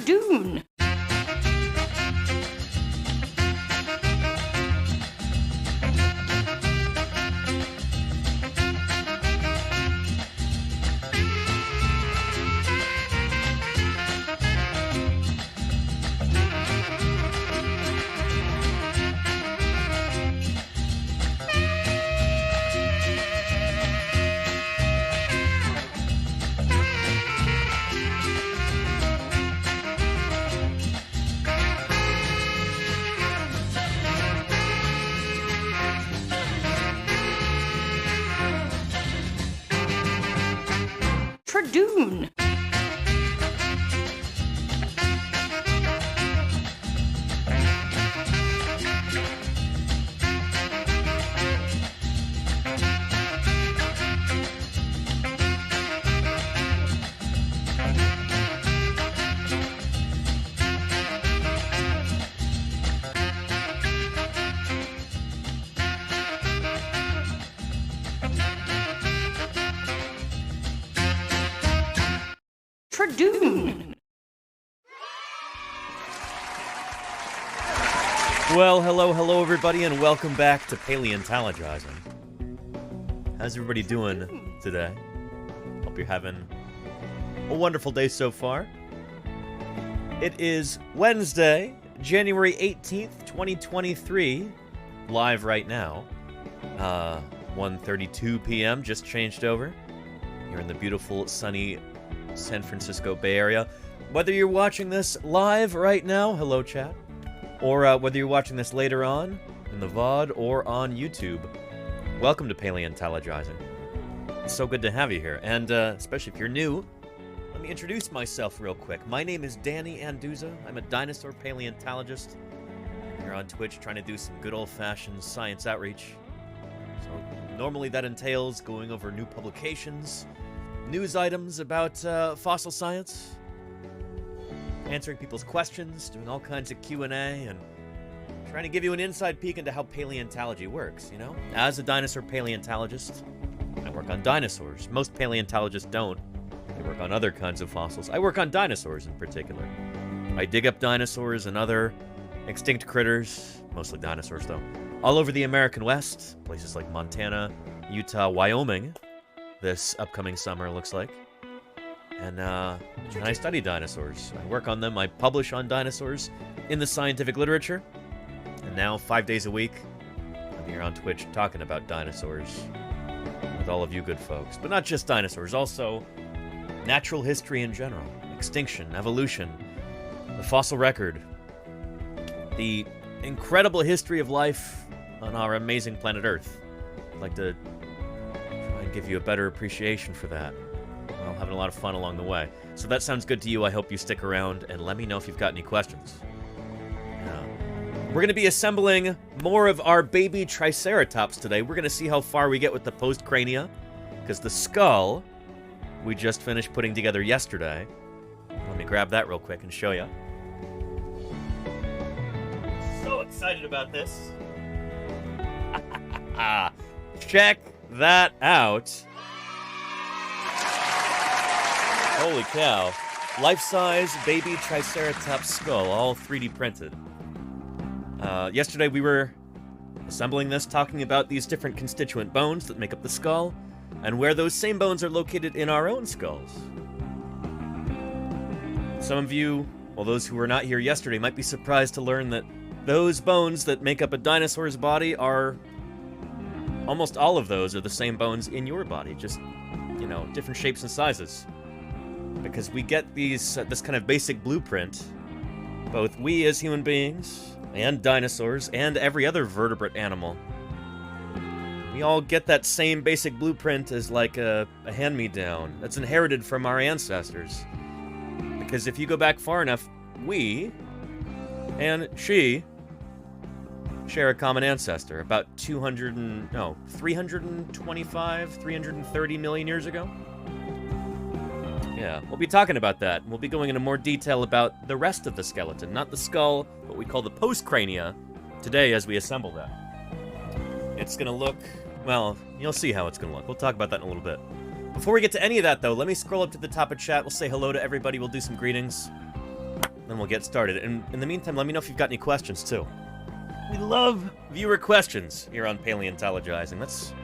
Tradoon. Tradoon. Tradoon. Well, hello everybody, and welcome back to Paleontologizing. How's everybody doing today? Hope you're having a wonderful day so far. It is Wednesday, January 18th, 2023, live right now. 1:32 p.m., just changed over. Here in the beautiful, sunny San Francisco Bay Area. Whether you're watching this live right now, hello chat, or whether you're watching this later on in the VOD or on YouTube, welcome to Paleontologizing. It's so good to have you here, and especially if you're new, let me introduce myself real quick. My name is Danny Anduza. I'm a dinosaur paleontologist. I'm here on Twitch trying to do some good old-fashioned science outreach. So normally that entails going over new publications, news items about fossil science, answering people's questions, doing all kinds of Q&A, and trying to give you an inside peek into how paleontology works, you know? As a dinosaur paleontologist, I work on dinosaurs. Most paleontologists don't. They work on other kinds of fossils. I work on dinosaurs in particular. I dig up dinosaurs and other extinct critters, mostly dinosaurs though, all over the American West, places like Montana, Utah, Wyoming, this upcoming summer, looks like. And I study dinosaurs. I work on them. I publish on dinosaurs in the scientific literature. And now, 5 days a week, I'm here on Twitch talking about dinosaurs with all of you good folks. But not just dinosaurs, also natural history in general. Extinction, evolution, the fossil record, the incredible history of life on our amazing planet Earth. I'd like to give you a better appreciation for that. Well, having a lot of fun along the way. So that sounds good to you. I hope you stick around and let me know if you've got any questions. We're going to be assembling more of our baby Triceratops today. We're going to see how far we get with the postcrania, because the skull we just finished putting together yesterday. Let me grab that real quick and show you. So excited about this. Check that out. Holy cow. Life-size baby Triceratops skull, all 3D printed. Yesterday we were assembling this, talking about these different constituent bones that make up the skull, and where those same bones are located in our own skulls. Some of you, well, those who were not here yesterday, might be surprised to learn that those bones that make up a dinosaur's body are... almost all of those are the same bones in your body, just, you know, different shapes and sizes. Because we get these, this kind of basic blueprint, both we as human beings, and dinosaurs, and every other vertebrate animal. We all get that same basic blueprint as like a hand-me-down that's inherited from our ancestors. Because if you go back far enough, we and she share a common ancestor, about 325, 330 million years ago. Yeah, we'll be talking about that. We'll be going into more detail about the rest of the skeleton, not the skull, what we call the postcrania, today as we assemble that. It's gonna look, well, you'll see how it's gonna look. We'll talk about that in a little bit. Before we get to any of that, though, let me scroll up to the top of chat. We'll say hello to everybody. We'll do some greetings. then we'll get started. And in the meantime, let me know if you've got any questions, too. We love viewer questions here on Paleontologizing. That's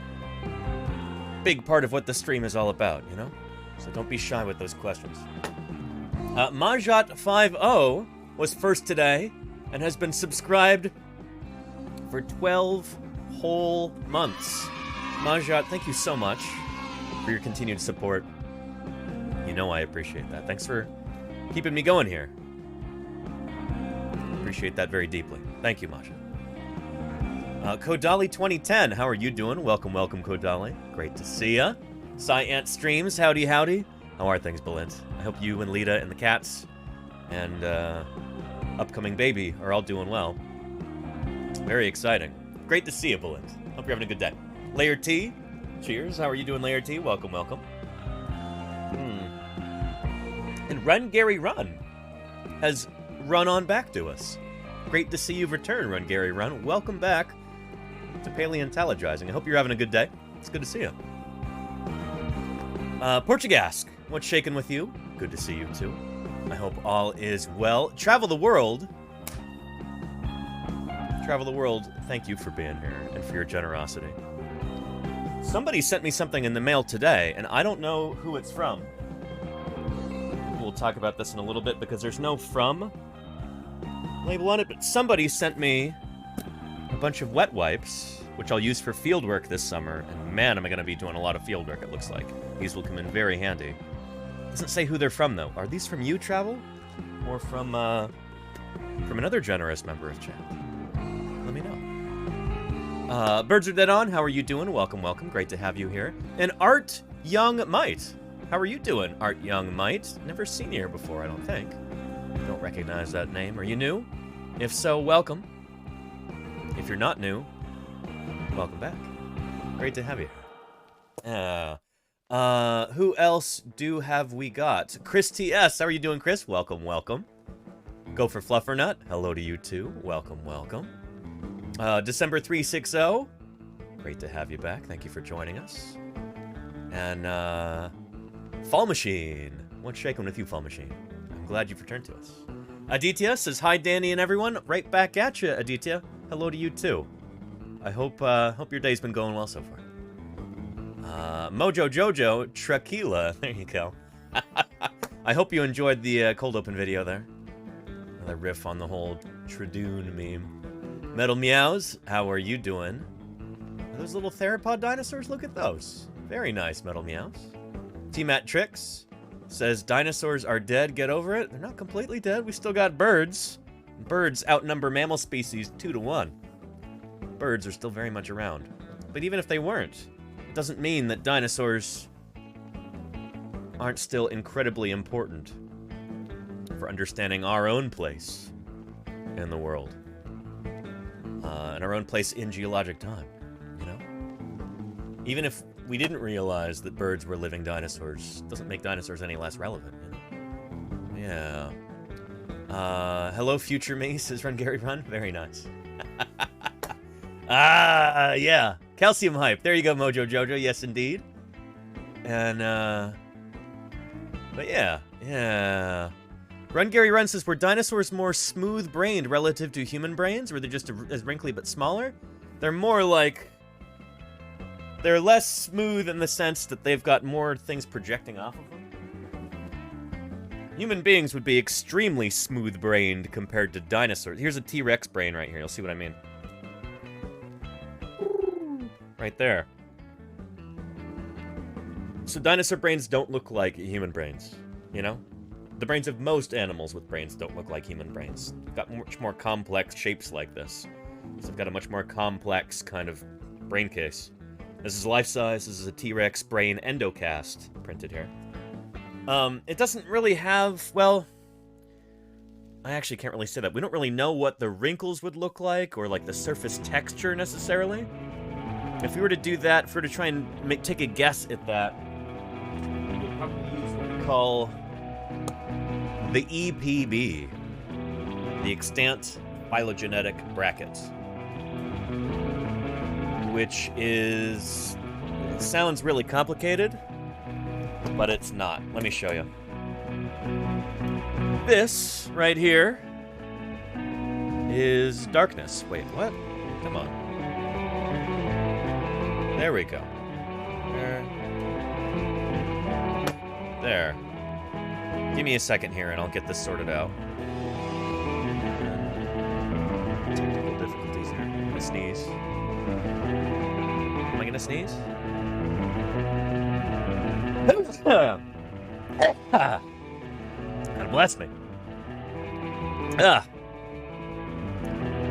a big part of what the stream is all about, you know? So don't be shy with those questions. Majot50 was first today and has been subscribed for 12 whole months. Majot, thank you so much for your continued support. You know I appreciate that. Thanks for keeping me going here. Appreciate that very deeply. Thank you, Majot. Kodali 2010, how are you doing? Welcome, welcome, Kodali. Great to see ya. Ant Streams, howdy, howdy. How are things, Balint? I hope you and Lita and the cats and upcoming baby are all doing well. Very exciting. Great to see you, Balint. Hope you're having a good day. Layer T, cheers. How are you doing, Layer T? Welcome, welcome. And Run Gary Run has run on back to us. Great to see you've returned, Run Gary Run. Welcome back to Paleontologizing. I hope you're having a good day. It's good to see you. Portugasque, what's shaking with you? Good to see you too. I hope all is well. Travel the World. Travel the World, thank you for being here and for your generosity. Somebody sent me something in the mail today, and I don't know who it's from. We'll talk about this in a little bit because there's no from label on it, but somebody sent me a bunch of wet wipes, which I'll use for field work this summer, and man, am I going to be doing a lot of field work, it looks like. These will come in very handy. Doesn't say who they're from, though. Are these from you, Travel? Or from another generous member of chat? Let me know. Birds are dead on. How are you doing? Welcome, welcome. Great to have you here. And Art Young Might. How are you doing, Art Young Might? Never seen you here before, I don't think. Don't recognize that name. Are you new? If so, welcome. If you're not new, welcome back. Great to have you here. Who else have we got? Chris TS. How are you doing, Chris? Welcome, welcome. Go for Fluffernut. Hello to you too. Welcome, welcome. December 360. Great to have you back. Thank you for joining us. And Fall Machine. What's shaking with you, Fall Machine? I'm glad you've returned to us. Aditya says hi, Danny and everyone. Right back at you, Aditya. Hello to you too. I hope your day's been going well so far. Mojo Jojo Trakila. There you go. I hope you enjoyed the cold open video there. Another riff on the whole Tradoon meme. Metal Meows, how are you doing? Are those little theropod dinosaurs? Look at those. Very nice, Metal Meows. T-Mat Tricks says dinosaurs are dead. Get over it. They're not completely dead. We still got birds. Birds outnumber mammal species 2-to-1. Birds are still very much around. But even if they weren't, it doesn't mean that dinosaurs aren't still incredibly important for understanding our own place in the world. And our own place in geologic time, you know? Even if we didn't realize that birds were living dinosaurs, doesn't make dinosaurs any less relevant, you know? Yeah. Hello, future me, says Run Gary Run. Very nice. Yeah. Calcium Hype. There you go, Mojo Jojo. Yes, indeed. And, but yeah. Run Gary Run says, were dinosaurs more smooth-brained relative to human brains? Were they just as wrinkly but smaller? They're more like... They're less smooth in the sense that they've got more things projecting off of them. Human beings would be extremely smooth-brained compared to dinosaurs. Here's a T-Rex brain right here. You'll see what I mean. Right there. So dinosaur brains don't look like human brains, you know? The brains of most animals with brains don't look like human brains. They've got much more complex shapes like this. So they've got a much more complex kind of brain case. This is life-size. This is a T-Rex brain endocast printed here. It doesn't really have, well, I actually can't really say that. We don't really know what the wrinkles would look like or like the surface texture necessarily. If we were to do that, if we were to try and take a guess at that, we'd probably use what we call the EPB, the extant phylogenetic bracket, which is, it sounds really complicated, but it's not. Let me show you. This right here is darkness. Wait, what? Come on. There we go. There. Give me a second here and I'll get this sorted out. Technical difficulties here. I'm gonna sneeze. Am I gonna sneeze? God bless me.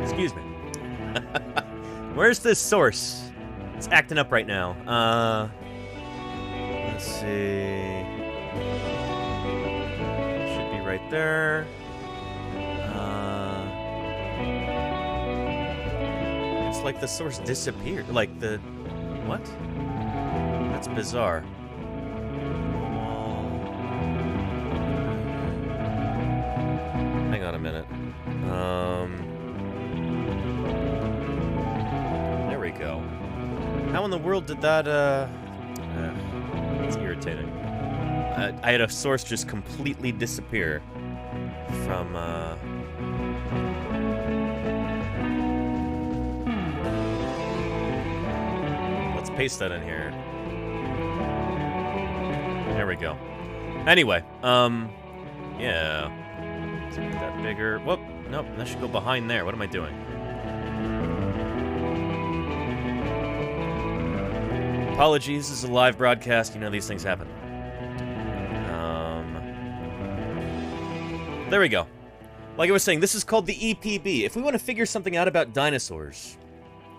Excuse me. Where's this source? It's acting up right now. Let's see. Should be right there. It's like the source disappeared. Like the... What? That's bizarre. Hang on a minute. There we go. How in the world did that, it's irritating. I had a source just completely disappear from, Let's paste that in here. There we go. Anyway, yeah. Let's make that bigger. Whoop, nope, that should go behind there. What am I doing? Apologies, this is a live broadcast. You know these things happen. There we go. Like I was saying, this is called the EPB. If we want to figure something out about dinosaurs,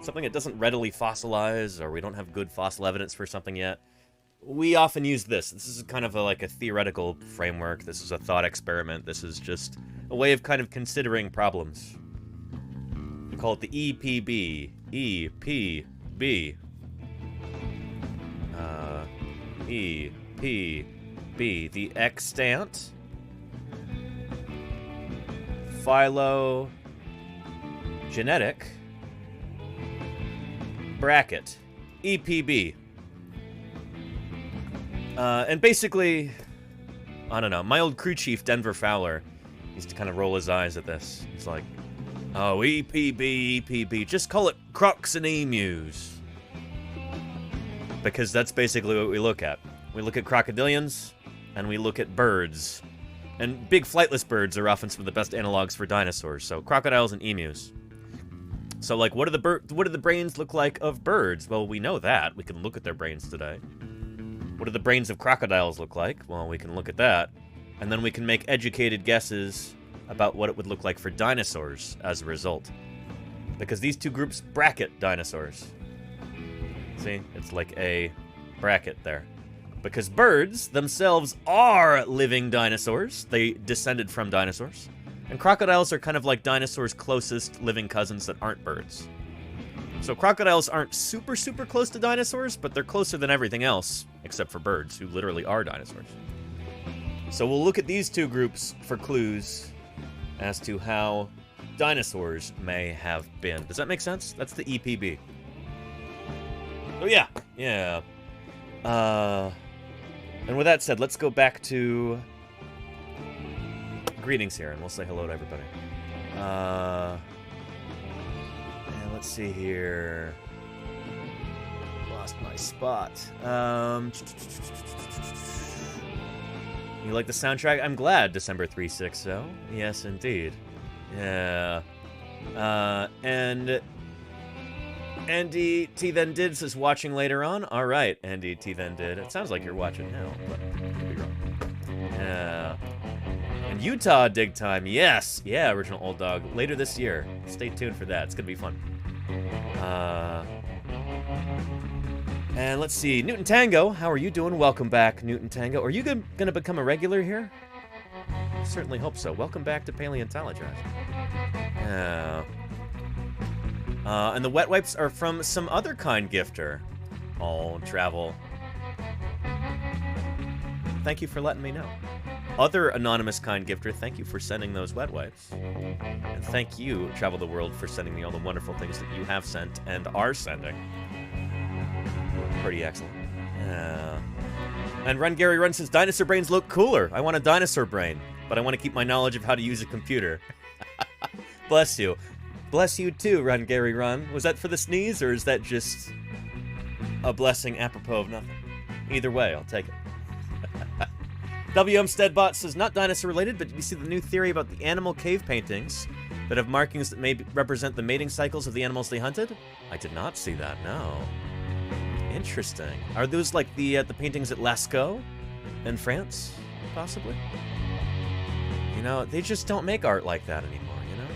something that doesn't readily fossilize, or we don't have good fossil evidence for something yet, we often use this. This is kind of like a theoretical framework. This is a thought experiment. This is just a way of kind of considering problems. We call it the EPB. EPB. EPB. The extant phylogenetic bracket. EPB. And basically, I don't know, my old crew chief, Denver Fowler, used to kind of roll his eyes at this. He's like, oh, EPB, EPB, just call it crocs and emus. Because that's basically what we look at. We look at crocodilians, and we look at birds. And big flightless birds are often some of the best analogs for dinosaurs, so crocodiles and emus. So, like, what do the brains look like of birds? Well, we know that. We can look at their brains today. What do the brains of crocodiles look like? Well, we can look at that. And then we can make educated guesses about what it would look like for dinosaurs as a result. Because these two groups bracket dinosaurs. See? It's like a bracket there. Because birds themselves are living dinosaurs. They descended from dinosaurs. And crocodiles are kind of like dinosaurs' closest living cousins that aren't birds. So crocodiles aren't super, super close to dinosaurs, but they're closer than everything else, except for birds, who literally are dinosaurs. So we'll look at these two groups for clues as to how dinosaurs may have been. Does that make sense? That's the EPB. Oh, yeah. Yeah. And with that said, let's go back to greetings here, and we'll say hello to everybody. And let's see here. Lost my spot. You like the soundtrack? I'm glad, December 360. Yes, indeed. Yeah. And Andy T Then Did says watching later on. All right, Andy T Then Did. It sounds like you're watching now, but I could be wrong. Yeah. And Utah Dig Time. Yes. Yeah, original Old Dog. Later this year. Stay tuned for that. It's gonna be fun. And let's see. Newton Tango, how are you doing? Welcome back, Newton Tango. Are you gonna become a regular here? I certainly hope so. Welcome back to Paleontologizing. Yeah. And the wet wipes are from some other kind gifter. Oh, travel. Thank you for letting me know. Other anonymous kind gifter, thank you for sending those wet wipes. And thank you, Travel the World, for sending me all the wonderful things that you have sent and are sending. Pretty excellent. And Run Gary Run says, dinosaur brains look cooler. I want a dinosaur brain. but I want to keep my knowledge of how to use a computer. Bless you. Bless you too, Run Gary Run. Was that for the sneeze, or is that just a blessing apropos of nothing? Either way, I'll take it. WM Steadbot says, not dinosaur related, but you see the new theory about the animal cave paintings that have markings that may represent the mating cycles of the animals they hunted? I did not see that, no. Interesting. Are those like the paintings at Lascaux in France, possibly? You know, they just don't make art like that anymore, you know?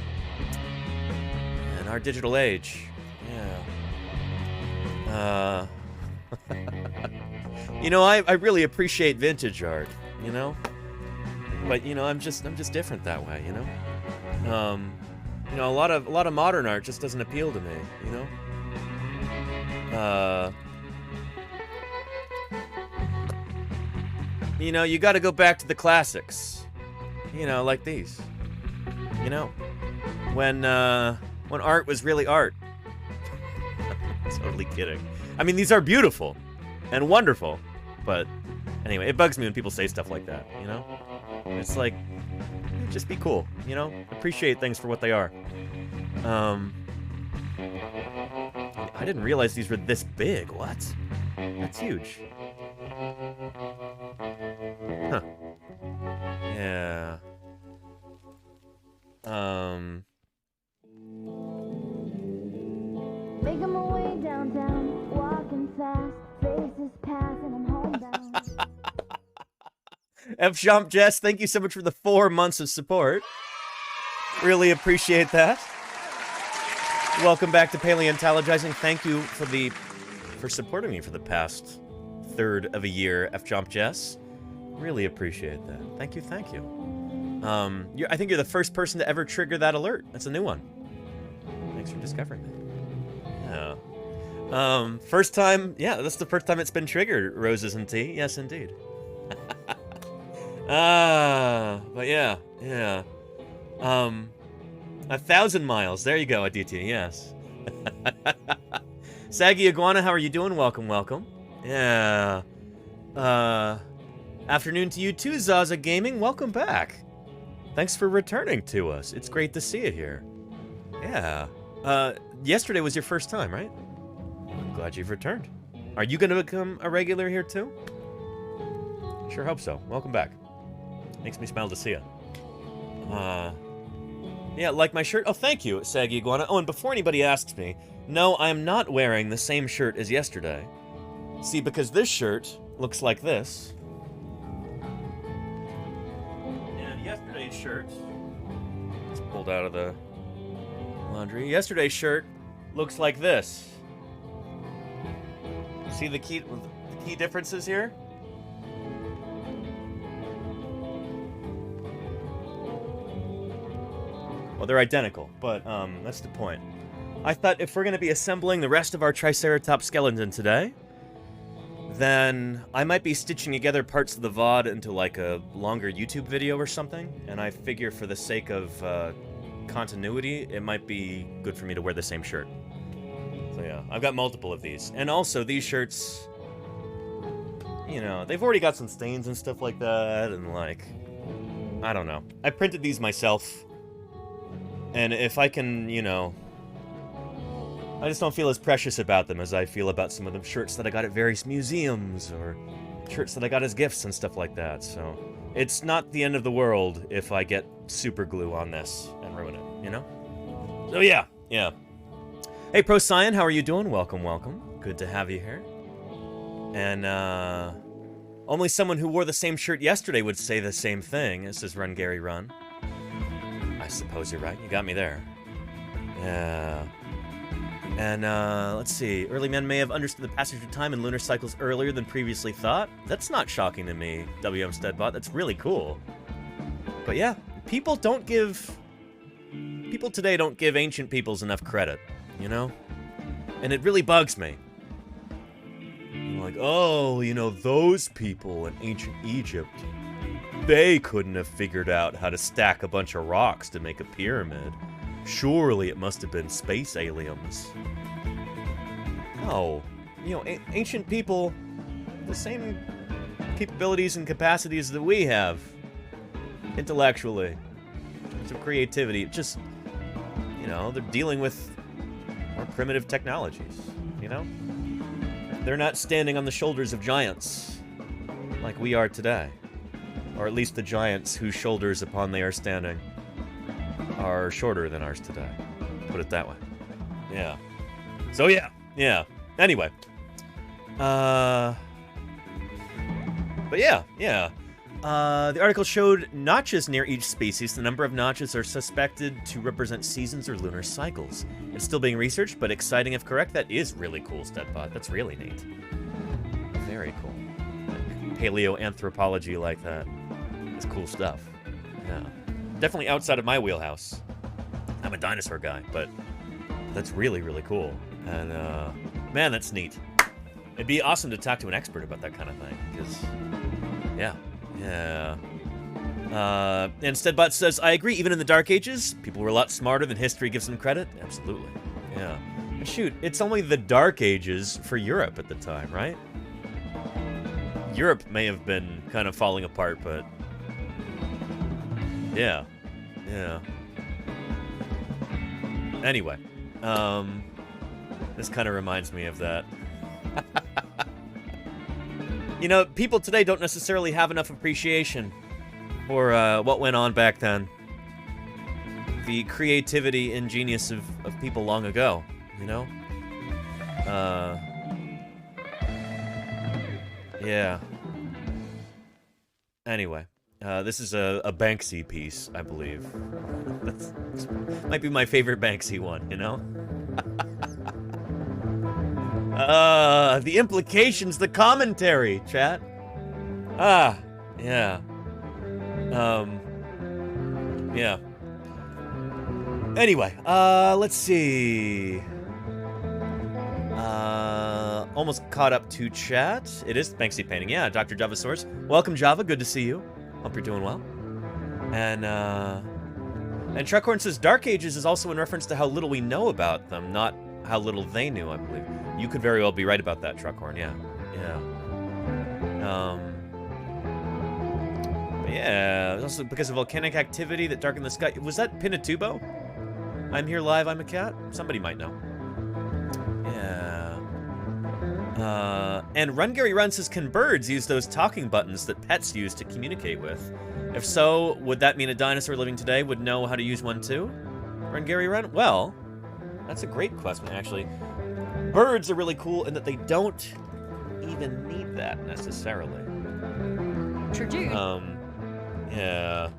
In our digital age, yeah. You know, I really appreciate vintage art, you know? But, you know, I'm just different that way, you know? You know, a lot of modern art just doesn't appeal to me, you know? You know, you gotta go back to the classics. You know, like these. You know? When art was really art. Totally kidding. I mean, these are beautiful and wonderful, but anyway, it bugs me when people say stuff like that, you know? It's like, just be cool, you know? Appreciate things for what they are. I didn't realize these were this big. What? That's huge. Huh. Yeah. Making my way downtown, walking fast, faces pass, and I'm homebound. F. Jump Jess, thank you so much for the 4 months of support. Really appreciate that. Welcome back to Paleontologizing. Thank you for supporting me for the past third of a year, F. Jump Jess. Really appreciate that. Thank you, thank you. I think you're the first person to ever trigger that alert. That's a new one. Thanks for discovering that. Yeah. First time, yeah, that's the first time it's been triggered, Roses and Tea. Yes, indeed. But yeah. 1,000 miles. There you go, Aditya, yes. Saggy Iguana, how are you doing? Welcome, welcome. Yeah. Afternoon to you too, Zaza Gaming. Welcome back. Thanks for returning to us. It's great to see you here. Yeah. Yesterday was your first time, right? I'm glad you've returned. Are you going to become a regular here too? Sure hope so. Welcome back. Makes me smile to see you. Yeah, like my shirt? Oh, thank you, Saggy Iguana. Oh, and before anybody asks me, no, I am not wearing the same shirt as yesterday. See, because this shirt looks like this. And yesterday's shirt... It's pulled out of the laundry. Yesterday's shirt looks like this. See the key differences here? Well, they're identical, but that's the point. I thought if we're going to be assembling the rest of our Triceratops skeleton today, then I might be stitching together parts of the VOD into like a longer YouTube video or something, and I figure for the sake of continuity, it might be good for me to wear the same shirt. So yeah, I've got multiple of these. And also, these shirts, you know, they've already got some stains and stuff like that, and like, I don't know. I printed these myself. And if I can, you know, I just don't feel as precious about them as I feel about some of the shirts that I got at various museums, or shirts that I got as gifts and stuff like that, so it's not the end of the world if I get super glue on this and ruin it, you know? So yeah. Hey, Pro Cyan, how are you doing? Welcome, welcome. Good to have you here. And, only someone who wore the same shirt yesterday would say the same thing. This is Run Gary Run. I suppose you're right. You got me there. Yeah. And, let's see. Early men may have understood the passage of time and lunar cycles earlier than previously thought. That's not shocking to me, WM Steadbot. That's really cool. But yeah, people today don't give ancient peoples enough credit, you know? And it really bugs me. Like, oh, you know, those people in ancient Egypt, they couldn't have figured out how to stack a bunch of rocks to make a pyramid. Surely it must have been space aliens. No. You know, ancient people, the same capabilities and capacities that we have. intellectually, in terms of creativity. Just, you know, they're dealing with more primitive technologies, you know? They're not standing on the shoulders of giants like we are today. Or at least the giants whose shoulders upon they are standing are shorter than ours today. Put it that way. Yeah. So yeah. Anyway. But yeah. The article showed notches near each species. The number of notches are suspected to represent seasons or lunar cycles. It's still being researched, but exciting if correct. That is really cool, Steadbot. That's really neat. Very cool. Like paleoanthropology like that. It's cool stuff. Yeah. Definitely outside of my wheelhouse. I'm a dinosaur guy, but that's really, really cool. And, man, that's neat. It'd be awesome to talk to an expert about that kind of thing, because, yeah. And Steadbot says, I agree, even in the Dark Ages, people were a lot smarter than history gives them credit. Absolutely. Yeah. And shoot, it's only the Dark Ages for Europe at the time, right? Europe may have been kind of falling apart, but... Yeah. Anyway, this kind of reminds me of that. You know, people today don't necessarily have enough appreciation for what went on back then. The creativity and genius of people long ago, you know? Yeah. Anyway. This is a Banksy piece, I believe. That's might be my favorite Banksy one, you know? The implications, the commentary, chat. Yeah. Yeah. Anyway, let's see. Almost caught up to chat. It is Banksy painting, yeah, Dr. Javasaurus. Welcome, Java, good to see you. Hope you're doing well. And Truckhorn says, Dark Ages is also in reference to how little we know about them, not how little they knew, I believe. You could very well be right about that, Truckhorn, yeah. Yeah, also because of volcanic activity that darkened the sky. Was that Pinatubo? I'm here live, I'm a cat? Somebody might know. Yeah. And Run Gary Run says, can birds use those talking buttons that pets use to communicate with? If so, would that mean a dinosaur living today would know how to use one too? Run Gary Run? Well, that's a great question, actually. Birds are really cool in that they don't even need that necessarily. True. Yeah.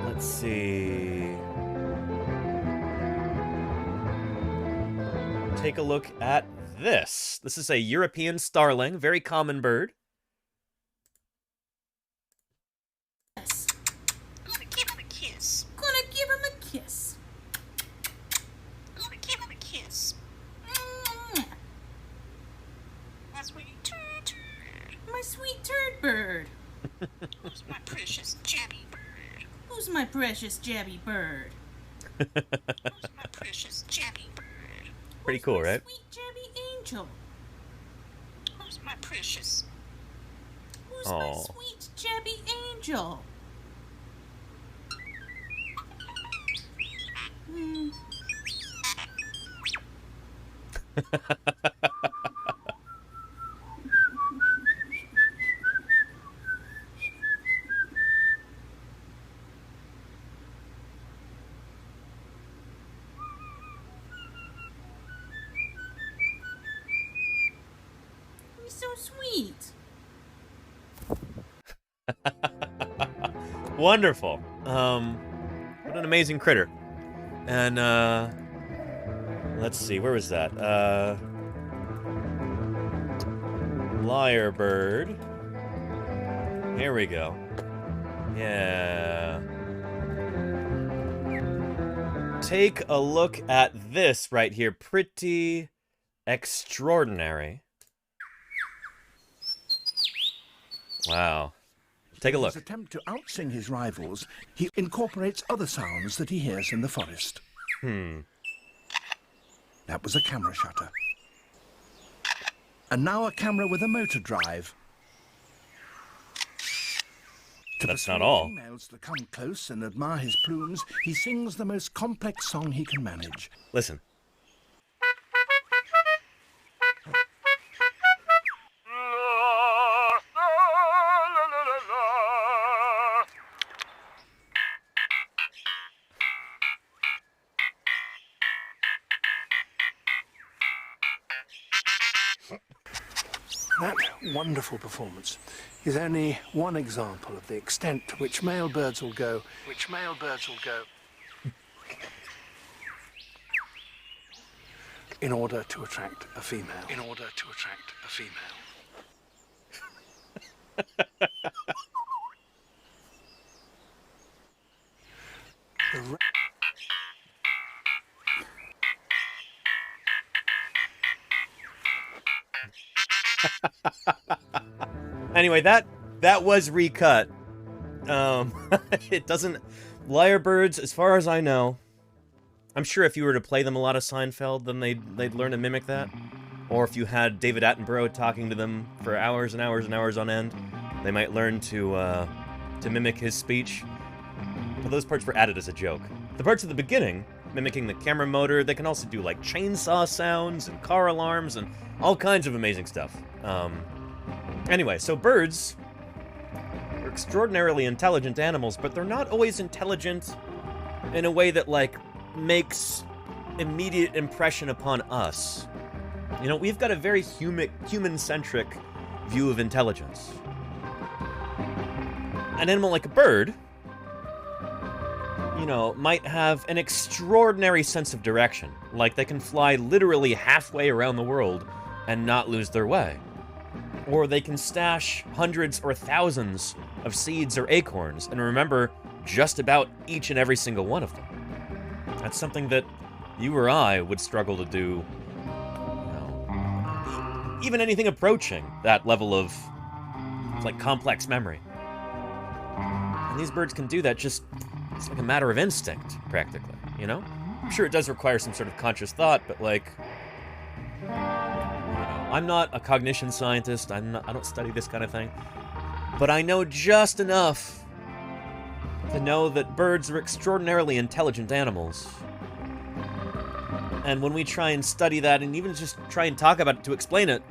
Let's see. Take a look at this. This is a European starling, very common bird. Yes. Gonna give him a kiss. Gonna give him a kiss. Gonna give him a kiss. My sweet turd. My sweet turd bird. Who's my precious jabby bird? Who's my precious jabby bird? Who's my precious jabby bird? Pretty cool, right? Sweet jabby angel. Who's my precious? Who's my sweet jabby angel? He's so sweet. Wonderful. What an amazing critter. And, let's see, where was that? Lyrebird. Here we go. Yeah. Take a look at this right here. Pretty extraordinary. Wow. Take a look. In his attempt to outsing his rivals, he incorporates other sounds that he hears in the forest. That was a camera shutter. And now a camera with a motor drive. To That's not persuade all. females to come close and admire his plumes, he sings the most complex song he can manage. Listen. That wonderful performance is only one example of the extent to which male birds will go. In order to attract a female. The ra- Anyway, that was recut. It doesn't... Lyrebirds, as far as I know... I'm sure if you were to play them a lot of Seinfeld, then they'd learn to mimic that. Or if you had David Attenborough talking to them for hours and hours and hours on end, they might learn to mimic his speech. But those parts were added as a joke. The parts at the beginning, mimicking the camera motor, they can also do like chainsaw sounds and car alarms and all kinds of amazing stuff. Anyway, so birds are extraordinarily intelligent animals, but they're not always intelligent in a way that, like, makes immediate impression upon us. You know, we've got a very human-centric view of intelligence. An animal like a bird, you know, might have an extraordinary sense of direction. Like, they can fly literally halfway around the world and not lose their way. Or they can stash hundreds or thousands of seeds or acorns and remember just about each and every single one of them. That's something that you or I would struggle to do, you know, even anything approaching that level of, like, complex memory. And these birds can do that just, it's like a matter of instinct, practically, you know? I'm sure it does require some sort of conscious thought, but, like, you know, I'm not a cognition scientist, I don't study this kind of thing, but I know just enough to know that birds are extraordinarily intelligent animals. And when we try and study that, and even just try and talk about it to explain it,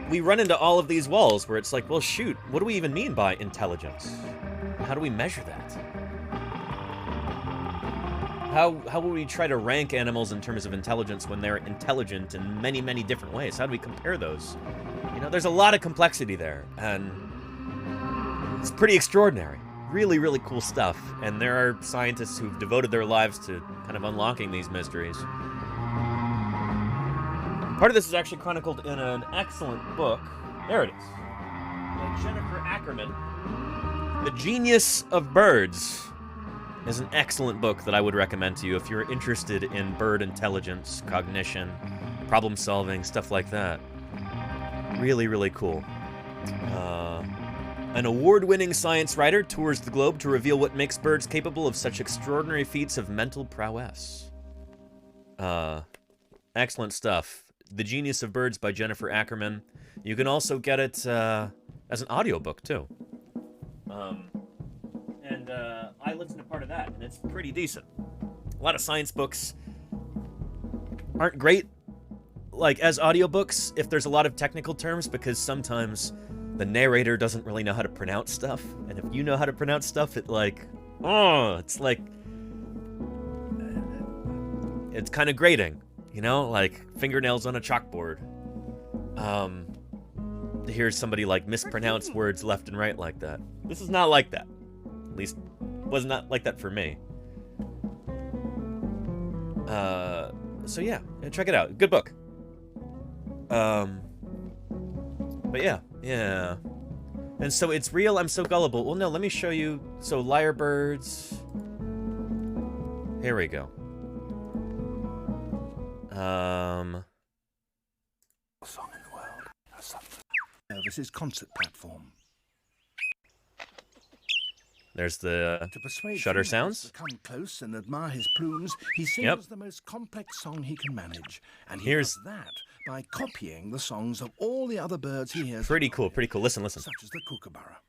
we run into all of these walls where it's like, well, shoot, what do we even mean by intelligence? How do we measure that? How will we try to rank animals in terms of intelligence when they're intelligent in many, many different ways? How do we compare those? You know, there's a lot of complexity there, and it's pretty extraordinary. Really, really cool stuff, and there are scientists who've devoted their lives to kind of unlocking these mysteries. Part of this is actually chronicled in an excellent book. There it is. By Jennifer Ackerman. The Genius of Birds is an excellent book that I would recommend to you if you're interested in bird intelligence, cognition, problem solving, stuff like that. Really, really cool. An award-winning science writer tours the globe to reveal what makes birds capable of such extraordinary feats of mental prowess. Excellent stuff. The Genius of Birds by Jennifer Ackerman. You can also get it as an audiobook, too. I listened to part of that, and it's pretty decent. A lot of science books aren't great, like, as audiobooks, if there's a lot of technical terms, because sometimes the narrator doesn't really know how to pronounce stuff, and if you know how to pronounce stuff, it's like, it's kind of grating, you know, like fingernails on a chalkboard. To hear somebody, like, mispronounce words left and right like that. This is not like that. At least, was not like that for me. So yeah, check it out. Good book. But yeah. And so it's real, I'm so gullible. Well, no, let me show you. So, lyrebirds. Here we go. Song in the world. Services concert platform. There's the To persuade shutter females sounds. to come close and admire his plumes, he sings Yep. the most complex song he can manage. And he Here's- does that by copying the songs of all the other birds he hears. Pretty cool, pretty cool. Listen. Such as the kookaburra.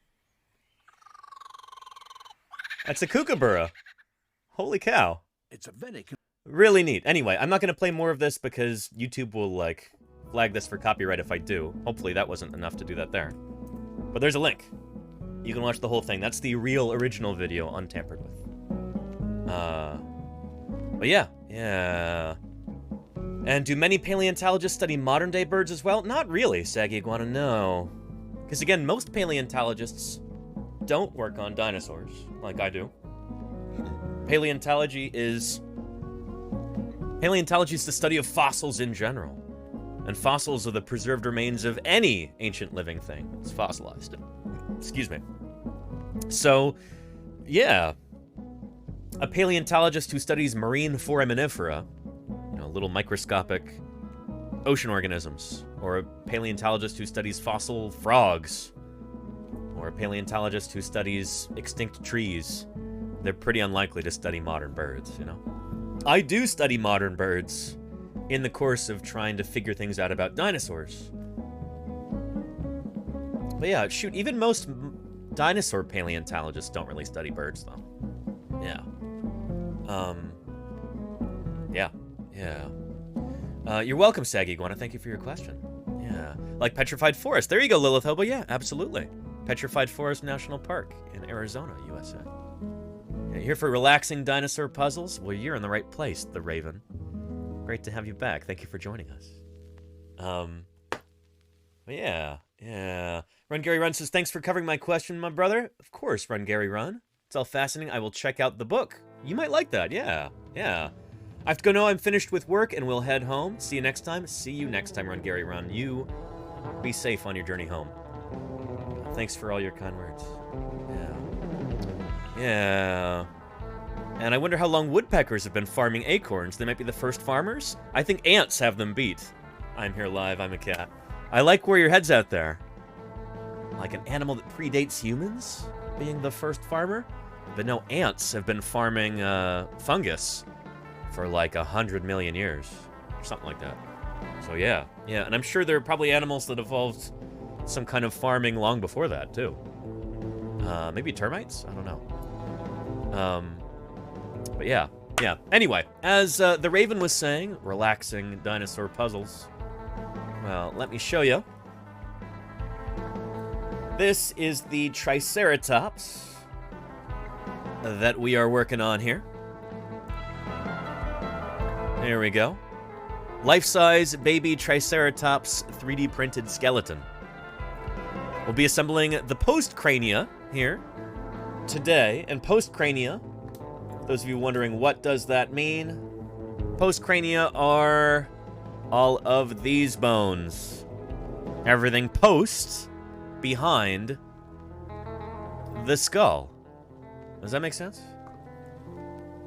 That's a kookaburra. Holy cow. It's a very Really neat. Anyway, I'm not going to play more of this because YouTube will, like, flag this for copyright if I do. Hopefully that wasn't enough to do that there. But there's a link. You can watch the whole thing. That's the real original video, untampered with. But yeah. Yeah. And do many paleontologists study modern-day birds as well? Not really, Saggy Iguana, no. Because again, most paleontologists don't work on dinosaurs, like I do. Paleontology is the study of fossils in general. And fossils are the preserved remains of any ancient living thing that's fossilized. Excuse me. So, yeah. A paleontologist who studies marine foraminifera, you know, little microscopic ocean organisms, or a paleontologist who studies fossil frogs, or a paleontologist who studies extinct trees, they're pretty unlikely to study modern birds, you know? I do study modern birds in the course of trying to figure things out about dinosaurs. But yeah, shoot, even most dinosaur paleontologists don't really study birds, though. Yeah. Yeah. You're welcome, Saggy Iguana. Thank you for your question. Yeah. Like Petrified Forest. There you go, Lilith Hobo. Yeah, absolutely. Petrified Forest National Park in Arizona, USA. Yeah, here for relaxing dinosaur puzzles? Well, you're in the right place, the Raven. Great to have you back. Thank you for joining us. But yeah. Run Gary Run says, thanks for covering my question, my brother. Of course, Run Gary Run. It's all fascinating. I will check out the book. You might like that. Yeah. I have to go now. I'm finished with work and we'll head home. See you next time. See you next time, Run Gary Run. You be safe on your journey home. Thanks for all your kind words. Yeah. And I wonder how long woodpeckers have been farming acorns. They might be the first farmers. I think ants have them beat. I'm here live. I'm a cat. I like where your head's at there. Like an animal that predates humans being the first farmer. But no, ants have been farming fungus for like 100 million years. Or something like that. So yeah. And I'm sure there are probably animals that evolved some kind of farming long before that, too. Maybe termites? I don't know. But yeah. Anyway, as the Raven was saying, relaxing dinosaur puzzles. Well, let me show you. This is the Triceratops that we are working on here. There we go. Life-size baby Triceratops 3D printed skeleton. We'll be assembling the postcrania here today. And postcrania, those of you wondering what does that mean, postcrania are all of these bones. Everything post behind the skull. Does that make sense?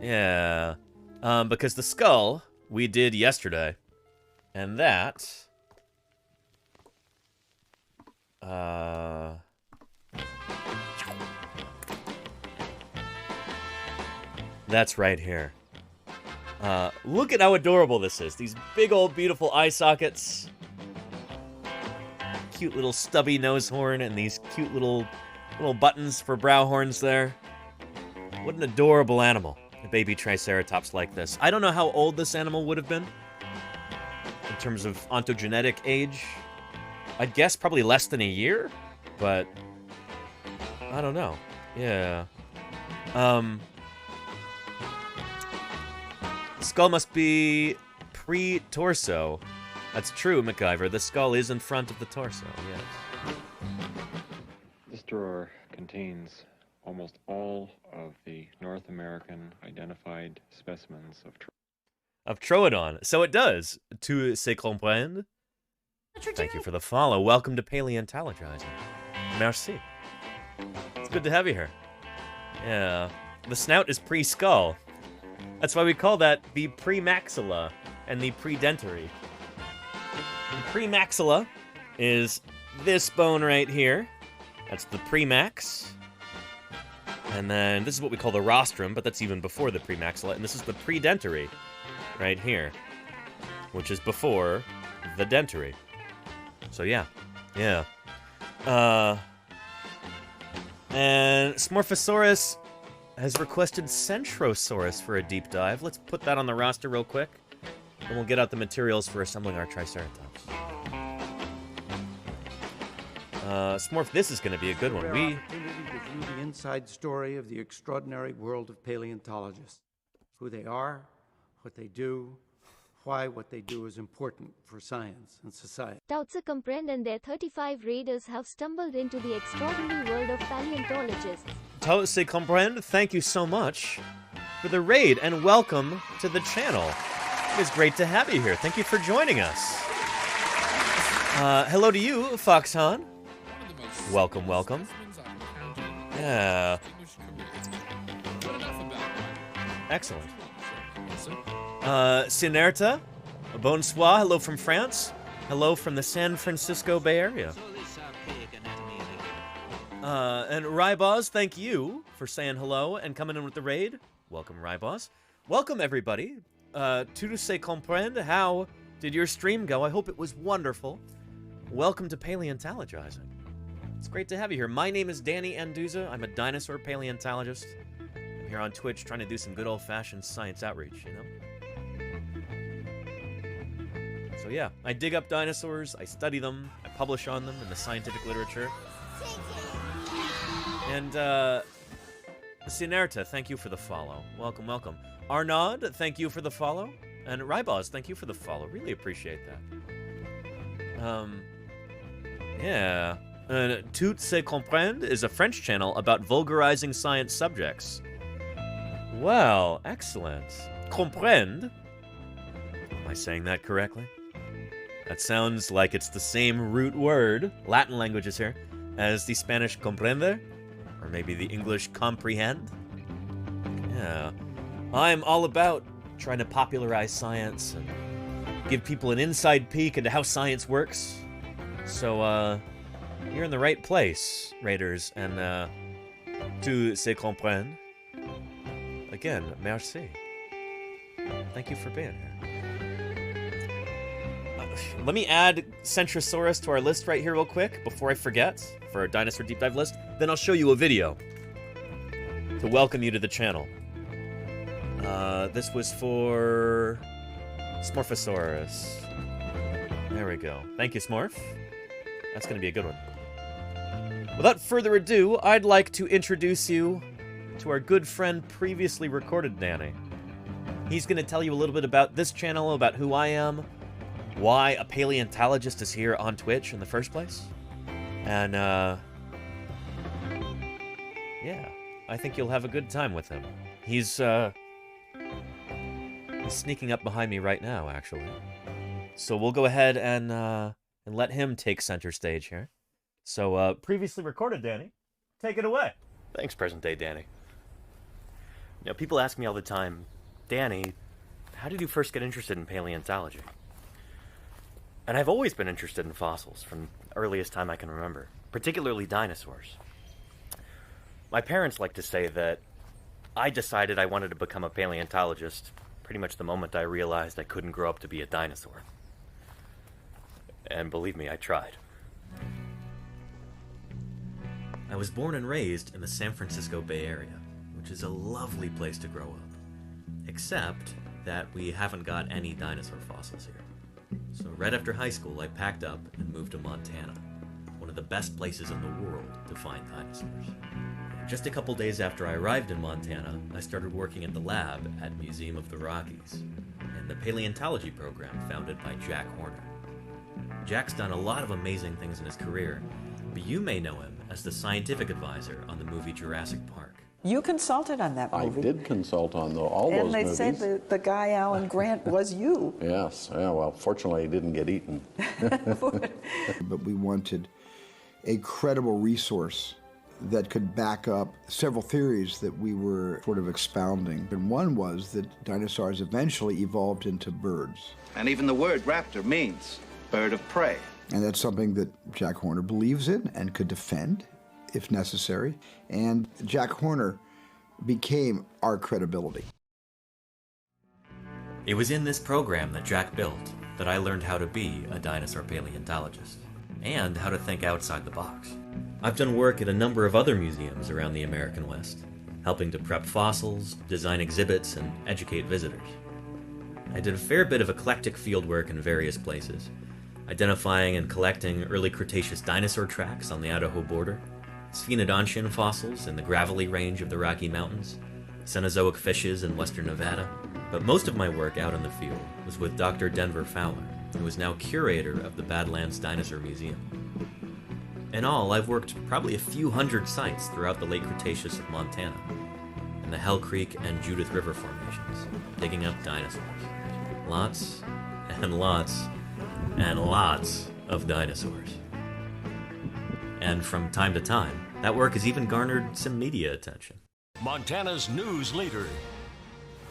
Yeah. Because the skull we did yesterday, and that that's right here. Look at how adorable this is. These big old beautiful eye sockets. Cute little stubby nose horn and these cute little buttons for brow horns there. What an adorable animal. A baby Triceratops like this. I don't know how old this animal would have been in terms of ontogenetic age. I'd guess probably less than a year, but I don't know. Yeah. Skull must be pre-torso. That's true, MacGyver. The skull is in front of the torso, yes. This drawer contains almost all of the North American identified specimens of Troodon. So it does. Tu sais comprendre? Thank you for the follow. Welcome to Paleontologizing. Merci. It's good to have you here. Yeah. The snout is pre-skull. That's why we call that the premaxilla and the predentary. The premaxilla is this bone right here. That's the premax. And then this is what we call the rostrum, but that's even before the premaxilla. And this is the predentary right here, which is before the dentary. So yeah. And Smorphosaurus has requested Centrosaurus for a deep dive. Let's put that on the roster real quick, and we'll get out the materials for assembling our Triceratops. Smorf, this is going to be a good one. Rare opportunity to view the inside story of the extraordinary world of paleontologists. Who they are, what they do, why what they do is important for science and society. Tautze Comprehend and their 35 raiders have stumbled into the extraordinary world of paleontologists. Tautze Comprehend, thank you so much for the raid, and welcome to the channel. It is great to have you here. Thank you for joining us. Hello to you, Foxhan. Welcome, welcome. Yeah. Excellent. Sinerta, bonsoir, hello from France. Hello from the San Francisco Bay Area. And Ryboz, thank you for saying hello and coming in with the raid. Welcome, Ryboz. Welcome, everybody. Tu sais comprendre, how did your stream go? I hope it was wonderful. Welcome to Paleontologizing. It's great to have you here. My name is Danny Anduza. I'm a dinosaur paleontologist. I'm here on Twitch trying to do some good old-fashioned science outreach, you know? So yeah, I dig up dinosaurs, I study them, I publish on them in the scientific literature. And, Sinerta, thank you for the follow. Welcome, welcome. Arnaud, thank you for the follow. And Ryboz, thank you for the follow. Really appreciate that. Yeah. Tout se comprendre is a French channel about vulgarizing science subjects. Well, excellent. Comprendre? Am I saying that correctly? That sounds like it's the same root word, Latin languages here, as the Spanish comprender? Or maybe the English comprehend? Yeah. I'm all about trying to popularize science and give people an inside peek into how science works. So, you're in the right place, Raiders, and, tu sais comprendre. Again, merci. Thank you for being here. Let me add Centrosaurus to our list right here real quick, before I forget, for our Dinosaur Deep Dive list. Then I'll show you a video to welcome you to the channel. This was for Smorphosaurus. There we go. Thank you, Smorf. That's going to be a good one. Without further ado, I'd like to introduce you to our good friend previously recorded Danny. He's going to tell you a little bit about this channel, about who I am, why a paleontologist is here on Twitch in the first place. And, yeah, I think you'll have a good time with him. He's sneaking up behind me right now, actually. So we'll go ahead and let him take center stage here. So, previously recorded, Danny, take it away. Thanks, present day Danny. You know, people ask me all the time, Danny, how did you first get interested in paleontology? And I've always been interested in fossils from the earliest time I can remember, particularly dinosaurs. My parents like to say that I decided I wanted to become a paleontologist pretty much the moment I realized I couldn't grow up to be a dinosaur. And believe me, I tried. I was born and raised in the San Francisco Bay Area, which is a lovely place to grow up. Except that we haven't got any dinosaur fossils here. So right after high school, I packed up and moved to Montana, one of the best places in the world to find dinosaurs. Just a couple days after I arrived in Montana, I started working at the lab at Museum of the Rockies, and the paleontology program founded by Jack Horner. Jack's done a lot of amazing things in his career, but you may know him as the scientific advisor on the movie Jurassic Park. You consulted on that movie. I did consult on all those movies. And they said the guy, Alan Grant, was you. Yes. Yeah, well, fortunately, he didn't get eaten. But we wanted a credible resource that could back up several theories that we were sort of expounding. And one was that dinosaurs eventually evolved into birds. And even the word raptor means bird of prey. And that's something that Jack Horner believes in and could defend if necessary. And Jack Horner became our credibility. It was in this program that Jack built that I learned how to be a dinosaur paleontologist, and how to think outside the box. I've done work at a number of other museums around the American West, helping to prep fossils, design exhibits, and educate visitors. I did a fair bit of eclectic fieldwork in various places, identifying and collecting early Cretaceous dinosaur tracks on the Idaho border, Sphenodontian fossils in the gravelly range of the Rocky Mountains, Cenozoic fishes in western Nevada, but most of my work out in the field was with Dr. Denver Fowler, who is now curator of the Badlands Dinosaur Museum. In all, I've worked probably a few hundred sites throughout the late Cretaceous of Montana, in the Hell Creek and Judith River formations, digging up dinosaurs. Lots and lots and lots of dinosaurs. And from time to time, that work has even garnered some media attention. Montana's news leader.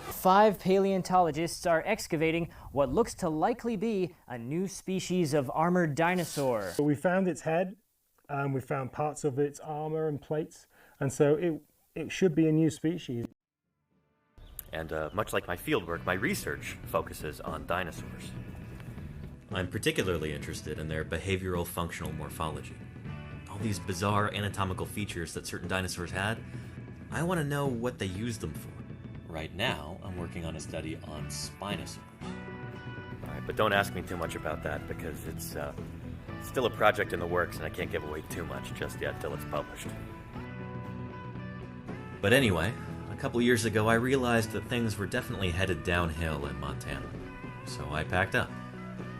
5 paleontologists are excavating what looks to likely be a new species of armored dinosaur. We found its head, we found parts of its armor and plates, and so it should be a new species. And much like my fieldwork, my research focuses on dinosaurs. I'm particularly interested in their behavioral functional morphology. All these bizarre anatomical features that certain dinosaurs had, I want to know what they used them for. Right now, I'm working on a study on spinosaurs. Alright, but don't ask me too much about that because it's still a project in the works and I can't give away too much just yet till it's published. But anyway, a couple years ago I realized that things were definitely headed downhill in Montana. So I packed up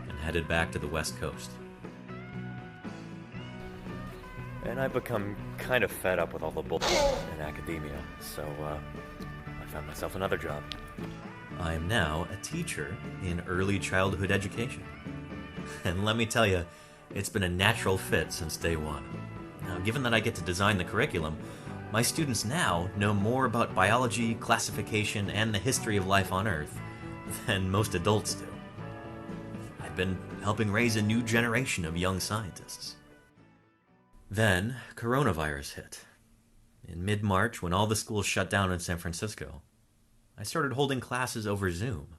and headed back to the West Coast. And I've become kind of fed up with all the bullshit in academia, so I found myself another job. I am now a teacher in early childhood education. And let me tell you, it's been a natural fit since day one. Now, given that I get to design the curriculum, my students now know more about biology, classification, and the history of life on Earth than most adults do. I've been helping raise a new generation of young scientists. Then, coronavirus hit. In mid-March, when all the schools shut down in San Francisco, I started holding classes over Zoom,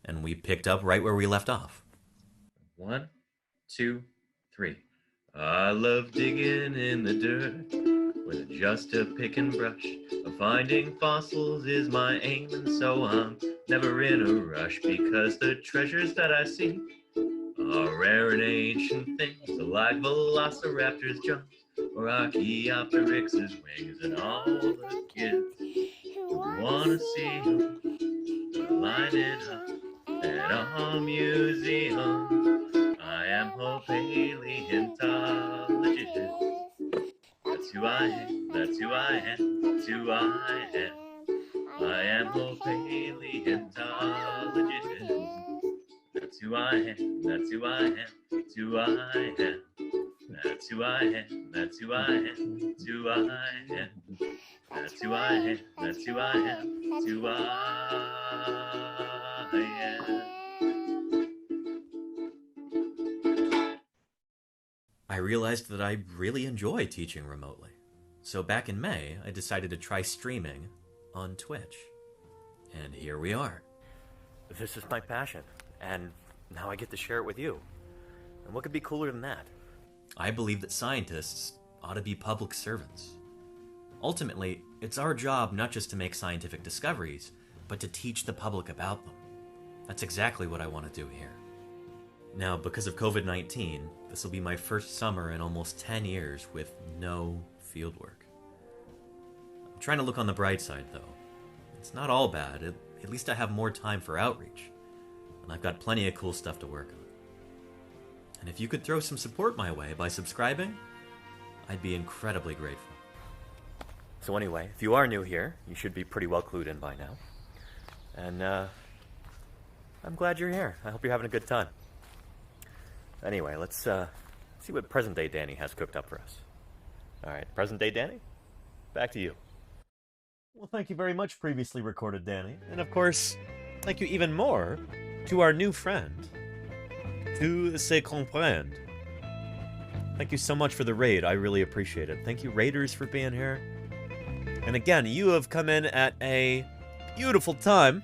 and we picked up right where we left off. 1, 2, 3. I love digging in the dirt with just a pick and brush. Finding fossils is my aim, and so I'm never in a rush because the treasures that I see are rare and ancient things, like velociraptors' jumps or Archaeopteryx's wings, and all the kids who wanna see them lining up at our museum. I am a paleontologist. That's who I am, that's who I am, that's who I am. I am a paleontologist. That's who I am, that's who I am, that's who I am. That's who I am, that's who I am, that's who I am. That's who I am, that's who I am, that's who I am. I realized that I really enjoy teaching remotely. So back in May, I decided to try streaming on Twitch. And here we are. This is my passion. And now I get to share it with you. And what could be cooler than that? I believe that scientists ought to be public servants. Ultimately, it's our job not just to make scientific discoveries, but to teach the public about them. That's exactly what I want to do here. Now, because of COVID-19, this will be my first summer in almost 10 years with no fieldwork. I'm trying to look on the bright side, though. It's not all bad. At least I have more time for outreach. And I've got plenty of cool stuff to work on. And if you could throw some support my way by subscribing, I'd be incredibly grateful. So anyway, if you are new here, you should be pretty well clued in by now. And I'm glad you're here. I hope you're having a good time. Anyway, let's see what present-day Danny has cooked up for us. All right, present-day Danny, back to you. Well, thank you very much, previously recorded Danny. And of course, thank you even more to our new friend, Tu sais comprendre. Thank you so much for the raid. I really appreciate it. Thank you, raiders, for being here. And again, you have come in at a beautiful time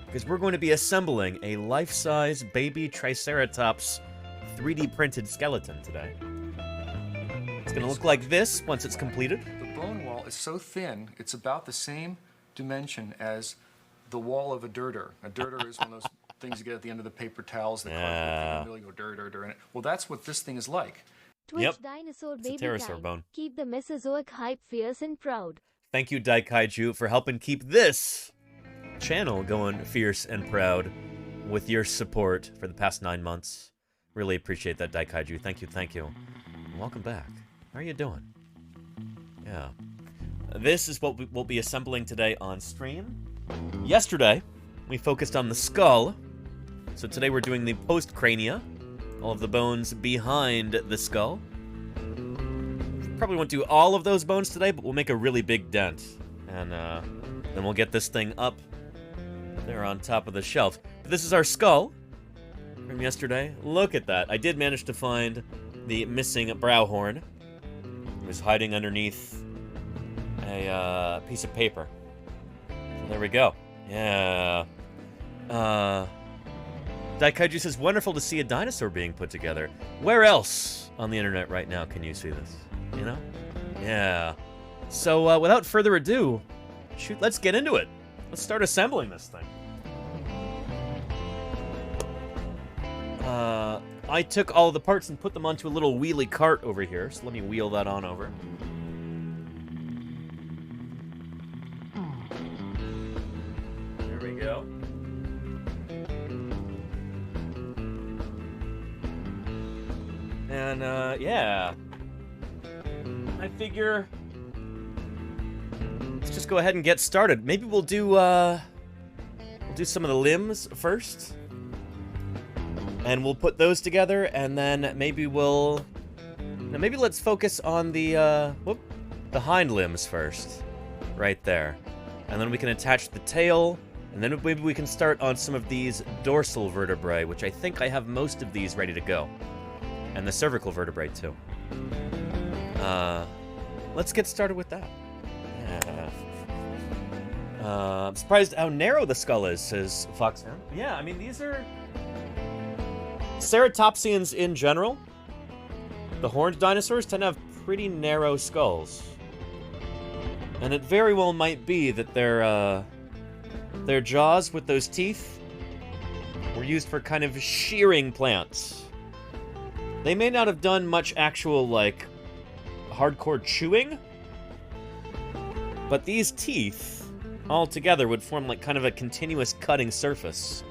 because we're going to be assembling a life-size baby Triceratops 3D printed skeleton today. It's going to look like this once it's completed. bone wall is so thin, it's about the same dimension as the wall of a dirter. A dirter is one of those things you get at the end of the paper towels that cardboard really go dir in it. Well, that's what this thing is like. Twitch dinosaur It's a baby pterosaur time. bone. Keep the Mesozoic hype fierce and proud. Thank you, Daikaiju, for helping keep this channel going fierce and proud with your support for the past 9 months. Really appreciate that, Daikaiju. Thank you, thank you. Welcome back. How are you doing? Yeah. This is what we'll be assembling today on stream. Yesterday, we focused on the skull. So today we're doing the postcrania, all of the bones behind the skull. Probably won't do all of those bones today, but we'll make a really big dent. And then we'll get this thing up there on top of the shelf. But this is our skull from yesterday. Look at that. I did manage to find the missing brow horn. It was hiding underneath a piece of paper. So there we go. Yeah. Daikaiju says, wonderful to see a dinosaur being put together. Where else on the internet right now can you see this? You know? Yeah. So, without further ado, shoot, let's get into it. Let's start assembling this thing. I took all the parts and put them onto a little wheelie cart over here, so let me wheel that on over. There we go. And, yeah. I figure let's just go ahead and get started. Maybe we'll do some of the limbs first. And we'll put those together, and then maybe we'll... Now maybe let's focus on the hind limbs first. Right there. And then we can attach the tail, and then maybe we can start on some of these dorsal vertebrae, which I think I have most of these ready to go. And the cervical vertebrae, too. Let's get started with that. Yeah. I'm surprised how narrow the skull is, says Foxhound. Yeah, I mean, these are... Ceratopsians in general, the horned dinosaurs tend to have pretty narrow skulls. And it very well might be that their jaws with those teeth were used for kind of shearing plants. They may not have done much actual, like, hardcore chewing, but these teeth all together would form like kind of a continuous cutting surface.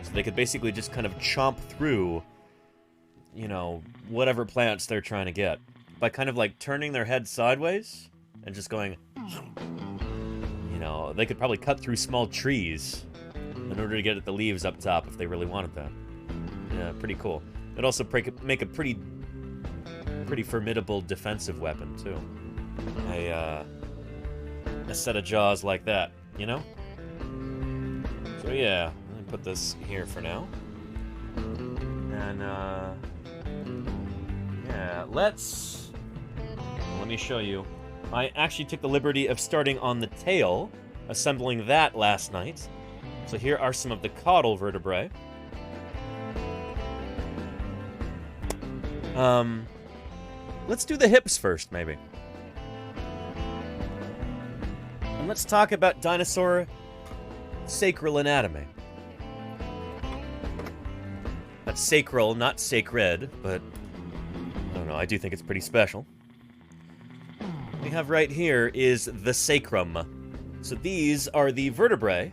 So they could basically just kind of chomp through, you know, whatever plants they're trying to get. By kind of like turning their head sideways and just going, you know, they could probably cut through small trees in order to get at the leaves up top if they really wanted that. Yeah, pretty cool. It'd also make a pretty formidable defensive weapon, too. A set of jaws like that, you know? So yeah, let me put this here for now. And, yeah, let me show you. I actually took the liberty of starting on the tail, assembling that last night. So here are some of the caudal vertebrae. Let's do the hips first, maybe. And let's talk about dinosaur sacral anatomy. That's sacral, not sacred, but I don't know, I do think it's pretty special. What we have right here is the sacrum. So these are the vertebrae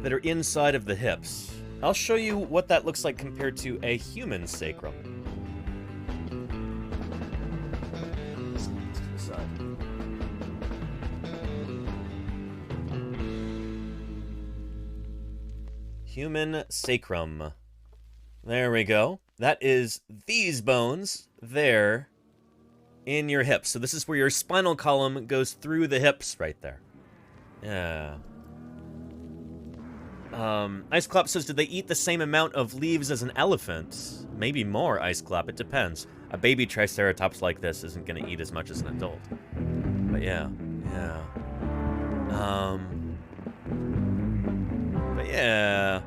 that are inside of the hips. I'll show you what that looks like compared to a human sacrum. Human sacrum. There we go. That is these bones there in your hips. So this is where your spinal column goes through the hips right there. Yeah. Iceclop says, did they eat the same amount of leaves as an elephant? Maybe more, Iceclop. It depends. A baby Triceratops like this isn't going to eat as much as an adult. But yeah. Yeah. But yeah.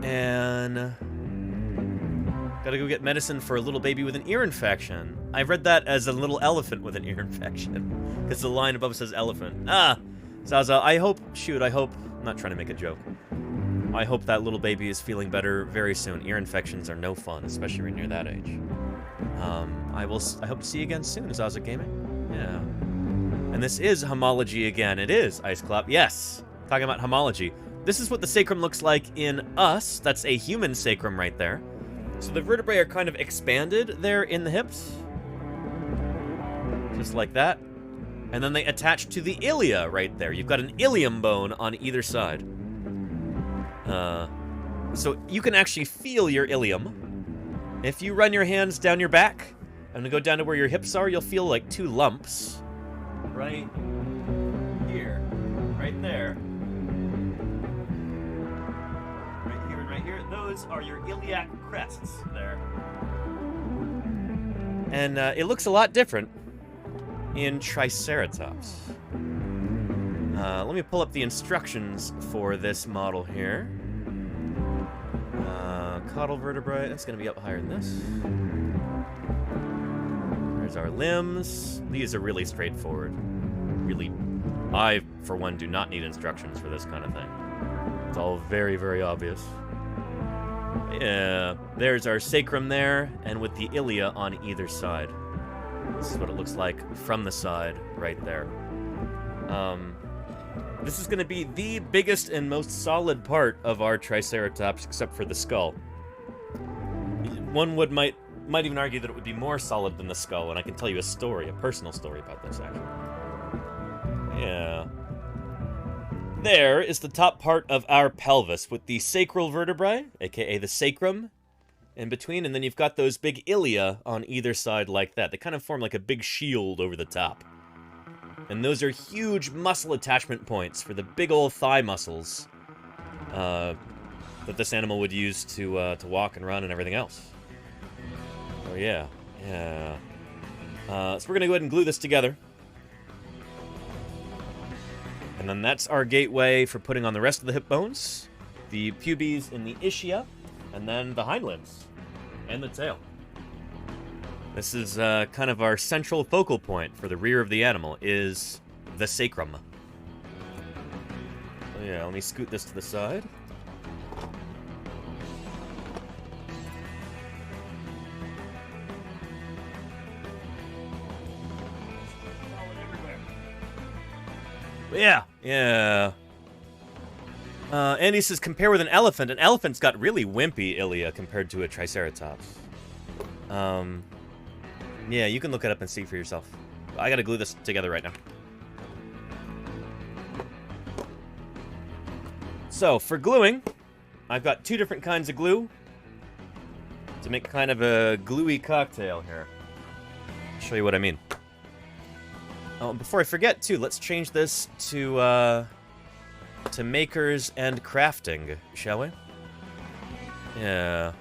And Gotta go get medicine for a little baby with an ear infection. I read that as a little elephant with an ear infection. Because the line above says elephant. Ah! Zaza, I hope... Shoot, I hope... I'm not trying to make a joke. I hope that little baby is feeling better very soon. Ear infections are no fun, especially when you're that age. I hope to see you again soon, Zaza Gaming. Yeah. And this is homology again. It is, Ice Clop. Yes! Talking about homology. This is what the sacrum looks like in us. That's a human sacrum right there. So the vertebrae are kind of expanded there in the hips. Just like that. And then they attach to the ilia right there. You've got an ilium bone on either side. So you can actually feel your ilium. If you run your hands down your back and go down to where your hips are, you'll feel like 2 lumps. Right here. Right there. Right here and right here. Those are your iliac crests there. And it looks a lot different in Triceratops. Let me pull up the instructions for this model here. Caudal vertebrae, that's going to be up higher than this. There's our limbs. These are really straightforward. Really, I, for one, do not need instructions for this kind of thing. It's all very, very obvious. Yeah, there's our sacrum there, and with the ilia on either side. This is what it looks like from the side, right there. This is going to be the biggest and most solid part of our Triceratops, except for the skull. One might even argue that it would be more solid than the skull, and I can tell you a story, a personal story about this, actually. Yeah. There is the top part of our pelvis with the sacral vertebrae, aka the sacrum, in between, and then you've got those big ilia on either side like that. They kind of form like a big shield over the top. And those are huge muscle attachment points for the big old thigh muscles that this animal would use to walk and run and everything else. Oh yeah, yeah. So we're gonna go ahead and glue this together. And then that's our gateway for putting on the rest of the hip bones, the pubes and the ischia, and then the hind limbs and the tail. This is kind of our central focal point for the rear of the animal, is the sacrum. So yeah, let me scoot this to the side. Yeah, yeah. Andy says, compare with an elephant. An elephant's got really wimpy ilia compared to a Triceratops. Yeah, you can look it up and see for yourself. I gotta glue this together right now. So, for gluing, I've got 2 different kinds of glue to make kind of a gluey cocktail here. I'll show you what I mean. Oh, before I forget, too, let's change this to makers and crafting, shall we? Yeah.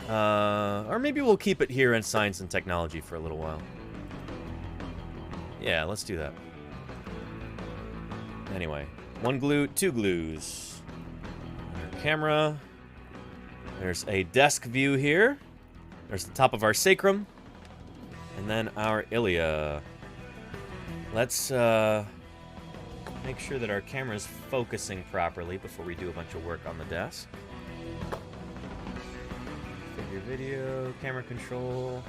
Or maybe we'll keep it here in science and technology for a little while. Yeah, let's do that. Anyway, 1 glue, 2 glues. Camera. There's a desk view here. There's the top of our sacrum. And then our ilia. Let's make sure that our camera's focusing properly before we do a bunch of work on the desk. Figure video, camera control.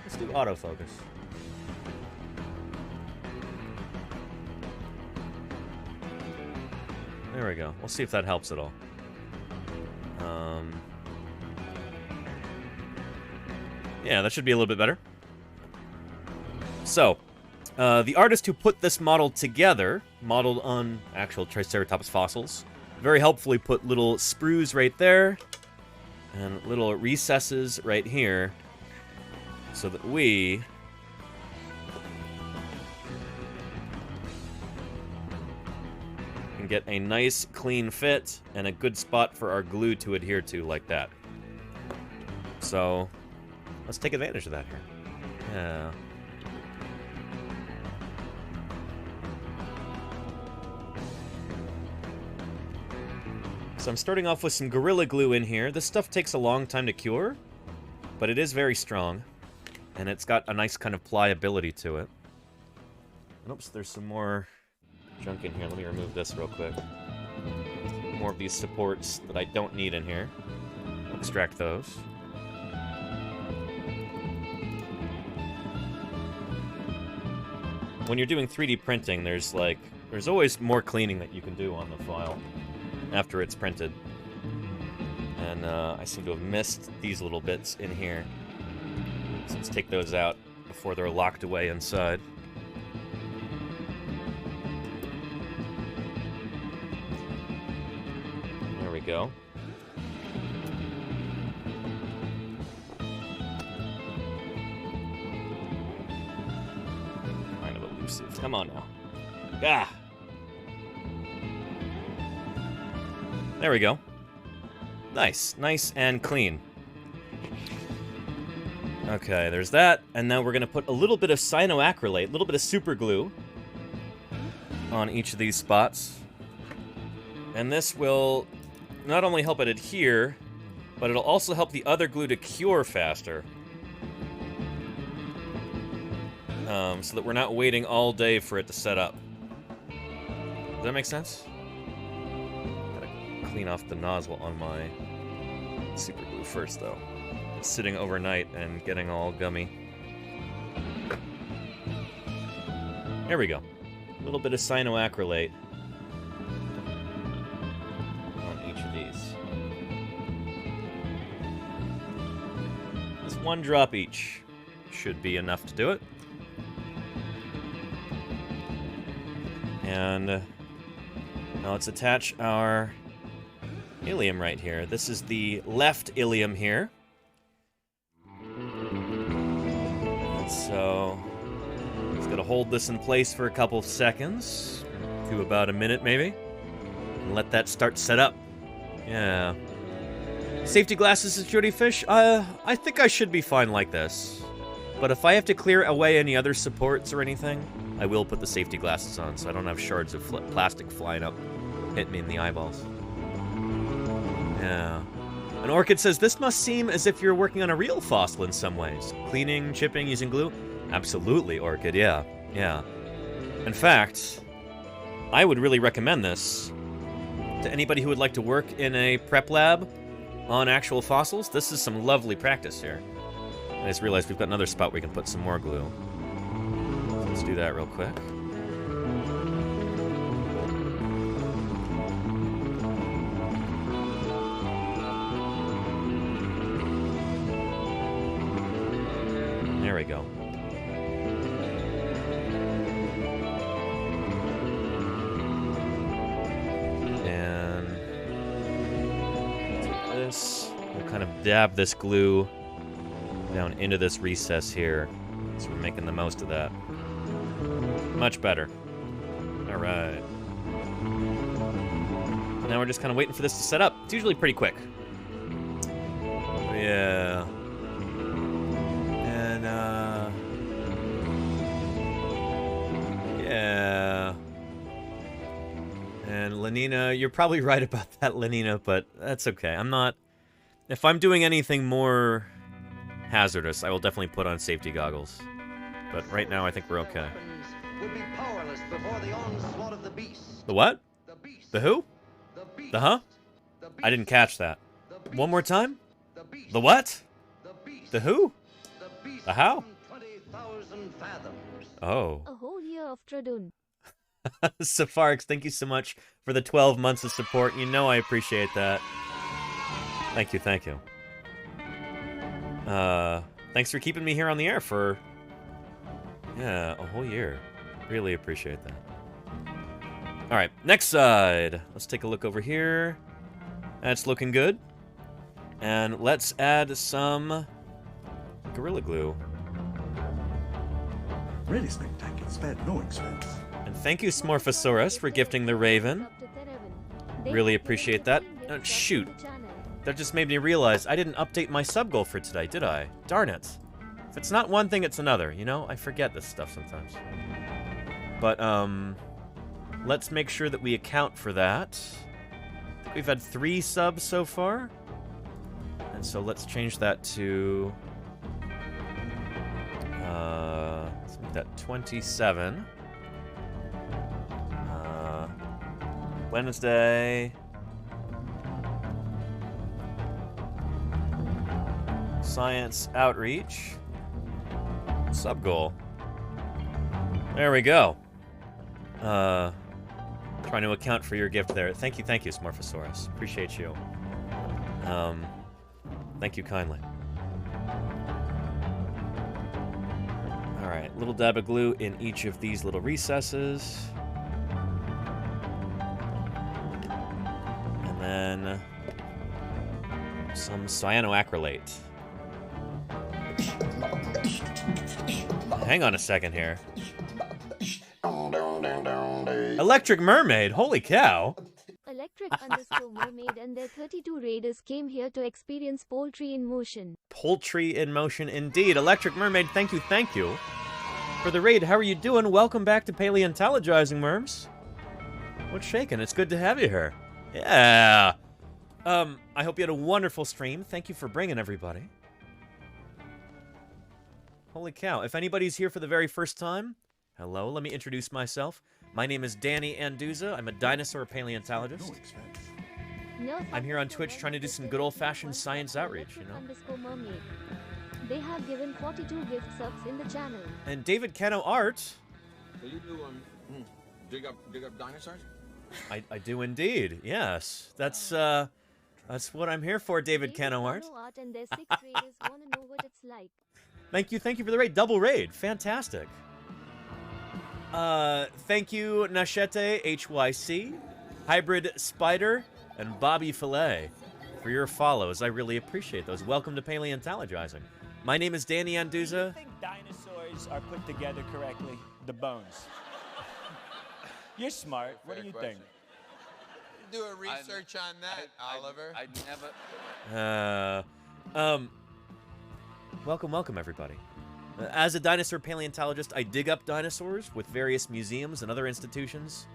Let's do autofocus. There we go. We'll see if that helps at all. Yeah, that should be a little bit better. So, the artist who put this model together, modeled on actual Triceratops fossils, very helpfully put little sprues right there, and little recesses right here, so that we can get a nice clean fit and a good spot for our glue to adhere to like that. So, let's take advantage of that here. Yeah. So I'm starting off with some Gorilla Glue in here. This stuff takes a long time to cure, but it is very strong. And it's got a nice kind of pliability to it. And oops, there's some more junk in here. Let me remove this real quick. More of these supports that I don't need in here. Extract those. When you're doing 3D printing, there's always more cleaning that you can do on the file after it's printed. And I seem to have missed these little bits in here. So let's take those out before they're locked away inside. There we go. Kind of elusive. Come on now. Ah! There we go. Nice. Nice and clean. Okay, there's that. And now we're going to put a little bit of cyanoacrylate, a little bit of super glue on each of these spots. And this will not only help it adhere, but it'll also help the other glue to cure faster. So that we're not waiting all day for it to set up. Does that make sense? Gotta clean off the nozzle on my super glue first, though. It's sitting overnight and getting all gummy. There we go. A little bit of cyanoacrylate on each of these. Just 1 drop each should be enough to do it. And now let's attach our ilium right here. This is the left ilium here. And so, just gotta hold this in place for a couple of seconds, to about a minute maybe, and let that start set up. Yeah. Safety glasses, security fish? I think I should be fine like this. But if I have to clear away any other supports or anything, I will put the safety glasses on so I don't have shards of plastic flying up, hitting me in the eyeballs. Yeah. And Orchid says, this must seem as if you're working on a real fossil in some ways. Cleaning, chipping, using glue? Absolutely, Orchid, yeah. Yeah. In fact, I would really recommend this to anybody who would like to work in a prep lab on actual fossils. This is some lovely practice here. I just realized we've got another spot where we can put some more glue. So let's do that real quick. There we go. And take this. We'll kind of dab this glue down into this recess here. So we're making the most of that. Much better. All right. Now we're just kind of waiting for this to set up. It's usually pretty quick. Yeah. And, yeah. And Lenina, you're probably right about that, Lenina, but that's okay. I'm not... If I'm doing anything more hazardous, I will definitely put on safety goggles. But right now, I think we're okay. The what? The who? The huh? I didn't catch that. One more time? The what? The who? The how? Oh. A whole year of Tradun. Safarix, thank you so much for the 12 months of support. You know I appreciate that. Thank you, thank you. Thanks for keeping me here on the air for, yeah, a whole year. Really appreciate that. All right, next side. Let's take a look over here. That's looking good. And let's add some Gorilla Glue. Really spectacular, spared no expense. And thank you, Smorphosaurus, for gifting the Raven. Really appreciate that. Oh, shoot. That just made me realize I didn't update my sub goal for today, did I? Darn it. If it's not one thing, it's another, you know? I forget this stuff sometimes. But, let's make sure that we account for that. we've had 3 subs so far. And so let's change that to... let's make that 27. Wednesday. Science outreach. Sub goal. There we go. Trying to account for your gift there. Thank you, Smorphosaurus. Appreciate you. Thank you kindly. Alright, little dab of glue in each of these little recesses. And then some cyanoacrylate. Hang on a second here. Electric Mermaid, holy cow. Electric_mermaid and their 32 raiders came here to experience poultry in motion. Poultry in motion indeed. Electric Mermaid, thank you for the raid. How are you doing? Welcome back to Paleontologizing, Merms. What's shaking? It's good to have you here. Yeah. I hope you had a wonderful stream. Thank you for bringing everybody. Holy cow. If anybody's here for the very first time, hello, let me introduce myself. My name is Danny Anduza. I'm a dinosaur paleontologist. I'm here on Twitch trying to do some good old-fashioned science outreach, you know? They have given 42 gift subs in the channel. And David Cano Art. So you do dig up dinosaurs? I do indeed. Yes. That's what I'm here for, David Cano Art. And their 6 raiders want to know what it's like. Thank you for the raid. Double raid. Fantastic. Thank you, Nachete HYC, Hybrid Spider, and Bobby Filet for your follows. I really appreciate those. Welcome to Paleontologizing. My name is Danny Anduza. Do you think dinosaurs are put together correctly? The bones. You're smart. What do you think? Do a research on that, Oliver. I never. Welcome, everybody. As a dinosaur paleontologist, I dig up dinosaurs with various museums and other institutions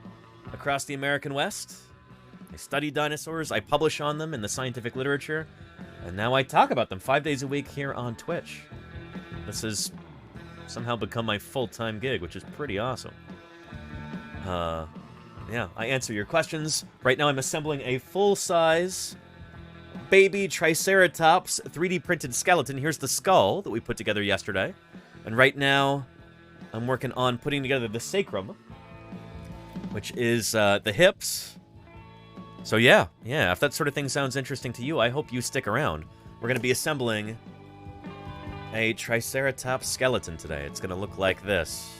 across the American West. I study dinosaurs, I publish on them in the scientific literature, and now I talk about them 5 days a week here on Twitch. This has somehow become my full-time gig, which is pretty awesome. Yeah, I answer your questions. Right now I'm assembling a full-size baby Triceratops 3D printed skeleton. Here's the skull that we put together yesterday. And right now, I'm working on putting together the sacrum, which is the hips. So yeah, if that sort of thing sounds interesting to you, I hope you stick around. We're going to be assembling a Triceratops skeleton today. It's going to look like this.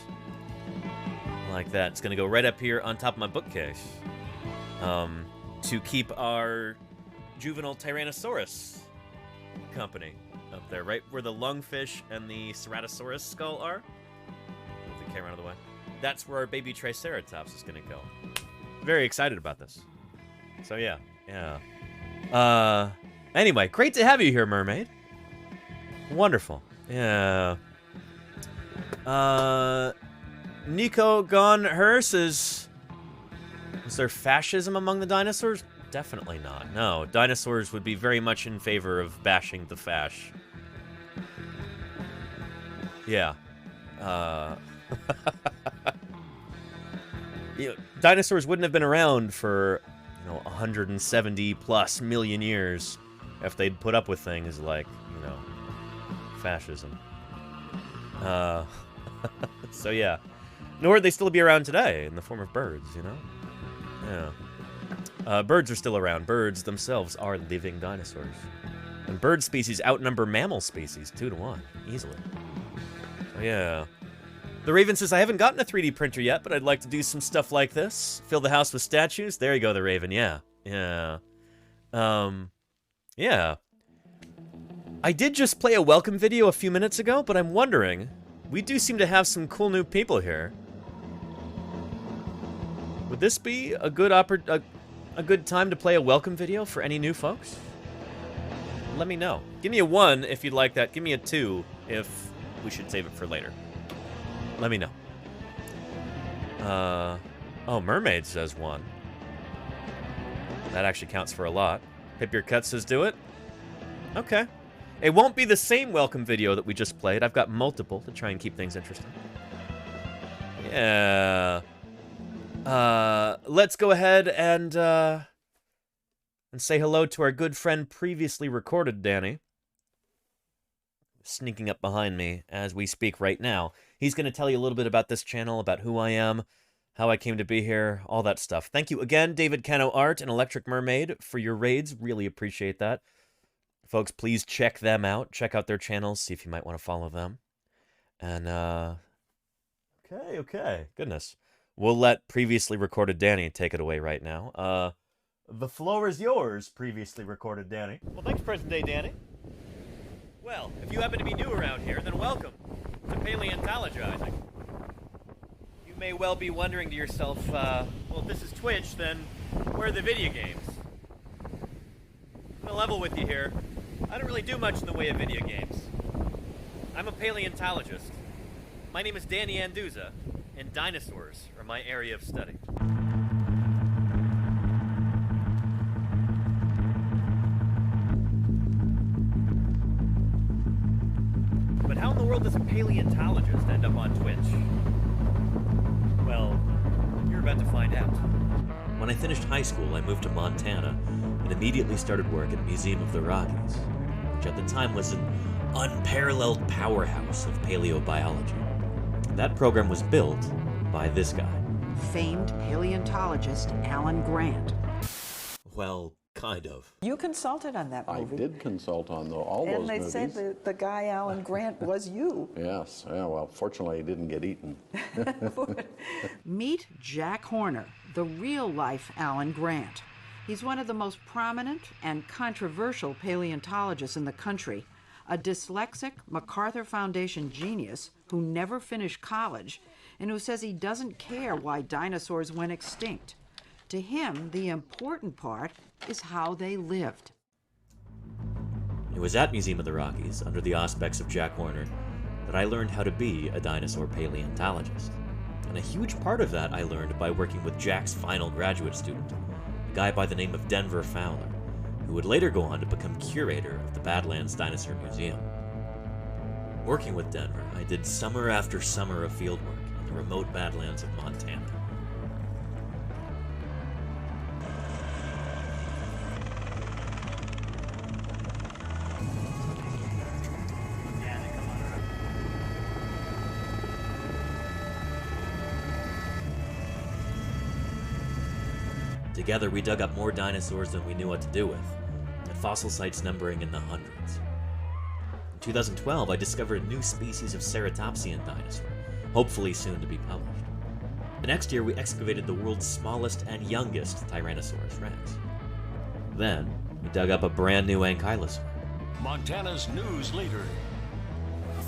Like that. It's going to go right up here on top of my bookcase. To keep our juvenile Tyrannosaurus company up there, right where the lungfish and the Ceratosaurus skull are. Move the camera out of the way. That's where our baby Triceratops is going to go. Very excited about this. So yeah. Anyway, great to have you here, Mermaid. Wonderful. Yeah. Nico Gon Her says, is there fascism among the dinosaurs? Definitely not. No, dinosaurs would be very much in favor of bashing the fash. Yeah. Dinosaurs wouldn't have been around for, 170 plus million years if they'd put up with things like, fascism. So yeah. Nor would they still be around today in the form of birds, Yeah. Birds are still around. Birds themselves are living dinosaurs. And bird species outnumber mammal species 2-to-1, easily. So yeah. The Raven says, I haven't gotten a 3D printer yet, but I'd like to do some stuff like this. Fill the house with statues. There you go, the Raven, yeah. Yeah. I did just play a welcome video a few minutes ago, but I'm wondering, we do seem to have some cool new people here. Would this be a good a good time to play a welcome video for any new folks? Let me know. Give me a 1 if you'd like that. Give me a 2 if we should save it for later. Let me know. Oh, Mermaid says 1. That actually counts for a lot. Pip Your Cut says do it. Okay. It won't be the same welcome video that we just played. I've got multiple to try and keep things interesting. Yeah. Let's go ahead and say hello to our good friend previously recorded, Danny. Sneaking up behind me as we speak right now. He's going to tell you a little bit about this channel, about who I am, how I came to be here, all that stuff. Thank you again, David Cano Art and Electric Mermaid, for your raids. Really appreciate that. Folks, please check them out. Check out their channels. See if you might want to follow them. And, okay. Goodness. We'll let previously recorded Danny take it away right now. The floor is yours, previously recorded Danny. Well, thanks, present day Danny. Well, if you happen to be new around here, then welcome to Paleontologizing. You may well be wondering to yourself, well, if this is Twitch, then where are the video games? I'm gonna level with you here. I don't really do much in the way of video games. I'm a paleontologist. My name is Danny Anduza, and dinosaurs are my area of study. But how in the world does a paleontologist end up on Twitch? Well, you're about to find out. When I finished high school, I moved to Montana and immediately started work at Museum of the Rockies, which at the time was an unparalleled powerhouse of paleobiology. That program was built by this guy. Famed paleontologist Alan Grant. Well, kind of. You consulted on that movie. I did consult on all those movies. And they said that the guy Alan Grant was you. Yes. Yeah, well, fortunately, he didn't get eaten. Meet Jack Horner, the real-life Alan Grant. He's one of the most prominent and controversial paleontologists in the country, a dyslexic MacArthur Foundation genius who never finished college and who says he doesn't care why dinosaurs went extinct. To him, the important part is how they lived. It was at Museum of the Rockies, under the auspices of Jack Horner, that I learned how to be a dinosaur paleontologist. And a huge part of that I learned by working with Jack's final graduate student, a guy by the name of Denver Fowler, who would later go on to become curator of the Badlands Dinosaur Museum. Working with Denver, I did summer after summer of fieldwork in the remote Badlands of Montana. Together, we dug up more dinosaurs than we knew what to do with, at fossil sites numbering in the hundreds. In 2012, I discovered a new species of ceratopsian dinosaur, hopefully soon to be published. The next year, we excavated the world's smallest and youngest Tyrannosaurus rex. Then, we dug up a brand new ankylosaur. Montana's news leader.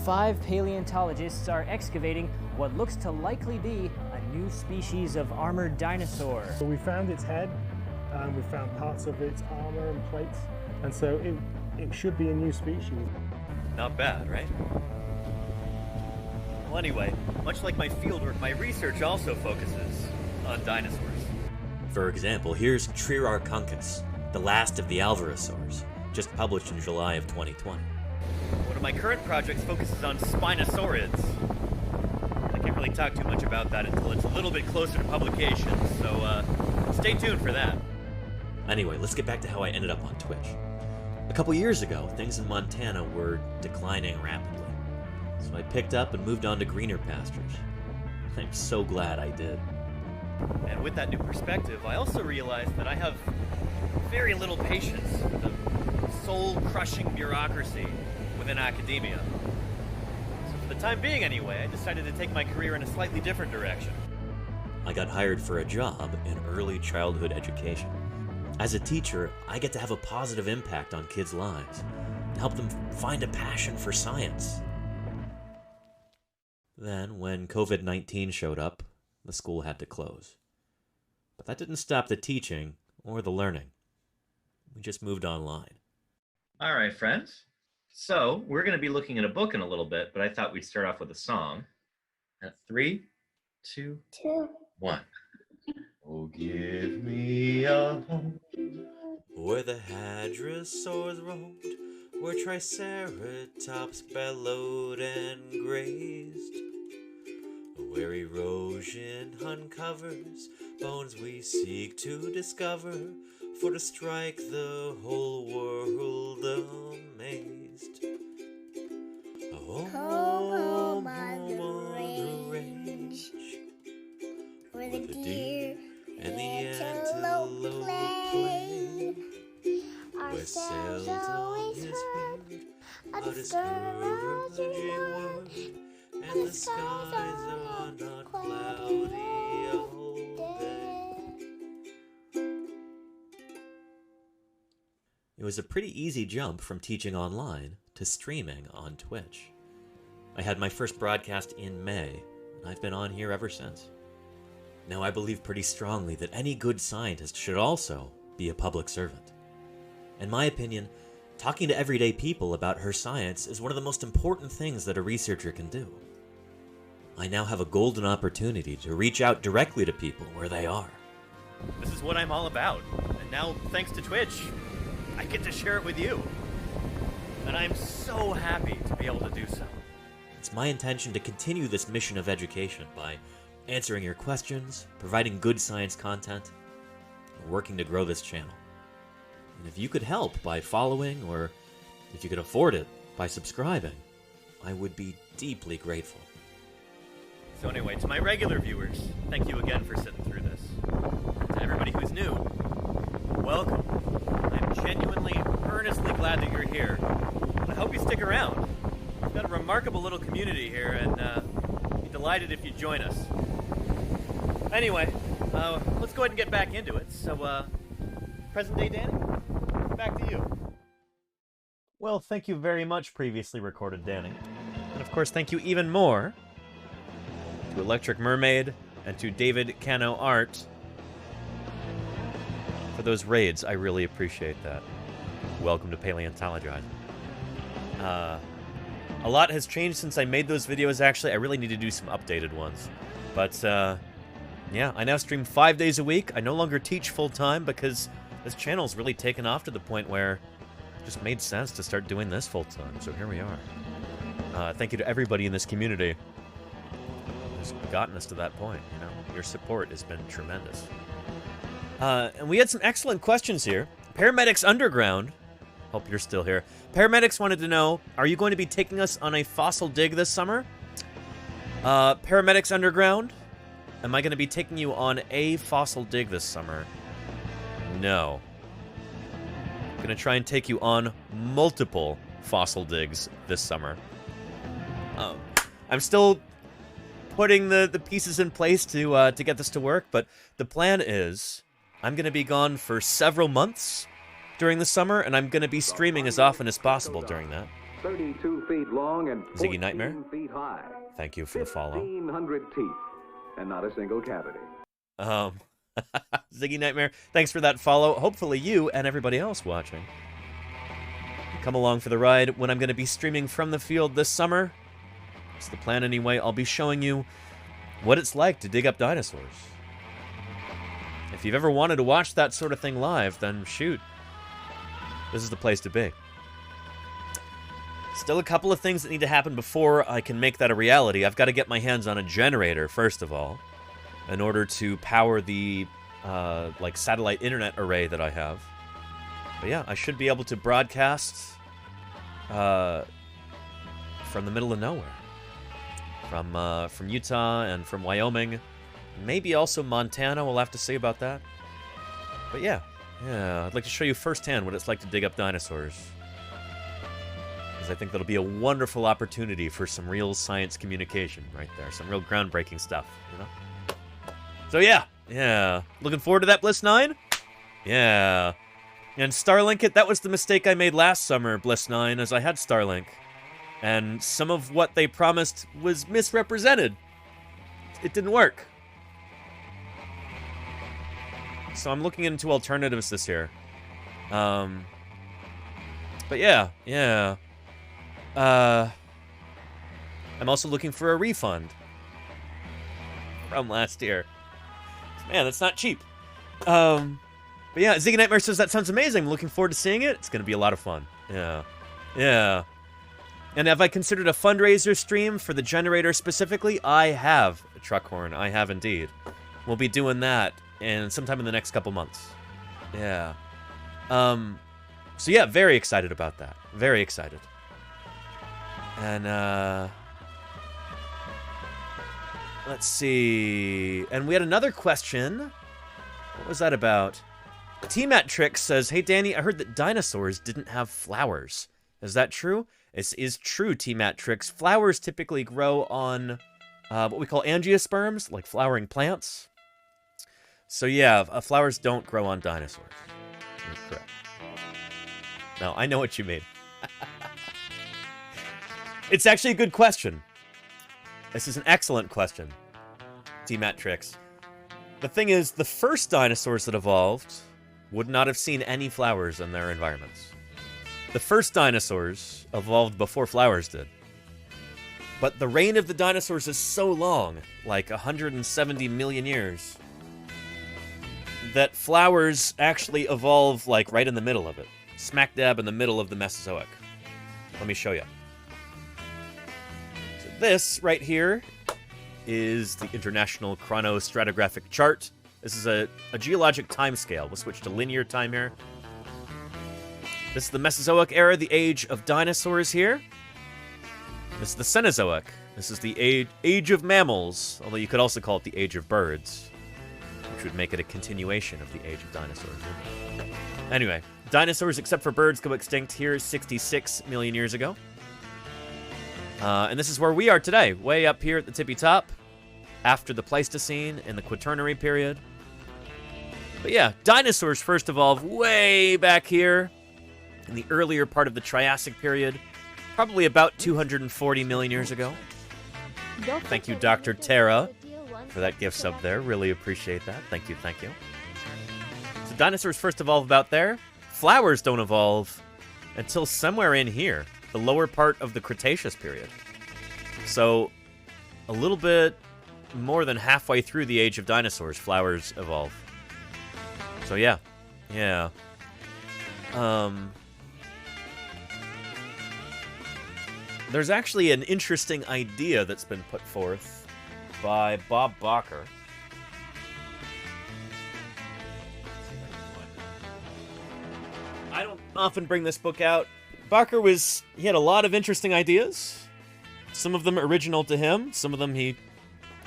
5 paleontologists are excavating what looks to likely be a new species of armored dinosaur. So we found its head, and we found parts of its armor and plates, and so it should be a new species. Not bad, right? Well, anyway, much like my fieldwork, my research also focuses on dinosaurs. For example, here's Triceratops, the last of the Alvarezsaurs, just published in July of 2020. One of my current projects focuses on Spinosaurids. I can't really talk too much about that until it's a little bit closer to publication, so stay tuned for that. Anyway, let's get back to how I ended up on Twitch. A couple years ago, things in Montana were declining rapidly, so I picked up and moved on to greener pastures. I'm so glad I did. And with that new perspective, I also realized that I have very little patience with the soul-crushing bureaucracy within academia. So for the time being anyway, I decided to take my career in a slightly different direction. I got hired for a job in early childhood education. As a teacher, I get to have a positive impact on kids' lives and help them find a passion for science. Then, when COVID-19 showed up, the school had to close. But that didn't stop the teaching or the learning. We just moved online. All right, friends. So we're going to be looking at a book in a little bit, but I thought we'd start off with a song. At 3, 2, 1. Oh, give me a home where the hadrosaurs roamed, where Triceratops bellowed and grazed, where erosion uncovers bones we seek to discover, for to strike the whole world amazed. Home on the range, where the deer and the antelope play, where sails always heard a discouraging word, and the skies are not cloudy all day. It was a pretty easy jump from teaching online to streaming on Twitch. I had my first broadcast in May, and I've been on here ever since. Now, I believe pretty strongly that any good scientist should also be a public servant. In my opinion, talking to everyday people about her science is one of the most important things that a researcher can do. I now have a golden opportunity to reach out directly to people where they are. This is what I'm all about, and now, thanks to Twitch, I get to share it with you. And I'm so happy to be able to do so. It's my intention to continue this mission of education by answering your questions, providing good science content, and working to grow this channel. And if you could help by following, or if you could afford it by subscribing, I would be deeply grateful. So anyway, to my regular viewers, thank you again for sitting through this. To everybody who's new, welcome. I'm genuinely, earnestly glad that you're here. And I hope you stick around. We've got a remarkable little community here, and I'd be delighted if you join us. Anyway, let's go ahead and get back into it. So, present day Danny, back to you. Well, thank you very much, previously recorded Danny. And of course, thank you even more to Electric Mermaid and to David Cano Art for those raids. I really appreciate that. Welcome to Paleontologizing. A lot has changed since I made those videos, actually. I really need to do some updated ones. But, yeah, I now stream 5 days a week. I no longer teach full-time because this channel's really taken off to the point where it just made sense to start doing this full-time. So here we are. Thank you to everybody in this community who's gotten us to that point. You know, your support has been tremendous. And we had some excellent questions here. Paramedics Underground, hope you're still here. Paramedics wanted to know, are you going to be taking us on a fossil dig this summer? Paramedics Underground, am I going to be taking you on a fossil dig this summer? No. I'm going to try and take you on multiple fossil digs this summer. I'm still putting the pieces in place to get this to work, but the plan is I'm going to be gone for several months during the summer, and I'm going to be streaming as often as possible during that. 32 feet long and Ziggy Nightmare, feet high. Thank you for the follow. 1,500 teeth and not a single cavity. Ziggy Nightmare, thanks for that follow. Hopefully you and everybody else watching come along for the ride when I'm going to be streaming from the field this summer. It's the plan anyway. I'll be showing you what it's like to dig up dinosaurs. If you've ever wanted to watch that sort of thing live, then shoot. This is the place to be. Still a couple of things that need to happen before I can make that a reality. I've got to get my hands on a generator, first of all, in order to power the, like, satellite internet array that I have. But yeah, I should be able to broadcast from the middle of nowhere. From Utah and from Wyoming. Maybe also Montana, we'll have to see about that. But yeah, I'd like to show you firsthand what it's like to dig up dinosaurs. Because I think that'll be a wonderful opportunity for some real science communication right there. Some real groundbreaking stuff, you know? So yeah. Looking forward to that, Bliss 9? Yeah. And Starlink it, that was the mistake I made last summer, Bliss 9, as I had Starlink. And some of what they promised was misrepresented. It didn't work. So I'm looking into alternatives this year. But yeah. I'm also looking for a refund from last year. Man, that's not cheap. But yeah, Ziggy Nightmare says that sounds amazing. I'm looking forward to seeing it. It's going to be a lot of fun. Yeah. Yeah. And have I considered a fundraiser stream for the generator specifically? I have, Truckhorn. I have indeed. We'll be doing that sometime in the next couple months. Yeah. So yeah, very excited about that. Very excited. And, let's see. And we had another question. What was that about? T-Matrix says, hey, Danny, I heard that dinosaurs didn't have flowers. Is that true? This is true, T-Matrix. Flowers typically grow on what we call angiosperms, like flowering plants. So yeah, flowers don't grow on dinosaurs. You're correct. No, I know what you mean. It's actually a good question. This is an excellent question, T-Matrix. The thing is, the first dinosaurs that evolved would not have seen any flowers in their environments. The first dinosaurs evolved before flowers did. But the reign of the dinosaurs is so long, like 170 million years, that flowers actually evolve like right in the middle of it. Smack dab in the middle of the Mesozoic. Let me show you. So this right here is the International Chronostratigraphic Chart. This is a geologic time scale. We'll switch to linear time here. This is the Mesozoic era, the age of dinosaurs here. This is the Cenozoic. This is the age of mammals, although you could also call it the age of birds, which would make it a continuation of the age of dinosaurs. Anyway, dinosaurs, except for birds, go extinct here 66 million years ago. And this is where we are today, way up here at the tippy top, after the Pleistocene in the Quaternary period. But yeah, dinosaurs first evolved way back here in the earlier part of the Triassic period, probably about 240 million years ago. Thank you, Dr. Tara, for that gift sub there. Really appreciate that. Thank you, thank you. So dinosaurs first evolved about there. Flowers don't evolve until somewhere in here, the lower part of the Cretaceous period. So a little bit more than halfway through the age of dinosaurs, flowers evolve. So yeah. Yeah. There's actually an interesting idea that's been put forth by Bob Bacher. I don't often bring this book out. Bacher he had a lot of interesting ideas. Some of them original to him. Some of them he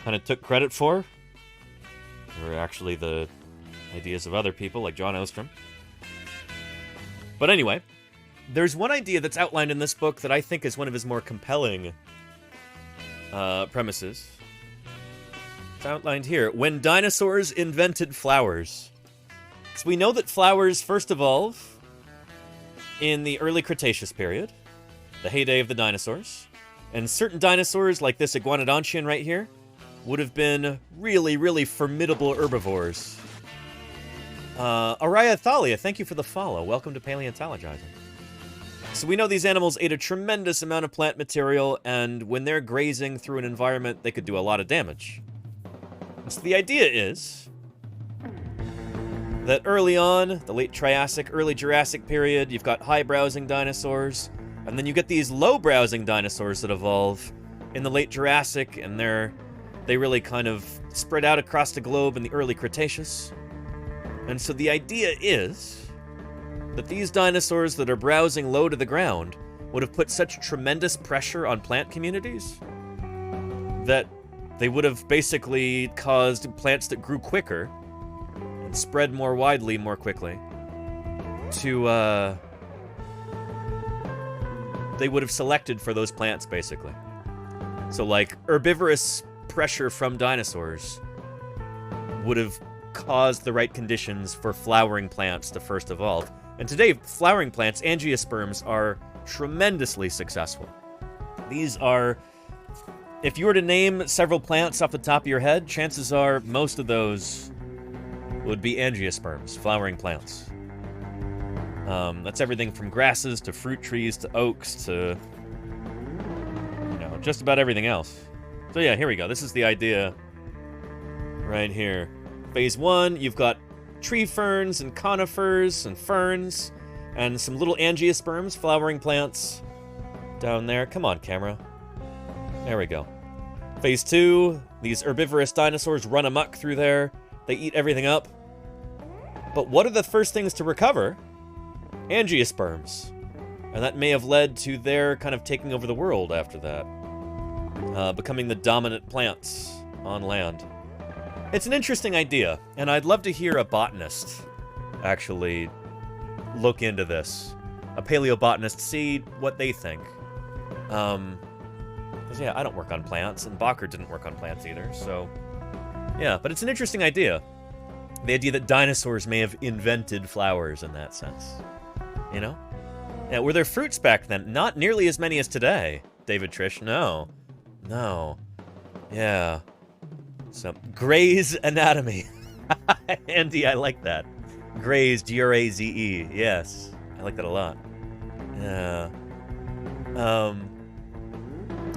kind of took credit for. They were actually the ideas of other people, like John Ostrom. But anyway, there's one idea that's outlined in this book that I think is one of his more compelling premises. It's outlined here. When dinosaurs invented flowers. So we know that flowers first evolve in the early Cretaceous period, the heyday of the dinosaurs. And certain dinosaurs, like this iguanodontian right here, would have been really, really formidable herbivores. Araya Thalia, thank you for the follow. Welcome to Paleontologizing. So we know these animals ate a tremendous amount of plant material, and when they're grazing through an environment, they could do a lot of damage. So the idea is that early on, the late Triassic, early Jurassic period, you've got high-browsing dinosaurs, and then you get these low-browsing dinosaurs that evolve in the late Jurassic, and they really kind of spread out across the globe in the early Cretaceous. And so the idea is that these dinosaurs that are browsing low to the ground would have put such tremendous pressure on plant communities that they would have basically caused plants that grew quicker and spread more widely more quickly to, they would have selected for those plants, basically. So, like, herbivorous pressure from dinosaurs would have caused the right conditions for flowering plants to first evolve. And today, flowering plants, angiosperms, are tremendously successful. These are, if you were to name several plants off the top of your head, chances are most of those would be angiosperms, flowering plants. That's everything from grasses to fruit trees to oaks to, just about everything else. So yeah, here we go. This is the idea right here. Phase 1, you've got tree ferns and conifers and ferns and some little angiosperms, flowering plants down there. Come on, camera. There we go. Phase 2, these herbivorous dinosaurs run amok through there. They eat everything up. But what are the first things to recover? Angiosperms. And that may have led to their kind of taking over the world after that. Becoming the dominant plants on land. It's an interesting idea, and I'd love to hear a botanist actually look into this. A paleobotanist, see what they think. Because, yeah, I don't work on plants, and Bacher didn't work on plants either, so... Yeah, but it's an interesting idea. The idea that dinosaurs may have invented flowers in that sense. You know? Yeah, were there fruits back then? Not nearly as many as today, David Trish. No. No. Yeah. So, Gray's Anatomy. Andy, I like that. Gray's, G-R-A-Z-E. Yes. I like that a lot. Yeah.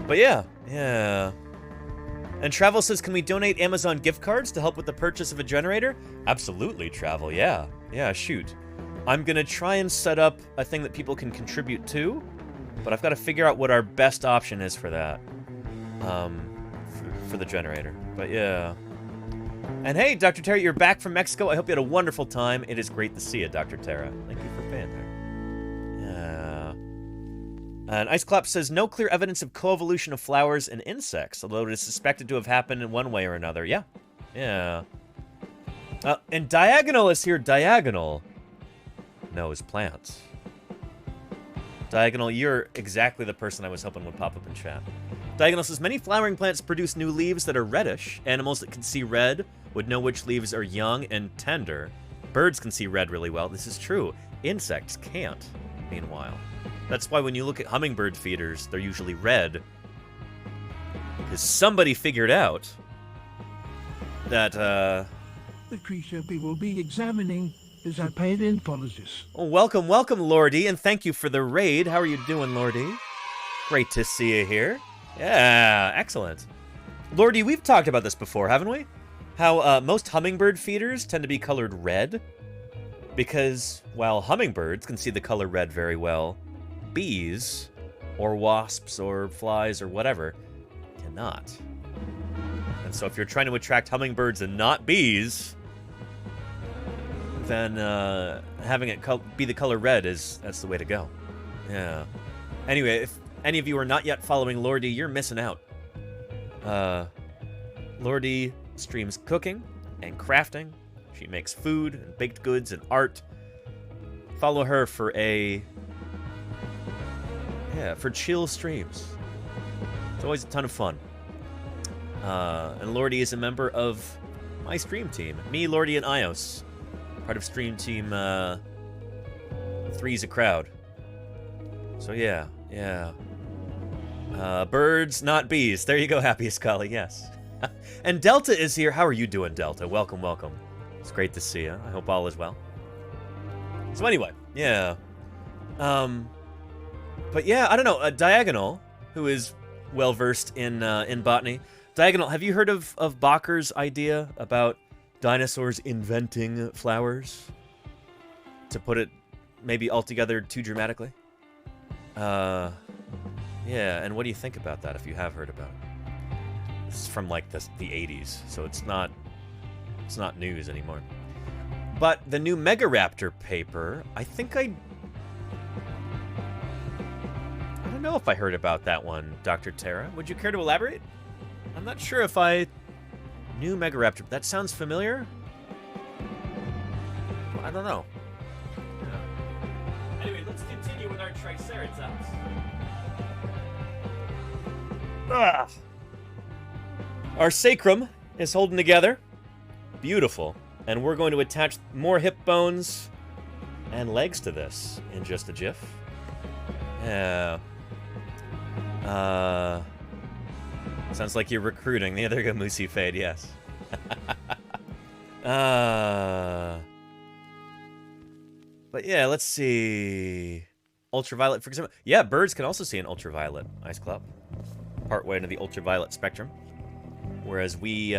But yeah. Yeah. And Travel says, can we donate Amazon gift cards to help with the purchase of a generator? Absolutely, Travel. Yeah. Yeah, shoot. I'm gonna try and set up a thing that people can contribute to, but I've got to figure out what our best option is for that. For the generator. But yeah. And hey, Dr. Terra, you're back from Mexico. I hope you had a wonderful time. It is great to see you, Dr. Terra. Thank you for being there. Yeah. And Ice Clap says, no clear evidence of coevolution of flowers and insects, although it is suspected to have happened in one way or another. Yeah. Yeah. And Diagonal is here. Diagonal knows plants. Diagonal, you're exactly the person I was hoping would pop up in chat. Diagonal says, many flowering plants produce new leaves that are reddish. Animals that can see red would know which leaves are young and tender. Birds can see red really well. This is true. Insects can't, meanwhile. That's why when you look at hummingbird feeders, they're usually red. Because somebody figured out that, The creature we will be examining is a paleontologist. Oh, welcome, welcome, Lordy, and thank you for the raid. How are you doing, Lordy? Great to see you here. Yeah, excellent. Lordy, we've talked about this before, haven't we? How most hummingbird feeders tend to be colored red. Because, while hummingbirds can see the color red very well, bees, or wasps, or flies, or whatever, cannot. And so if you're trying to attract hummingbirds and not bees, then having it be the color red that's the way to go. Yeah. Anyway, if any of you are not yet following Lordy, you're missing out. Lordy streams cooking and crafting. She makes food and baked goods and art. Follow her for for chill streams. It's always a ton of fun. And Lordy is a member of my stream team. Me, Lordy, and Ios. Part of stream team Three's a Crowd. So yeah. Birds, not bees. There you go, Happiest Collie, yes. And Delta is here. How are you doing, Delta? Welcome, welcome. It's great to see you. I hope all is well. So anyway, yeah. But yeah, I don't know. Diagonal, who is well-versed in botany. Diagonal, have you heard of Bacher's idea about dinosaurs inventing flowers? To put it maybe altogether too dramatically? Yeah, and what do you think about that, if you have heard about it? This is from, like, the 80s, so it's not news anymore. But the new Megaraptor paper, I don't know if I heard about that one, Dr. Terra. Would you care to elaborate? I'm not sure if I knew Megaraptor. That sounds familiar? I don't know. Anyway, let's continue with our Triceratops. Ah. Our sacrum is holding together. Beautiful. And we're going to attach more hip bones and legs to this in just a jiff. Yeah. Sounds like you're recruiting. Yeah, there you go, Moosey Fade, yes. But yeah, let's see. Ultraviolet, for example. Yeah, birds can also see an ultraviolet, Ice Club. Partway into the ultraviolet spectrum. Whereas we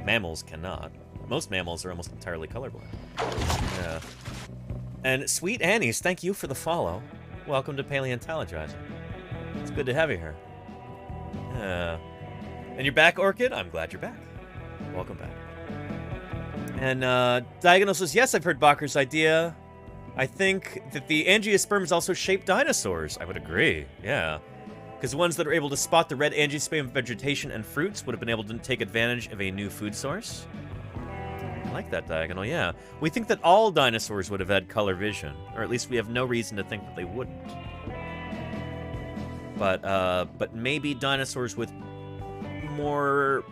Mammals cannot. Most mammals are almost entirely colorblind. Yeah. And Sweet Annie's, thank you for the follow. Welcome to Paleontologizing. It's good to have you here. Yeah. And you're back, Orchid? I'm glad you're back. Welcome back. And Diagonal says, yes, I've heard Bakker's idea. I think that the angiosperms also shape dinosaurs. I would agree, yeah. Because the ones that are able to spot the red angiosperm vegetation and fruits would have been able to take advantage of a new food source. I like that, Diagonal, yeah. We think that all dinosaurs would have had color vision, or at least we have no reason to think that they wouldn't. But maybe dinosaurs with more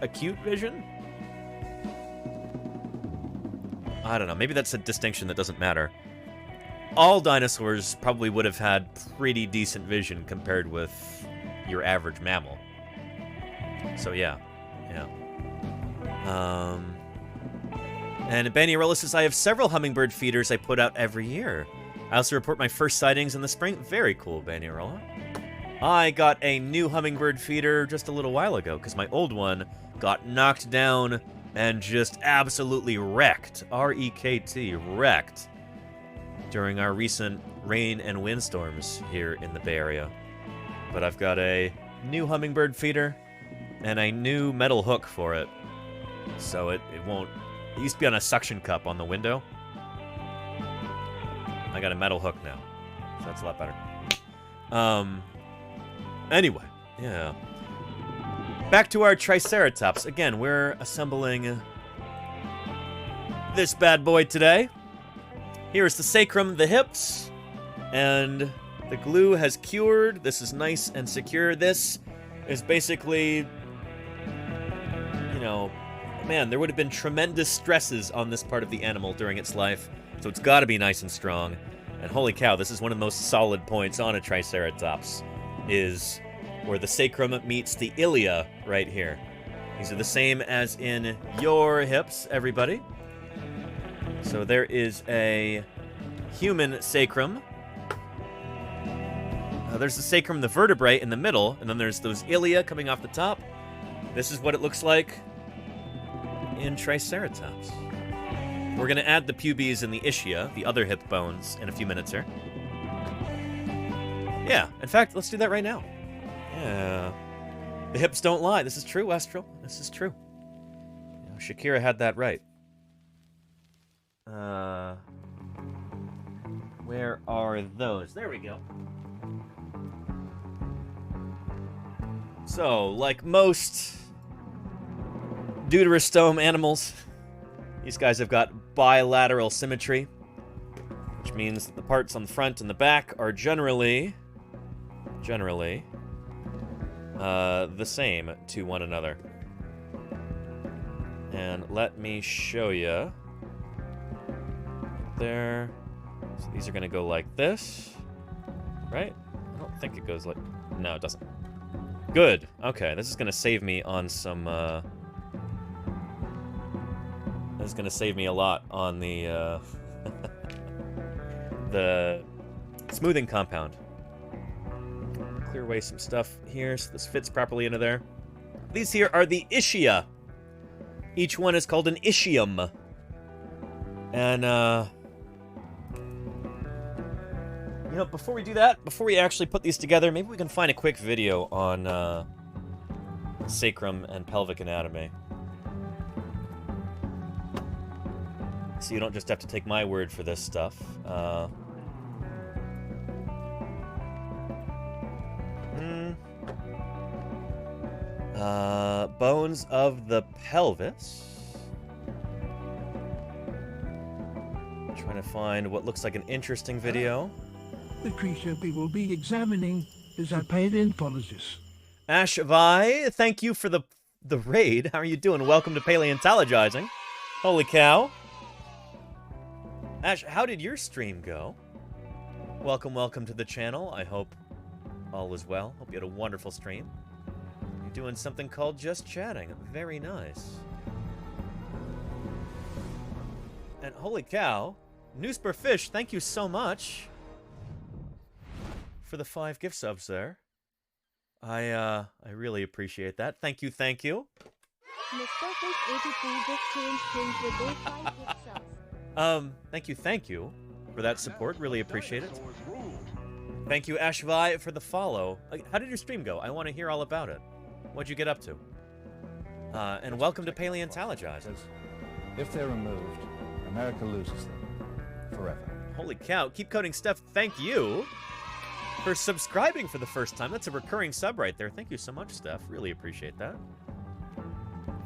acute vision? I don't know, maybe that's a distinction that doesn't matter. All dinosaurs probably would have had pretty decent vision compared with your average mammal. So yeah. And Banierella says, I have several hummingbird feeders I put out every year. I also report my first sightings in the spring. Very cool, Banierella. I got a new hummingbird feeder just a little while ago, because my old one got knocked down and just absolutely wrecked. R-E-K-T, wrecked. During our recent rain and windstorms here in the Bay Area. But I've got a new hummingbird feeder and a new metal hook for it. So it won't... It used to be on a suction cup on the window. I got a metal hook now. So that's a lot better. Anyway, yeah. Back to our Triceratops. Again, we're assembling this bad boy today. Here's the sacrum, the hips, and the glue has cured. This is nice and secure. This is basically, you know, man, there would have been tremendous stresses on this part of the animal during its life, so it's got to be nice and strong. And holy cow, this is one of the most solid points on a Triceratops, is where the sacrum meets the ilia right here. These are the same as in your hips, everybody. So there is a human sacrum. There's the sacrum, the vertebrae in the middle, and then there's those ilia coming off the top. This is what it looks like in Triceratops. We're going to add the pubes and the ischia, the other hip bones, in a few minutes here. Yeah, in fact, let's do that right now. Yeah. The hips don't lie. This is true, Astral. This is true. You know, Shakira had that right. Where are those? There we go. So, like most deuterostome animals, these guys have got bilateral symmetry, which means that the parts on the front and the back are generally the same to one another. And let me show you. There. So these are going to go like this, right? I don't think it goes like... No, it doesn't. Good. Okay, this is going to save me on some... This is going to save me a lot on the... the smoothing compound. Clear away some stuff here so this fits properly into there. These here are the ischia. Each one is called an ischium. And, you know, before we do that, before we actually put these together, maybe we can find a quick video on sacrum and pelvic anatomy. So you don't just have to take my word for this stuff. Bones of the pelvis. Trying to find what looks like an interesting video. The creature we will be examining is a paleontologist. Ash Vi, thank you for the raid. How are you doing? Welcome to Paleontologizing. Holy cow. Ash, how did your stream go? Welcome to the channel. I hope all is well. Hope you had a wonderful stream. You're doing something called Just Chatting. Very nice. And holy cow, Newsper Fish, thank you so much for the 5 gift subs there. I really appreciate that. Thank you. Mr. Fish 83 just changed things with those 5 pixels. Thank you for that support. Really appreciate it. Thank you, Ashvi, for the follow. How did your stream go? I want to hear all about it. What'd you get up to? And welcome to Paleontologizing. If they're removed, America loses them forever. Holy cow. Keep coding Steph. Thank you for subscribing for the first time. That's a recurring sub right there. Thank you so much, Steph. Really appreciate that.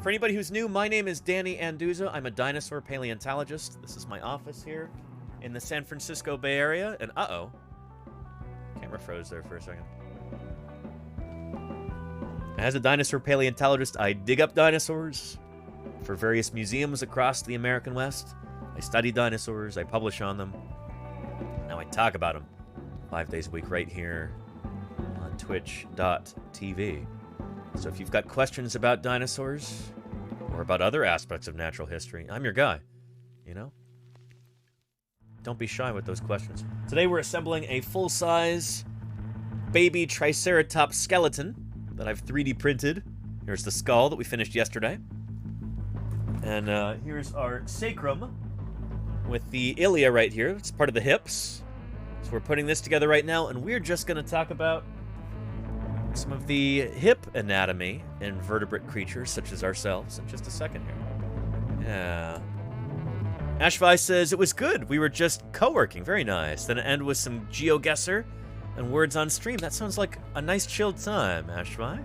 For anybody who's new, my name is Danny Anduza. I'm a dinosaur paleontologist. This is my office here in the San Francisco Bay Area. And uh-oh. Camera froze there for a second. As a dinosaur paleontologist, I dig up dinosaurs for various museums across the American West. I study dinosaurs, I publish on them. Now I talk about them 5 days a week right here on twitch.tv. So if you've got questions about dinosaurs or about other aspects of natural history, I'm your guy, you know? Don't be shy with those questions. Today we're assembling a full-size baby Triceratops skeleton that I've 3D printed. Here's the skull that we finished yesterday. And here's our sacrum with the ilia right here. It's part of the hips. So we're putting this together right now, and we're just going to talk about some of the hip anatomy in vertebrate creatures such as ourselves in just a second here. Yeah. Ashvi says, it was good. We were just co-working. Very nice. Then it ended with some GeoGuessr and words on stream. That sounds like a nice chilled time, Ashvi.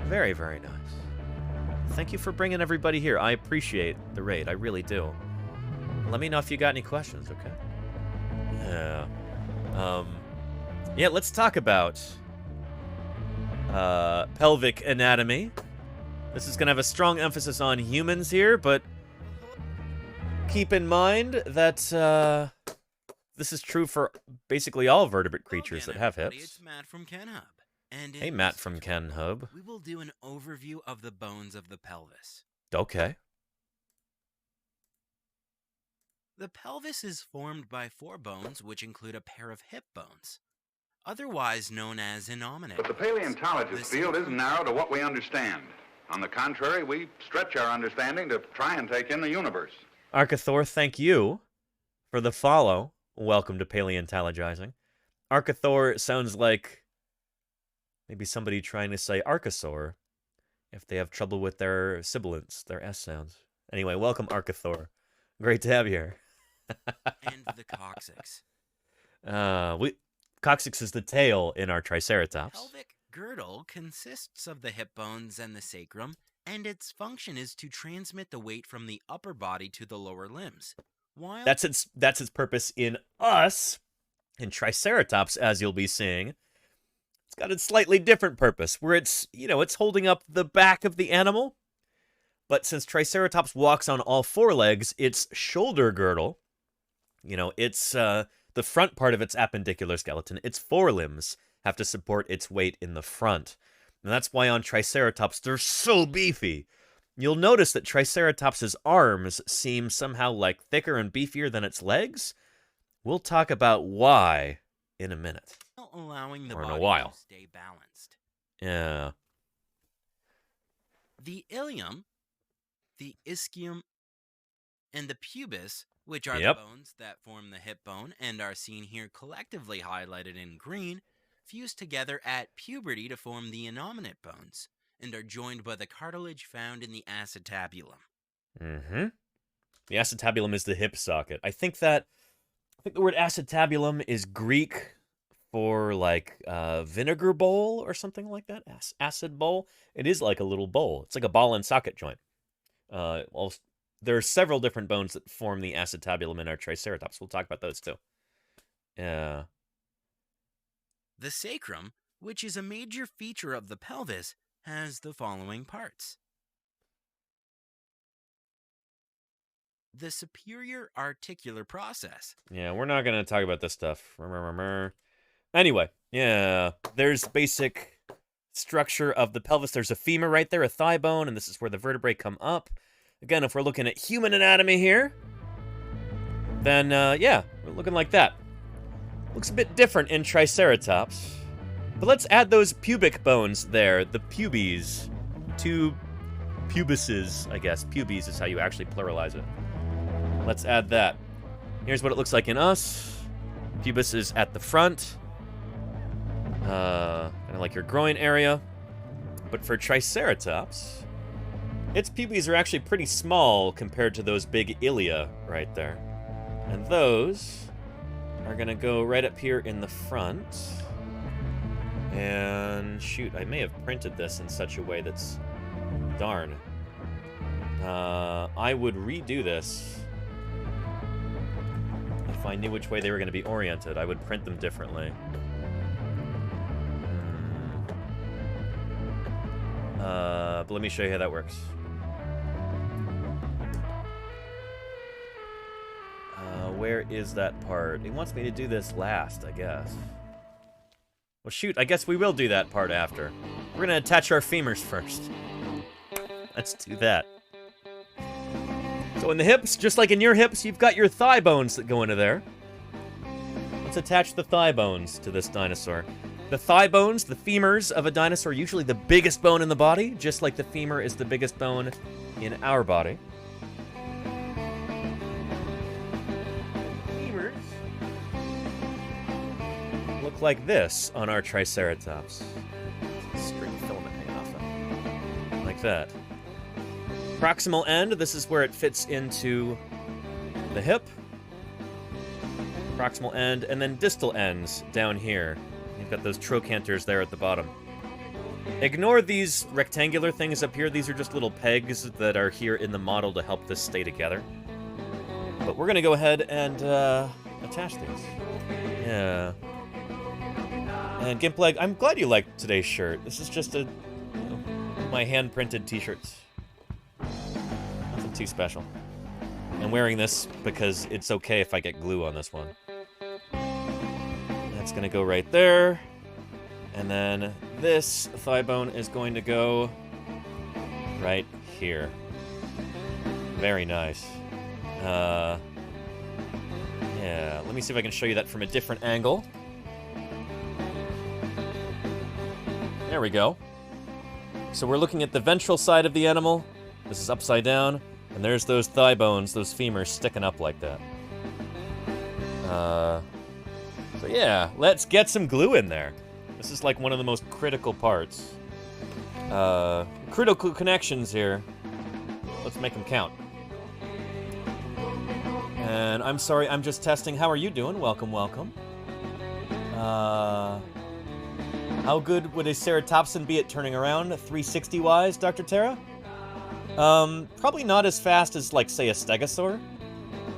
Very, very nice. Thank you for bringing everybody here. I appreciate the raid. I really do. Let me know if you got any questions, okay? Yeah. Yeah, let's talk about pelvic anatomy. This is going to have a strong emphasis on humans here, but keep in mind that this is true for basically all vertebrate creatures that have hips. It's Matt from KenHub. And hey, Matt from KenHub. We will do an overview of the bones of the pelvis. Okay. The pelvis is formed by 4 bones, which include a pair of hip bones, otherwise known as innominate. But the paleontologist field isn't narrow to what we understand. On the contrary, we stretch our understanding to try and take in the universe. Arcathor, thank you for the follow. Welcome to Paleontologizing. Arcathor sounds like maybe somebody trying to say Archosaur if they have trouble with their sibilants, their S sounds. Anyway, welcome, Arcathor. Great to have you here. And the coccyx. Coccyx is the tail in our Triceratops. Pelvic girdle consists of the hip bones and the sacrum, and its function is to transmit the weight from the upper body to the lower limbs. While that's its purpose in us, in Triceratops, as you'll be seeing. It's got a slightly different purpose, where it's holding up the back of the animal. But since Triceratops walks on all 4 legs, its shoulder girdle, it's the front part of its appendicular skeleton, its forelimbs have to support its weight in the front. And that's why on Triceratops, they're so beefy. You'll notice that Triceratops's arms seem somehow like thicker and beefier than its legs. We'll talk about why in a minute. Allowing the or in body a while. to stay balanced. Yeah. The ilium, the ischium, and the pubis, which are Yep. the bones that form the hip bone and are seen here collectively highlighted in green, fuse together at puberty to form the innominate bones, and are joined by the cartilage found in the acetabulum. Mm-hmm. The acetabulum is the hip socket. I think the word acetabulum is Greek for like vinegar bowl or something like that. Acid bowl. It is like a little bowl. It's like a ball and socket joint. Well, there are several different bones that form the acetabulum in our Triceratops. We'll talk about those too. Yeah. The sacrum, which is a major feature of the pelvis, has the following parts. The superior articular process. Yeah, we're not going to talk about this stuff. Anyway, yeah, there's basic structure of the pelvis. There's a femur right there, a thigh bone, and this is where the vertebrae come up. Again, if we're looking at human anatomy here, then, yeah, we're looking like that. Looks a bit different in Triceratops. But let's add those pubic bones there, the pubes. 2 pubises, I guess. Pubes is how you actually pluralize it. Let's add that. Here's what it looks like in us. Pubis is at the front. Kind of like your groin area. But for Triceratops, its pubes are actually pretty small compared to those big ilia right there. And those are gonna go right up here in the front. And shoot, I may have printed this in such a way that's... Darn. I would redo this if I knew which way they were gonna be oriented. I would print them differently. But let me show you how that works. Where is that part? He wants me to do this last, I guess. Well, shoot, I guess we will do that part after. We're gonna attach our femurs first. Let's do that. So in the hips, just like in your hips, you've got your thigh bones that go into there. Let's attach the thigh bones to this dinosaur. The thigh bones, the femurs of a dinosaur, are usually the biggest bone in the body, just like the femur is the biggest bone in our body. Femurs look like this on our Triceratops. String filament hanging off them. Like that. Proximal end, this is where it fits into the hip. Proximal end, and then distal ends down here. You've got those trochanters there at the bottom. Ignore these rectangular things up here. These are just little pegs that are here in the model to help this stay together. But we're going to go ahead and attach these. Yeah. And Gimpleg, I'm glad you liked today's shirt. This is just my hand-printed t-shirts. Nothing too special. I'm wearing this because it's okay if I get glue on this one. That's going to go right there. And then this thigh bone is going to go right here. Very nice. Yeah, let me see if I can show you that from a different angle. There we go. So we're looking at the ventral side of the animal. This is upside down. And there's those thigh bones, those femurs sticking up like that. So yeah, let's get some glue in there. This is like one of the most critical parts. Critical connections here. Let's make them count. And I'm sorry, I'm just testing. How are you doing? Welcome, welcome. How good would a ceratopsin be at turning around, 360-wise, Dr. Tara? Probably not as fast as, like, say, a stegosaur.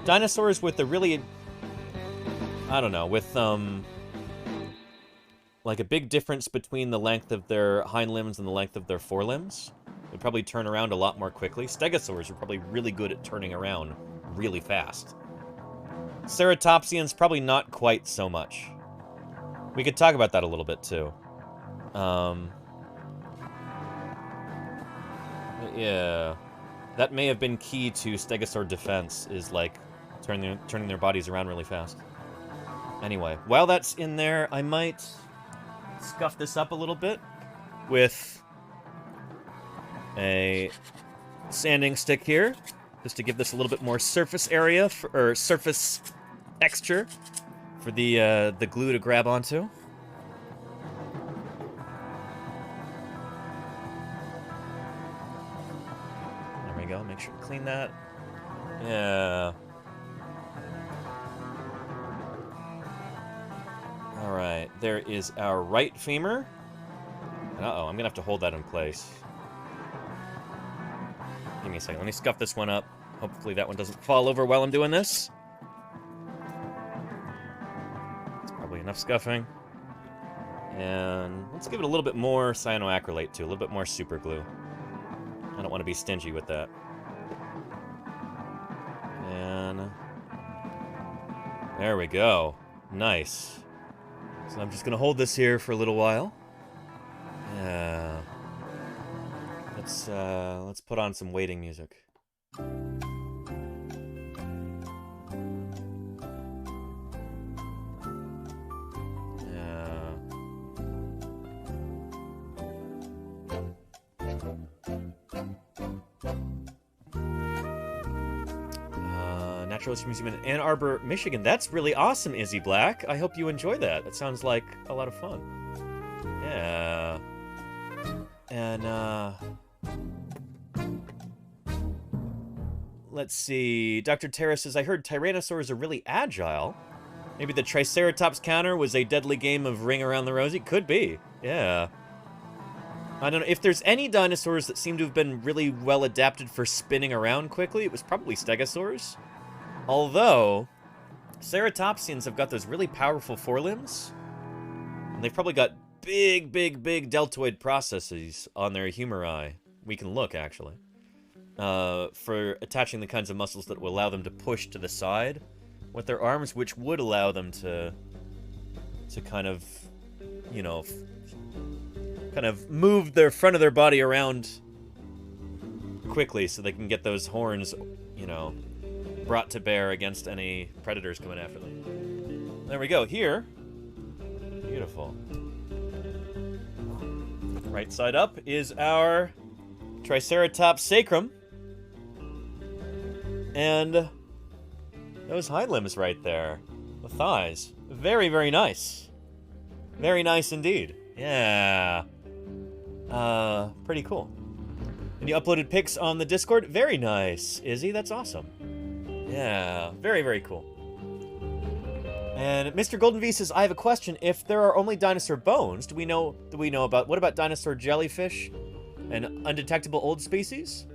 Dinosaurs with a really... I don't know, with, like a big difference between the length of their hind limbs and the length of their forelimbs. They'd probably turn around a lot more quickly. Stegosaurs are probably really good at turning around really fast. Ceratopsians, probably not quite so much. We could talk about that a little bit, too. Yeah. That may have been key to stegosaur defense, is, like, turning their bodies around really fast. Anyway, while that's in there, I might scuff this up a little bit with a sanding stick here, just to give this a little bit more surface area, or surface texture for the glue to grab onto. There we go, make sure to clean that. Yeah. Alright, there is our right femur. Uh-oh, I'm gonna have to hold that in place. Give me a second, let me scuff this one up. Hopefully that one doesn't fall over while I'm doing this. It's probably enough scuffing. And let's give it a little bit more cyanoacrylate too, a little bit more super glue. I don't want to be stingy with that. And there we go. Nice. So I'm just gonna hold this here for a little while. Yeah. Let's put on some waiting music. Yeah. Natural History Museum in Ann Arbor, Michigan. That's really awesome, Izzy Black. I hope you enjoy that. That sounds like a lot of fun. Yeah. And, let's see. Dr. Terra says, I heard tyrannosaurs are really agile. Maybe the Triceratops counter was a deadly game of Ring Around the Rosie? Could be. Yeah. I don't know. If there's any dinosaurs that seem to have been really well adapted for spinning around quickly, it was probably stegosaurs. Although, ceratopsians have got those really powerful forelimbs. And they've probably got big, big, big deltoid processes on their humeri. We can look, actually. For attaching the kinds of muscles that will allow them to push to the side with their arms, which would allow them to kind of, you know, kind of move their front of their body around quickly so they can get those horns, you know, brought to bear against any predators coming after them. There we go. Here. Beautiful. Right side up is our Triceratops sacrum. And those hind limbs right there. The thighs. Very, very nice. Very nice indeed. Yeah. Pretty cool. And you uploaded pics on the Discord? Very nice, Izzy. That's awesome. Yeah. Very, very cool. And Mr. Golden V says, I have a question. If there are only dinosaur bones, do we know about, what about dinosaur jellyfish and undetectable old species?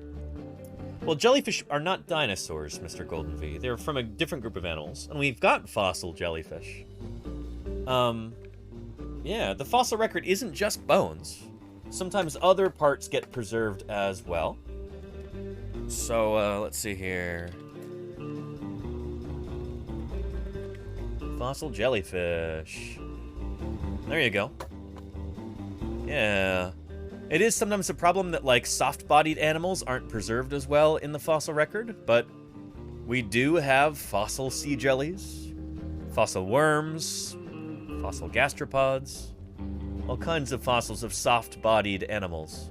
Well, jellyfish are not dinosaurs, Mr. Golden V. They're from a different group of animals, and we've got fossil jellyfish. Yeah, the fossil record isn't just bones. Sometimes other parts get preserved as well. So, let's see here. Fossil jellyfish. There you go. Yeah. It is sometimes a problem that, like, soft-bodied animals aren't preserved as well in the fossil record, but we do have fossil sea jellies, fossil worms, fossil gastropods, all kinds of fossils of soft-bodied animals.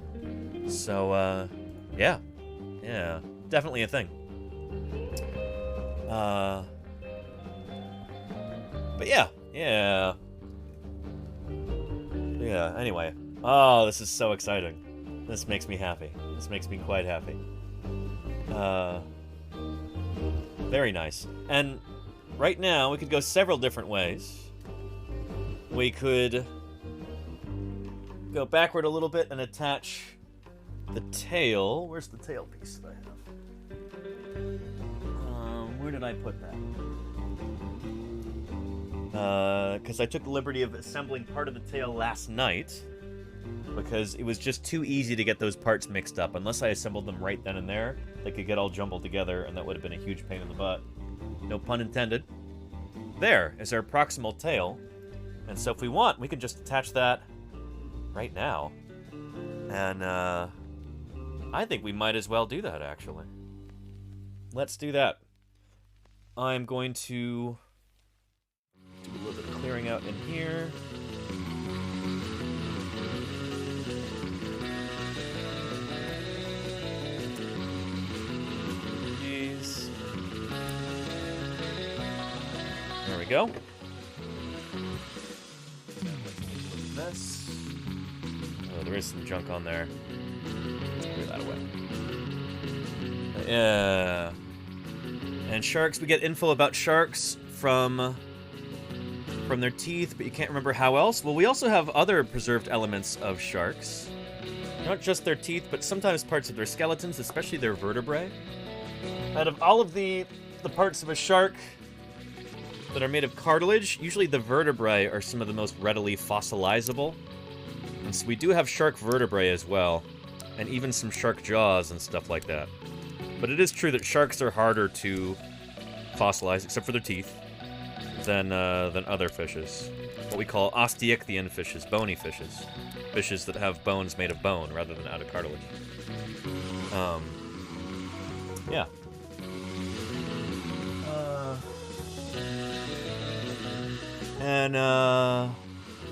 So, yeah. Yeah, definitely a thing. But yeah, yeah. Yeah, anyway. Oh, this is so exciting. This makes me happy. This makes me quite happy. Very nice. And right now, we could go several different ways. We could go backward a little bit and attach the tail. Where's the tail piece that I have? Where did I put that? Because I took the liberty of assembling part of the tail last night, because it was just too easy to get those parts mixed up. Unless I assembled them right then and there, they could get all jumbled together, and that would have been a huge pain in the butt. No pun intended. There is our proximal tail, and so if we want, we can just attach that right now. And, I think we might as well do that, actually. Let's do that. I'm going to do a little bit of clearing out in here. Jeez. There we go. This. Oh, there is some junk on there. Clear that away. Yeah. And sharks, we get info about sharks from their teeth, but you can't remember how else. Well, we also have other preserved elements of sharks. Not just their teeth, but sometimes parts of their skeletons, especially their vertebrae. Out of all of the parts of a shark that are made of cartilage, usually the vertebrae are some of the most readily fossilizable. And so we do have shark vertebrae as well, and even some shark jaws and stuff like that. But it is true that sharks are harder to fossilize, except for their teeth, than other fishes. What we call osteichthyon fishes, bony fishes. Fishes that have bones made of bone rather than out of cartilage. Yeah.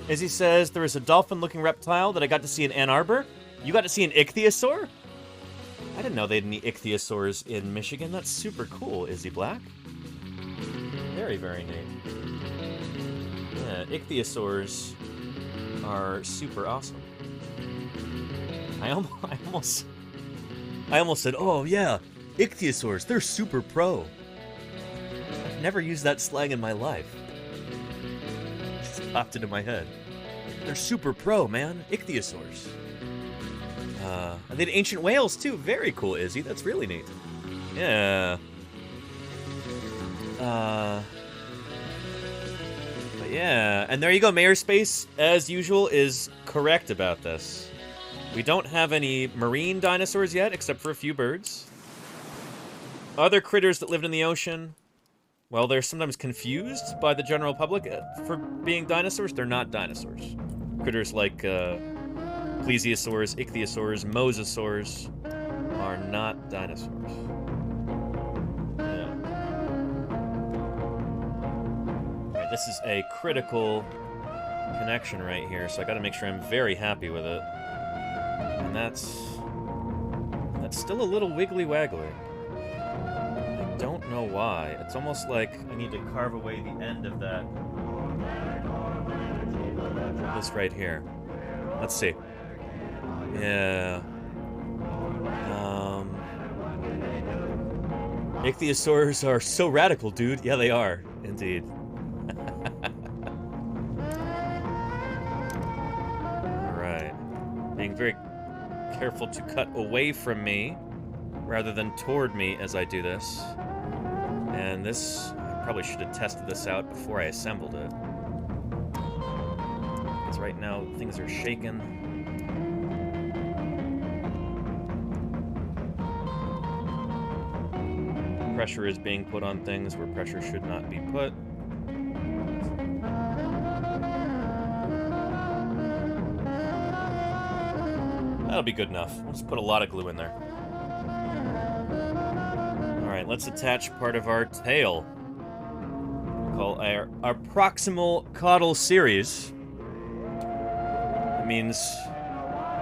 As he says, there is a dolphin-looking reptile that I got to see in Ann Arbor. You got to see an ichthyosaur? I didn't know they had any ichthyosaurs in Michigan. That's super cool, Izzy Black. Very, very neat. Yeah, ichthyosaurs are super awesome. I almost said, oh yeah, ichthyosaurs, they're super pro. I've never used that slang in my life. It just popped into my head. They're super pro, man. Ichthyosaurs. And they had ancient whales too. Very cool, Izzy. That's really neat. Yeah. But yeah, and there you go. Mayorspace, as usual, is correct about this. We don't have any marine dinosaurs yet, except for a few birds. Other critters that lived in the ocean, well, they're sometimes confused by the general public for being dinosaurs. They're not dinosaurs. Critters like plesiosaurs, ichthyosaurs, mosasaurs are not dinosaurs. Yeah. Right, this is a critical connection right here, so I gotta make sure I'm very happy with it. And that's still a little wiggly waggly. I don't know why. It's almost like I need to carve away the end of that. This right here. Let's see. Yeah. Ichthyosaurs are so radical, dude. Yeah, they are. Indeed. Alright. Being very careful to cut away from me rather than toward me as I do this. And this, I probably should have tested this out before I assembled it. Because right now, things are shaking. Pressure is being put on things where pressure should not be put. That'll be good enough. We'll just put a lot of glue in there. Alright, let's attach part of our tail. We call our proximal caudal series. That means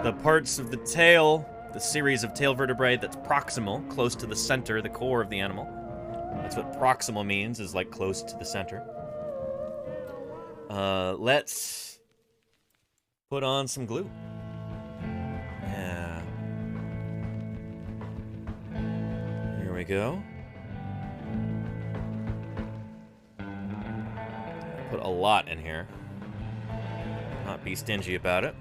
the parts of the tail, the series of tail vertebrae that's proximal, close to the center, the core of the animal. That's what proximal means, is like close to the center. Let's put on some glue. Yeah. Here we go. Put a lot in here. Not be stingy about it.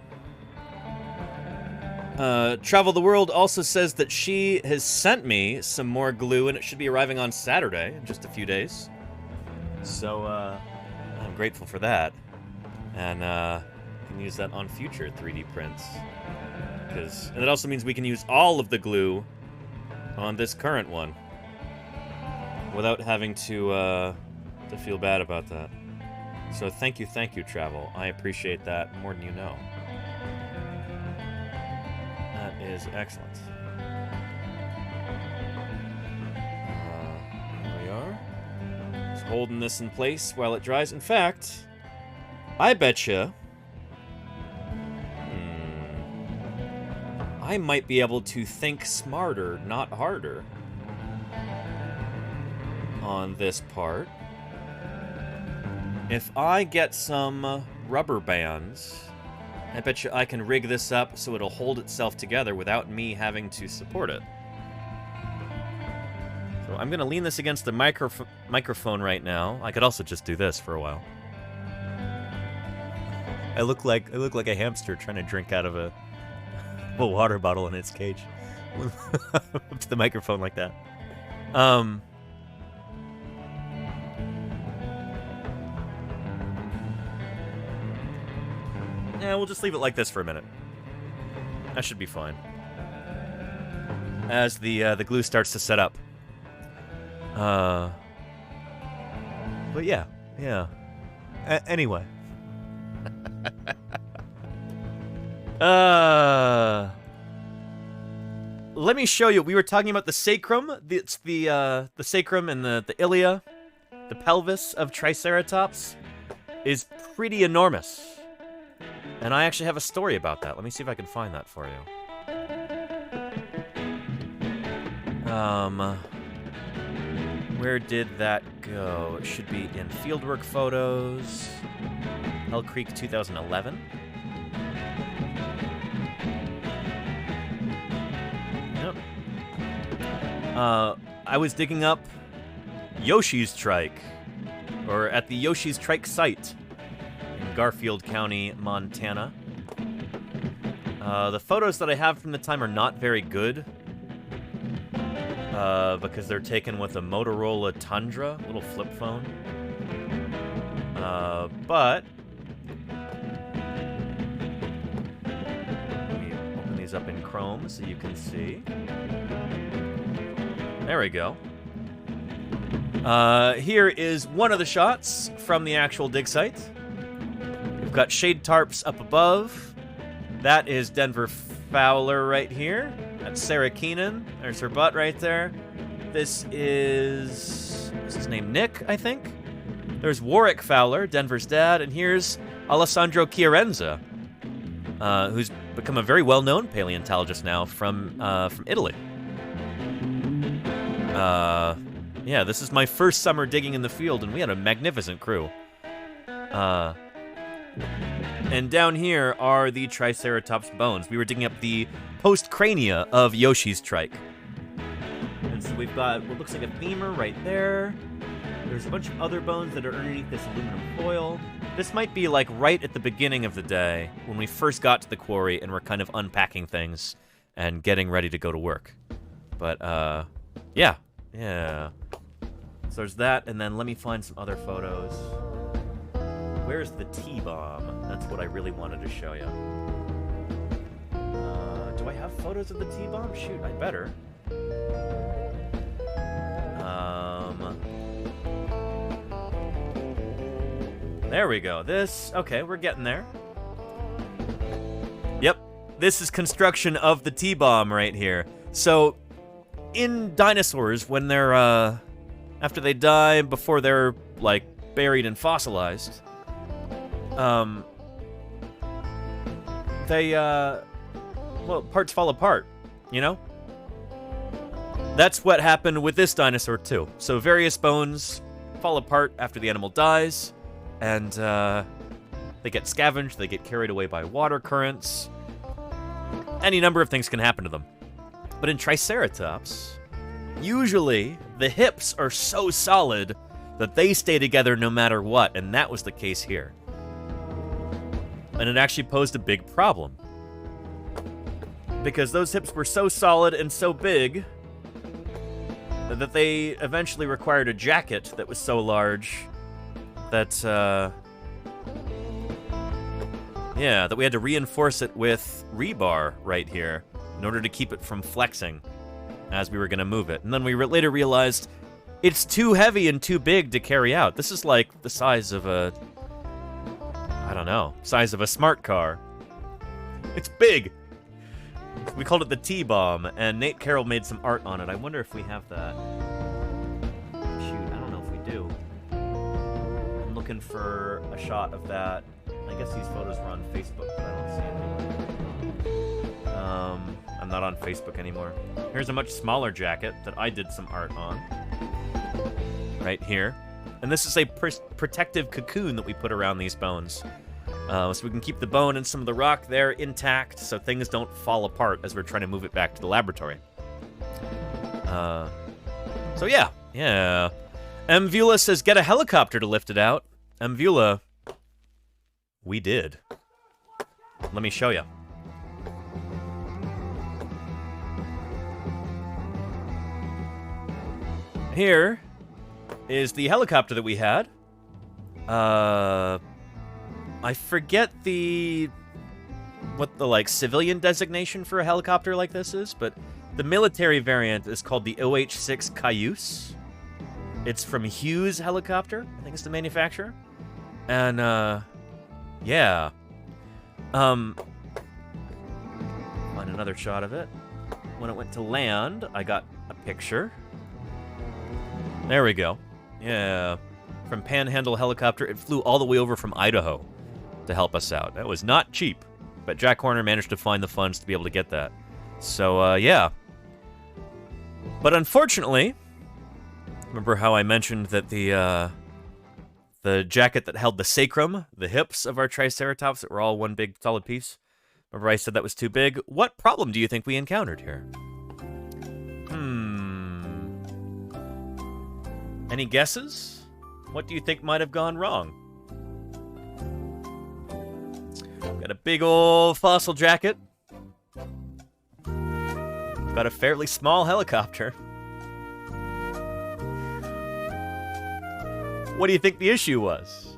Travel the World also says that she has sent me some more glue, and it should be arriving on Saturday, in just a few days. So, I'm grateful for that. And, we can use that on future 3D prints. And it also means we can use all of the glue on this current one. Without having to feel bad about that. So thank you, Travel. I appreciate that more than you know. That is excellent. Here we are. Just holding this in place while it dries. In fact, I betcha I might be able to think smarter, not harder, on this part. If I get some rubber bands, I bet you I can rig this up so it'll hold itself together without me having to support it. So I'm gonna lean this against the microphone right now. I could also just do this for a while. I look like a hamster trying to drink out of a water bottle in its cage. Up to the microphone like that. Yeah, we'll just leave it like this for a minute. That should be fine. As the glue starts to set up. But yeah. Anyway. Let me show you. We were talking about the sacrum. It's the sacrum and the ilia, the pelvis of Triceratops is pretty enormous. And I actually have a story about that. Let me see if I can find that for you. Where did that go. It should be in fieldwork photos. Hell Creek 2011. Yep. I was digging up Yoshi's Trike, or at the Yoshi's Trike site in Garfield County, Montana. The photos that I have from the time are not very good, because they're taken with a Motorola Tundra, little flip phone. But let me open these up in Chrome so you can see. There we go. Here is one of the shots from the actual dig site. We've got shade tarps up above. That is Denver Fowler right here. That's Sarah Keenan. There's her butt right there. This is... what's his name? Nick, I think? There's Warwick Fowler, Denver's dad. And here's Alessandro Chiarenza, who's become a very well-known paleontologist now from Italy. Yeah, this is my first summer digging in the field, and we had a magnificent crew. And down here are the Triceratops bones. We were digging up the postcrania of Yoshi's Trike. And so we've got what looks like a femur right there. There's a bunch of other bones that are underneath this aluminum foil. This might be like right at the beginning of the day when we first got to the quarry and we're kind of unpacking things and getting ready to go to work. But, yeah. So there's that, and then let me find some other photos. Where's the T-bomb? That's what I really wanted to show you. Do I have photos of the T-bomb? Shoot, I better. There we go. Okay, we're getting there. Yep, this is construction of the T-bomb right here. So, in dinosaurs, when they're, after they die, before they're, like, buried and fossilized, well, parts fall apart, you know? That's what happened with this dinosaur, too. So various bones fall apart after the animal dies, and, they get scavenged, they get carried away by water currents. Any number of things can happen to them. But in Triceratops, usually the hips are so solid that they stay together no matter what, and that was the case here. And it actually posed a big problem. Because those hips were so solid and so big that they eventually required a jacket that was so large that, that we had to reinforce it with rebar right here in order to keep it from flexing as we were going to move it. And then we later realized it's too heavy and too big to carry out. This is like the size of a... I don't know. Size of a smart car. It's big! We called it the T-bomb, and Nate Carroll made some art on it. I wonder if we have that. Shoot, I don't know if we do. I'm looking for a shot of that. I guess these photos were on Facebook, but I don't see anything. I'm not on Facebook anymore. Here's a much smaller jacket that I did some art on. Right here. And this is a protective cocoon that we put around these bones. So we can keep the bone and some of the rock there intact so things don't fall apart as we're trying to move it back to the laboratory. So yeah. M. Vula says, get a helicopter to lift it out. M. Vula, we did. Let me show you. Here is the helicopter that we had. I forget what the civilian designation for a helicopter like this is, but the military variant is called the OH-6 Cayuse. It's from Hughes Helicopter, I think it's the manufacturer. And yeah. Find another shot of it. When it went to land, I got a picture. There we go. Yeah. From Panhandle Helicopter, it flew all the way over from Idaho to help us out. That was not cheap, but Jack Horner managed to find the funds to be able to get that. So, yeah. But unfortunately, Remember how I mentioned that the jacket that held the sacrum, the hips of our Triceratops, that were all one big solid piece? Remember I said that was too big? What problem do you think we encountered here? Any guesses? What do you think might have gone wrong? Got a big old fossil jacket. Got a fairly small helicopter. What do you think the issue was?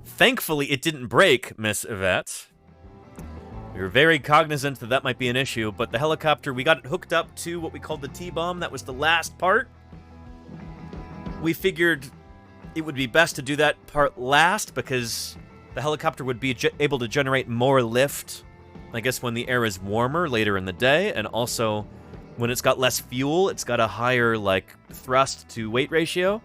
Thankfully, it didn't break, Miss Yvette. We were very cognizant that that might be an issue, but the helicopter, we got it hooked up to what we called the T-bomb. That was the last part. We figured it would be best to do that part last because the helicopter would be able to generate more lift, I guess, when the air is warmer later in the day, and also when it's got less fuel, it's got a higher, like, thrust to weight ratio.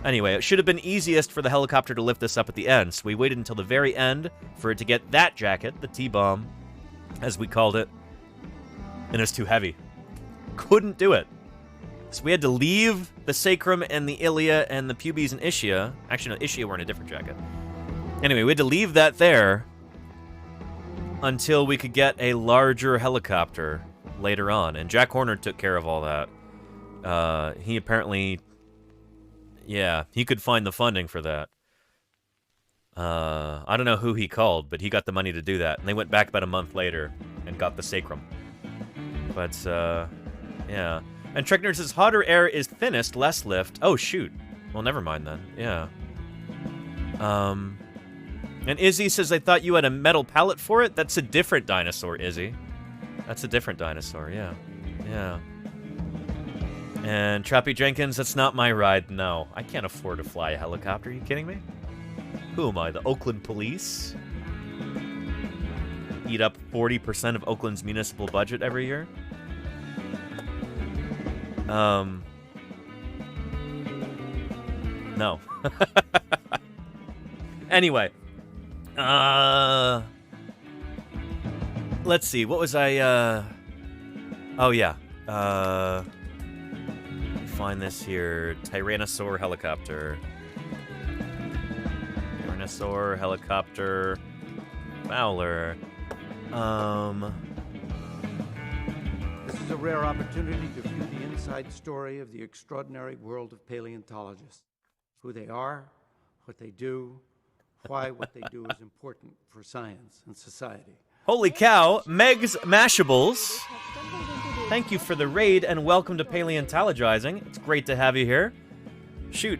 Anyway, it should have been easiest for the helicopter to lift this up at the end, so we waited until the very end for it to get that jacket, the T-bomb, as we called it, and it was too heavy. Couldn't do it. So we had to leave the sacrum and the ilia and the pubes and ischia. Actually, no, ischia were in a different jacket. Anyway, we had to leave that there until we could get a larger helicopter later on, and Jack Horner took care of all that. He apparently... Yeah, he could find the funding for that. I don't know who he called, but he got the money to do that. And they went back about a month later and got the sacrum. But, yeah. And Trickner says, hotter air is thinnest, less lift. Oh, shoot. Well, never mind then. Yeah. And Izzy says, I thought you had a metal pallet for it? That's a different dinosaur, Izzy. That's a different dinosaur, yeah. Yeah. And Trappy Jenkins, that's not my ride, no. I can't afford to fly a helicopter, are you kidding me? Who am I, the Oakland police? Eat up 40% of Oakland's municipal budget every year? No. Anyway. Let's see, what was I, oh yeah. Find this here. Tyrannosaur helicopter. Tyrannosaur helicopter. Fowler. This is a rare opportunity to view the inside story of the extraordinary world of paleontologists. Who they are, what they do, why what they do is important for science and society. Holy cow, Meg's Mashables. Thank you for the raid and welcome to Paleontologizing. It's great to have you here. Shoot,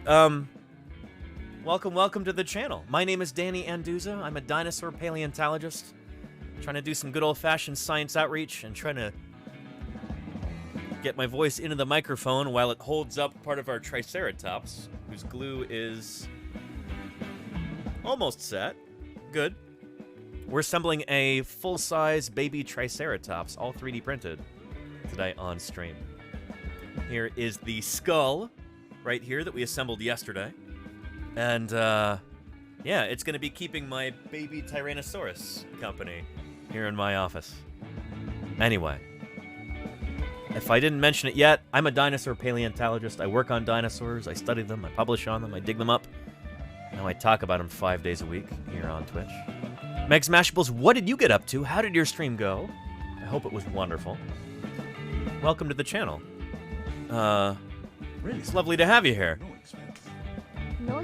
welcome to the channel. My name is Danny Anduza. I'm a dinosaur paleontologist. Trying to do some good old-fashioned science outreach and trying to get my voice into the microphone while it holds up part of our Triceratops, whose glue is almost set. Good. We're assembling a full-size baby Triceratops, all 3D printed, today on stream. Here is the skull, right here, that we assembled yesterday. And, yeah, it's going to be keeping my baby Tyrannosaurus company here in my office. Anyway, if I didn't mention it yet, I'm a dinosaur paleontologist. I work on dinosaurs, I study them, I publish on them, I dig them up. Now I talk about them 5 days a week here on Twitch. Meg's Mashables, what did you get up to? How did your stream go? I hope it was wonderful. Welcome to the channel. It's lovely to have you here.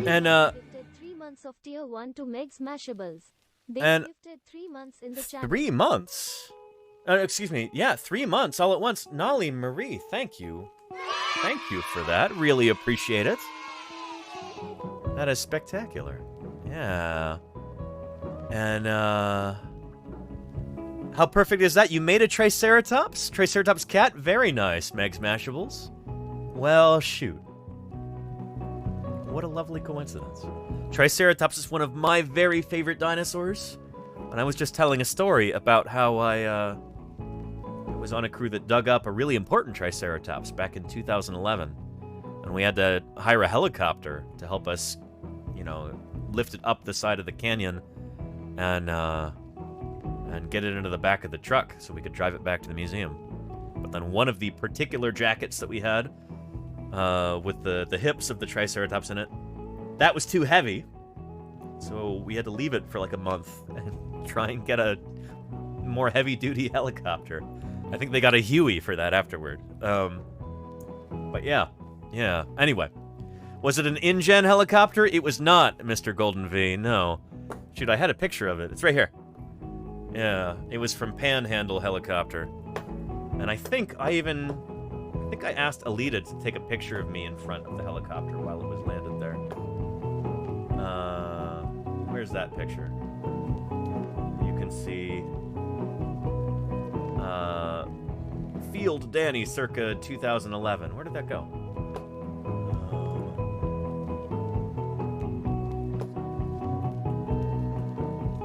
And, gifted 3 months of tier 1 to Meg's Mashables. They gifted 3 months in the channel. 3 months? Excuse me. Yeah, 3 months all at once. Nolly Marie, thank you. Thank you for that. Really appreciate it. That is spectacular. Yeah. And, how perfect is that? You made a Triceratops? Triceratops cat? Very nice, Meg's Mashables. Well, shoot. What a lovely coincidence. Triceratops is one of my very favorite dinosaurs. And I was just telling a story about how I, was on a crew that dug up a really important Triceratops back in 2011. And we had to hire a helicopter to help us, you know, lift it up the side of the canyon and and get it into the back of the truck so we could drive it back to the museum. But then one of the particular jackets that we had, with the hips of the Triceratops in it, that was too heavy, so we had to leave it for like a month and try and get a more heavy-duty helicopter. I think they got a Huey for that afterward. But yeah. Anyway, was it an InGen helicopter? It was not, Mr. Golden V, no. Shoot, I had a picture of it. It's right here. Yeah, it was from Panhandle Helicopter. And I think I asked Alita to take a picture of me in front of the helicopter while it was landed there. Where's that picture? You can see Field Danny circa 2011. Where did that go?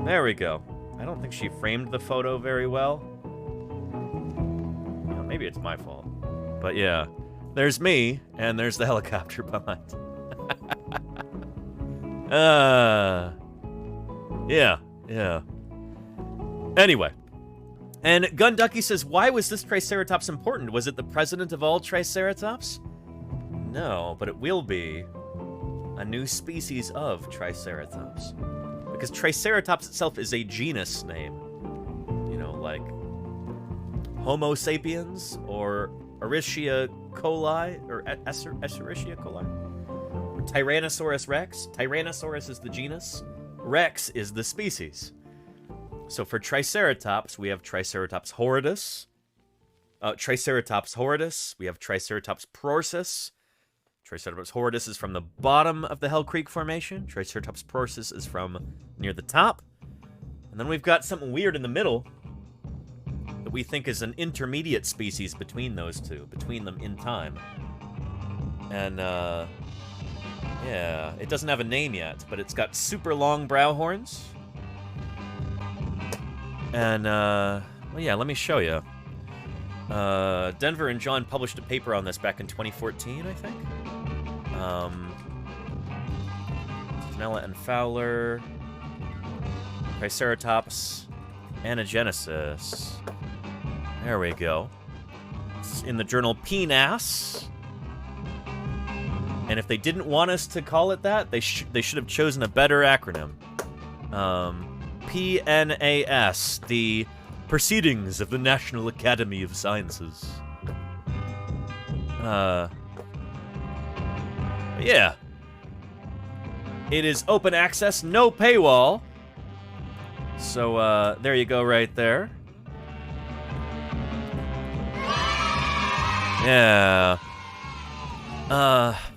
There we go. I don't think she framed the photo very well. Well, maybe it's my fault. But yeah, there's me, and there's the helicopter behind. Yeah. Anyway. And Gunducky says, why was this Triceratops important? Was it the president of all Triceratops? No, but it will be a new species of Triceratops. Because Triceratops itself is a genus name. You know, like Homo sapiens, or Escherichia coli, or Escherichia coli? Or Tyrannosaurus rex. Tyrannosaurus is the genus. Rex is the species. So for Triceratops, we have Triceratops horridus. We have Triceratops prorsus. Triceratops horridus is from the bottom of the Hell Creek Formation. Triceratops prorsus is from near the top. And then we've got something weird in the middle that we think is an intermediate species between those two, between them in time. And, yeah, it doesn't have a name yet, but it's got super long brow horns. And, well, yeah, let me show you. Denver and John published a paper on this back in 2014, I think. Snella and Fowler. Triceratops anagenesis. There we go. It's in the journal PNAS. And if they didn't want us to call it that, they should have chosen a better acronym. PNAS, the Proceedings of the National Academy of Sciences. Yeah. It is open access, no paywall. So, there you go right there. Yeah.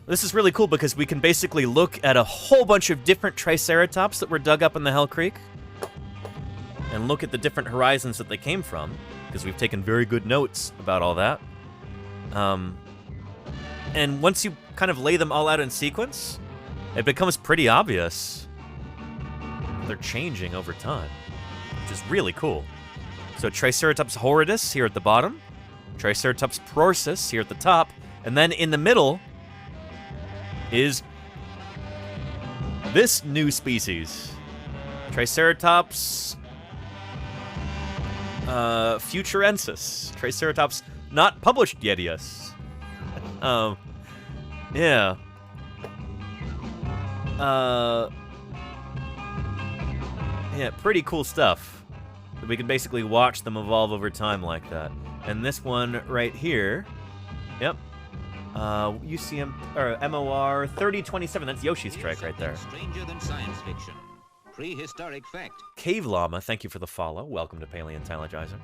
This is really cool because we can basically look at a whole bunch of different Triceratops that were dug up in the Hell Creek. And look at the different horizons that they came from, because we've taken very good notes about all that. And once you kind of lay them all out in sequence, it becomes pretty obvious they're changing over time, which is really cool. So Triceratops horridus here at the bottom, Triceratops prorsus here at the top, and then in the middle is this new species, Triceratops futurensis. Triceratops not published yet, yes. Yeah. Yeah, pretty cool stuff. We can basically watch them evolve over time like that. And this one right here, yep. UCM, or MOR 3027, that's Yoshi's Strike right there. Stranger than science fiction. Prehistoric fact. Cave Llama, thank you for the follow. Welcome to Paleontologizing.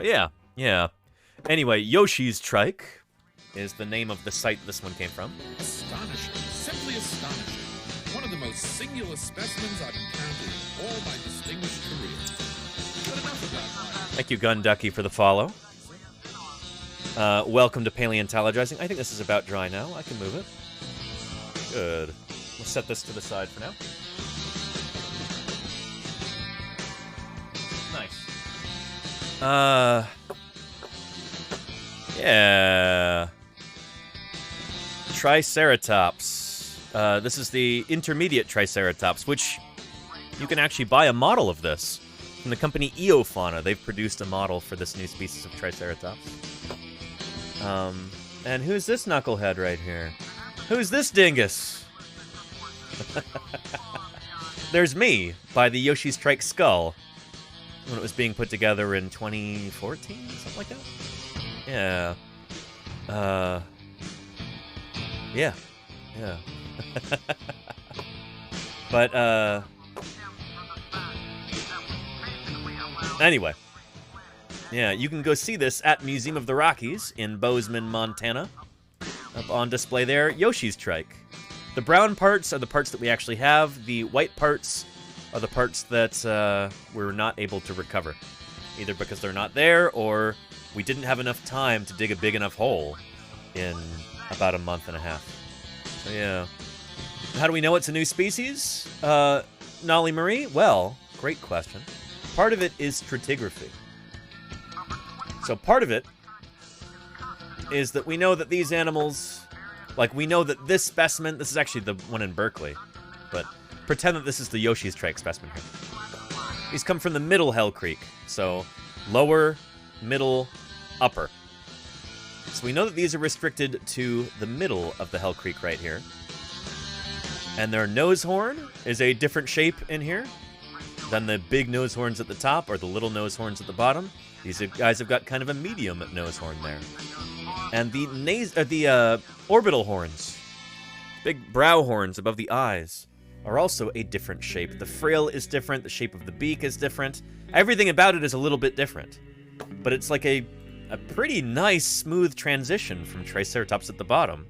Yeah. Anyway, Yoshi's Trike is the name of the site this one came from. Astonishing. Simply astonishing. One of the most singular specimens I've encountered in all my distinguished career. But enough about my... Thank you, Gunducky, for the follow. Welcome to Paleontologizing. I think this is about dry now. I can move it. Good. We'll set this to the side for now. Nice. Yeah. Triceratops. This is the intermediate Triceratops, which you can actually buy a model of this From the company Eofauna, they've produced a model for this new species of Triceratops. And who's this knucklehead right here? Who's this dingus? There's me, by the Yoshi's Trike skull, when it was being put together in 2014, something like that? Yeah. Yeah. But, anyway. Yeah, you can go see this at Museum of the Rockies in Bozeman, Montana. Up on display there, Yoshi's Trike. The brown parts are the parts that we actually have. The white parts are the parts that we're not able to recover. Either because they're not there, or we didn't have enough time to dig a big enough hole in about a month and a half. So yeah. How do we know it's a new species? Nolly Marie? Well, great question. Part of it is stratigraphy. So part of it is that we know that these animals, like we know that this specimen, this is actually the one in Berkeley, but pretend that this is the Yoshi's Trike specimen here. These come from the middle Hell Creek, so lower, middle, upper. So we know that these are restricted to the middle of the Hell Creek right here. And their nose horn is a different shape in here than the big nose horns at the top or the little nose horns at the bottom. These guys have got kind of a medium nose horn there. And the orbital horns, big brow horns above the eyes, are also a different shape. The frill is different, the shape of the beak is different. Everything about it is a little bit different. But it's like a pretty nice, smooth transition from Triceratops at the bottom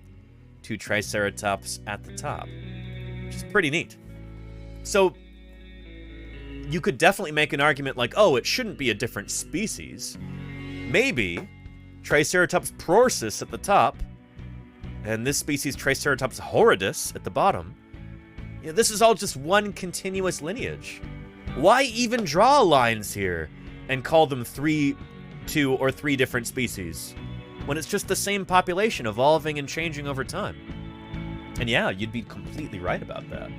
to Triceratops at the top, which is pretty neat. So you could definitely make an argument like, oh, it shouldn't be a different species. Maybe Triceratops prorsus at the top, and this species Triceratops horridus at the bottom. You know, this is all just one continuous lineage. Why even draw lines here and call them two or three different species when it's just the same population evolving and changing over time? And yeah, you'd be completely right about that.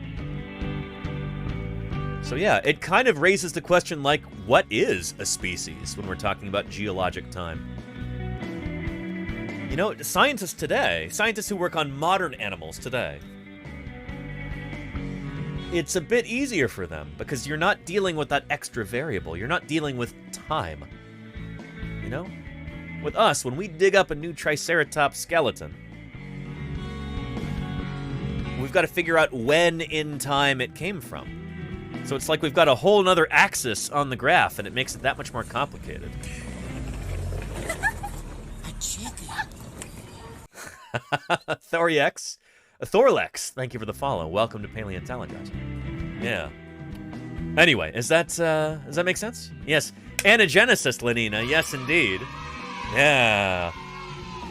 So yeah, it kind of raises the question, like, what is a species when we're talking about geologic time? You know, scientists who work on modern animals today, it's a bit easier for them because you're not dealing with that extra variable. You're not dealing with time. You know? With us, when we dig up a new Triceratops skeleton, we've got to figure out when in time it came from. So it's like we've got a whole nother axis on the graph, and it makes it that much more complicated. Thorlex, thank you for the follow. Welcome to Paleontologizing. Yeah. Anyway, does that make sense? Yes. Anagenesis, Lenina. Yes, indeed. Yeah.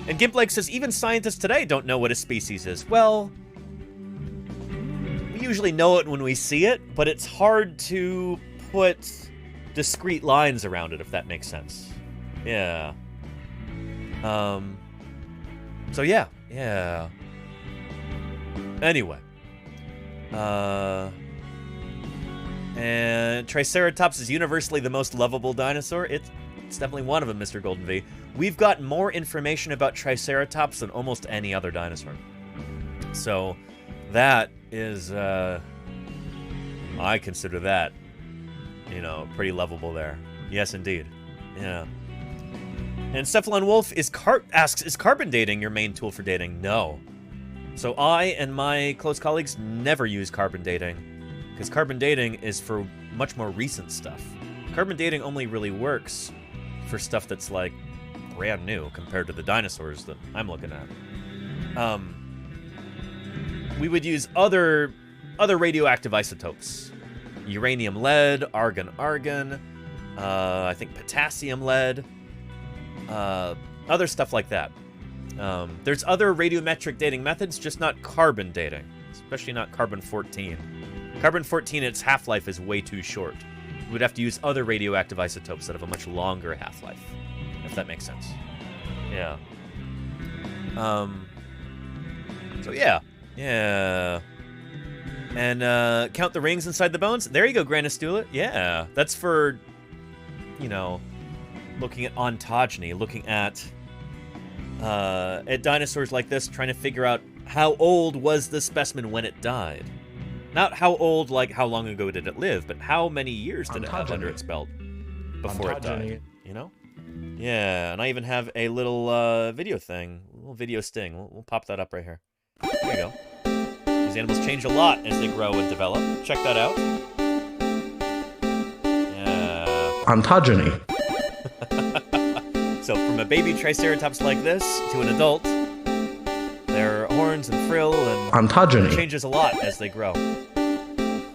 And Gimplake says, even scientists today don't know what a species is. Well, we usually know it when we see it, but it's hard to put discrete lines around it, if that makes sense. Yeah. So yeah. Anyway. And Triceratops is universally the most lovable dinosaur. It's definitely one of them, Mr. Golden V. We've got more information about Triceratops than almost any other dinosaur. So that is, I consider that, pretty lovable there. Yes, indeed. Yeah. And Cephalon Wolf asks, is carbon dating your main tool for dating? No. So I and my close colleagues never use carbon dating, because carbon dating is for much more recent stuff. Carbon dating only really works for stuff that's like brand new compared to the dinosaurs that I'm looking at. We would use other radioactive isotopes. Uranium lead, argon, I think potassium lead, other stuff like that. There's other radiometric dating methods, just not carbon dating, especially not carbon-14. Carbon-14, its half-life is way too short. We would have to use other radioactive isotopes that have a much longer half-life, if that makes sense. Yeah. So yeah. Yeah. And count the rings inside the bones. There you go, Granistula. Yeah, that's for you know, looking at ontogeny, looking at dinosaurs like this, trying to figure out how old was the specimen when it died. Not how old, like how long ago did it live, but how many years did it have under its belt before it died, you know? Yeah, and I even have a little video thing, a little video sting. We'll pop that up right here. There you go. These animals change a lot as they grow and develop. Check that out. Yeah. Ontogeny. So from a baby Triceratops like this to an adult, their horns and frill and ontogeny changes a lot as they grow.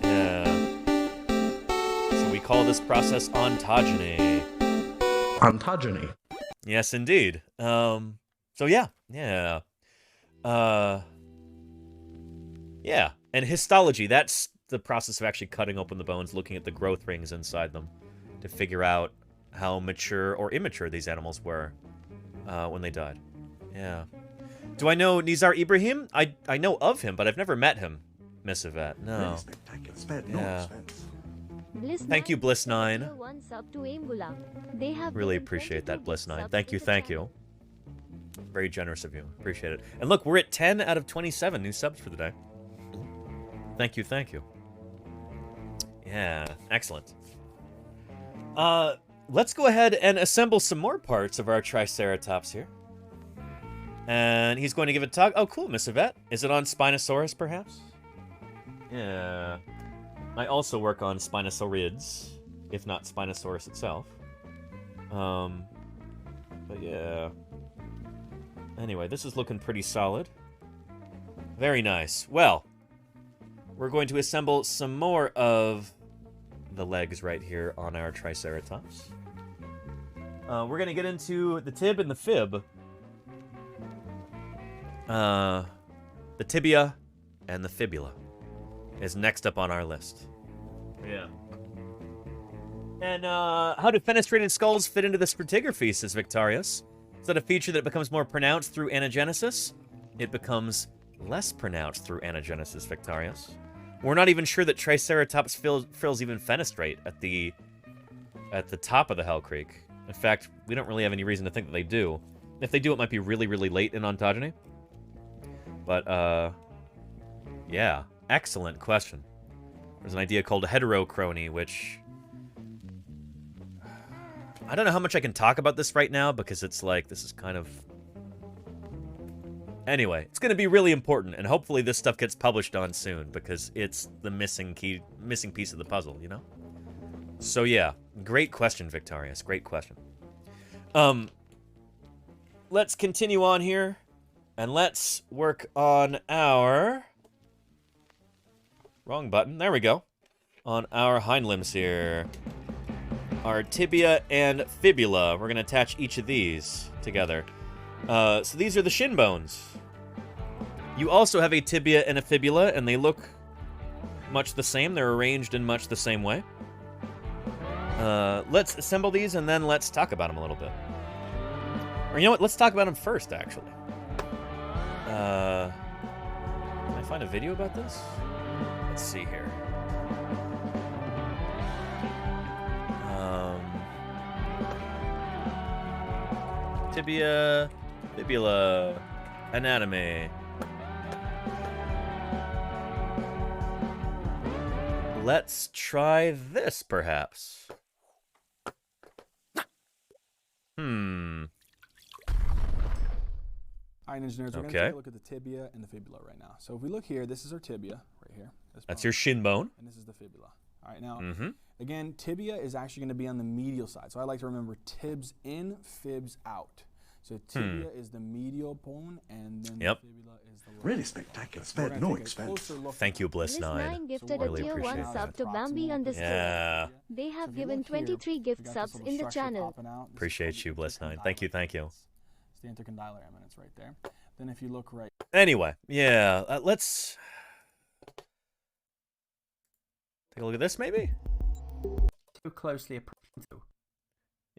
Yeah. So we call this process ontogeny. Ontogeny. Yes, indeed. So yeah. Yeah, and histology, that's the process of actually cutting open the bones, looking at the growth rings inside them to figure out how mature or immature these animals were when they died. Yeah. Do I know Nizar Ibrahim? I know of him, but I've never met him, Miss Yvette. No. Really spectacular. Spared no expense. Thank you, Bliss9. One sub to Ambula. They have Really given appreciate that, 22 Bliss9. subs Thank to you, the thank channel. you. Very generous of you. Appreciate it. And look, we're at 10 out of 27 new subs for the day. Thank you, thank you. Yeah, excellent. Let's go ahead and assemble some more parts of our Triceratops here. And he's going to give a talk. Oh, cool, Miss Yvette. Is it on Spinosaurus, perhaps? Yeah. I also work on Spinosaurids, if not Spinosaurus itself. But yeah. Anyway, this is looking pretty solid. Very nice. Well, we're going to assemble some more of the legs right here on our Triceratops. We're going to get into the tib and the fib. The tibia and the fibula is next up on our list. Yeah. And how do fenestrated skulls fit into the stratigraphy, says Victorious? Is that a feature that becomes more pronounced through anagenesis? It becomes less pronounced through anagenesis, Victorious. We're not even sure that Triceratops frills even fenestrate at the top of the Hell Creek. In fact, we don't really have any reason to think that they do. If they do, it might be really, really late in ontogeny. But, yeah. Excellent question. There's an idea called heterochrony, which... I don't know how much I can talk about this right now, because it's like, this is kind of... Anyway, it's going to be really important, and hopefully this stuff gets published on soon, because it's the missing piece of the puzzle, you know? So yeah, great question, Victorious. Great question. Let's continue on here, and let's work on our... Wrong button. There we go. On our hind limbs here. Our tibia and fibula. We're going to attach each of these together. So these are the shin bones. You also have a tibia and a fibula, and they look much the same. They're arranged in much the same way. Let's assemble these, and then let's talk about them a little bit. Or you know what? Let's talk about them first, actually. Can I find a video about this? Let's see here. Tibia, fibula, anatomy. Let's try this, perhaps. All right, engineers, we're going to take a look at the tibia and the fibula right now. So if we look here, this is our tibia right here. That's your shin bone. And this is the fibula. All right, now, again, tibia is actually going to be on the medial side. So I like to remember tibs in, fibs out. So tibia is the medial bone, and then the fibula is the really spectacular. Spared no expense. Thank you, Bliss9. Gifted a tier 1 sub to Bambi underscore. Yeah. They have given 23 gift subs in the channel. Appreciate you, Bliss9. Thank you, thank you. It's the intercondylar eminence right there. Then if you look right... Anyway, yeah, let's... take a look at this, maybe? Too closely approaching.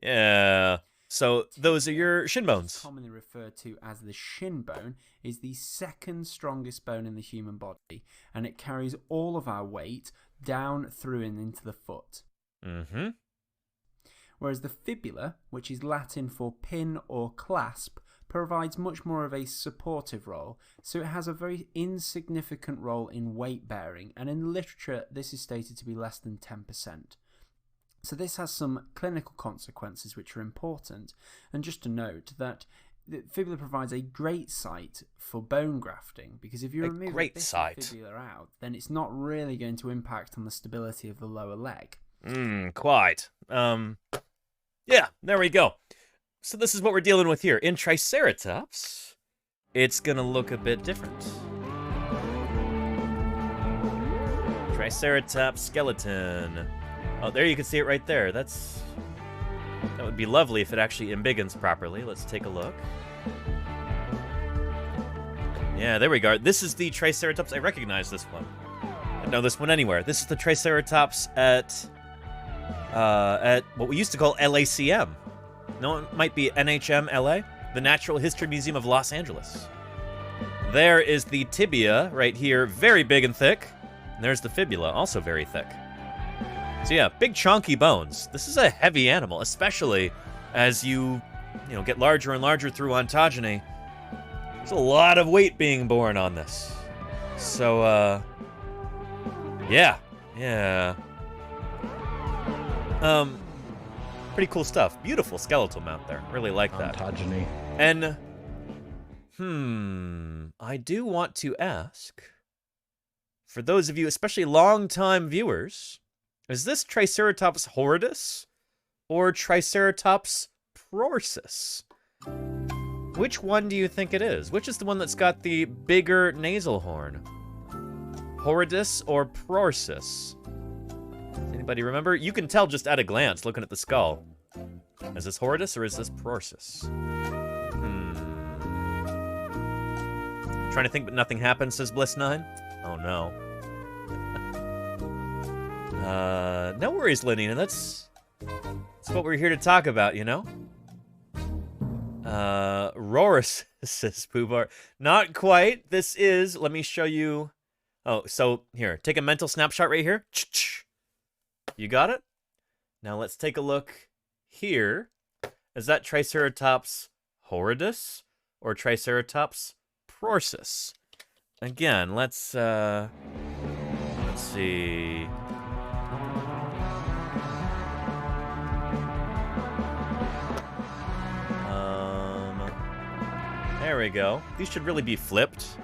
Yeah. So those are your shin bones. Commonly referred to as the shin bone, is the second strongest bone in the human body, and it carries all of our weight down through and into the foot. whereas the fibula, which is Latin for pin or clasp, provides much more of a supportive role, so it has a very insignificant role in weight bearing, and in literature this is stated to be less than 10%. So this has some clinical consequences which are important, and just to note that the fibula provides a great site for bone grafting, because if you remove a bit of fibula out, then it's not really going to impact on the stability of the lower leg. Quite. Yeah, there we go. So this is what we're dealing with here. In Triceratops, it's gonna look a bit different. Triceratops skeleton. Oh, there you can see it right there. That would be lovely if it actually embiggens properly. Let's take a look. Yeah, there we go. This is the Triceratops. I recognize this one. I know this one anywhere. This is the Triceratops at what we used to call LACM. No, it might be NHM LA, the Natural History Museum of Los Angeles. There is the tibia right here, very big and thick. And there's the fibula, also very thick. So yeah, big chunky bones. This is a heavy animal, especially as you get larger and larger through ontogeny. There's a lot of weight being borne on this. So, yeah. Pretty cool stuff. Beautiful skeletal mount there. Really like that. Ontogeny. And, I do want to ask, for those of you, especially long-time viewers, is this Triceratops horridus or Triceratops prorsus? Which one do you think it is? Which is the one that's got the bigger nasal horn? Horridus or prorsus? Does anybody remember? You can tell just at a glance, looking at the skull. Is this horridus or is this prorsus? Trying to think, but nothing happens, says Bliss9. Oh no. No worries, Lenina. That's what we're here to talk about, you know? Rorus, says Poobar. Not quite. This is, let me show you. Oh, so here, take a mental snapshot right here. You got it? Now let's take a look here. Is that Triceratops horridus or Triceratops prorsus? Again, let's see. There we go. These should really be flipped.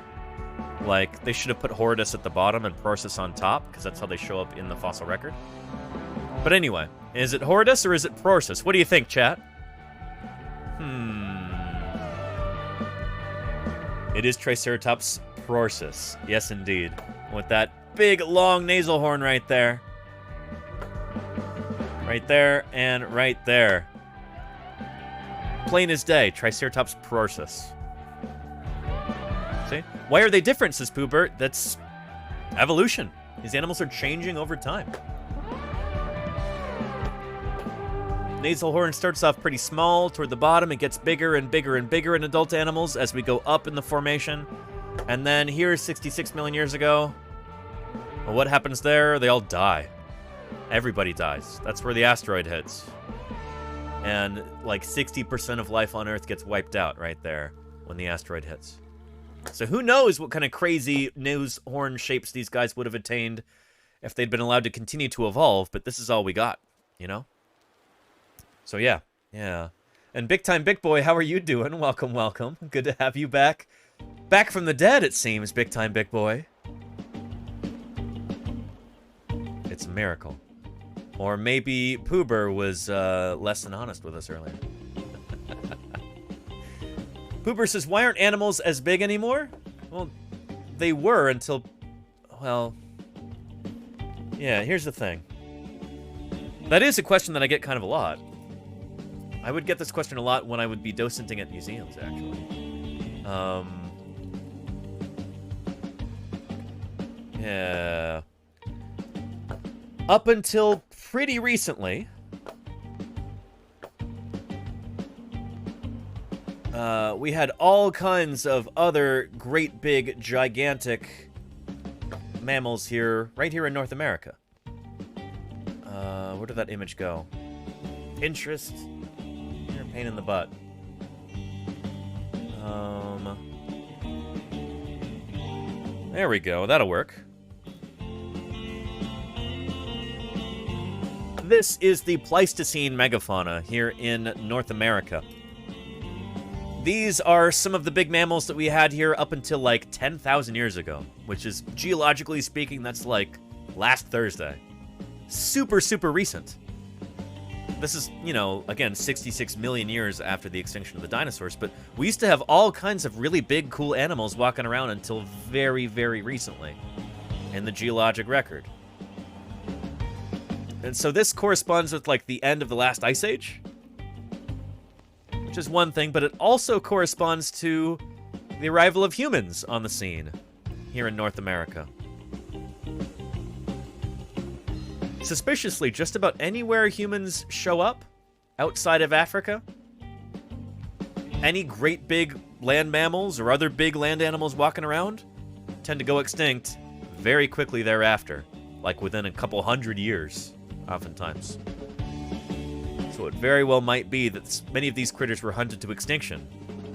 Like, they should have put horridus at the bottom and prorsus on top, because that's how they show up in the fossil record. But anyway, is it horridus or is it prorsus? What do you think, chat? It is Triceratops prorsus. Yes, indeed. With that big, long nasal horn right there. Right there and right there. Plain as day, Triceratops prorsus. See? Why are they different, says Poobert? That's evolution. These animals are changing over time. Nasal horn starts off pretty small toward the bottom. It gets bigger and bigger and bigger in adult animals as we go up in the formation. And then here, 66 million years ago, well, what happens there? They all die. Everybody dies. That's where the asteroid hits. And like 60% of life on Earth gets wiped out right there when the asteroid hits. So who knows what kind of crazy nose horn shapes these guys would have attained if they'd been allowed to continue to evolve, but this is all we got, you know? So yeah. And Big Time Big Boy, how are you doing? Welcome, welcome. Good to have you back. Back from the dead, it seems, Big Time Big Boy. It's a miracle. Or maybe Poober was less than honest with us earlier. Poober says, why aren't animals as big anymore? Well, they were until, well, yeah, here's the thing. That is a question that I get kind of a lot. I would get this question a lot when I would be docenting at museums, actually. Yeah. Up until pretty recently, we had all kinds of other great big gigantic mammals here, right here in North America. Where did that image go? interest. You're a pain in the butt. There we go. That'll work. This is the Pleistocene megafauna here in North America. These are some of the big mammals that we had here up until like 10,000 years ago, which is, geologically speaking, that's like last Thursday. Super, super recent. This is, you know, again, 66 million years after the extinction of the dinosaurs, but we used to have all kinds of really big, cool animals walking around until very, very recently in the geologic record. And so this corresponds with, like, the end of the last ice age, which is one thing, but it also corresponds to the arrival of humans on the scene here in North America. Suspiciously, just about anywhere humans show up outside of Africa, any great big land mammals or other big land animals walking around tend to go extinct very quickly thereafter, like within a couple hundred years, oftentimes. So it very well might be that many of these critters were hunted to extinction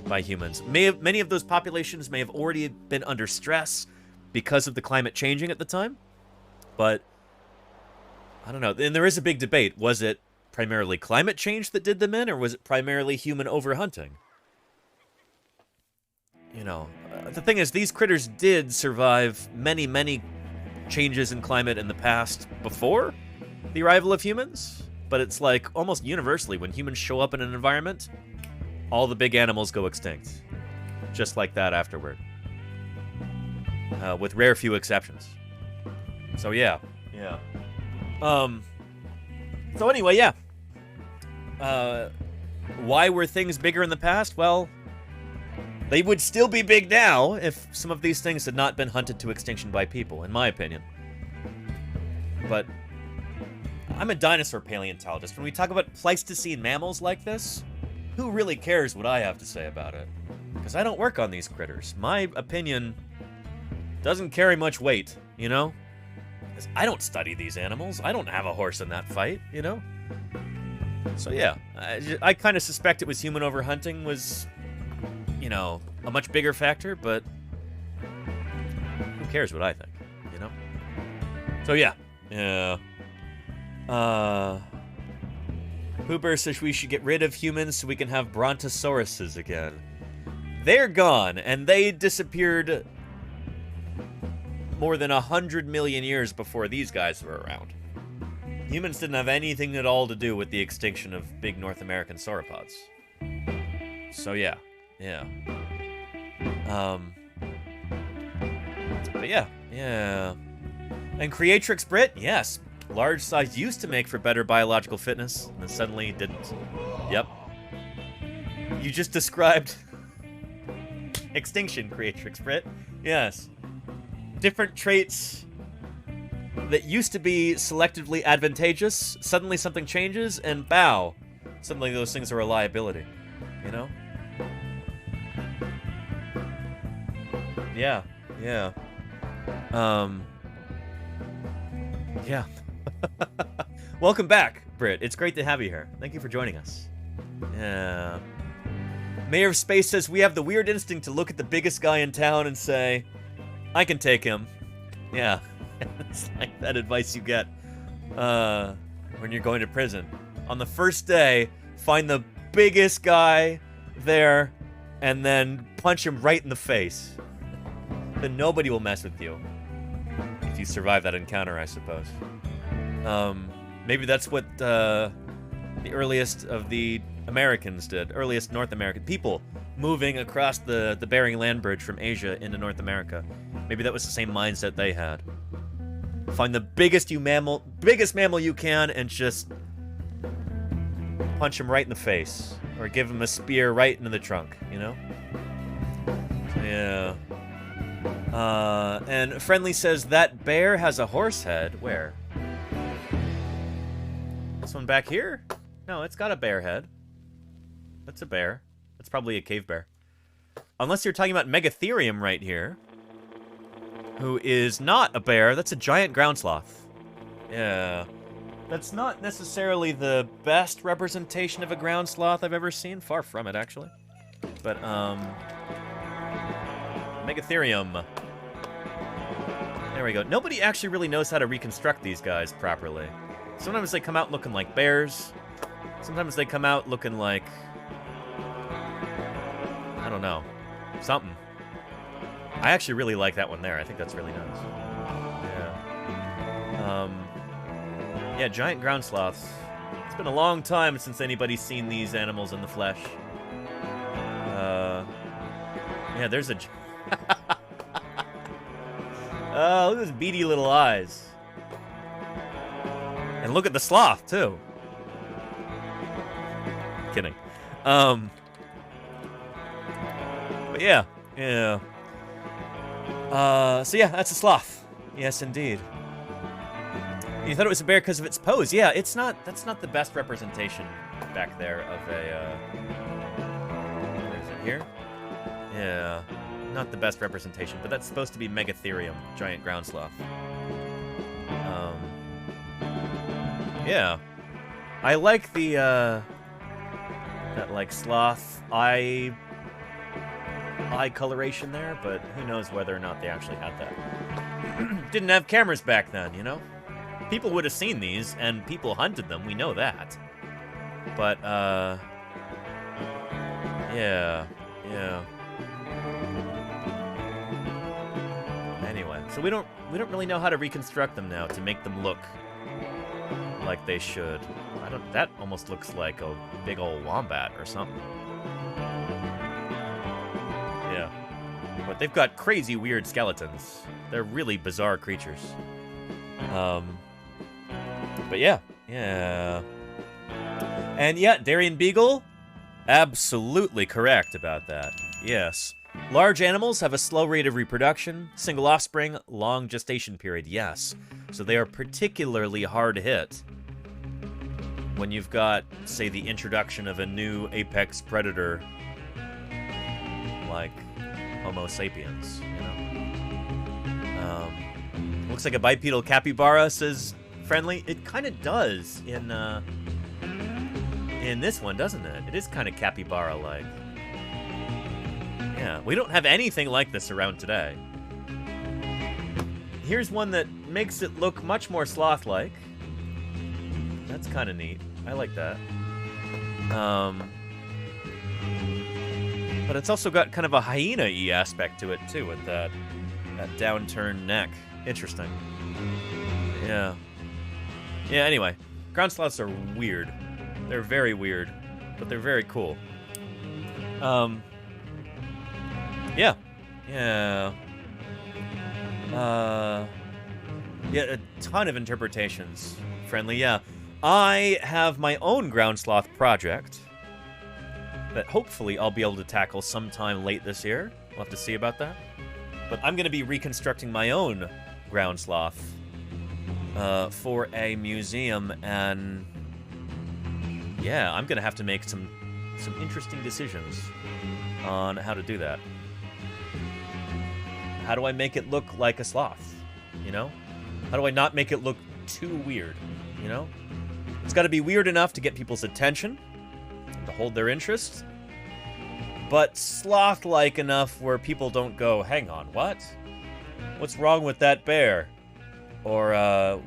by humans. Many of those populations may have already been under stress because of the climate changing at the time, but I don't know. And there is a big debate. Was it primarily climate change that did them in, or was it primarily human overhunting? You know, the thing is, these critters did survive many, many changes in climate in the past before the arrival of humans, but it's like almost universally when humans show up in an environment, all the big animals go extinct. Just like that afterward. With rare few exceptions. So yeah. So anyway, yeah. Why were things bigger in the past? Well, they would still be big now if some of these things had not been hunted to extinction by people, in my opinion. But I'm a dinosaur paleontologist. When we talk about Pleistocene mammals like this, who really cares what I have to say about it? Because I don't work on these critters. My opinion doesn't carry much weight, you know? I don't study these animals. I don't have a horse in that fight, you know? So yeah, I kind of suspect it was human overhunting was, you know, a much bigger factor, but who cares what I think, you know? So yeah. Poober says we should get rid of humans so we can have brontosauruses again. They're gone, and they disappeared more than 100 million years before these guys were around. Humans didn't have anything at all to do with the extinction of big North American sauropods. So yeah. But yeah. And Creatrix Brit, yes. Large size used to make for better biological fitness, and then suddenly didn't. Yep. You just described extinction, Creatrix Brit. Yes. Different traits that used to be selectively advantageous, suddenly something changes, and bow. Suddenly those things are a liability, you know? Yeah. Yeah. Welcome back, Britt. It's great to have you here. Thank you for joining us. Yeah. Mayor of Space says, we have the weird instinct to look at the biggest guy in town and say, I can take him. Yeah. It's like that advice you get when you're going to prison. On the first day, find the biggest guy there and then punch him right in the face. Then nobody will mess with you. If you survive that encounter, I suppose. Maybe that's what the earliest of the Americans did. Earliest North American people moving across the Bering Land Bridge from Asia into North America. Maybe that was the same mindset they had. Find the biggest mammal you can and just punch him right in the face. Or give him a spear right into the trunk, you know? Yeah. And Friendly says, that bear has a horse head. Where? This one back here? No, it's got a bear head. That's a bear. That's probably a cave bear. Unless you're talking about Megatherium right here. Who is not a bear. That's a giant ground sloth. Yeah. That's not necessarily the best representation of a ground sloth I've ever seen. Far from it, actually. But, Megatherium. There we go. Nobody actually really knows how to reconstruct these guys properly. Sometimes they come out looking like bears. Sometimes they come out looking like... I don't know. Something. I actually really like that one there. I think that's really nice. Yeah. Yeah, giant ground sloths. It's been a long time since anybody's seen these animals in the flesh. Yeah, there's a... Oh, look at those beady little eyes. And look at the sloth, too. Kidding. But yeah. Yeah. So yeah, that's a sloth. Yes, indeed. You thought it was a bear because of its pose. Yeah, it's not. That's not the best representation back there of a. Where is it here? Yeah, not the best representation, but that's supposed to be Megatherium, giant ground sloth. Yeah, I like the that like sloth eye coloration there, but who knows whether or not they actually had that. Didn't have cameras back then, you know? People would have seen these, and people hunted them, we know that. But, yeah. Anyway, so we don't really know how to reconstruct them now to make them look like they should. That almost looks like a big old wombat or something. Yeah. But they've got crazy weird skeletons. They're really bizarre creatures. But yeah. And yeah, Darien Beagle, absolutely correct about that. Yes. Large animals have a slow rate of reproduction, single offspring, long gestation period, yes. So they are particularly hard hit when you've got, say, the introduction of a new apex predator like Homo sapiens, you know? Looks like a bipedal capybara, says Friendly. It kind of does in this one, doesn't it? It is kind of capybara-like. Yeah, we don't have anything like this around today. Here's one that makes it look much more sloth-like. That's kind of neat. I like that. But it's also got kind of a hyena-y aspect to it, too, with that downturned neck. Interesting. Yeah. Yeah, anyway. Ground sloths are weird. They're very weird, but they're very cool. Yeah. Yeah. Yeah, a ton of interpretations. Friendly, yeah. I have my own ground sloth project that hopefully I'll be able to tackle sometime late this year. We'll have to see about that. But I'm going to be reconstructing my own ground sloth for a museum, and yeah, I'm going to have to make some interesting decisions on how to do that. How do I make it look like a sloth, you know? How do I not make it look too weird, you know? It's got to be weird enough to get people's attention, to hold their interest, but sloth-like enough where people don't go, hang on, what? What's wrong with that bear? Or,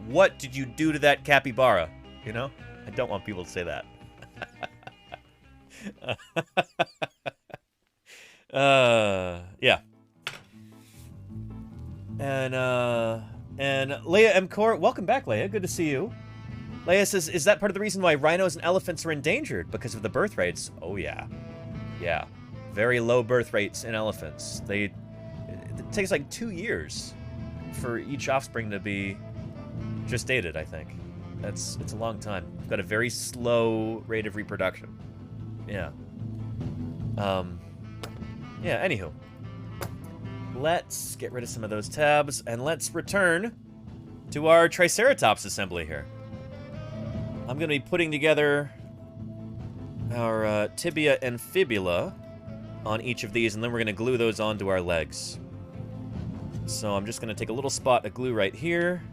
what did you do to that capybara? You know? I don't want people to say that. Yeah. And Leia M. Core, welcome back, Leia. Good to see you. Leia says, is that part of the reason why rhinos and elephants are endangered? Because of the birth rates? Oh, yeah. Yeah. Very low birth rates in elephants. It takes like 2 years for each offspring to be gestated, I think. It's a long time. We've got a very slow rate of reproduction. Yeah. Yeah, anywho. Let's get rid of some of those tabs, and let's return to our Triceratops assembly here. I'm going to be putting together our tibia and fibula on each of these, and then we're going to glue those onto our legs. So I'm just going to take a little spot of glue right here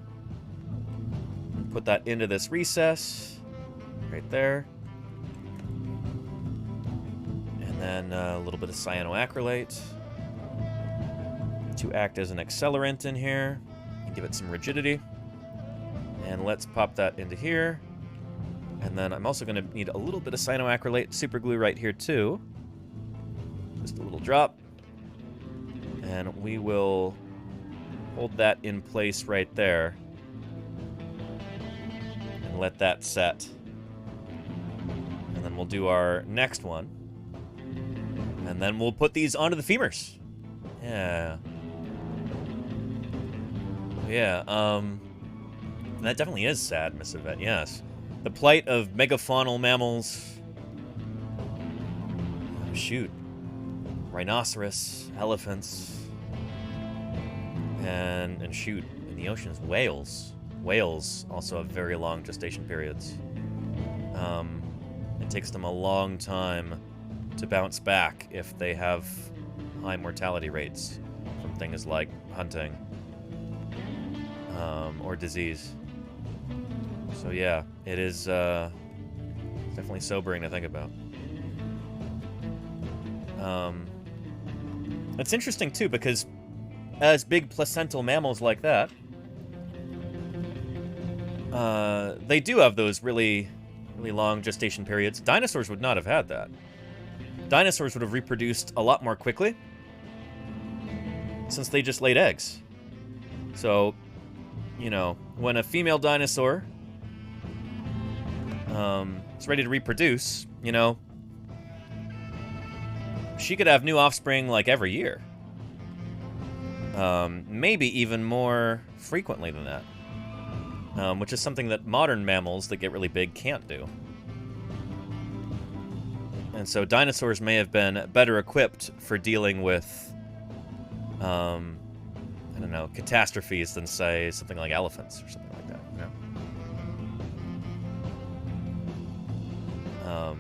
and put that into this recess. Right there. And then a little bit of cyanoacrylate to act as an accelerant in here and give it some rigidity. And let's pop that into here. And then I'm also going to need a little bit of cyanoacrylate super glue right here too. Just a little drop. And we will hold that in place right there. And let that set. And then we'll do our next one. And then we'll put these onto the femurs. Yeah. Yeah, that definitely is sad, Miss Yvette, yes. The plight of megafaunal mammals. Oh, shoot. Rhinoceros, elephants. And shoot, in the oceans, whales. Whales also have very long gestation periods. It takes them a long time to bounce back if they have high mortality rates from things like hunting or disease. So yeah, it is definitely sobering to think about. It's interesting too because as big placental mammals like that, they do have those really long gestation periods. Dinosaurs would not have had that. Dinosaurs would have reproduced a lot more quickly since they just laid eggs. So, you know, when a female dinosaur is ready to reproduce, you know, she could have new offspring like every year. Maybe even more frequently than that. Which is something that modern mammals that get really big can't do. And so dinosaurs may have been better equipped for dealing with, I don't know, catastrophes than, say, something like elephants or something like that, you know?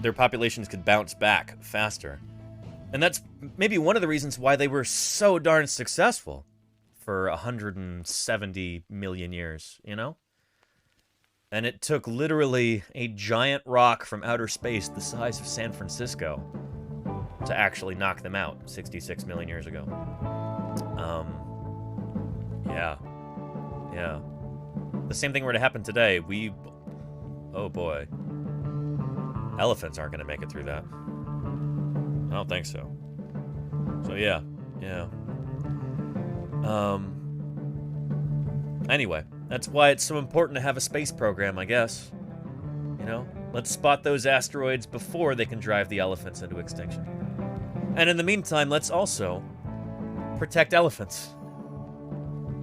Their populations could bounce back faster. And that's maybe one of the reasons why they were so darn successful for 170 million years, you know? And it took literally a giant rock from outer space the size of San Francisco to actually knock them out 66 million years ago. Yeah. The same thing were to happen today, oh boy. Elephants aren't gonna make it through that. I don't think so. So yeah. Anyway, that's why it's so important to have a space program, I guess. You know, let's spot those asteroids before they can drive the elephants into extinction. And in the meantime, let's also protect elephants.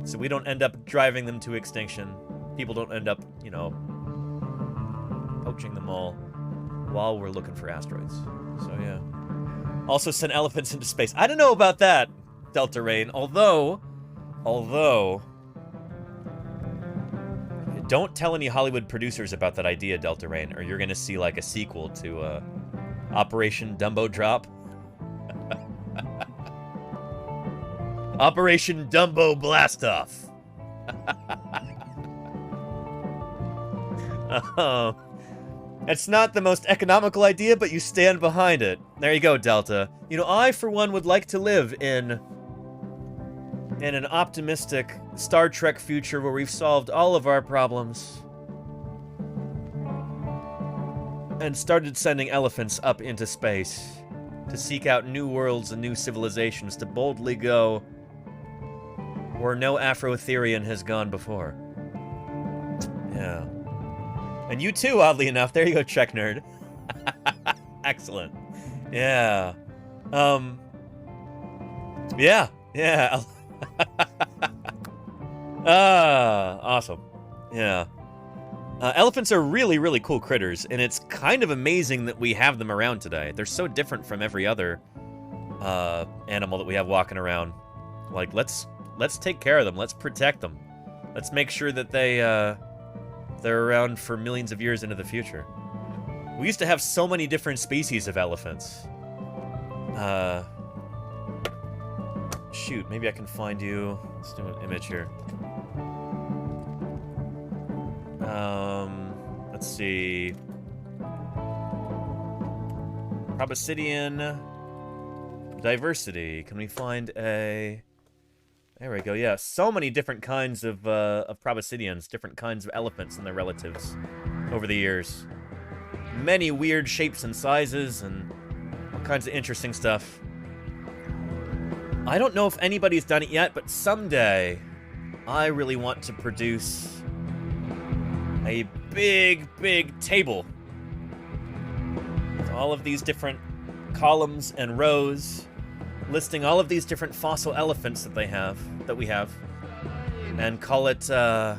So we don't end up driving them to extinction. People don't end up, you know, poaching them all while we're looking for asteroids. So yeah. Also send elephants into space. I don't know about that, Delta Rain, although, don't tell any Hollywood producers about that idea, Delta Rain, or you're gonna see like a sequel to Operation Dumbo Drop. Operation Dumbo Blastoff. It's not the most economical idea, but you stand behind it. There you go, Delta. You know, I, for one, would like to live in an optimistic Star Trek future where we've solved all of our problems and started sending elephants up into space to seek out new worlds and new civilizations, to boldly go where no Afro-Etherian has gone before. Yeah. And you too, oddly enough. There you go, Trek Nerd. Excellent. Yeah. Yeah. Awesome. Yeah. Elephants are really, really cool critters, and it's kind of amazing that we have them around today. They're so different from every other animal that we have walking around. Like, let's take care of them. Let's protect them. Let's make sure that they're around for millions of years into the future. We used to have so many different species of elephants. Shoot, maybe I can find you. Let's do an image here. Let's see. Proboscidean diversity. Can we find a... There we go, yeah. So many different kinds of proboscideans, different kinds of elephants and their relatives over the years. Many weird shapes and sizes and all kinds of interesting stuff. I don't know if anybody's done it yet, but someday I really want to produce a big, big table with all of these different columns and rows listing all of these different fossil elephants that we have, and call it the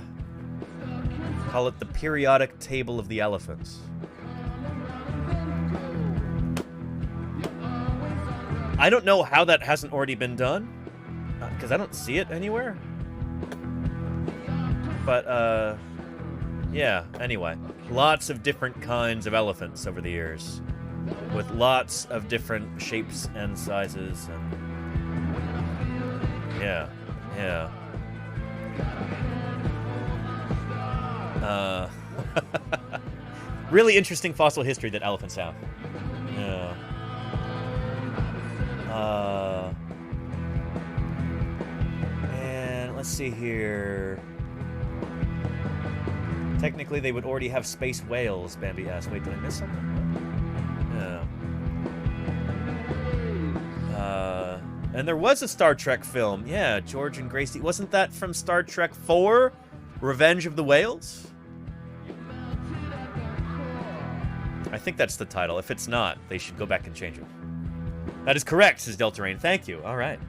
periodic table of the elephants. I don't know how that hasn't already been done, because I don't see it anywhere. But, yeah, anyway. Lots of different kinds of elephants over the years, with lots of different shapes and sizes, and... Yeah, yeah. Really interesting fossil history that elephants have. Yeah. And let's see here. Technically, they would already have space whales, Bambi asked. Wait, did I miss something? Yeah. And there was a Star Trek film. Yeah, George and Gracie. Wasn't that from Star Trek IV? Revenge of the Whales? I think that's the title. If it's not, they should go back and change it. That is correct, says Delta Rain. Thank you. All right.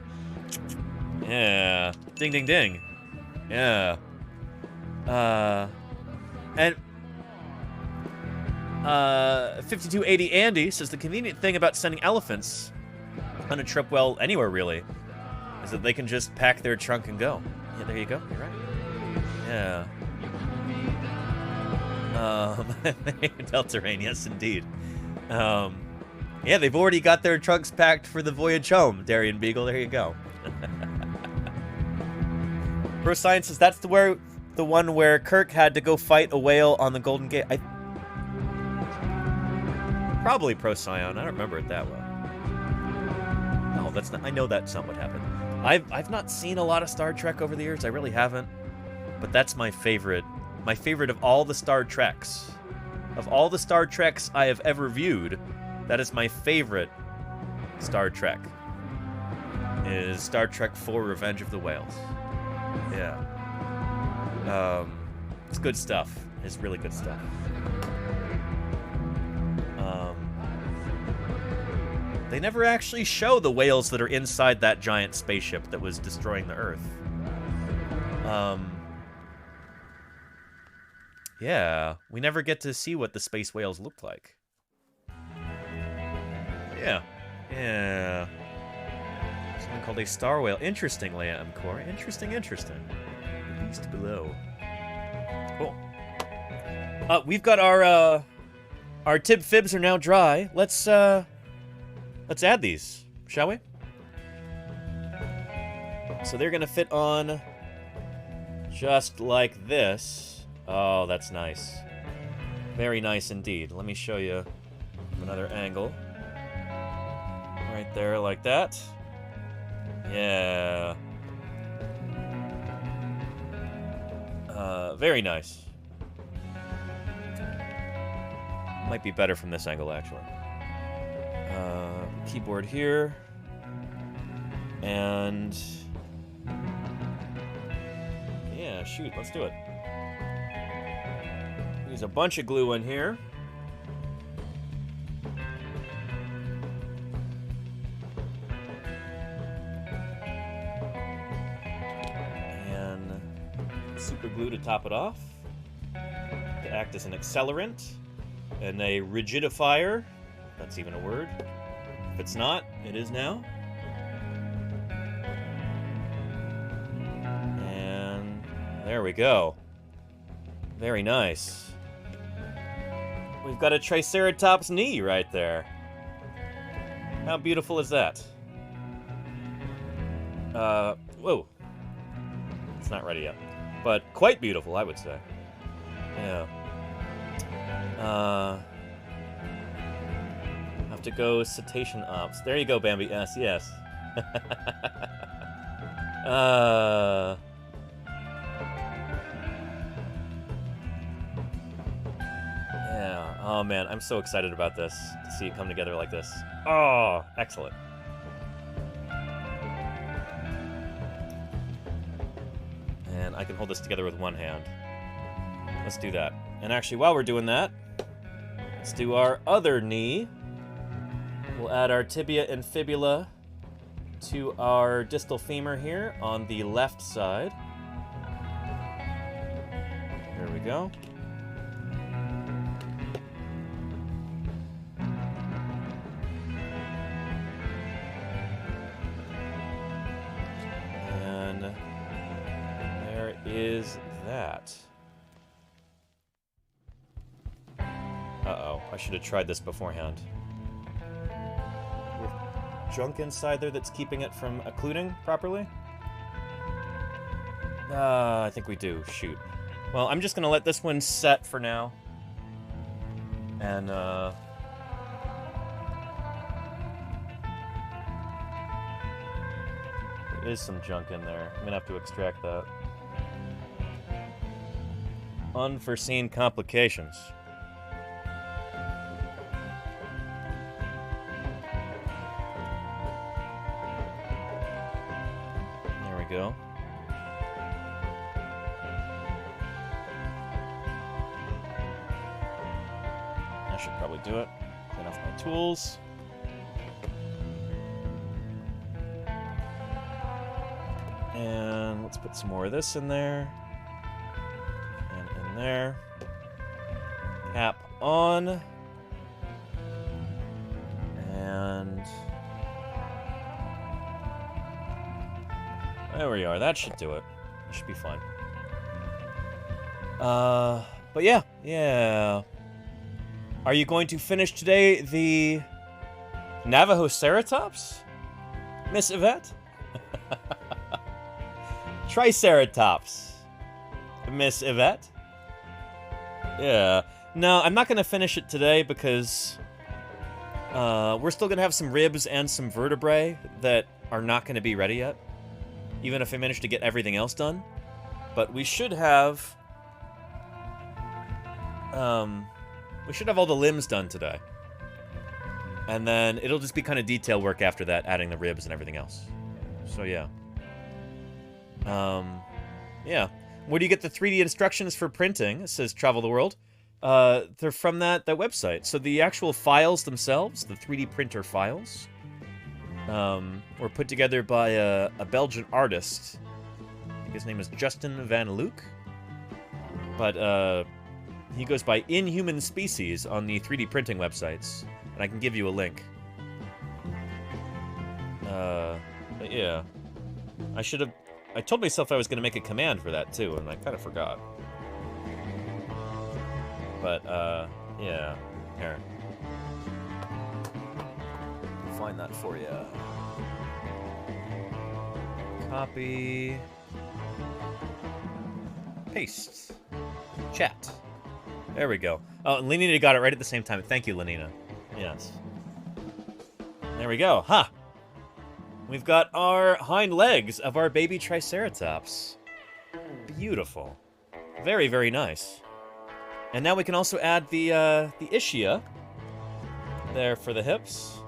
Yeah. Ding, ding, ding. Yeah. And 5280 Andy says the convenient thing about sending elephants on a trip, well, anywhere really, is that they can just pack their trunk and go. Yeah, there you go. You're right. Yeah. Delta Rain, yes, indeed. Yeah, they've already got their trunks packed for the voyage home, Darian Beagle. There you go. Pro Science says that's the one where Kirk had to go fight a whale on the Golden Gate. Probably Pro Scion. I don't remember it that well. No, that's not. I know that's not what happened. I've not seen a lot of Star Trek over the years. I really haven't. But that's my favorite. My favorite of all the Star Treks. Of all the Star Treks I have ever viewed, that is my favorite Star Trek. Is Star Trek IV: Revenge of the Whales. Yeah. It's good stuff. It's really good stuff. They never actually show the whales that are inside that giant spaceship that was destroying the Earth. Yeah, we never get to see what the space whales look like. Yeah. Yeah. Something called a star whale. Interesting, Leia Mcor. Interesting. The beast below. Cool. We've got our Tib Fibs are now dry. Let's add these, shall we? So they're gonna fit on just like this. Oh, that's nice. Very nice indeed. Let me show you from another angle. Right there, like that. Yeah. Very nice. Might be better from this angle, actually. Keyboard here. And... yeah, shoot, let's do it. Use a bunch of glue in here. And super glue to top it off. To act as an accelerant. And a rigidifier. If that's even a word. If it's not, it is now. And there we go. Very nice. We've got a Triceratops knee right there. How beautiful is that? Whoa. It's not ready yet. But quite beautiful, I would say. Yeah. Have to go cetacean ops. There you go, Bambi. Yes, yes. Yeah. Oh man, I'm so excited about this. To see it come together like this. Oh, excellent. And I can hold this together with one hand. Let's do that. And actually, while we're doing that, let's do our other knee. We'll add our tibia and fibula to our distal femur here on the left side. There we go. And there is that. Uh-oh, I should have tried this beforehand. With junk inside there that's keeping it from occluding properly? I think we do. Shoot. Well, I'm just gonna let this one set for now. And, there is some junk in there. I'm gonna have to extract that. Unforeseen complications. There we go. I should probably do it. Clean off my tools. And let's put some more of this in there. And in there. Cap on. And there we are. That should do it. It should be fine. But yeah. Are you going to finish today the Navajo Ceratops, Miss Yvette? Triceratops, Miss Yvette. Yeah. No, I'm not going to finish it today because we're still going to have some ribs and some vertebrae that are not going to be ready yet, even if I manage to get everything else done. But we should have... we should have all the limbs done today. And then it'll just be kind of detail work after that, adding the ribs and everything else. So, yeah. Yeah. Where do you get the 3D instructions for printing? It says Travel the World. They're from that website. So the actual files themselves, the 3D printer files, were put together by a Belgian artist. I think his name is Justin Van Luke. But, he goes by Inhuman Species on the 3D printing websites, and I can give you a link. But yeah. I told myself I was going to make a command for that, too, and I kind of forgot. But, yeah. Here. I'll find that for you. Copy. Paste. Chat. There we go. Oh, and Lenina got it right at the same time. Thank you, Lenina. Yes. There we go. Ha! We've got our hind legs of our baby Triceratops. Beautiful. Very, very nice. And now we can also add the ischia there for the hips,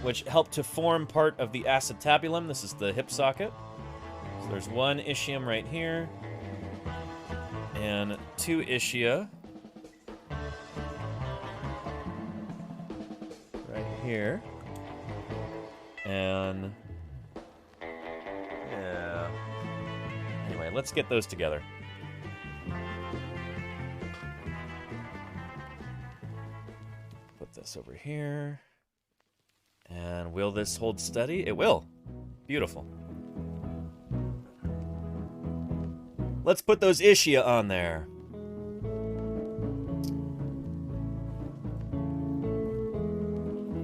which help to form part of the acetabulum. This is the hip socket. So there's one ischium right here. And 2 ischia right here. And yeah. Anyway, let's get those together. Put this over here. And will this hold steady? It will. Beautiful. Let's put those ischia on there.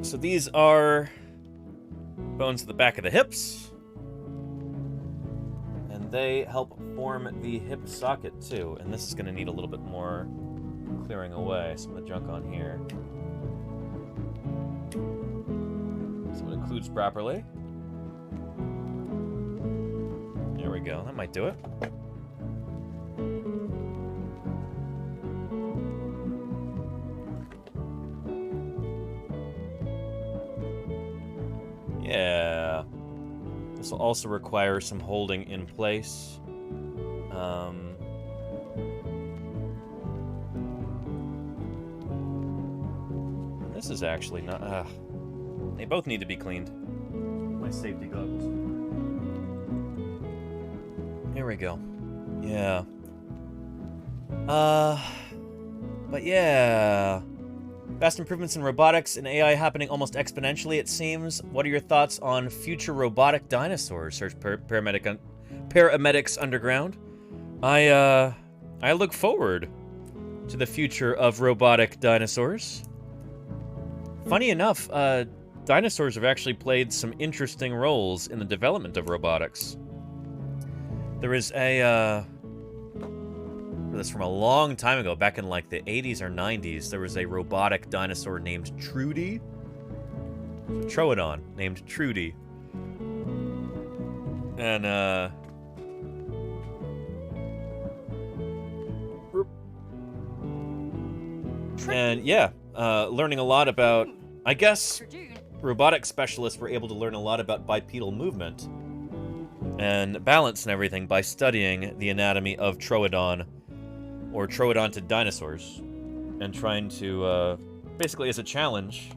So these are bones at the back of the hips. And they help form the hip socket too, and this is going to need a little bit more clearing away some of the junk on here. So it occludes properly. There we go. That might do it. Yeah. This will also require some holding in place. This is actually not... they both need to be cleaned. My safety goggles. Here we go. Yeah. But yeah... Vast improvements in robotics and AI happening almost exponentially, it seems. What are your thoughts on future robotic dinosaurs? Search Paramedics Underground. I look forward to the future of robotic dinosaurs. Funny enough, dinosaurs have actually played some interesting roles in the development of robotics. There is a, this from a long time ago, back in like the 80s or 90s, there was a robotic dinosaur named Trudy. Troodon named Trudy. And yeah, learning a lot about, I guess, robotic specialists were able to learn a lot about bipedal movement and balance and everything by studying the anatomy of Troodon, or troodontid dinosaurs, and trying to, basically as a challenge,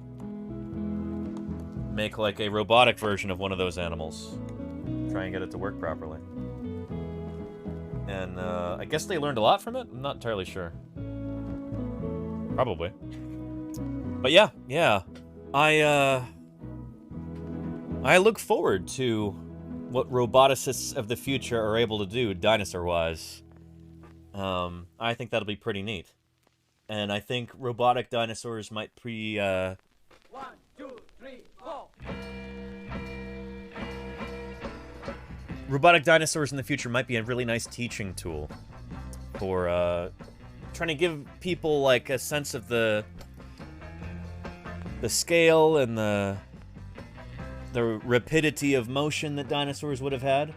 make like a robotic version of one of those animals. Try and get it to work properly. And I guess they learned a lot from it? I'm not entirely sure. Probably. But yeah. I look forward to what roboticists of the future are able to do dinosaur-wise. I think that'll be pretty neat. And I think robotic dinosaurs might 1, 2, 3, 4. Robotic dinosaurs in the future might be a really nice teaching tool for trying to give people like a sense of the scale and the rapidity of motion that dinosaurs would have had.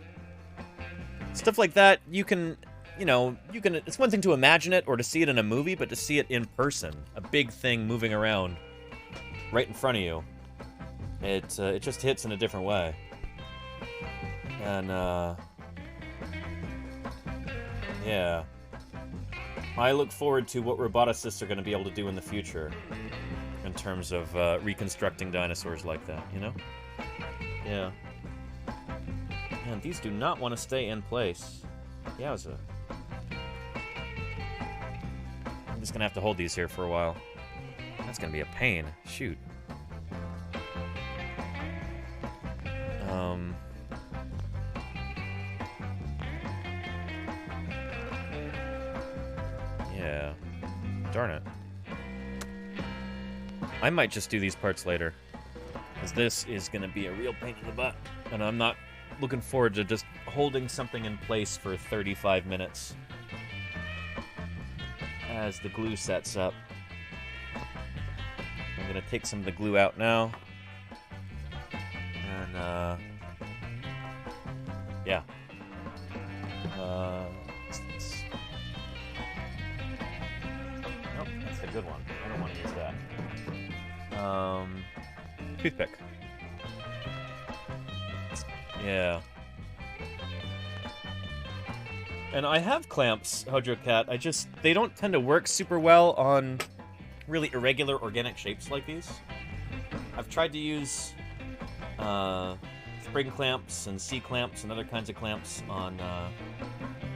Stuff like that, you can, it's one thing to imagine it or to see it in a movie, but to see it in person, a big thing moving around right in front of you, it just hits in a different way. And, yeah. I look forward to what roboticists are going to be able to do in the future in terms of reconstructing dinosaurs like that, you know? Yeah. Man, these do not want to stay in place. Yowza. I'm just going to have to hold these here for a while. That's going to be a pain. Shoot. Yeah. Darn it. I might just do these parts later, because this is going to be a real pain in the butt, and I'm not looking forward to just holding something in place for 35 minutes as the glue sets up. I'm going to take some of the glue out now, and yeah. Nope, that's a good one. I don't want to use that. Toothpick. Yeah. And I have clamps, Hojo Cat. They don't tend to work super well on really irregular organic shapes like these. I've tried to use spring clamps and C-clamps and other kinds of clamps on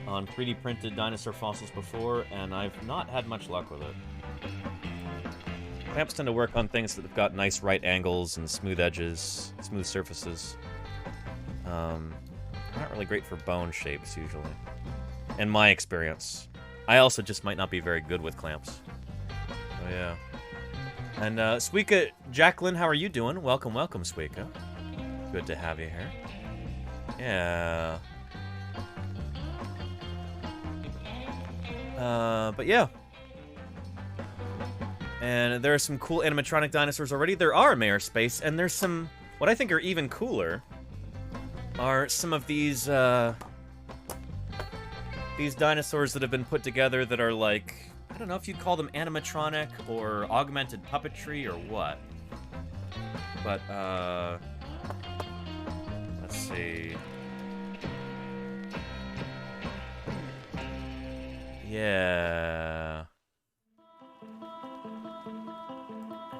3D printed dinosaur fossils before, and I've not had much luck with it. Clamps tend to work on things that have got nice right angles and smooth edges, smooth surfaces. Not really great for bone shapes, usually. In my experience. I also just might not be very good with clamps. Oh, yeah. And, Suika, Jacqueline, how are you doing? Welcome, Suika. Good to have you here. Yeah. But yeah. And there are some cool animatronic dinosaurs already. There are Mayor Space, and there's some, what I think are even cooler, are some of these dinosaurs that have been put together that are like, I don't know if you'd call them animatronic or augmented puppetry or what. But, let's see. Yeah.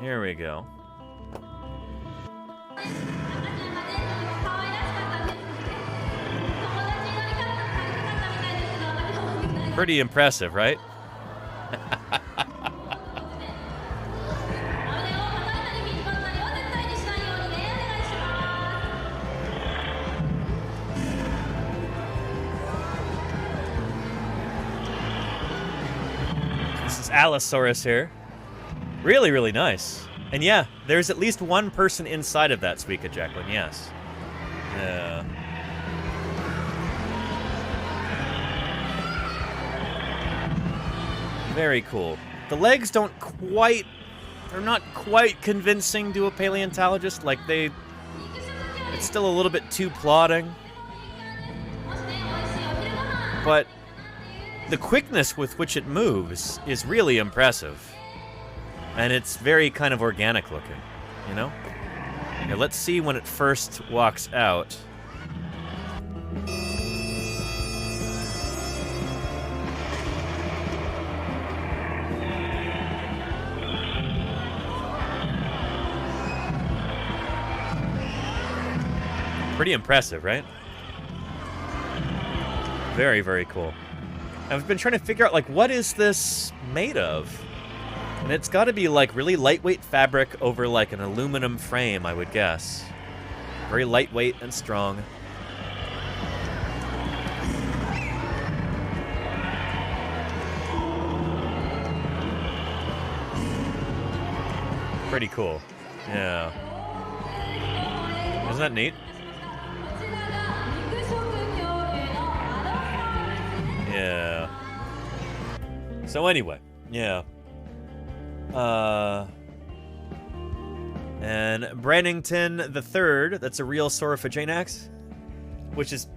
Here we go. Pretty impressive, right? This is Allosaurus here. Really, really nice. And yeah, there's at least one person inside of that Suika, Jacqueline, yes. Yeah. Very cool. The legs don't quite... They're not quite convincing to a paleontologist. Like, it's still a little bit too plodding. But the quickness with which it moves is really impressive. And it's very kind of organic looking, you know? Here, let's see when it first walks out. Pretty impressive, right? Very, very cool. I've been trying to figure out, like, what is this made of? And it's got to be, like, really lightweight fabric over, like, an aluminum frame, I would guess. Very lightweight and strong. Pretty cool. Yeah. Isn't that neat? Yeah. So anyway, yeah. And Brannington the Third, that's a real Saurophaganax, which is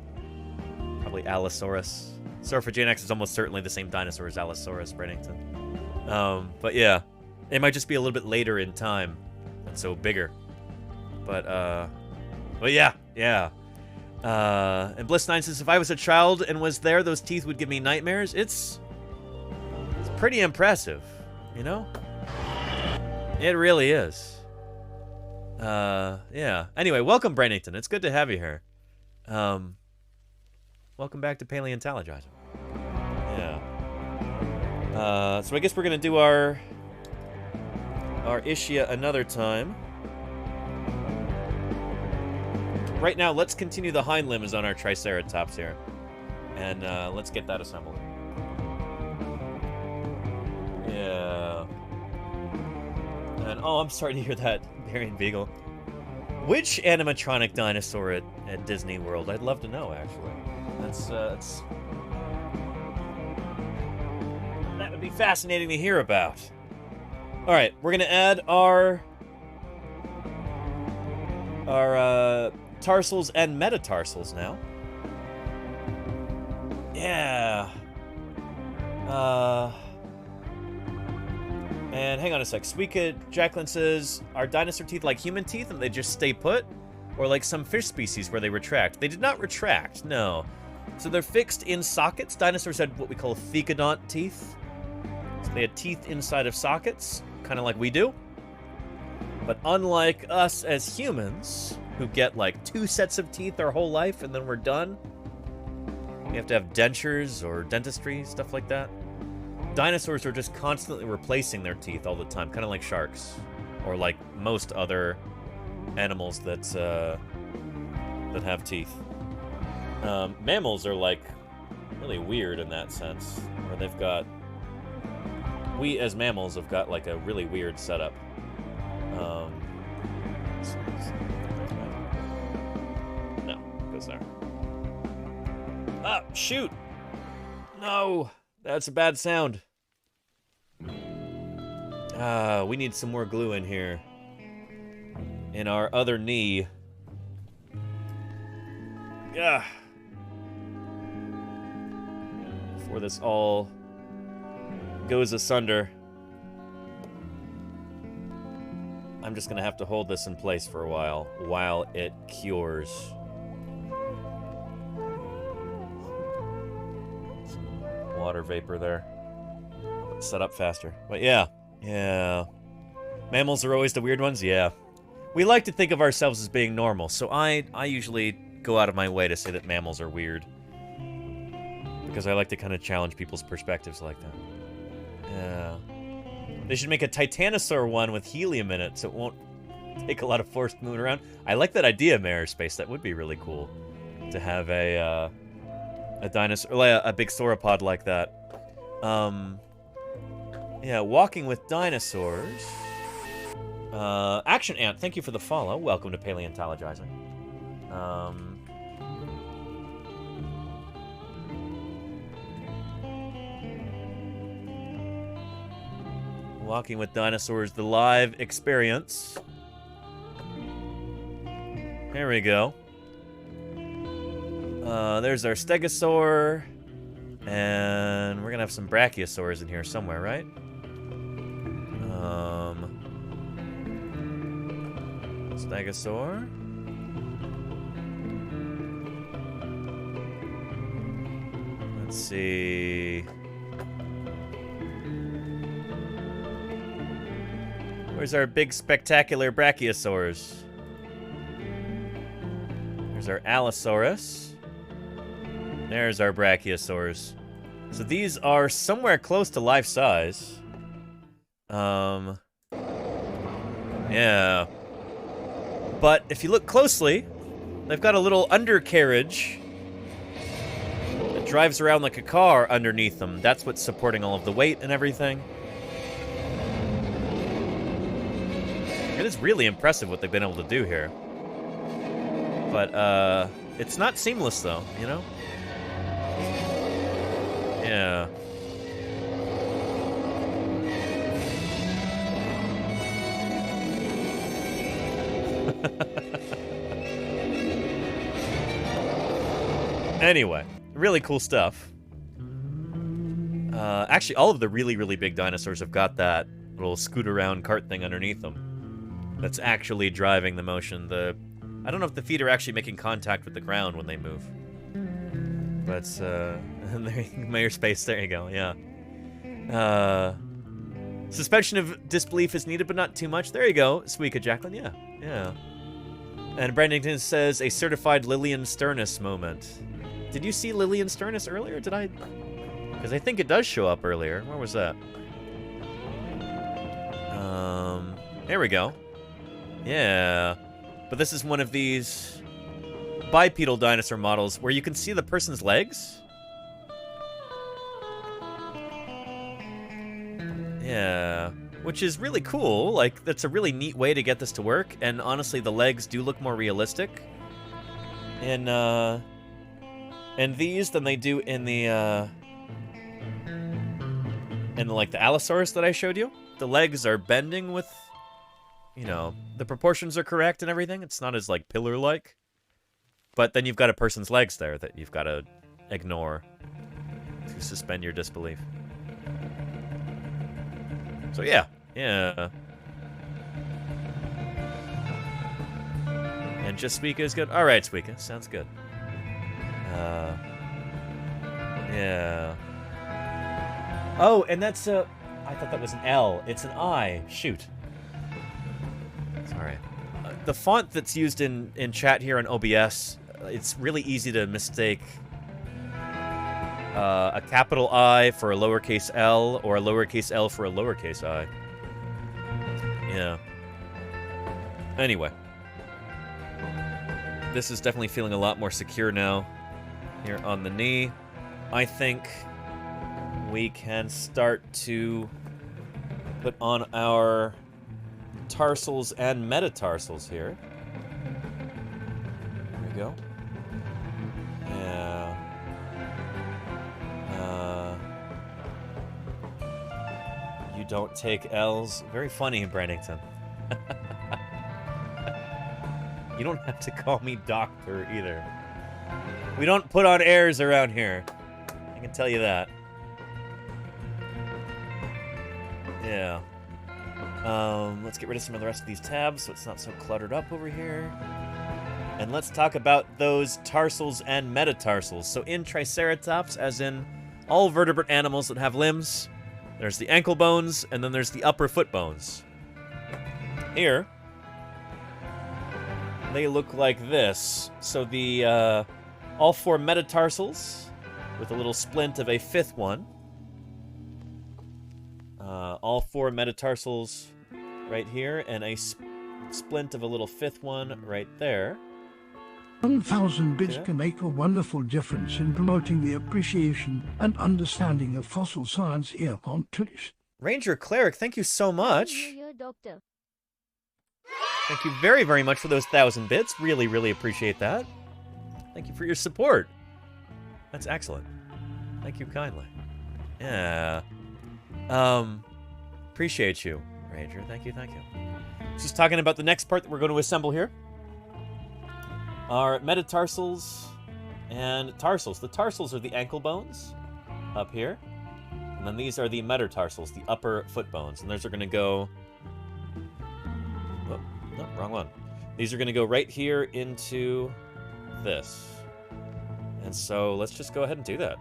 probably Allosaurus. Saurophaganax is almost certainly the same dinosaur as Allosaurus, Brannington. But yeah, it might just be a little bit later in time, and so bigger. But yeah. And Bliss9 says, if I was a child and was there, those teeth would give me nightmares. It's pretty impressive, you know? It really is. Yeah. Anyway, welcome, Brannington. It's good to have you here. Welcome back to Paleontologizing. Yeah. So I guess we're gonna do our Ischia another time. Right now, let's continue the hind limbs on our Triceratops here. And let's get that assembled. Yeah. And oh, I'm sorry to hear that, Barian Beagle. Which animatronic dinosaur at Disney World? I'd love to know, actually. That would be fascinating to hear about. All right, we're gonna add our tarsals and metatarsals now. Yeah. And hang on a sec. Suika Jacqueline says, are dinosaur teeth like human teeth and they just stay put? Or like some fish species where they retract? They did not retract, no. So they're fixed in sockets. Dinosaurs had what we call thecodont teeth. So they had teeth inside of sockets, kind of like we do. But unlike us as humans, who get like 2 sets of teeth our whole life and then we're done, we have to have dentures or dentistry, stuff like that. Dinosaurs are just constantly replacing their teeth all the time, kind of like sharks, or like most other animals that have teeth. Mammals are like really weird in that sense, where they've got... We as mammals have got like a really weird setup. No, it goes there. Ah, shoot! No! That's a bad sound. We need some more glue in here. In our other knee. Yeah. Before this all goes asunder. I'm just gonna have to hold this in place for a while it cures. Some water vapor there. Let's set up faster. But yeah. Mammals are always the weird ones? Yeah. We like to think of ourselves as being normal, so I usually go out of my way to say that mammals are weird. Because I like to kind of challenge people's perspectives like that. Yeah. They should make a Titanosaur one with helium in it, so it won't take a lot of force moving around. I like that idea, Mayor Space. That would be really cool. To have a dinosaur, a big sauropod like that. Yeah, walking with dinosaurs. Action Ant, thank you for the follow. Welcome to Paleontologizing. Walking with Dinosaurs, the live experience. Here we go. There's our Stegosaur. And we're gonna have some Brachiosaurs in here somewhere, right? Stegosaur. Let's see. Where's our big, spectacular Brachiosaurs? There's our Allosaurus. There's our Brachiosaurs. So these are somewhere close to life size. Yeah. But if you look closely, they've got a little undercarriage that drives around like a car underneath them. That's what's supporting all of the weight and everything. It is really impressive what they've been able to do here. But, it's not seamless, though, you know? Yeah. Anyway, really cool stuff. Actually, all of the really, really big dinosaurs have got that little scoot-around cart thing underneath them. That's actually driving the motion. I don't know if the feet are actually making contact with the ground when they move. But, Mayor Space, there you go, yeah. Suspension of disbelief is needed, but not too much. There you go, Suika Jacqueline, yeah. And Brandington says, a certified Lillian Sternus moment. Did you see Lillian Sternus earlier? Did I? Because I think it does show up earlier. Where was that? Here we go. Yeah. But this is one of these bipedal dinosaur models where you can see the person's legs. Yeah. Which is really cool. Like, that's a really neat way to get this to work. And honestly, the legs do look more realistic in these than they do in the like the Allosaurus that I showed you. The legs are bending with, you know, the proportions are correct and everything. It's not as like pillar-like. But then you've got a person's legs there that you've got to ignore to suspend your disbelief. So yeah. And just Suika is good? Alright, Suika. Sounds good. Yeah. Oh, and that's I thought that was an L. It's an I. Shoot. Sorry. The font that's used in chat here on OBS, it's really easy to mistake a capital I for a lowercase l, or a lowercase l for a lowercase I. Yeah. Anyway. This is definitely feeling a lot more secure now. Here on the knee. I think we can start to put on our tarsals and metatarsals here. There we go. Yeah. You don't take L's. Very funny, Brandington. You don't have to call me doctor either. We don't put on airs around here. I can tell you that. Yeah. Let's get rid of some of the rest of these tabs so it's not so cluttered up over here. And let's talk about those tarsals and metatarsals. So in Triceratops, as in all vertebrate animals that have limbs, there's the ankle bones, and then there's the upper foot bones. Here, they look like this. So the all four metatarsals, with a little splint of a fifth one. All four metatarsals right here, and a splint of a little fifth one right there. 1,000 bits can make a wonderful difference in promoting the appreciation and understanding of fossil science here on Twitch. Ranger Cleric, thank you so much. Thank you very, very much for those 1,000 bits. Really, really appreciate that. Thank you for your support. That's excellent. Thank you kindly. Yeah. Appreciate you, Ranger. Thank you, thank you. Just talking about the next part that we're going to assemble here. Our metatarsals and tarsals. The tarsals are the ankle bones up here. And then these are the metatarsals, the upper foot bones. And those are going to go... Oh, no, wrong one. These are going to go right here into this. And so let's just go ahead and do that.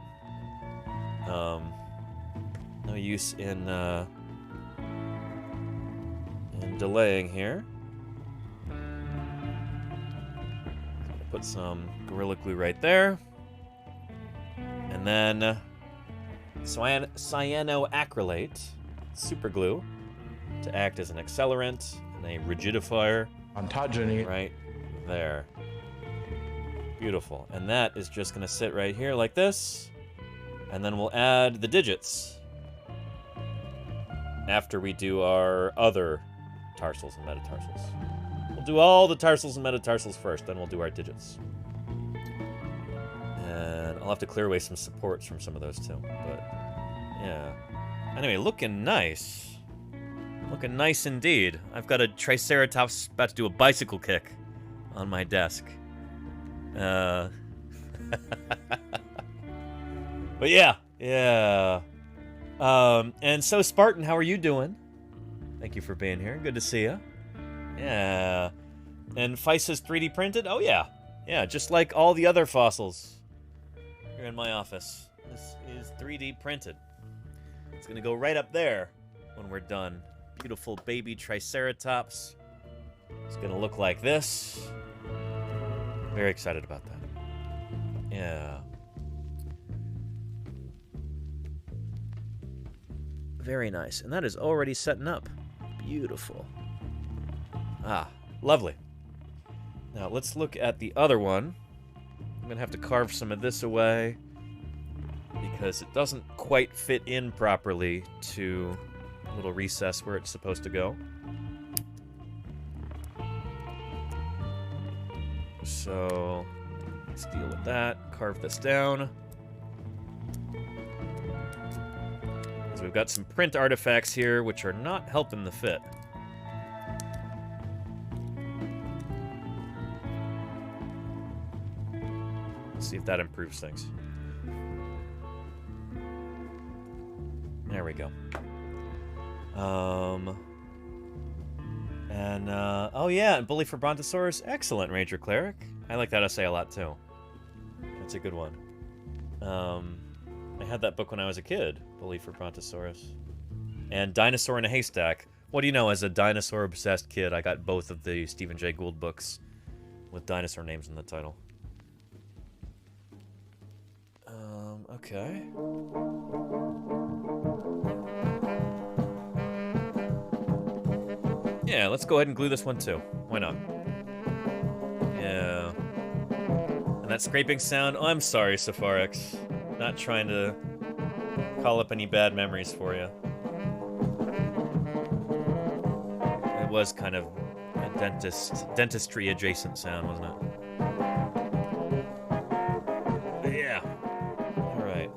No use in delaying here. Put some Gorilla Glue right there. And then cyanoacrylate super glue to act as an accelerant and a rigidifier. Ontogeny. Right there. Beautiful. And that is just going to sit right here like this. And then we'll add the digits after we do our other tarsals and metatarsals. We'll do all the tarsals and metatarsals first, then we'll do our digits. And I'll have to clear away some supports from some of those too, but yeah. Anyway, looking nice. Looking nice indeed. I've got a Triceratops about to do a bicycle kick on my desk. But yeah. And so Spartan, how are you doing? Thank you for being here. Good to see you. Yeah. And Feist is 3D printed? Oh, yeah. Yeah, just like all the other fossils here in my office. This is 3D printed. It's going to go right up there when we're done. Beautiful baby Triceratops. It's going to look like this. Very excited about that. Yeah. Very nice. And that is already setting up. Beautiful. Ah, lovely. Now, let's look at the other one. I'm going to have to carve some of this away because it doesn't quite fit in properly to a little recess where it's supposed to go. So, let's deal with that. Carve this down. So we've got some print artifacts here which are not helping the fit. Let's see if that improves things. There we go. Oh yeah, and Bully for Brontosaurus. Excellent, Ranger Cleric. I like that essay a lot too. That's a good one. I had that book when I was a kid, Bully for Brontosaurus. And Dinosaur in a Haystack. What do you know, as a dinosaur-obsessed kid, I got both of the Stephen Jay Gould books with dinosaur names in the title. Okay. Yeah, let's go ahead and glue this one too. Why not? Yeah. And that scraping sound, oh, I'm sorry, Safarix. Not trying to call up any bad memories for you. It was kind of a dentistry adjacent sound, wasn't it? But yeah. Alright.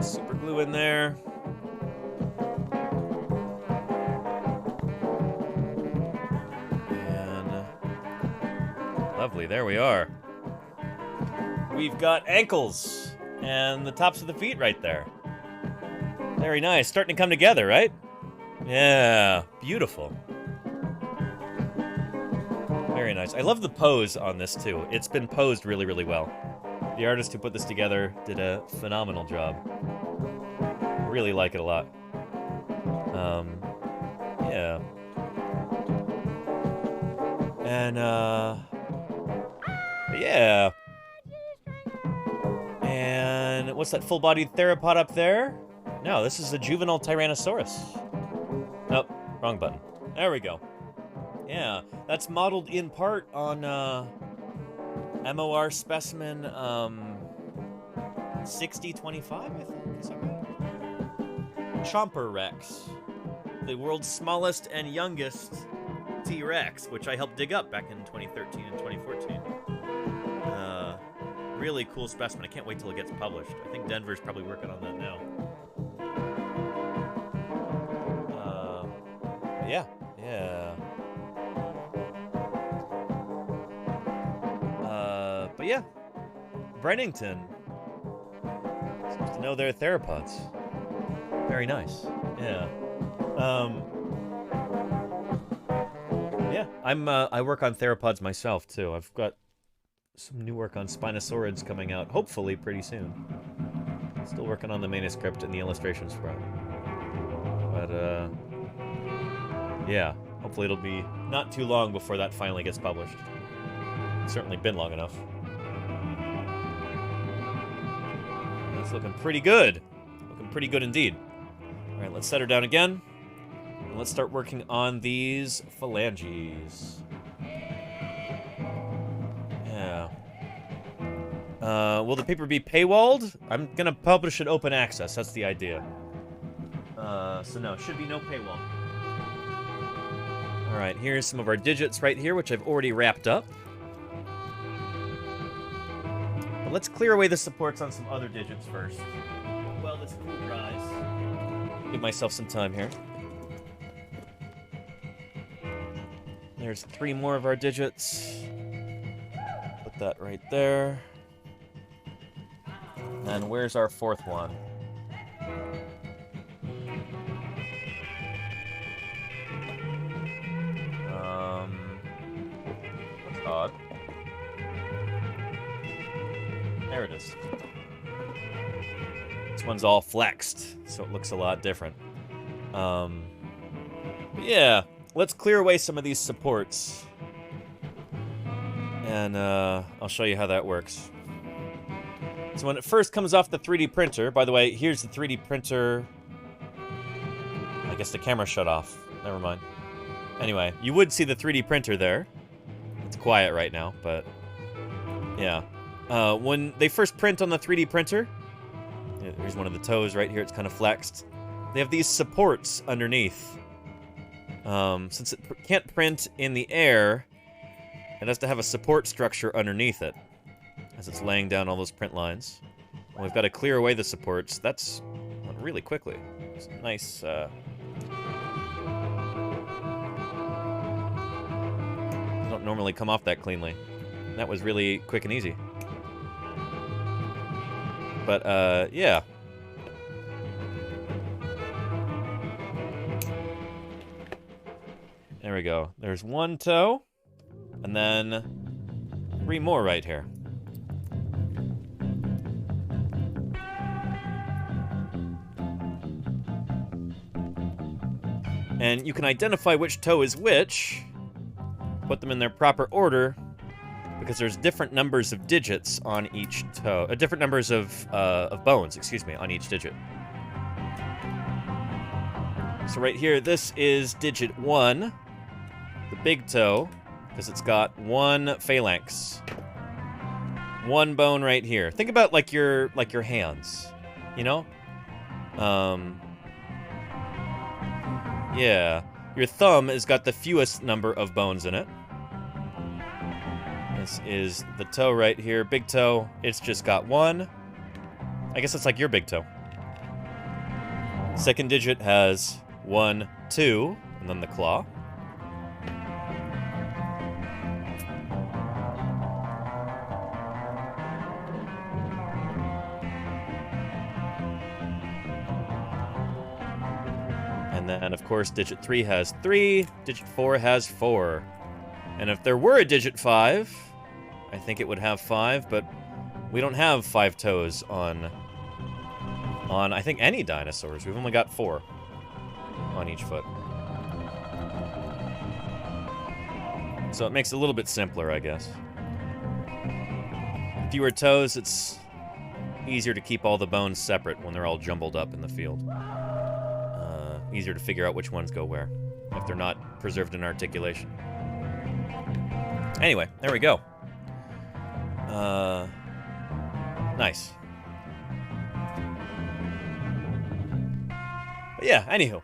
Super glue in there. Lovely, there we are. We've got ankles and the tops of the feet right there. Very nice. Starting to come together, right? Yeah, beautiful. Very nice. I love the pose on this, too. It's been posed really, really well. The artist who put this together did a phenomenal job. Really like it a lot. Yeah. And, yeah. And what's that full-bodied theropod up there? No, this is a juvenile Tyrannosaurus. Nope, wrong button. There we go. Yeah, that's modeled in part on MOR specimen 6025, I think. Is that right? Chomper Rex, the world's smallest and youngest T-Rex, which I helped dig up back in 2013 and 2014. Really cool specimen. I can't wait till it gets published. I think Denver's probably working on that now. Yeah. But yeah, Brennington seems to know their theropods. Very nice. Yeah. Yeah, I work on theropods myself too. I've got some new work on Spinosaurids coming out, hopefully pretty soon. Still working on the manuscript and the illustrations for it. But yeah, hopefully it'll be not too long before that finally gets published. It's certainly been long enough. That's looking pretty good. Looking pretty good indeed. All right, let's set her down again. And let's start working on these phalanges. Yeah. Will the paper be paywalled? I'm gonna publish it open access. That's the idea. So no, should be no paywall. All right, here's some of our digits right here, which I've already wrapped up. But let's clear away the supports on some other digits first. Well, this glue dries. Give myself some time here. There's 3 more of our digits. Put that right there. And where's our 4th one? That's odd. There it is. This one's all flexed, so it looks a lot different. But yeah, let's clear away some of these supports. And I'll show you how that works. So when it first comes off the 3D printer, by the way, here's the 3D printer. I guess the camera shut off. Never mind. Anyway, you would see the 3D printer there. It's quiet right now, but yeah. When they first print on the 3D printer, here's one of the toes right here. It's kind of flexed. They have these supports underneath. Since it can't print in the air, it has to have a support structure underneath it as it's laying down all those print lines. And we've got to clear away the supports. That's went really quickly. It's a nice... They don't normally come off that cleanly. That was really quick and easy. But, yeah. There we go. There's 1 toe, and then 3 more right here. And you can identify which toe is which, put them in their proper order, because there's different numbers of digits on each toe, different numbers of bones, excuse me, on each digit. So right here, this is digit 1, the big toe, because it's got 1 phalanx. 1 bone right here. Think about like your hands, you know? Yeah. Your thumb has got the fewest number of bones in it. This is the toe right here. Big toe, it's just got 1. I guess it's like your big toe. Second digit has 1, 2, and then the claw. And then, of course, digit 3 has 3, digit 4 has 4. And if there were a digit 5, I think it would have 5, but we don't have 5 toes on I think, any dinosaurs. We've only got 4 on each foot. So it makes it a little bit simpler, I guess. Fewer toes, it's easier to keep all the bones separate when they're all jumbled up in the field. Easier to figure out which ones go where, if they're not preserved in articulation. Anyway, there we go. Nice. But yeah, anywho.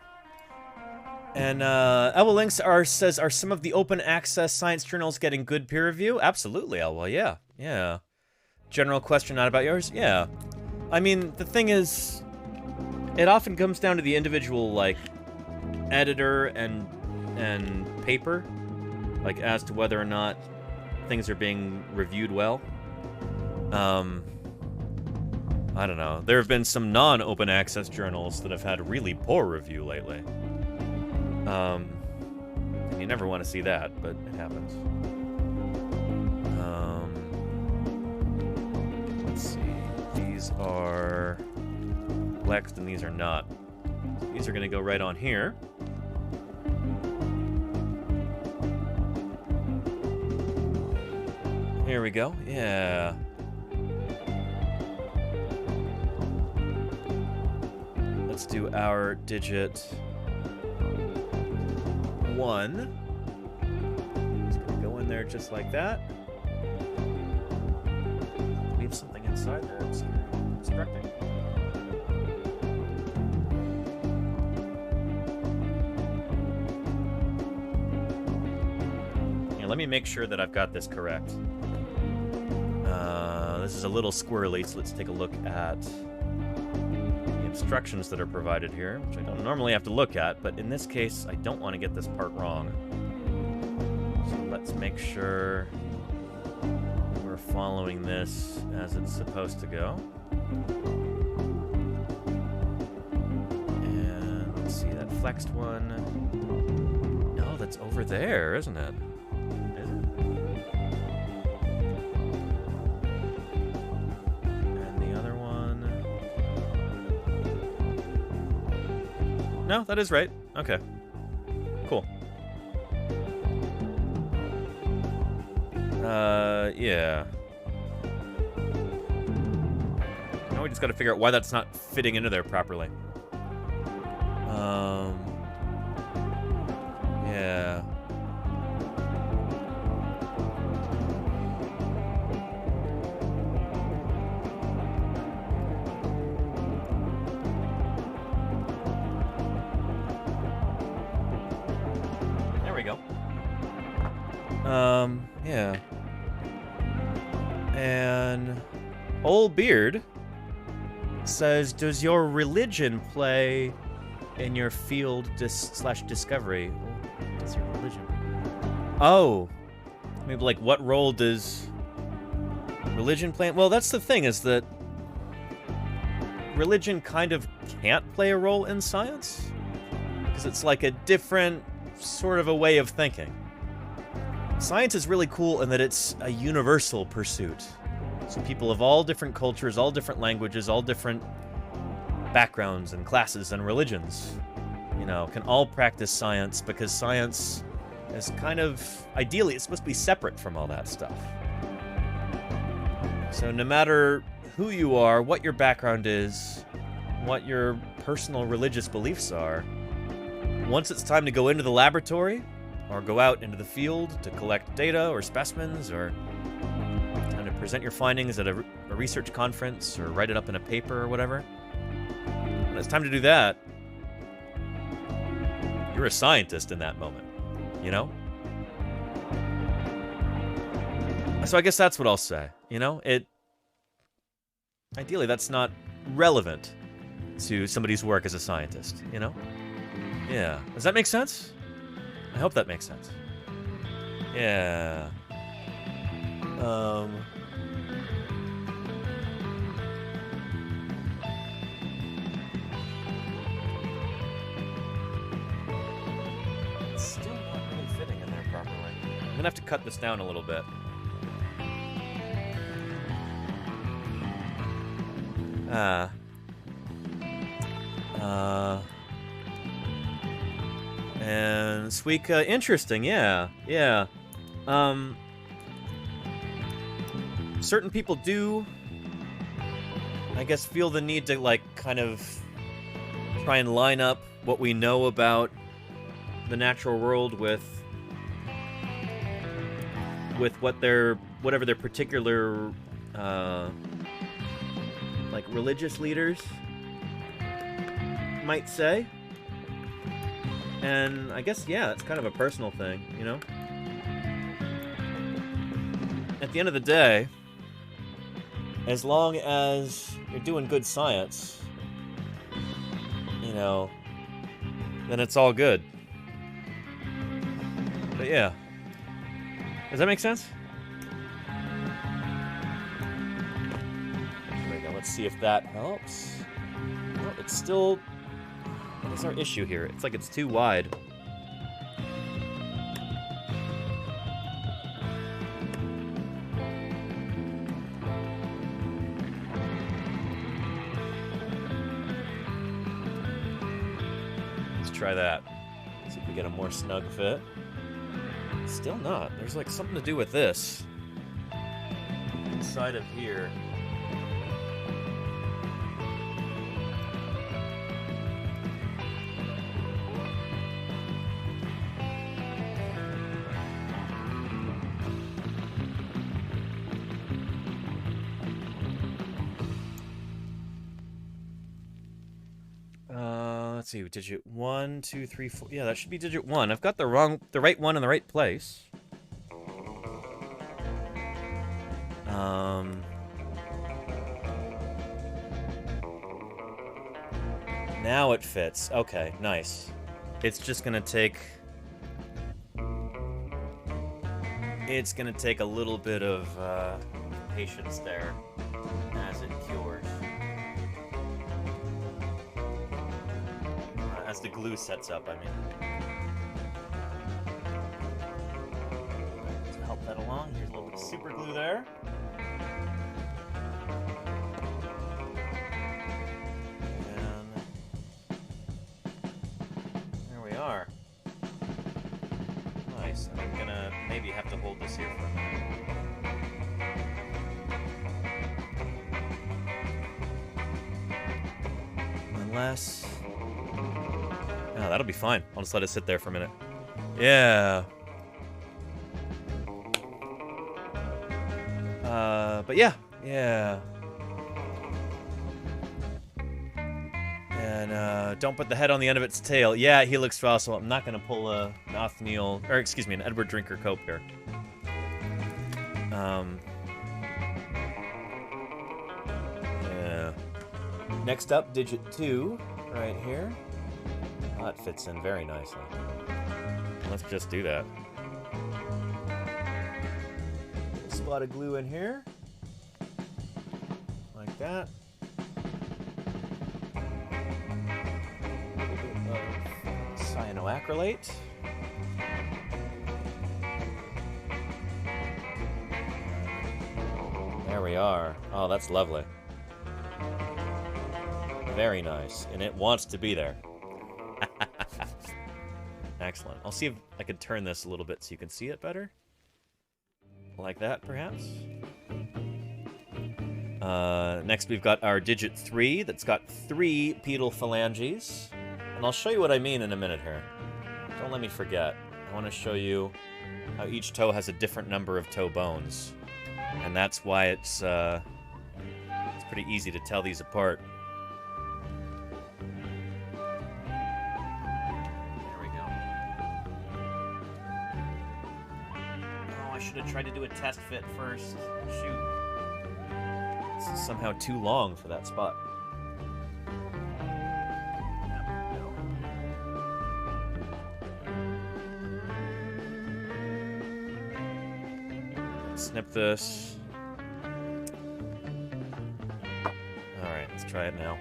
And Elwa Links says, are some of the open access science journals getting good peer review? Absolutely, Elwa, yeah. Yeah. General question, not about yours? Yeah. I mean, the thing is, it often comes down to the individual, like, editor and paper, like, as to whether or not things are being reviewed well. I don't know. There have been some non-open access journals that have had really poor review lately. And you never want to see that, but it happens. Let's see. These are flexed and these are not. These are going to go right on here. Here we go. Yeah. Let's do our digit 1. It's going to go in there just like that. Leave something inside there. It's obstructing. Yeah, let me make sure that I've got this correct. This is a little squirrely, so let's take a look at the instructions that are provided here, which I don't normally have to look at, but in this case, I don't want to get this part wrong. So let's make sure we're following this as it's supposed to go. And let's see, that flexed one. No, that's over there, isn't it? Is it? No, that is right. Okay. Cool. Yeah. Now we just gotta figure out why that's not fitting into there properly. Yeah. Yeah. And Old Beard says, does your religion play in your field slash discovery? What's your religion? Oh. Maybe like what role does religion play? Well, that's the thing, is that religion kind of can't play a role in science. Because it's like a different sort of a way of thinking. Science is really cool in that it's a universal pursuit. So people of all different cultures, all different languages, all different backgrounds and classes and religions, you know, can all practice science, because science is kind of, ideally, it's supposed to be separate from all that stuff. So no matter who you are, what your background is, what your personal religious beliefs are, once it's time to go into the laboratory, or go out into the field to collect data or specimens, or kind of present your findings at a research conference, or write it up in a paper or whatever. When it's time to do that, you're a scientist in that moment, you know? So I guess that's what I'll say, you know? Ideally, that's not relevant to somebody's work as a scientist, you know? Yeah. Does that make sense? I hope that makes sense. Yeah. gonna have to cut this down a little bit. And Suika, interesting, yeah. Certain people do, I guess, feel the need to, like, kind of try and line up what we know about the natural world with whatever their particular, like, religious leaders might say. And I guess, yeah, it's kind of a personal thing, you know? At the end of the day, as long as you're doing good science, you know, then it's all good. But yeah. Does that make sense? There we go. Let's see if that helps. Well, it's still... What is our issue here? It's like it's too wide. Let's try that. See if we get a more snug fit. Still not. There's like something to do with this. Inside of here. Let's see, digit 1, 2, 3, 4. Yeah, that should be digit 1. I've got the right one in the right place. Now it fits. Okay, nice. It's just gonna take... It's gonna take a little bit of patience there as it cures. As the glue sets up, I mean. To help that along, here's a little bit of super glue there. And there we are. Nice. And I'm gonna maybe have to hold this here for a minute. Unless... Oh, that'll be fine. I'll just let it sit there for a minute. Yeah. But yeah. And, don't put the head on the end of its tail. Yeah, helix fossil. I'm not gonna pull an Othniel, or excuse me, an Edward Drinker Cope here. Yeah. Next up, digit 2, right here. Oh, that fits in very nicely. Let's just do that. Spot of glue in here. Like that. A little bit of cyanoacrylate. There we are. Oh, that's lovely. Very nice. And it wants to be there. Excellent. I'll see if I can turn this a little bit so you can see it better. Like that, perhaps. Next, we've got our digit 3 that's got 3 pedal phalanges. And I'll show you what I mean in a minute here. Don't let me forget. I want to show you how each toe has a different number of toe bones. And that's why it's pretty easy to tell these apart. Should have tried to do a test fit first. Shoot. This is somehow too long for that spot. Snip this. Alright, let's try it now.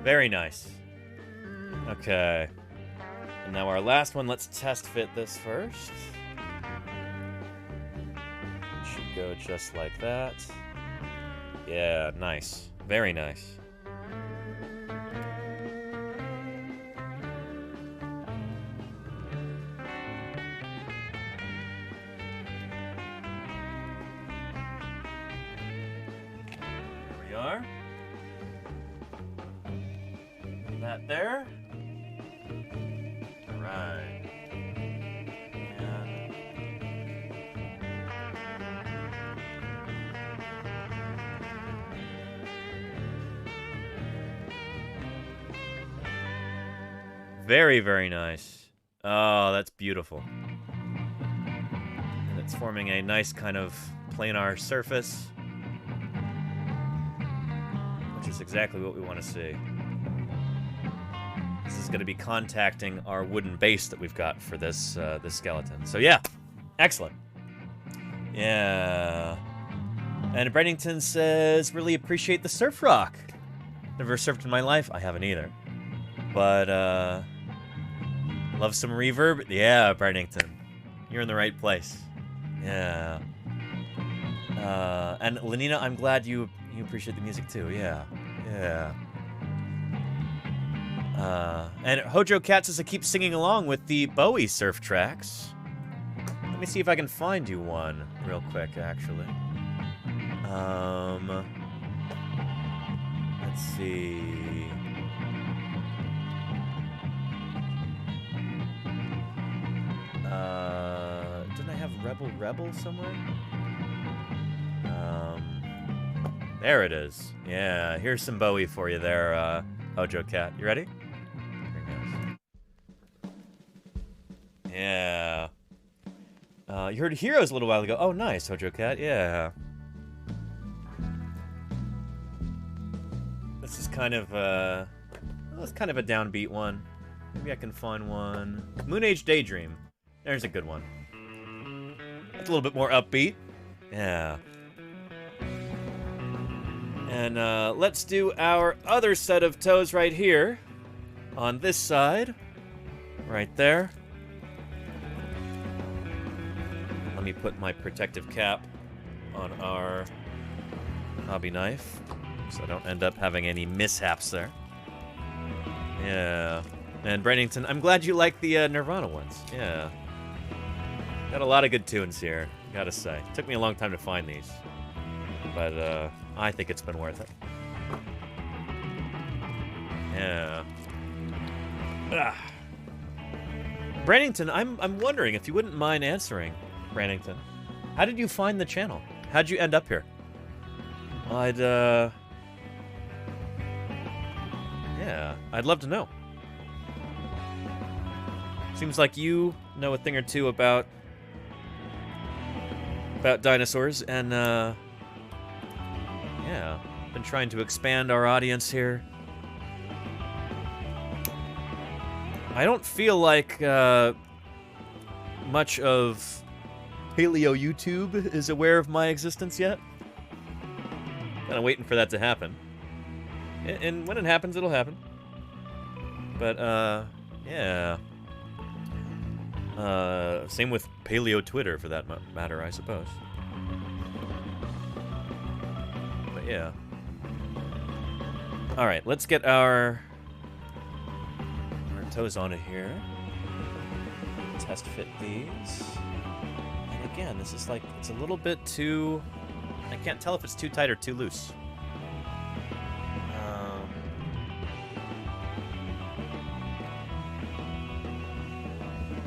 Very nice. Okay. And now our last one, let's test fit this first. Should go just like that. Yeah, nice. Very nice. There we are. That there. All right. And very, very nice. Oh, that's beautiful. And it's forming a nice kind of planar surface, which is exactly what we want to see. This is going to be contacting our wooden base that we've got for this this skeleton. So yeah, excellent. Yeah. And Brennington says, really appreciate the surf rock. Never surfed in my life. I haven't either. But love some reverb. Yeah, Brennington, you're in the right place. Yeah. And Lenina, I'm glad you appreciate the music too. Yeah. Yeah. And Hojo Cat says I keep singing along with the Bowie surf tracks. Let me see if I can find you one real quick, actually. Let's see. Didn't I have Rebel somewhere? There it is. Yeah, here's some Bowie for you there, Hojo Cat. You ready? Yeah. You heard Heroes a little while ago. Oh, nice, Hojo Cat. Yeah. This is kind of it's kind of a downbeat one. Maybe I can find one. Moon Age Daydream. There's a good one. That's a little bit more upbeat. Yeah. And let's do our other set of toes right here. On this side. Right there. Let me put my protective cap on our hobby knife, so I don't end up having any mishaps there. Yeah. And Brennington, I'm glad you like the Nirvana ones. Yeah. Got a lot of good tunes here, gotta say. Took me a long time to find these. But I think it's been worth it. Yeah. Ah. Brennington, I'm wondering if you wouldn't mind answering, Brannington. How did you find the channel? How'd you end up here? Yeah, I'd love to know. Seems like you know a thing or two about dinosaurs, and yeah, been trying to expand our audience here. I don't feel like much of Paleo YouTube is aware of my existence yet. Kind of waiting for that to happen. And when it happens, it'll happen. But, yeah. Same with Paleo Twitter, for that matter, I suppose. But, yeah. Alright, let's get our toes on it here. Test fit these. And again, this is like, it's a little bit too... I can't tell if it's too tight or too loose.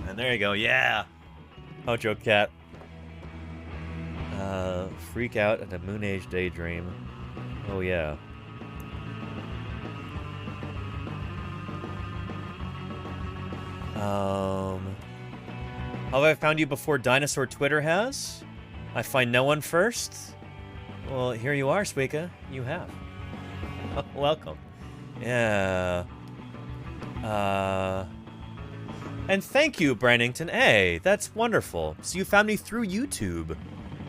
And there you go, yeah! Hojo Cat. Freak out at a Moon Age Daydream. Oh yeah. Have I found you before Dinosaur Twitter has? I find no one first? Well, here you are, Suika. You have. Welcome. Yeah. And thank you, Brannington. Hey, that's wonderful. So you found me through YouTube.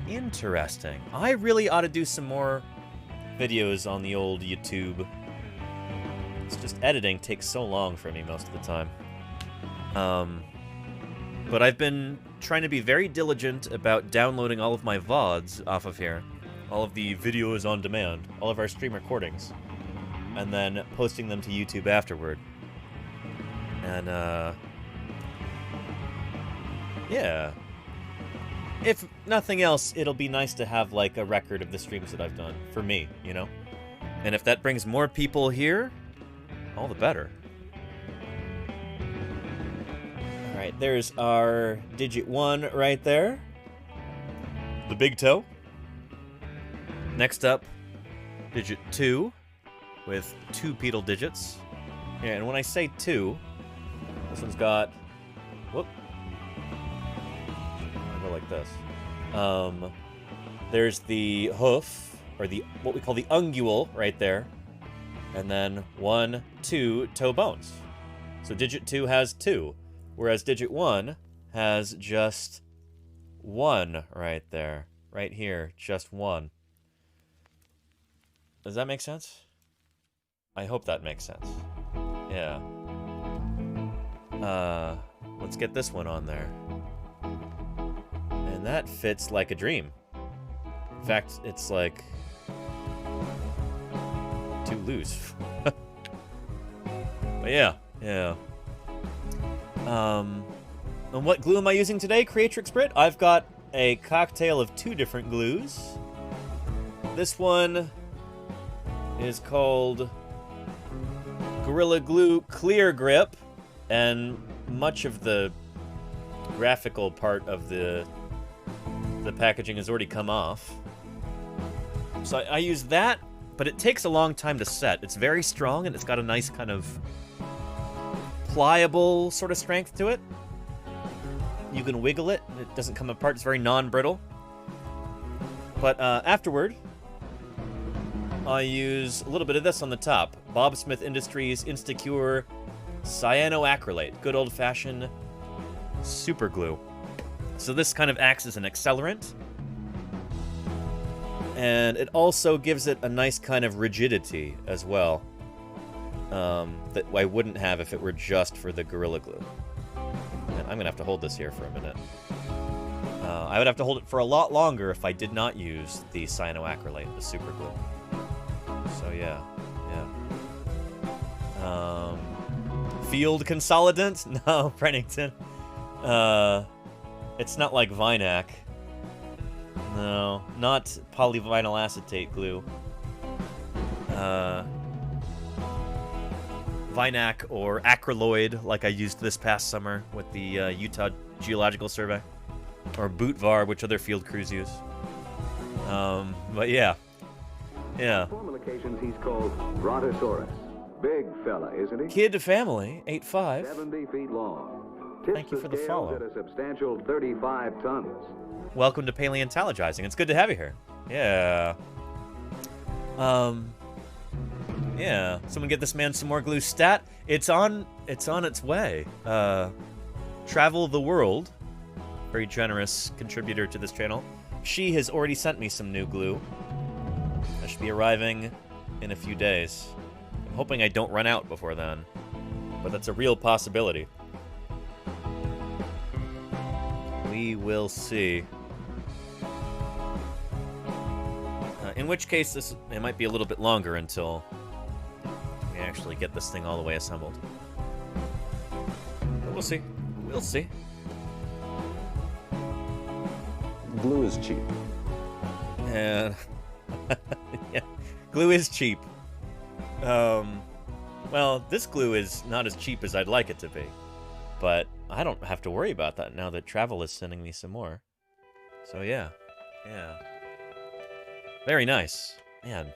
Interesting. I really ought to do some more videos on the old YouTube. It's just editing takes so long for me most of the time. But I've been trying to be very diligent about downloading all of my VODs off of here. All of the videos on demand, all of our stream recordings, and then posting them to YouTube afterward. And, yeah. If nothing else, it'll be nice to have, like, a record of the streams that I've done, for me, you know? And if that brings more people here, all the better. Alright, there's our digit 1 right there. The big toe. Next up, digit 2, with 2 pedal digits. Yeah, and when I say 2, this one's got... Whoop. I'm gonna go like this. There's the hoof, or the what we call the ungule right there. And then 1, 2 toe bones. So digit 2 has 2, whereas digit 1 has just 1 right there. Right here, just 1. Does that make sense? I hope that makes sense. Yeah. Let's get this one on there. And that fits like a dream. In fact, it's like... too loose. But yeah. And what glue am I using today, Creatrix Brit? I've got a cocktail of 2 different glues. This one is called Gorilla Glue Clear Grip, and much of the graphical part of the packaging has already come off. So I use that, but it takes a long time to set. It's very strong, and it's got a nice kind of pliable sort of strength to it. You can wiggle it, and it doesn't come apart. It's very non-brittle. But afterward, I use a little bit of this on the top. Bob Smith Industries Instacure Cyanoacrylate. Good old-fashioned super glue. So this kind of acts as an accelerant. And it also gives it a nice kind of rigidity as well. That I wouldn't have if it were just for the Gorilla Glue. And I'm going to have to hold this here for a minute. I would have to hold it for a lot longer if I did not use the cyanoacrylate, the super glue. So yeah. Field consolidant? No, Prenington. It's not like Vinac. No, not polyvinyl acetate glue. Vinac or acryloid, like I used this past summer with the Utah Geological Survey. Or Bootvar, which other field crews use. But yeah. Formal occasions he's called Brontosaurus. Big fella, isn't he? Kid Family, 8'5". 70 feet long. Thank you for the follow. At a substantial 35 tons. Welcome to Paleontologizing. It's good to have you here. Yeah. Yeah. Someone get this man some more glue stat. It's on its way. Travel the World, very generous contributor to this channel. She has already sent me some new glue. That should be arriving in a few days. I'm hoping I don't run out before then, but that's a real possibility. We will see. In which case, it might be a little bit longer until we actually get this thing all the way assembled. But we'll see. We'll see. Glue is cheap. And yeah, glue is cheap. Well, this glue is not as cheap as I'd like it to be, but I don't have to worry about that now that Travel is sending me some more. So yeah. Very nice. Man,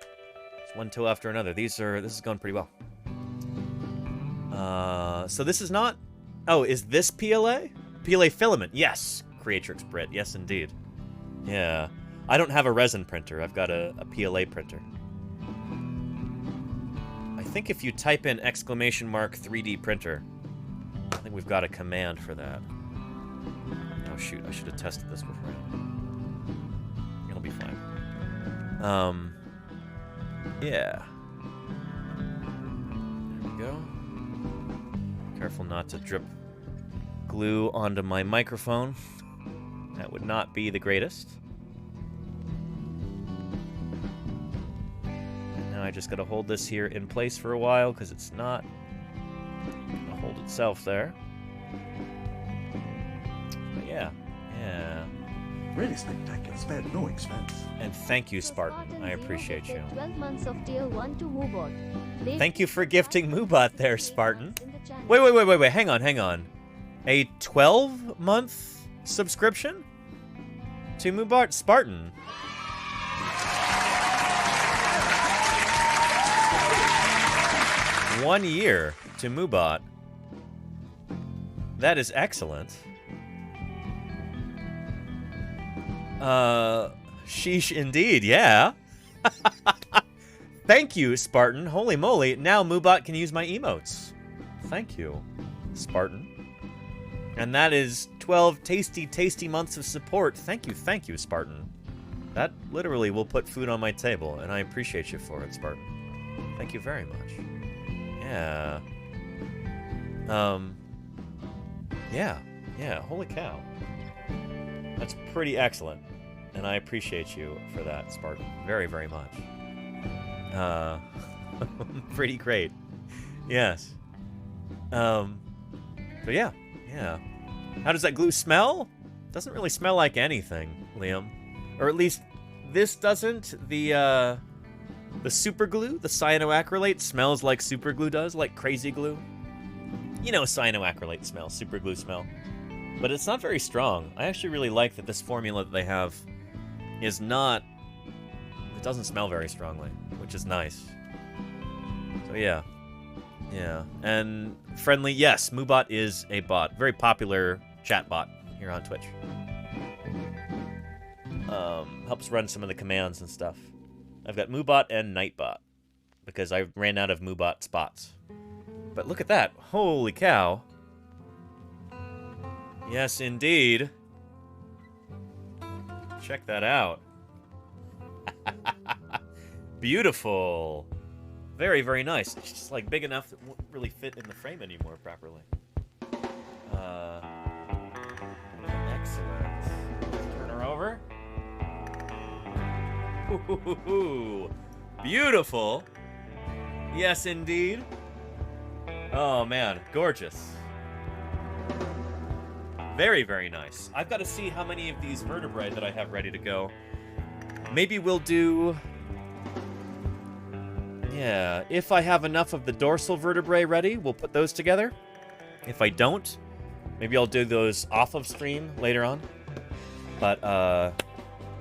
it's one toe after another. This is going pretty well. So this is not... Oh, is this PLA? PLA filament, yes. Creatrix Brit, yes indeed. Yeah. I don't have a resin printer. I've got a PLA printer. I think if you type in ! 3D printer, I think we've got a command for that. Oh shoot, I should have tested this before. It'll be fine. Yeah. There we we go. Careful not to drip glue onto my microphone. That would not be the greatest. And now I just gotta hold this here in place for a while because it's not gonna hold itself there. But yeah. Really spectacular, spared no expense. And thank you, Spartan. I appreciate you. 12 months of tier 1 to Moobot. Thank you for gifting Moobot there, Spartan. Wait. Hang on. A 12-month subscription to Moobot? Spartan. One year to Moobot. That is excellent. Sheesh indeed, yeah. Thank you, Spartan. Holy moly, now Moobot can use my emotes. Thank you, Spartan. And that is 12 tasty months of support. Thank you, Spartan. That literally will put food on my table, and I appreciate you for it, Spartan. Thank you very much. Yeah. Yeah, holy cow. That's pretty excellent. And I appreciate you for that, Spartan. Very, very much. Pretty great. Yes. But yeah. How does that glue smell? Doesn't really smell like anything, Liam. Or at least this doesn't. The super glue, the cyanoacrylate, smells like super glue does, like crazy glue. You know cyanoacrylate smell, super glue smell. But it's not very strong. I actually really like that this formula that they have is not... It doesn't smell very strongly, which is nice. So yeah. And friendly, yes, Moobot is a bot. Very popular chat bot here on Twitch. Helps run some of the commands and stuff. I've got Moobot and Nightbot because I ran out of Moobot spots. But look at that. Holy cow. Yes, indeed. Check that out. Beautiful. Very, very nice. It's just like big enough that it won't really fit in the frame anymore properly. Excellent. Turn her over. Ooh, beautiful. Yes, indeed. Oh, man. Gorgeous. Very, very nice. I've got to see how many of these vertebrae that I have ready to go. Maybe we'll do... Yeah, if I have enough of the dorsal vertebrae ready, we'll put those together. If I don't, maybe I'll do those off of stream later on. But,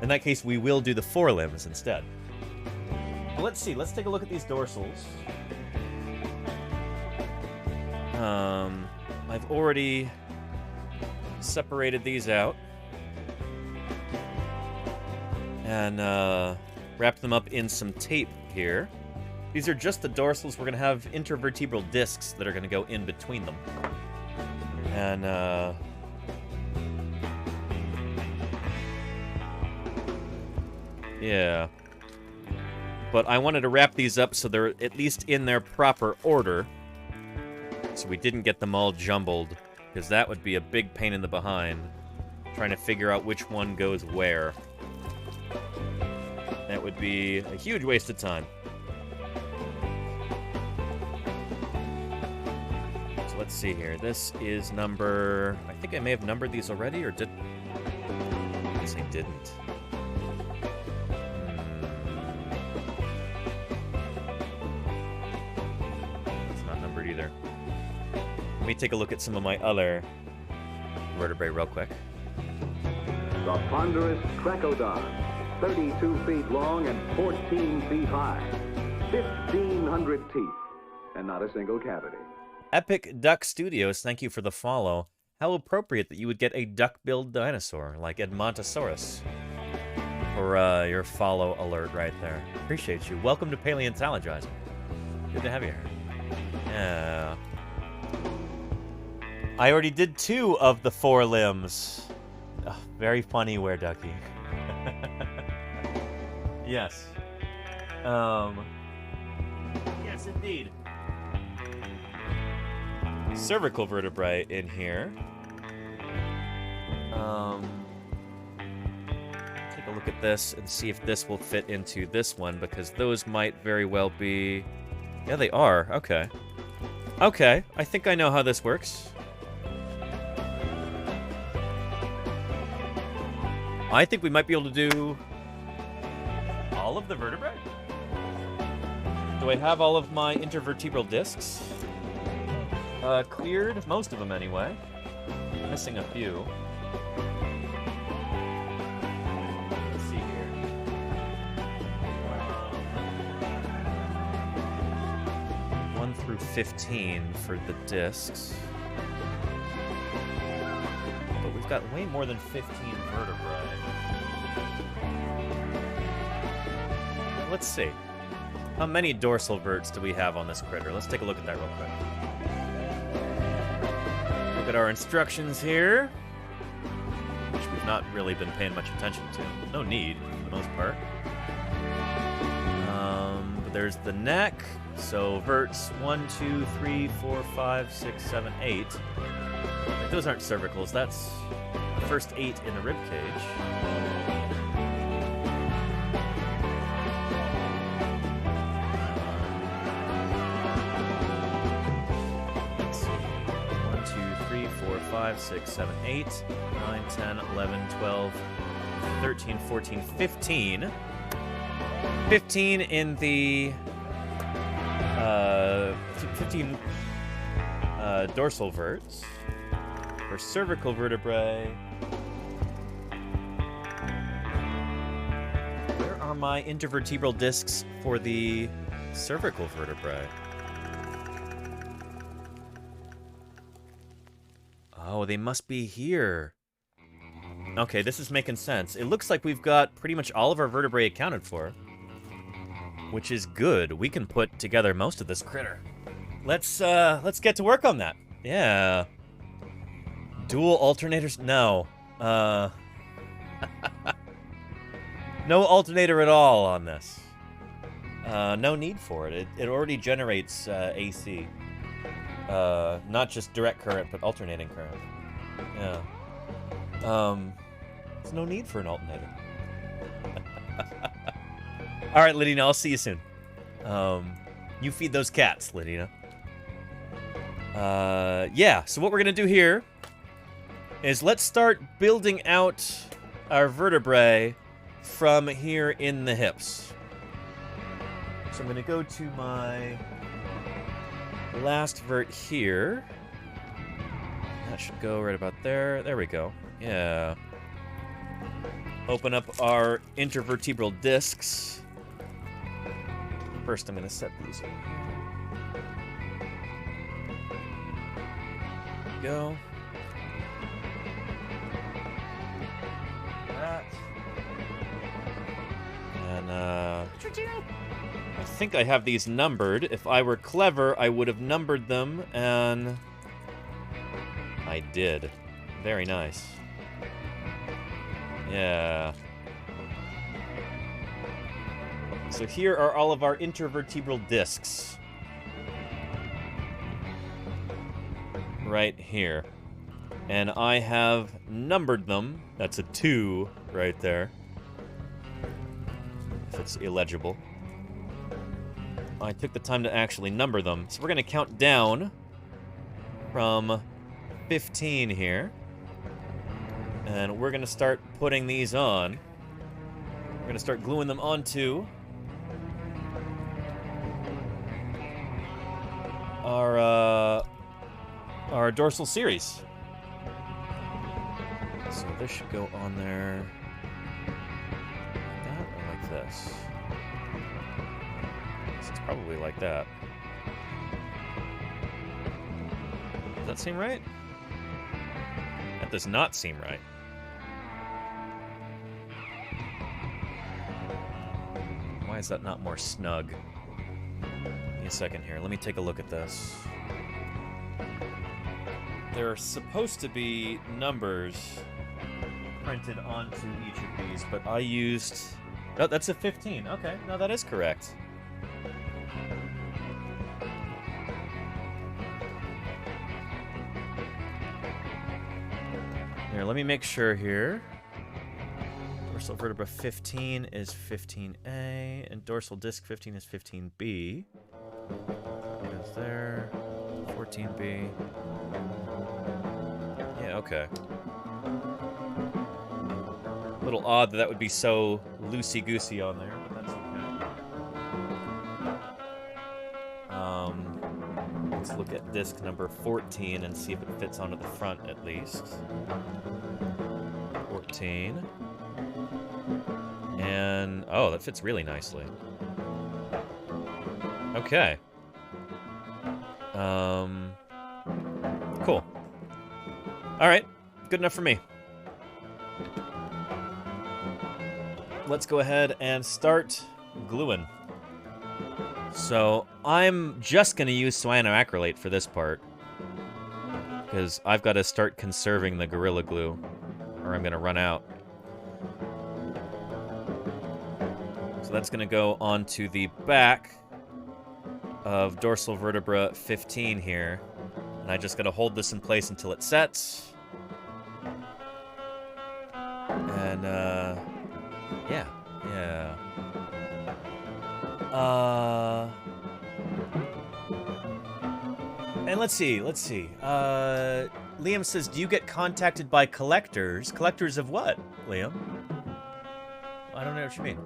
in that case, we will do the forelimbs instead. Well, let's see. Let's take a look at these dorsals. I've already separated these out and wrapped them up in some tape here. These are just the dorsals. We're going to have intervertebral discs that are going to go in between them. And yeah. But I wanted to wrap these up so they're at least in their proper order. So we didn't get them all jumbled, because that would be a big pain in the behind, trying to figure out which one goes where. That would be a huge waste of time. So let's see here. This is number... I think I may have numbered these already, or did... I guess I didn't. It's not numbered either. Let me take a look at some of my other vertebrae real quick. The ponderous Cracodon, 32 feet long and 14 feet high. 1,500 teeth, and not a single cavity. Epic Duck Studios, thank you for the follow. How appropriate that you would get a duck-billed dinosaur like Edmontosaurus for your follow alert right there. Appreciate you. Welcome to Paleontologizing. Good to have you here. Yeah. I already did 2 of the forelimbs. Oh, very funny, Were Ducky. Yes. Yes, indeed. cervical vertebrae in here. Take a look at this and see if this will fit into this one, because those might very well be... Yeah, they are. Okay. Okay, I think I know how this works. I think we might be able to do all of the vertebrae. Do I have all of my intervertebral discs? Cleared, most of them anyway. Missing a few. Let's see here. 1 through 15 for the discs. But we've got way more than 15 vertebrae. Let's see. How many dorsal verts do we have on this critter? Let's take a look at that real quick. Look at our instructions here, which we've not really been paying much attention to. No need, for the most part. But there's the neck. So verts 1, 2, 3, 4, 5, 6, 7, 8. Like, those aren't cervicals. That's the first 8 in the rib cage. Let's see. 1, 2, 3, 4, 5, 6, 7, 8, 9, 10, 11, 12, 13, 14, 15. 15 in the 15 dorsal verts. For cervical vertebrae, where are my intervertebral discs for the cervical vertebrae? Oh, they must be here. Okay, this is making sense. It looks like we've got pretty much all of our vertebrae accounted for, which is good. We can put together most of this critter. Let's get to work on that. Yeah. Dual alternators? No. No alternator at all on this. No need for it. It already generates AC. Not just direct current, but alternating current. Yeah. There's no need for an alternator. All right, Lidina, I'll see you soon. You feed those cats, Lidina. Yeah, so what we're going to do here is let's start building out our vertebrae from here in the hips. So I'm going to go to my last vert here. That should go right about there. There we go. Yeah. Open up our intervertebral discs. First, I'm going to set these in. There we go. That. And, I think I have these numbered. If I were clever, I would have numbered them, and I did. Very nice. Yeah. So here are all of our intervertebral discs. Right here. And I have numbered them. That's a 2 right there. If it's illegible. I took the time to actually number them. So we're going to count down from 15 here. And we're going to start putting these on. We're going to start gluing them onto our dorsal series. So this should go on there like that or like this. It's probably like that. Does that seem right? That does not seem right. Why is that not more snug? Give me a second here. Let me take a look at this. There are supposed to be numbers printed onto each of these, but I used... Oh, that's a 15. Okay, no, that is correct. Here, let me make sure here. Dorsal vertebra 15 is 15A, and dorsal disc 15 is 15B. What is there? 14B. Yeah, okay. A little odd that would be so loosey-goosey on there, but that's okay. Let's look at disc number 14 and see if it fits onto the front at least. 14. And, oh, that fits really nicely. Okay. Cool. Alright, good enough for me. Let's go ahead and start gluing. So, I'm just going to use cyanoacrylate for this part. Because I've got to start conserving the Gorilla Glue, or I'm going to run out. So that's going to go onto the back of dorsal vertebra 15 here. And I just got to hold this in place until it sets. And, yeah. And let's see. Liam says, do you get contacted by collectors? Collectors of what, Liam? I don't know what you mean.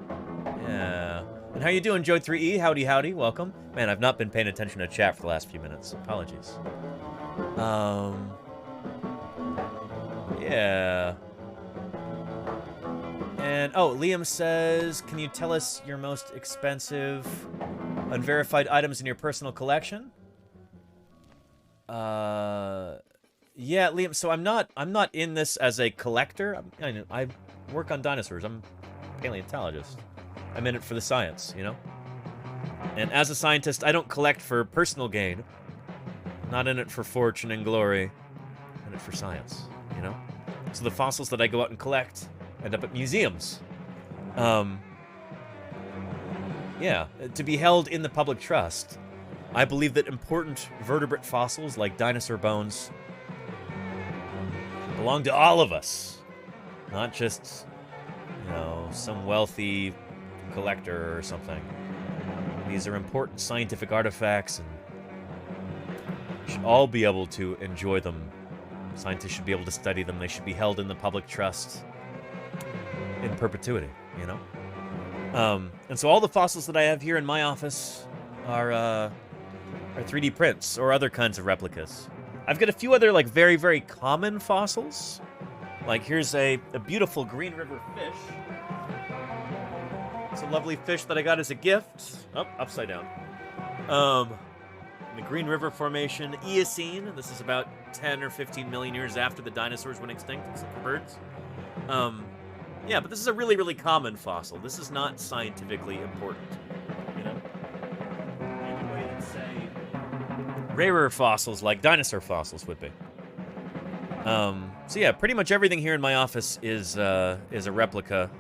Yeah. And how you doing, Joe3E? Howdy. Welcome. Man, I've not been paying attention to chat for the last few minutes. Apologies. Yeah. And, oh, Liam says, can you tell us your most expensive unverified items in your personal collection? Yeah, Liam, so I'm not in this as a collector. I work on dinosaurs. I'm a paleontologist. I'm in it for the science, you know? And as a scientist, I don't collect for personal gain. Not in it for fortune and glory. I'm in it for science, you know? So the fossils that I go out and collect end up at museums. Yeah, to be held in the public trust. I believe that important vertebrate fossils, like dinosaur bones, belong to all of us. Not just, you know, some wealthy collector or something. These are important scientific artifacts, and we should all be able to enjoy them. Scientists should be able to study them. They should be held in the public trust in perpetuity, you know? And so all the fossils that I have here in my office are 3D prints or other kinds of replicas. I've got a few other, like, very, very common fossils. Like, here's a beautiful Green River fish. It's a lovely fish that I got as a gift. Oh, upside down. The Green River Formation, Eocene. This is about 10 or 15 million years after the dinosaurs went extinct, except for birds. Yeah, but this is a really, really common fossil. This is not scientifically important, you know? In the way that, say, rarer fossils like dinosaur fossils would be. So yeah, pretty much everything here in my office is a replica.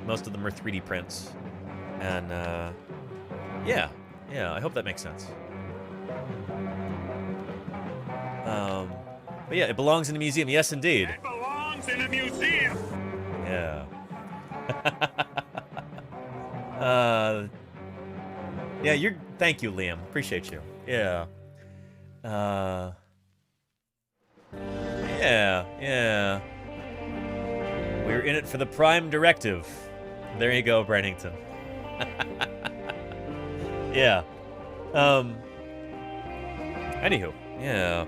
Most of them are 3D prints. And, yeah, I hope that makes sense. But yeah, it belongs in a museum. Yes, indeed. It belongs in a museum. Yeah. Yeah, thank you, Liam. Appreciate you. Yeah. Yeah. We're in it for the Prime Directive. There you go, Brannington. Yeah. Anywho, yeah.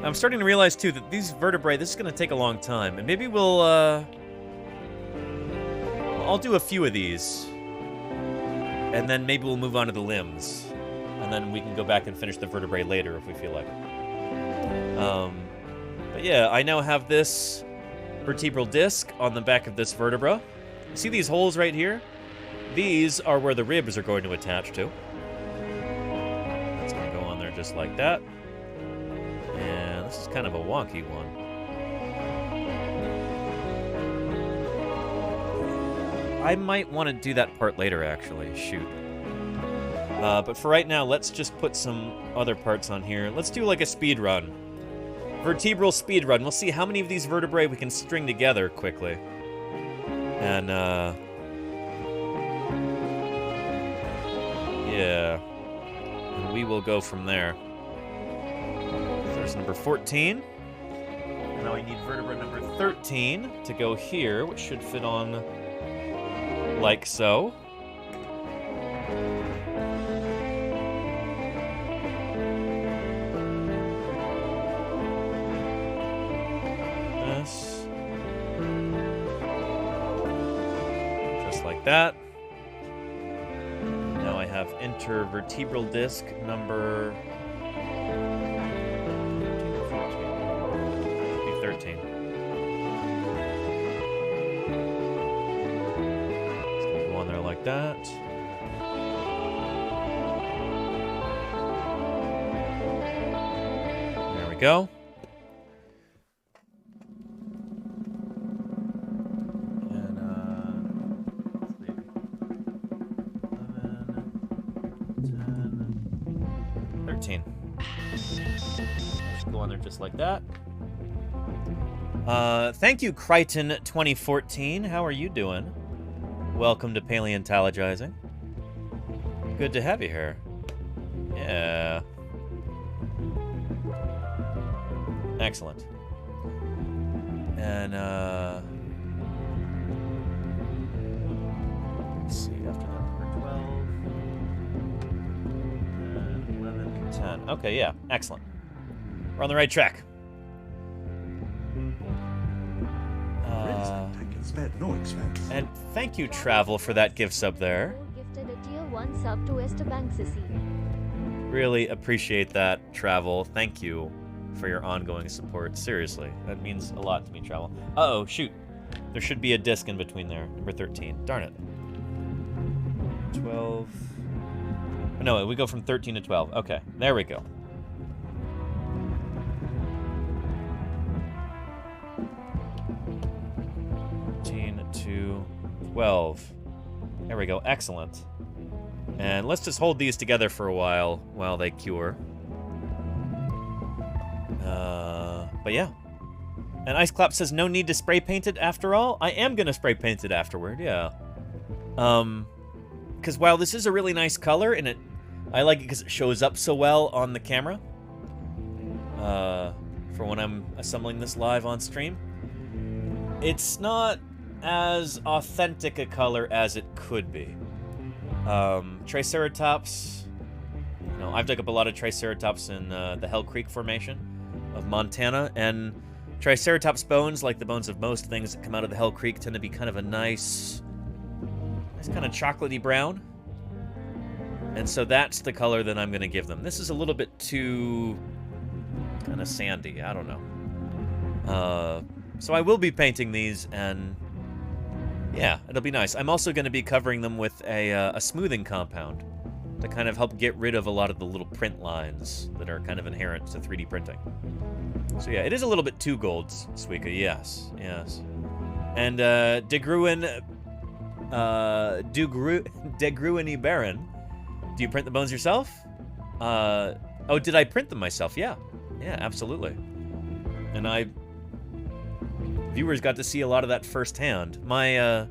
I'm starting to realize, too, that these vertebrae, this is going to take a long time. And maybe we'll, I'll do a few of these. And then maybe we'll move on to the limbs. And then we can go back and finish the vertebrae later if we feel like it. But yeah, I now have this vertebral disc on the back of this vertebra. See these holes right here? These are where the ribs are going to attach to. That's going to go on there just like that. And this is kind of a wonky one. I might want to do that part later, actually. Shoot. But for right now, let's just put some other parts on here. Let's do like a speed run. vertebral speed run. We'll see how many of these vertebrae we can string together quickly. And, yeah. And we will go from there. There's number 14. And now I need vertebra number 13 to go here, which should fit on like so. This. Just like that. Now I have intervertebral disc number 13. It's gonna go on there like that. There we go. And let's see. 11, 10, 13. Just go on there just like that. Thank you, Crichton2014. How are you doing? Welcome to Paleontologizing. Good to have you here. Yeah. Excellent. And, let's see, after that, number 12, and 11, 10. Okay, yeah, excellent. We're on the right track. No expense. And thank you, Travel, for that gift sub there. Gifted a tier 1 sub to Esteban Sissi. Really appreciate that, Travel. Thank you for your ongoing support. Seriously, that means a lot to me, Travel. Uh-oh, shoot. There should be a disc in between there. Number 13. Darn it. 12. No, we go from 13 to 12. Okay, there we go. To 12. There we go. Excellent. And let's just hold these together for a while they cure. But yeah. And Ice Clap says no need to spray paint it after all. I am gonna spray paint it afterward. Yeah. Because while this is a really nice color and I like it because it shows up so well on the camera. For when I'm assembling this live on stream, it's not as authentic a color as it could be. Triceratops, you know, I've dug up a lot of Triceratops in the Hell Creek Formation of Montana, and Triceratops bones, like the bones of most things that come out of the Hell Creek, tend to be kind of a nice kind of chocolatey brown. And so that's the color that I'm going to give them. This is a little bit too kind of sandy, I don't know. So I will be painting these, and yeah, it'll be nice. I'm also going to be covering them with a smoothing compound to kind of help get rid of a lot of the little print lines that are kind of inherent to 3D printing. So yeah, it is a little bit too gold, Suika, yes. And Degruini Baron, do you print the bones yourself? Oh, did I print them myself? Yeah, absolutely. And viewers got to see a lot of that firsthand. My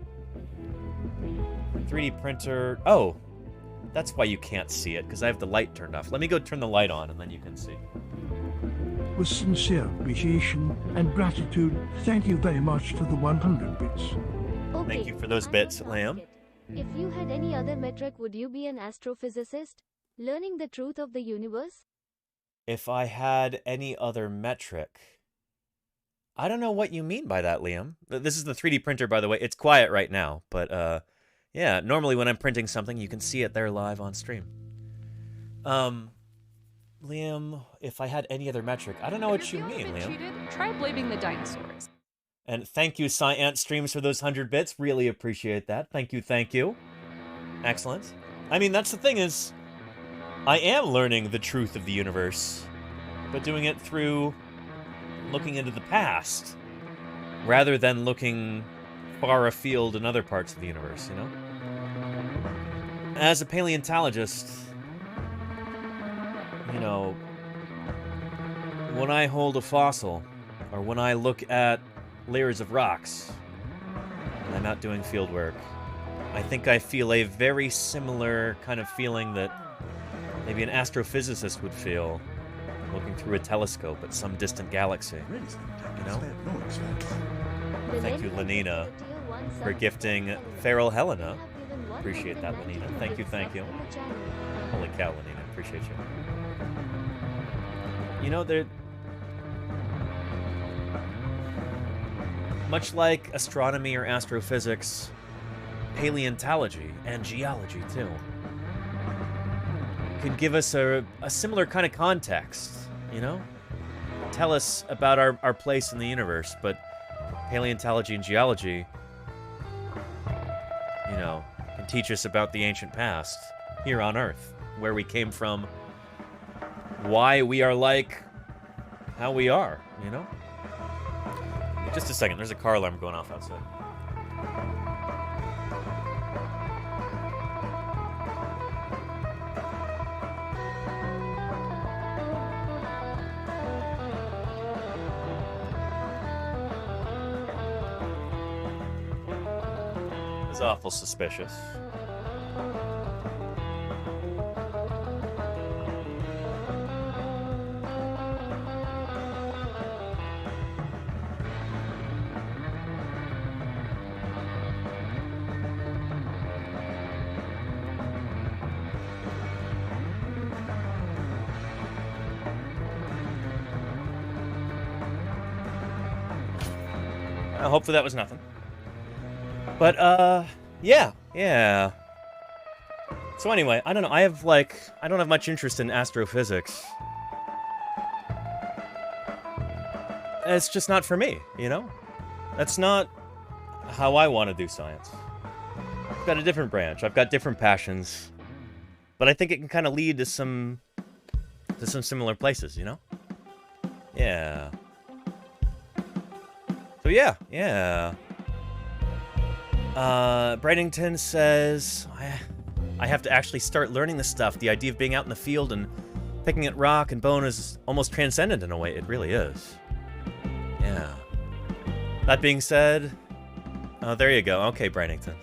3D printer... Oh, that's why you can't see it, because I have the light turned off. Let me go turn the light on, and then you can see. With sincere appreciation and gratitude, thank you very much for the 100 bits. Okay, thank you for those bits, Lamb. If you had any other metric, would you be an astrophysicist? Learning the truth of the universe? If I had any other metric... I don't know what you mean by that, Liam. This is the 3D printer, by the way. It's quiet right now, but yeah, normally when I'm printing something, you can see it there live on stream. Liam, if I had any other metric, I don't know what you mean, Liam. Try blaming the dinosaurs. And thank you, Science Streams, for those 100 bits. Really appreciate that. Thank you. Excellent. I mean, that's the thing is, I am learning the truth of the universe, but doing it through looking into the past, rather than looking far afield in other parts of the universe, you know? As a paleontologist, you know, when I hold a fossil, or when I look at layers of rocks, and I'm out doing field work, I think I feel a very similar kind of feeling that maybe an astrophysicist would feel looking through a telescope at some distant galaxy. You know? Thank you, Lenina, for gifting Feral Helena. Appreciate that, Lenina. Thank you, thank you. Holy cow, Lenina. Appreciate you. You know, they're... much like astronomy or astrophysics, paleontology and geology, too, could give us a similar kind of context, you know? Tell us about our place in the universe, but paleontology and geology, you know, can teach us about the ancient past here on Earth, where we came from, why we are like how we are, you know? Just a second, there's a car alarm going off outside. It's awful suspicious. Hopefully that was nothing. But, yeah. So anyway, I don't know, I don't have much interest in astrophysics. It's just not for me, you know? That's not how I want to do science. I've got a different branch, I've got different passions. But I think it can kind of lead to some similar places, you know? Yeah. So yeah. Braddington says, I have to actually start learning this stuff. The idea of being out in the field and picking at rock and bone is almost transcendent in a way. It really is. Yeah. That being said, oh, there you go. Okay, Braddington.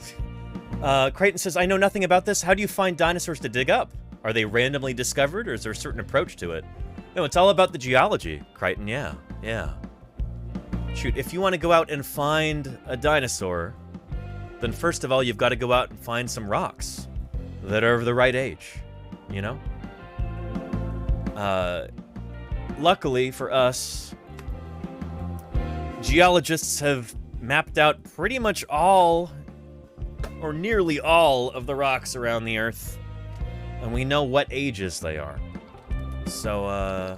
Creighton says, I know nothing about this. How do you find dinosaurs to dig up? Are they randomly discovered, or is there a certain approach to it? No, it's all about the geology, Creighton. Yeah. Shoot, if you want to go out and find a dinosaur, then first of all, you've got to go out and find some rocks that are of the right age, you know? Luckily for us, geologists have mapped out pretty much all, or nearly all, of the rocks around the Earth, and we know what ages they are. So,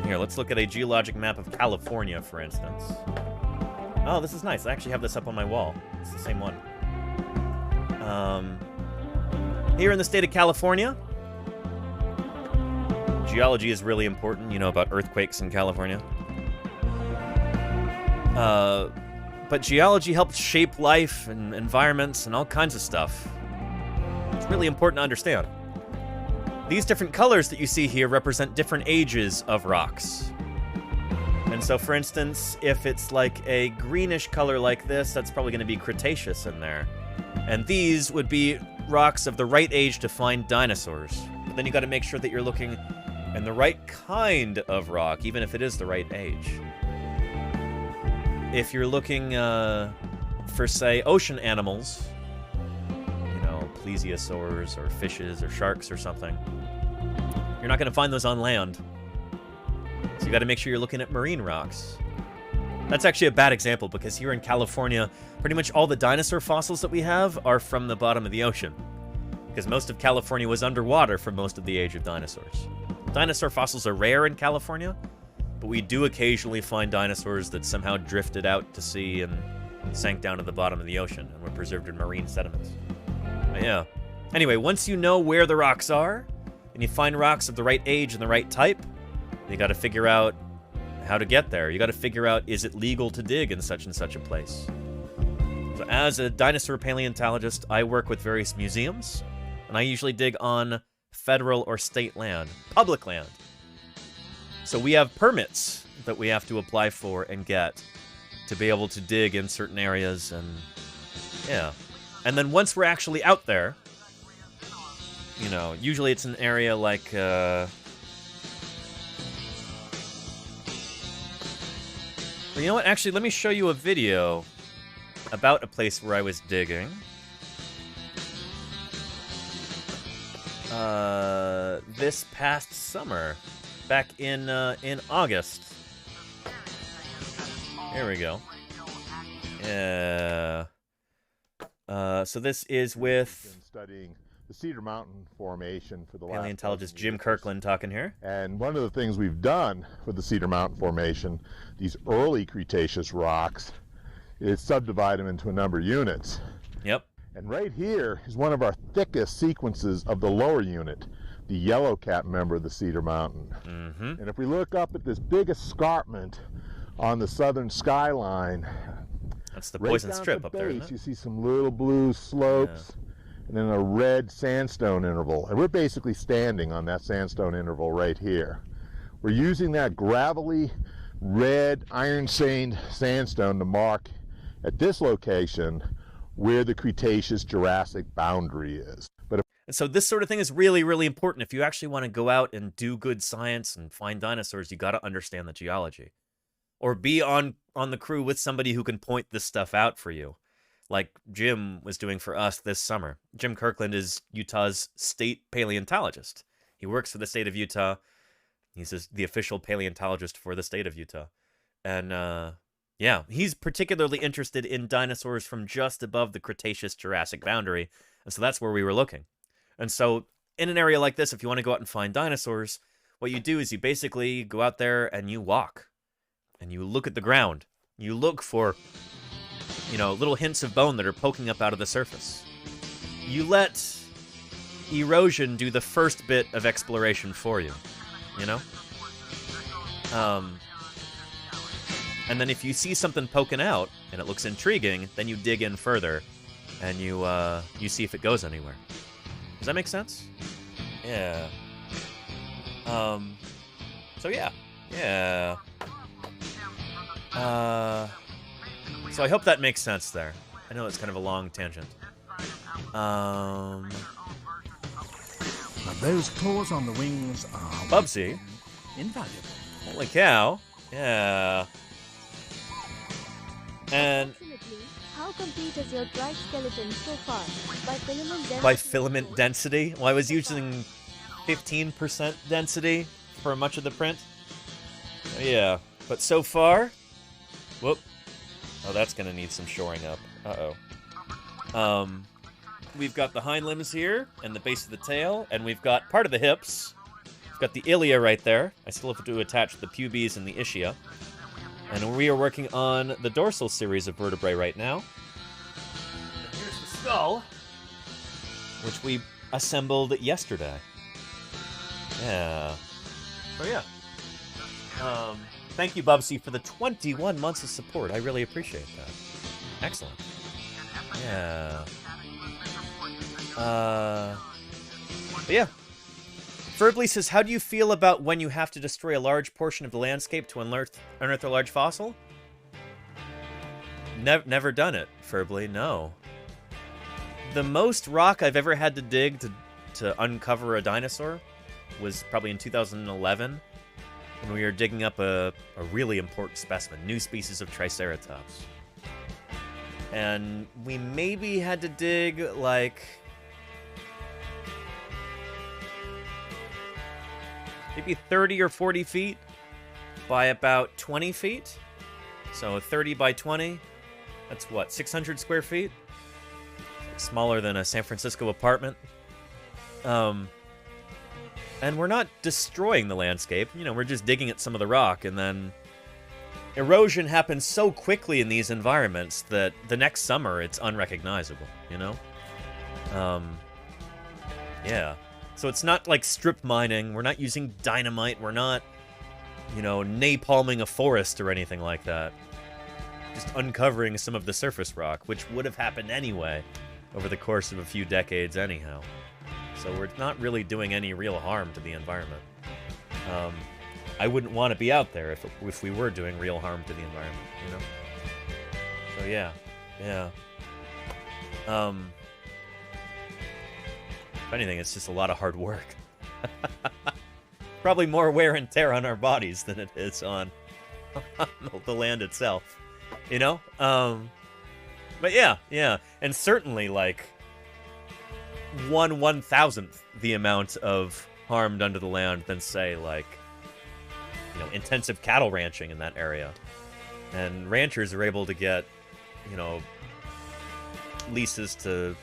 here, let's look at a geologic map of California, for instance. Oh, this is nice. I actually have this up on my wall. It's the same one. Here in the state of California, geology is really important. You know about earthquakes in California. But geology helps shape life and environments and all kinds of stuff. It's really important to understand. These different colors that you see here represent different ages of rocks. And so, for instance, if it's like a greenish color like this, that's probably going to be Cretaceous in there. And these would be rocks of the right age to find dinosaurs. But then you got to make sure that you're looking in the right kind of rock, even if it is the right age. If you're looking for, say, ocean animals, you know, plesiosaurs or fishes or sharks or something, you're not going to find those on land. So you got to make sure you're looking at marine rocks. That's actually a bad example, because here in California, pretty much all the dinosaur fossils that we have are from the bottom of the ocean, because most of California was underwater for most of the age of dinosaurs. Dinosaur fossils are rare in California, but we do occasionally find dinosaurs that somehow drifted out to sea and sank down to the bottom of the ocean and were preserved in marine sediments. But yeah. Anyway, once you know where the rocks are, and you find rocks of the right age and the right type, you got to figure out how to get there. You got to figure out, is it legal to dig in such and such a place? So as a dinosaur paleontologist, I work with various museums, and I usually dig on federal or state land, public land. So we have permits that we have to apply for and get to be able to dig in certain areas, and yeah. And then once we're actually out there, you know, usually it's an area like, well, you know what? Actually, let me show you a video about a place where I was digging. This past summer, back in August. Here we go. Yeah. So this is with studying the Cedar Mountain Formation for the last paleontologist Jim Kirkland talking here. And one of the things we've done with the Cedar Mountain Formation, these early Cretaceous rocks, is subdivide them into a number of units. Yep. And right here is one of our thickest sequences of the lower unit, the yellow cap member of the Cedar Mountain. Mm-hmm. And if we look up at this big escarpment on the southern skyline, that's the poison strip up there, isn't it? You see some little blue slopes, and then a red sandstone interval. And we're basically standing on that sandstone interval right here. We're using that gravelly, red, iron-stained sandstone to mark at this location where the Cretaceous-Jurassic boundary is. And so this sort of thing is really, really important. If you actually want to go out and do good science and find dinosaurs, you got to understand the geology. Or be on the crew with somebody who can point this stuff out for you, like Jim was doing for us this summer. Jim Kirkland is Utah's state paleontologist. He works for the state of Utah. He's the official paleontologist for the state of Utah. And, yeah, he's particularly interested in dinosaurs from just above the Cretaceous-Jurassic boundary, and so that's where we were looking. And so in an area like this, if you want to go out and find dinosaurs, what you do is you basically go out there and you walk. And you look at the ground. You look for, you know, little hints of bone that are poking up out of the surface. You let erosion do the first bit of exploration for you, you know? And then if you see something poking out and it looks intriguing, then you dig in further and you see if it goes anywhere. Does that make sense? Yeah. So yeah. Yeah. So I hope that makes sense there. I know it's kind of a long tangent. But those claws on the wings are Bubsy. invaluable. Holy cow. Yeah. And how complete is your dry skeleton so far? By filament density? Well, I was using 15% density for much of the print. Yeah. But so far, whoop. Oh, that's going to need some shoring up. Uh-oh. We've got the hind limbs here, and the base of the tail, and we've got part of the hips. We've got the ilia right there. I still have to attach the pubes and the ischia. And we are working on the dorsal series of vertebrae right now. And here's the skull, which we assembled yesterday. Yeah. So yeah. Thank you, Bubsy, for the 21 months of support. I really appreciate that. Excellent. Yeah. But yeah. Ferbly says, how do you feel about when you have to destroy a large portion of the landscape to unearth a large fossil? Never done it, Ferbly, no. The most rock I've ever had to dig to uncover a dinosaur was probably in 2011. When we were digging up a really important specimen, new species of Triceratops. And we maybe had to dig, like, maybe 30 or 40 feet by about 20 feet. So 30 by 20, that's what, 600 square feet? Smaller than a San Francisco apartment. And we're not destroying the landscape. You know, we're just digging at some of the rock, and then erosion happens so quickly in these environments that the next summer it's unrecognizable, you know? Yeah. So it's not like strip mining. We're not using dynamite. We're not, you know, napalming a forest or anything like that. Just uncovering some of the surface rock, which would have happened anyway over the course of a few decades anyhow. So we're not really doing any real harm to the environment. I wouldn't want to be out there if we were doing real harm to the environment, you know? So yeah. If anything, it's just a lot of hard work. Probably more wear and tear on our bodies than it is on the land itself, you know? But yeah. And certainly, like, 1/1000th the amount of harm done to the land than, say, like, you know, intensive cattle ranching in that area. And ranchers are able to get, you know, leases to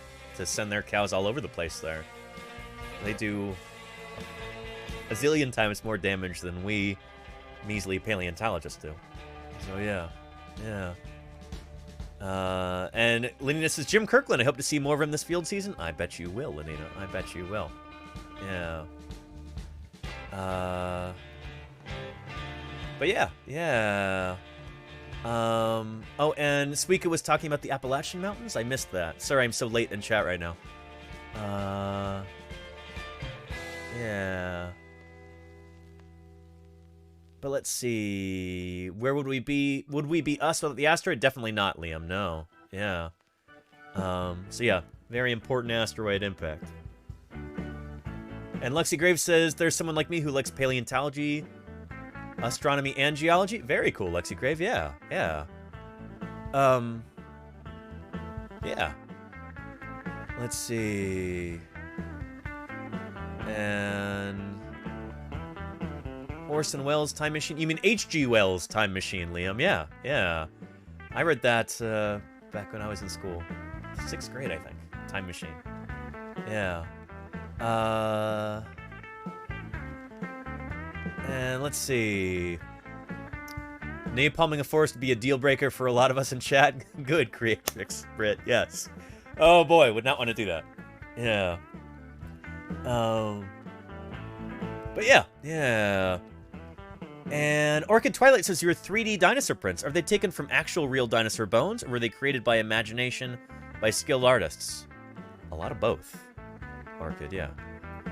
send their cows all over the place there. They do a zillion times more damage than we measly paleontologists do. So yeah. And Lenina says, Jim Kirkland, I hope to see more of him this field season. I bet you will, Lenina. I bet you will. Yeah. But yeah. Oh, and Suika was talking about the Appalachian Mountains. I missed that. Sorry, I'm so late in chat right now. Yeah. But let's see. Where would we be? Would we be us without the asteroid? Definitely not, Liam. No. Yeah. So yeah, very important asteroid impact. And Lexi Graves says, there's someone like me who likes paleontology, astronomy, and geology. Very cool, Lexi Grave. Yeah. Let's see. And Orson Welles' Time Machine. You mean H.G. Wells' Time Machine, Liam? Yeah. I read that back when I was in school. 6th grade, I think. Time Machine. Yeah. And let's see. Napalming a forest would be a deal breaker for a lot of us in chat. Good, Creatrix Brit. Yes. Oh boy, would not want to do that. Yeah. But yeah. And Orchid Twilight says, your 3D dinosaur prints, are they taken from actual real dinosaur bones, or were they created by imagination by skilled artists? A lot of both. Orchid, yeah.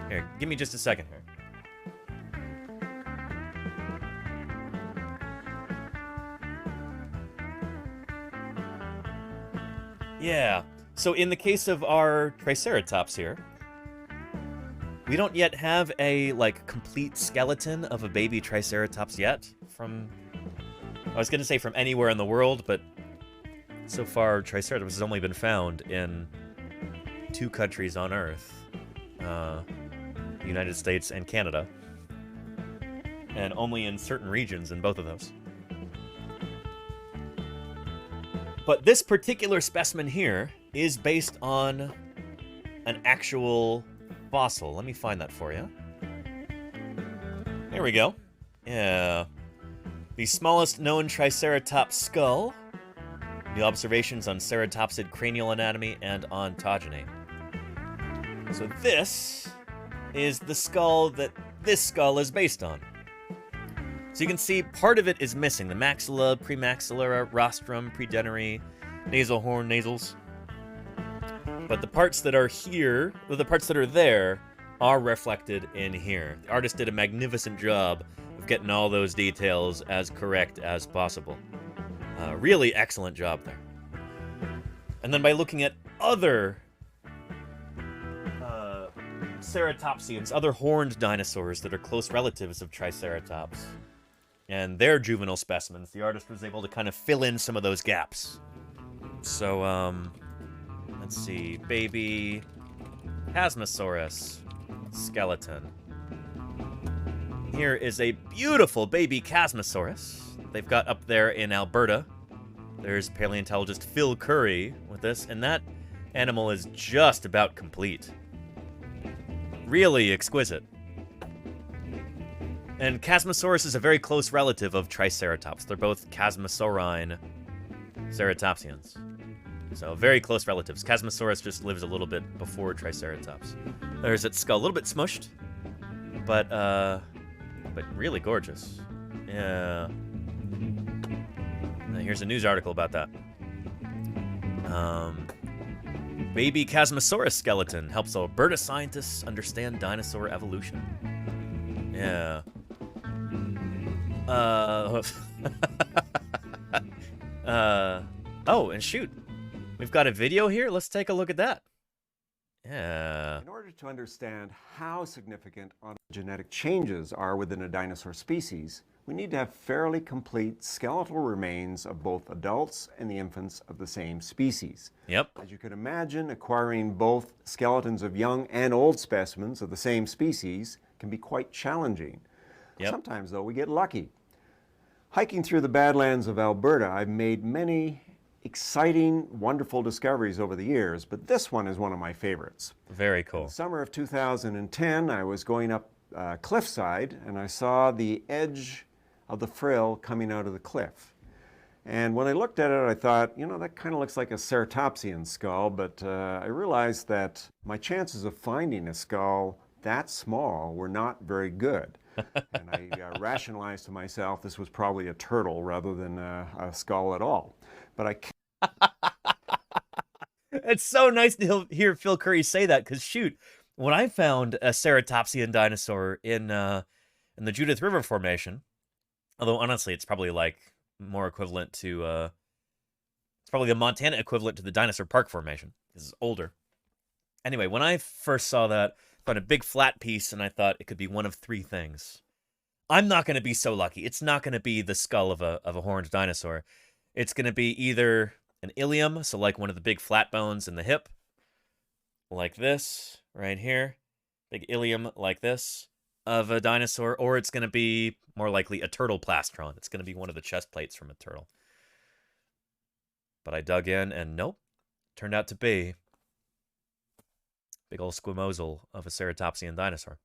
Here, give me just a second here. Yeah. So in the case of our Triceratops here, we don't yet have a, like, complete skeleton of a baby Triceratops yet from... I was going to say from anywhere in the world, but so far Triceratops has only been found in 2 countries on Earth. The United States and Canada. And only in certain regions in both of those. But this particular specimen here is based on an actual fossil. Let me find that for you. There we go. Yeah. The smallest known Triceratops skull. New observations on ceratopsid cranial anatomy and ontogeny. So this is the skull that this skull is based on. So you can see part of it is missing. The maxilla, premaxilla, rostrum, predentary, nasal horn, nasals. But the parts that are here, or the parts that are there, are reflected in here. The artist did a magnificent job of getting all those details as correct as possible. Really excellent job there. And then by looking at other ceratopsians, other horned dinosaurs that are close relatives of Triceratops, and their juvenile specimens, the artist was able to kind of fill in some of those gaps. So, let's see. Baby Chasmosaurus skeleton. Here is a beautiful baby Chasmosaurus they've got up there in Alberta. There's paleontologist Phil Curry with this, and that animal is just about complete. Really exquisite. And Chasmosaurus is a very close relative of Triceratops. They're both Chasmosaurine ceratopsians. So very close relatives. Chasmosaurus just lives a little bit before Triceratops. There's its skull, a little bit smushed, but really gorgeous. Yeah. Now here's a news article about that. Baby Chasmosaurus skeleton helps Alberta scientists understand dinosaur evolution. Yeah. Oh, and shoot. We've got a video here. Let's take a look at that. Yeah. In order to understand how significant ontogenetic changes are within a dinosaur species, we need to have fairly complete skeletal remains of both adults and the infants of the same species. Yep. As you can imagine, acquiring both skeletons of young and old specimens of the same species can be quite challenging. Yep. Sometimes, though, we get lucky. Hiking through the Badlands of Alberta, I've made many exciting, wonderful discoveries over the years, but this one is one of my favorites. Very cool. In the summer of 2010, I was going up cliffside, and I saw the edge of the frill coming out of the cliff. And when I looked at it, I thought, you know, that kind of looks like a ceratopsian skull, but I realized that my chances of finding a skull that small were not very good. And I rationalized to myself this was probably a turtle rather than a skull at all. But I It's so nice to hear Phil Curry say that, because shoot, when I found a ceratopsian dinosaur in the Judith River Formation, although honestly it's probably like more equivalent to it's probably the Montana equivalent to the Dinosaur Park Formation. This is older. Anyway, when I first saw that, I found a big flat piece, and I thought it could be one of three things. I'm not going to be so lucky. It's not going to be the skull of a horned dinosaur. It's going to be either an ilium, so like one of the big flat bones in the hip, like this, right here, big ilium like this of a dinosaur, or it's going to be more likely a turtle plastron. It's going to be one of the chest plates from a turtle. But I dug in, and nope, turned out to be big old squamosal of a ceratopsian dinosaur.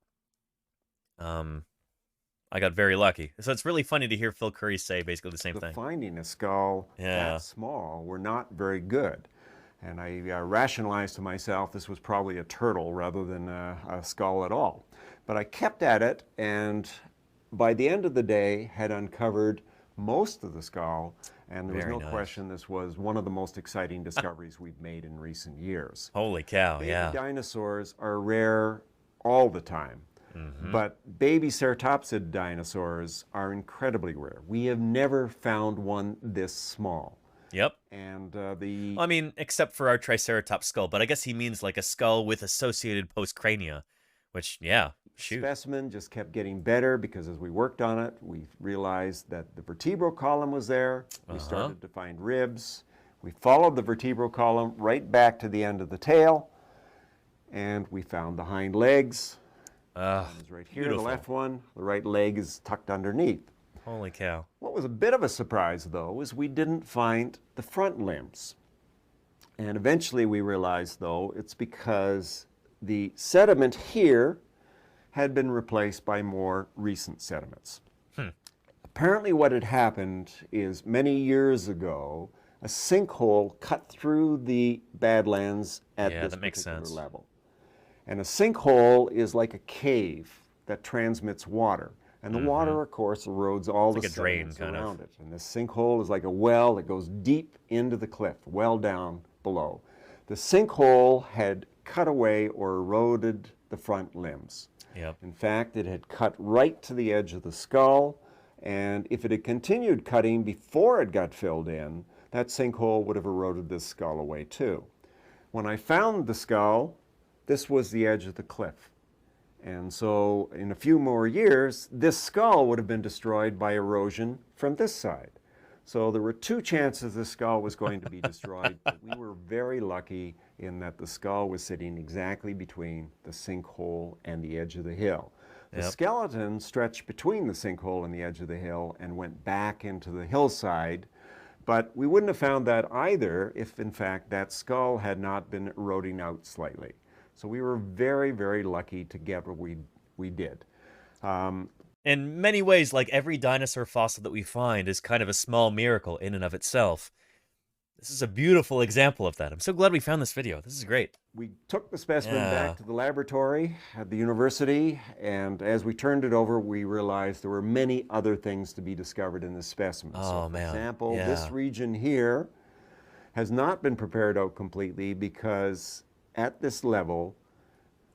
I got very lucky. So it's really funny to hear Phil Curry say basically the same thing. Finding a skull that small were not very good. And I rationalized to myself this was probably a turtle rather than a skull at all. But I kept at it, and by the end of the day had uncovered most of the skull, and there was no question this was one of the most exciting discoveries we've made in recent years. Holy cow, Baby yeah. dinosaurs are rare all the time. But baby ceratopsid dinosaurs are incredibly rare. We have never found one this small. Yep. And I mean, except for our Triceratops skull, but I guess he means like a skull with associated postcrania, which, yeah, shoot. The specimen just kept getting better because as we worked on it, we realized that the vertebral column was there. We started to find ribs. We followed the vertebral column right back to the end of the tail, and we found the hind legs. It's right here, beautiful. The left one. The right leg is tucked underneath. Holy cow. What was a bit of a surprise, though, is we didn't find the front limbs. And eventually we realized, though, it's because the sediment here had been replaced by more recent sediments. Apparently what had happened is many years ago, a sinkhole cut through the Badlands at this particular level. And a sinkhole is like a cave that transmits water. And the water, of course, erodes all the sediments around it. And this sinkhole is like a well that goes deep into the cliff, well down below. The sinkhole had cut away or eroded the front limbs. In fact, it had cut right to the edge of the skull. And if it had continued cutting before it got filled in, that sinkhole would have eroded this skull away too. When I found the skull, this was the edge of the cliff. And so in a few more years, this skull would have been destroyed by erosion from this side. So there were two chances this skull was going to be destroyed, but we were very lucky in that the skull was sitting exactly between the sinkhole and the edge of the hill. The skeleton stretched between the sinkhole and the edge of the hill and went back into the hillside, but we wouldn't have found that either if, in fact, that skull had not been eroding out slightly. So we were very, very lucky to get what we did. In many ways, like every dinosaur fossil that we find is kind of a small miracle in and of itself. This is a beautiful example of that. I'm so glad we found this video. This is great. We took the specimen back to the laboratory at the university, and as we turned it over, we realized there were many other things to be discovered in this specimen. Oh, so, man. For example, this region here has not been prepared out completely because at this level,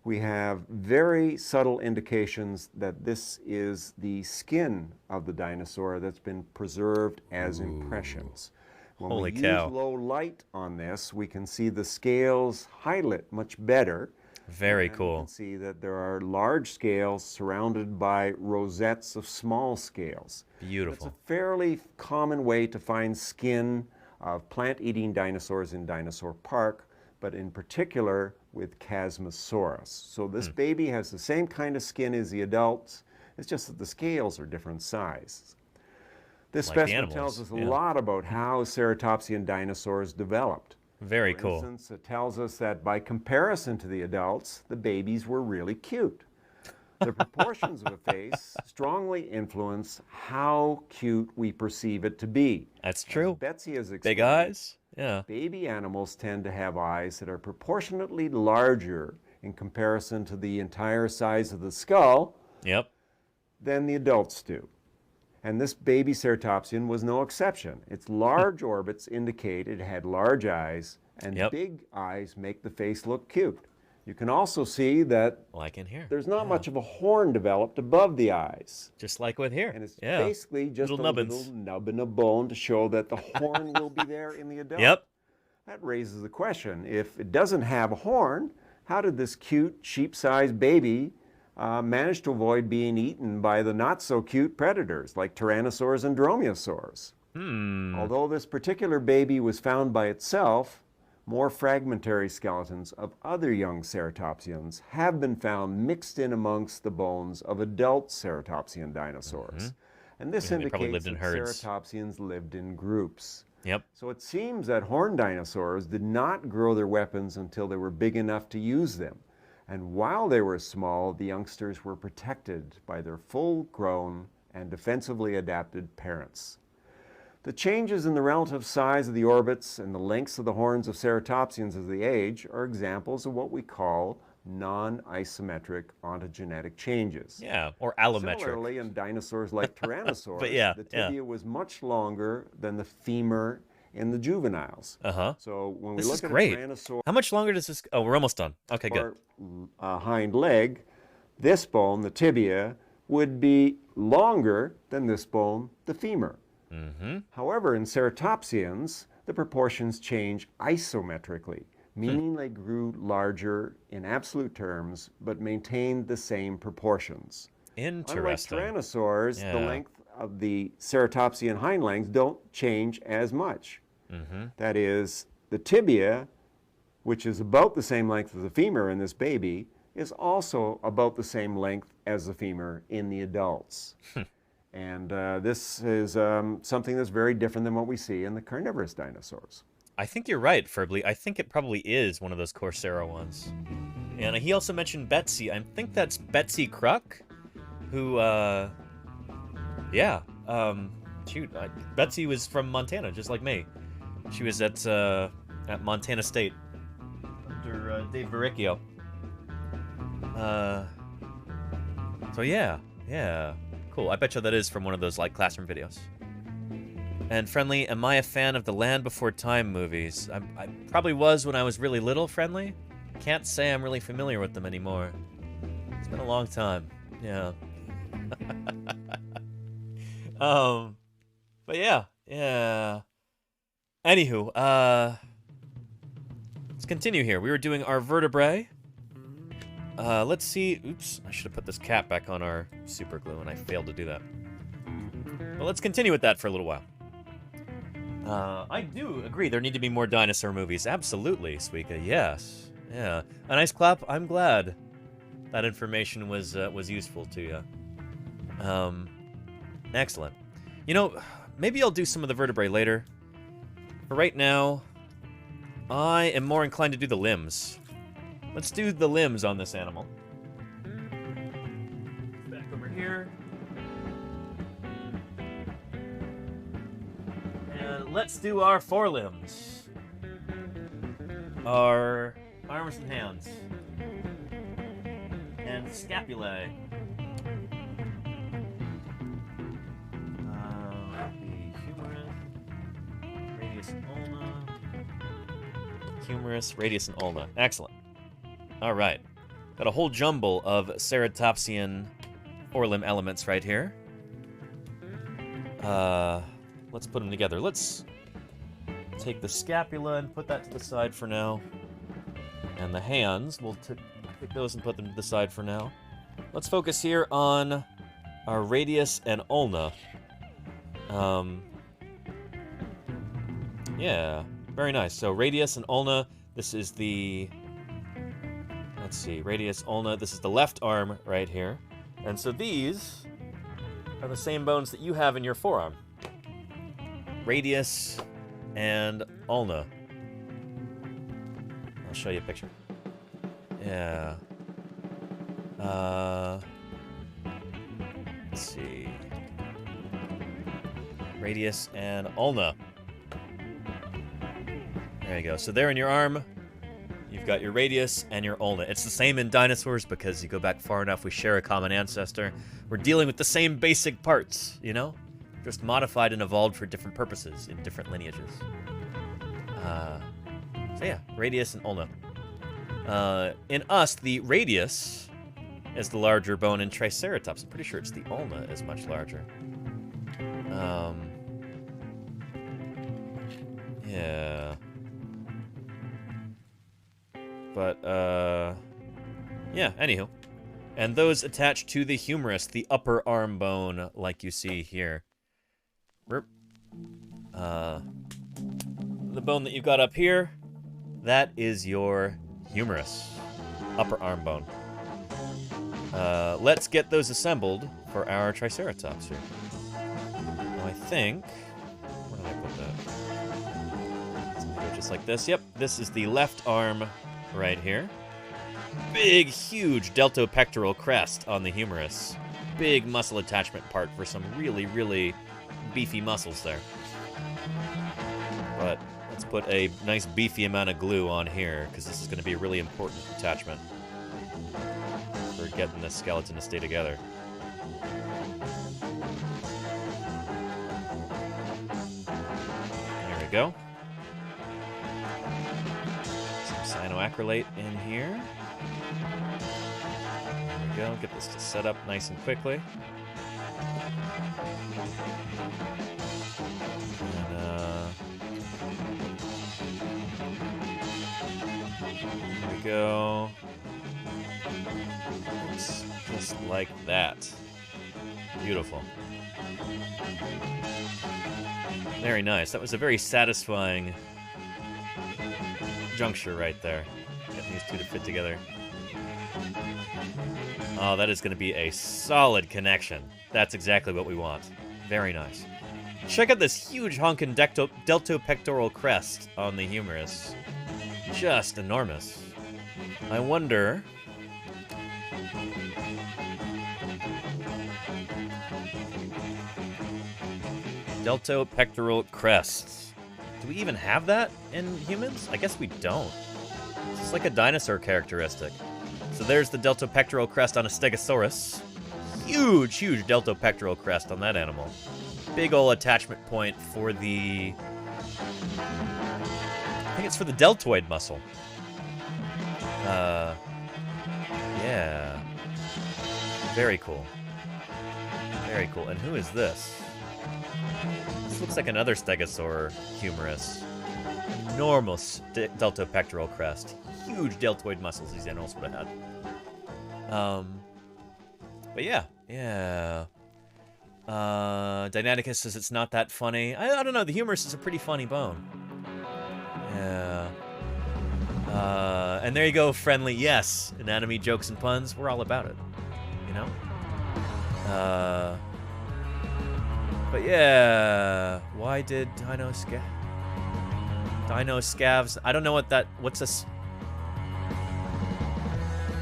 we have very subtle indications that this is the skin of the dinosaur that's been preserved as impressions. When Holy we cow. use low light on this, we can see the scales highlight much better. Very and cool. You can see that there are large scales surrounded by rosettes of small scales. Beautiful. It's a fairly common way to find skin of plant-eating dinosaurs in Dinosaur Park, but in particular with Chasmosaurus. So this baby has the same kind of skin as the adults. It's just that the scales are different sizes. This Like the specimen animals, tells us a yeah. lot about how ceratopsian dinosaurs developed. Very For cool. instance, it tells us that by comparison to the adults, the babies were really cute. The proportions of a face strongly influence how cute we perceive it to be. That's true. As Betsy has explained, Big eyes. Yeah. baby animals tend to have eyes that are proportionately larger in comparison to the entire size of the skull Yep. than the adults do. And this baby ceratopsian was no exception. Its large orbits indicate it had large eyes, and big eyes make the face look cute. You can also see that like in here. There's not much of a horn developed above the eyes. Just like with here. And it's yeah. basically just little a nubbins. little nubbin of bone to show that the horn will be there in the adult. Yep. That raises the question, if it doesn't have a horn, how did this cute sheep-sized baby manage to avoid being eaten by the not-so-cute predators like tyrannosaurs and dromaeosaurs? Although this particular baby was found by itself, more fragmentary skeletons of other young ceratopsians have been found mixed in amongst the bones of adult ceratopsian dinosaurs. And this They probably indicates lived in that herds. ceratopsians lived in groups. Yep. So it seems that horned dinosaurs did not grow their weapons until they were big enough to use them. And while they were small, the youngsters were protected by their full-grown and defensively adapted parents. The changes in the relative size of the orbits and the lengths of the horns of ceratopsians as they age are examples of what we call non-isometric ontogenetic changes. Yeah, or allometric. Similarly, in dinosaurs like Tyrannosaurus, But yeah, the tibia was much longer than the femur in the juveniles. So when we This look is at great. a Tyrannosaur How much longer does this... Oh, we're almost done. Okay, good. hind leg, this bone, the tibia, would be longer than this bone, the femur. However, in ceratopsians, the proportions change isometrically, meaning they grew larger in absolute terms, but maintained the same proportions. Interesting. Unlike tyrannosaurs, the length of the ceratopsian hind legs don't change as much. That is, the tibia, which is about the same length as the femur in this baby, is also about the same length as the femur in the adults. And this is something that's very different than what we see in the carnivorous dinosaurs. I think you're right, Ferbly. I think it probably is one of those Coursera ones. And he also mentioned Betsy. I think that's Betsy Kruk, who, Betsy was from Montana, just like me. She was at Montana State under Dave Barricchio. So yeah. Cool. I bet you that is from one of those, like, classroom videos. And Friendly, am I a fan of the Land Before Time movies? I probably was when I was really little, Friendly. Can't say I'm really familiar with them anymore. It's been a long time. Yeah. But yeah. Anywho, let's continue here. We were doing our vertebrae. Let's see. Oops, I should have put this cap back on our super glue, and I failed to do that. But let's continue with that for a little while. I do agree. There need to be more dinosaur movies. Absolutely, Suika. Yes. Yeah. A nice clap. I'm glad that information was useful to you. Excellent. You know, maybe I'll do some of the vertebrae later. For right now, I am more inclined to do the limbs. Let's do the limbs on this animal. Back over here. And let's do our forelimbs. Our arms and hands. And scapulae. The humerus. Radius ulna. humerus, radius, and ulna. Excellent. All right. Got a whole jumble of ceratopsian forelimb elements right here. Let's put them together. Let's take the scapula and put that to the side for now. And the hands, we'll take those and put them to the side for now. Let's focus here on our radius and ulna. Yeah, very nice. So radius and ulna, this is the... Let's see, radius, ulna, this is the left arm right here. And so these are the same bones that you have in your forearm. Radius and ulna. I'll show you a picture. Yeah. Let's see. Radius and ulna. There you go. So there in your arm, you've got your radius and your ulna. It's the same in dinosaurs because you go back far enough, we share a common ancestor. We're dealing with the same basic parts, you know? Just modified and evolved for different purposes in different lineages. So yeah, radius and ulna. In us, the radius is the larger bone in Triceratops. I'm pretty sure it's the ulna is much larger. Yeah. But, yeah, anywho. And those attach to the humerus, the upper arm bone, like you see here. The bone that you've got up here, that is your humerus, upper arm bone. Let's get those assembled for our Triceratops here. Now I think, where did I put that? Let's go just like this. Yep, this is the left arm right here. Big, huge deltopectoral crest on the humerus. Big muscle attachment part for some really, really beefy muscles there. But let's put a nice beefy amount of glue on here, because this is going to be a really important attachment for getting the skeleton to stay together. There we go. Some cyanoacrylate in here. There we go. Get this to set up nice and quickly. And, there we go. Just like that. Beautiful. Very nice. That was a very satisfying juncture right there. Getting these two to fit together. Oh, that is going to be a solid connection. That's exactly what we want. Very nice. Check out this huge honkin' deltopectoral crest on the humerus. Just enormous. I wonder... Deltopectoral crests. Do we even have that in humans? I guess we don't. It's like a dinosaur characteristic. So there's the deltopectoral crest on a Stegosaurus. Huge, huge deltopectoral crest on that animal. Big ol' attachment point for the... I think it's for the deltoid muscle. Yeah. Very cool. Very cool. And who is this? This looks like another stegosaur humerus. Enormous deltopectoral crest. Huge deltoid muscles these animals would have had. But yeah. Deinonychus says it's not that funny. I don't know, the humerus is a pretty funny bone. Yeah. And there you go, friendly. Yes, anatomy, jokes, and puns. We're all about it. You know? But yeah, why did dinoscavs? I don't know what that. What's a?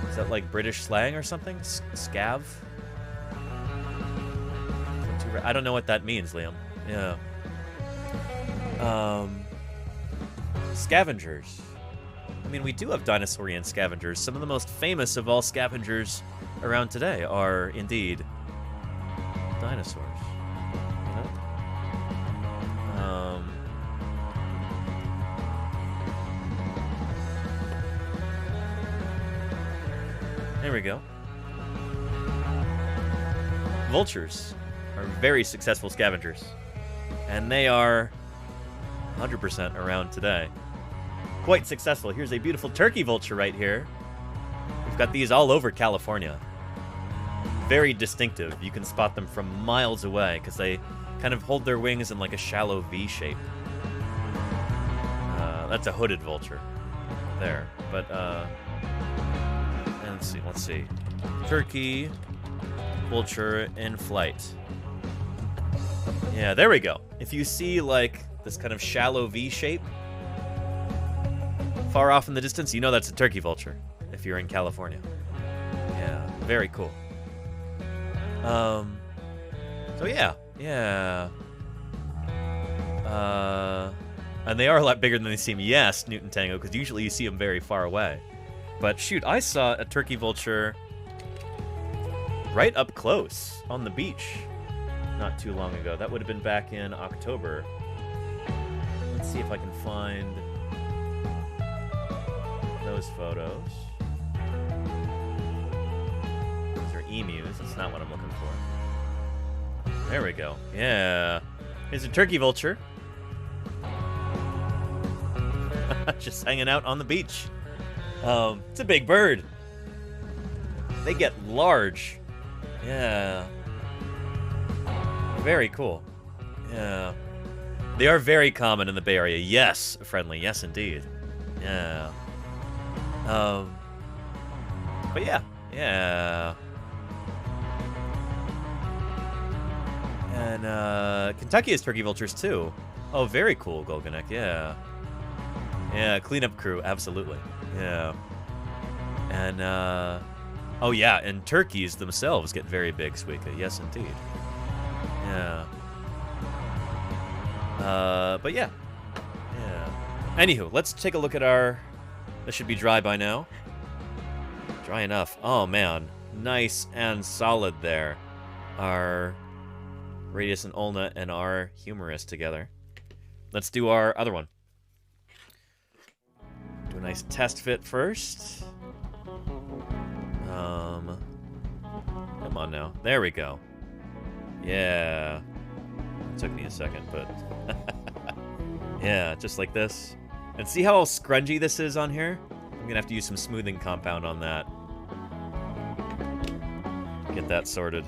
Is that like British slang or something? Scav? I don't know what that means, Liam. Yeah. Scavengers. I mean, we do have dinosaurian scavengers. Some of the most famous of all scavengers around today are indeed dinosaurs. There we go. Vultures are very successful scavengers, and they are 100% around today. Quite successful. Here's a beautiful turkey vulture right here. We've got these all over California. Very distinctive. You can spot them from miles away because they kind of hold their wings in like a shallow V shape. That's a hooded vulture there. But, and let's see. Turkey vulture in flight. Yeah, there we go. If you see like this kind of shallow V shape far off in the distance, you know that's a turkey vulture if you're in California. Yeah, very cool. So yeah. And they are a lot bigger than they seem. Yes, Newton Tango, because usually you see them very far away. But shoot, I saw a turkey vulture right up close on the beach not too long ago. That would have been back in October. Let's see if I can find those photos. Those are emus. That's not what I'm looking for. There we go. Yeah. Here's a turkey vulture. Just hanging out on the beach. It's a big bird. They get large. Yeah. Very cool. Yeah. They are very common in the Bay Area. Yes, friendly. Yes, indeed. Yeah. But yeah. Yeah. And Kentucky has turkey vultures too. Oh, very cool, Golganek. Yeah. Yeah, cleanup crew, absolutely. Yeah. And oh yeah, and turkeys themselves get very big, Suika. Yes, indeed. Yeah. But yeah. Yeah. Anywho, let's take a look at our... This should be dry by now. Dry enough. Oh man, nice and solid there. Our Radius and Ulna and our Humerus together. Let's do our other one. Do a nice test fit first. Come on now. There we go. Yeah. It took me a second, but... yeah, just like this. And see how scrungy this is on here? I'm gonna have to use some smoothing compound on that. Get that sorted.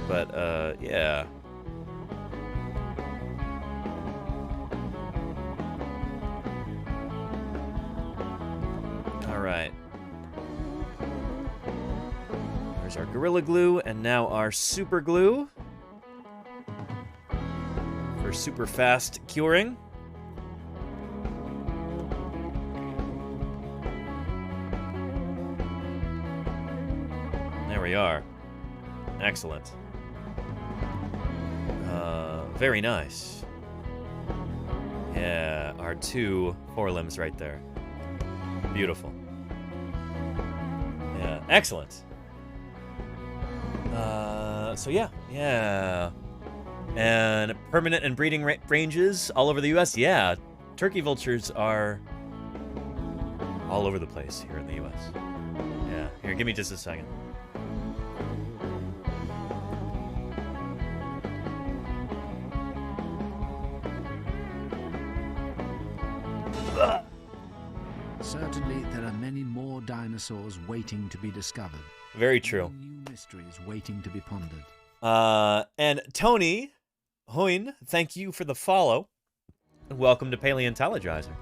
But, yeah. Alright. There's our Gorilla Glue, and now our Super Glue. For super fast curing. There we are. Excellent. Very nice. Yeah, our two forelimbs right there. Beautiful. Yeah, excellent. So yeah. And permanent and breeding ranges all over the U.S. Yeah, turkey vultures are all over the place here in the U.S. Yeah, here, give me just a second. Certainly, there are many more dinosaurs waiting to be discovered. Very true. Many new mysteries waiting to be pondered. And Tony Hoyne, thank you for the follow. And welcome to Paleontologizing.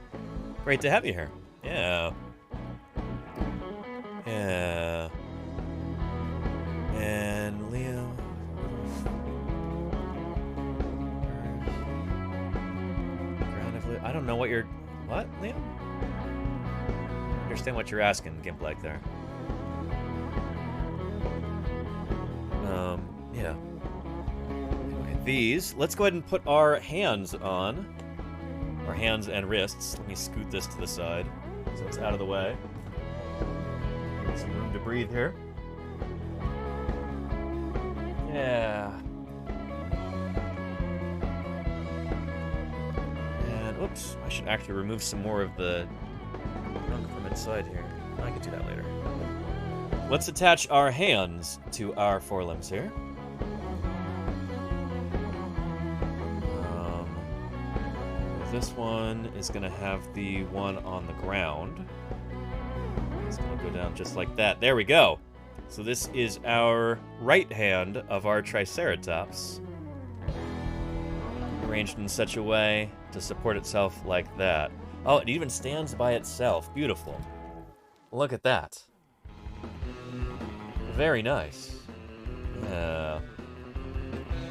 Great to have you here. Yeah. Yeah. And Liam. I don't know what you're... What, Liam? Understand what you're asking, Gimp, there. Yeah. Anyway, these, let's go ahead and put our hands on. Our hands and wrists. Let me scoot this to the side so it's out of the way. Get some room to breathe here. Yeah. And, oops, I should actually remove some more of the trunk from inside here. I could do that later. Let's attach our hands to our forelimbs here. This one is going to have the one on the ground. It's going to go down just like that. There we go. So this is our right hand of our Triceratops, arranged in such a way to support itself like that. Oh, it even stands by itself. Beautiful. Look at that. Very nice. Yeah.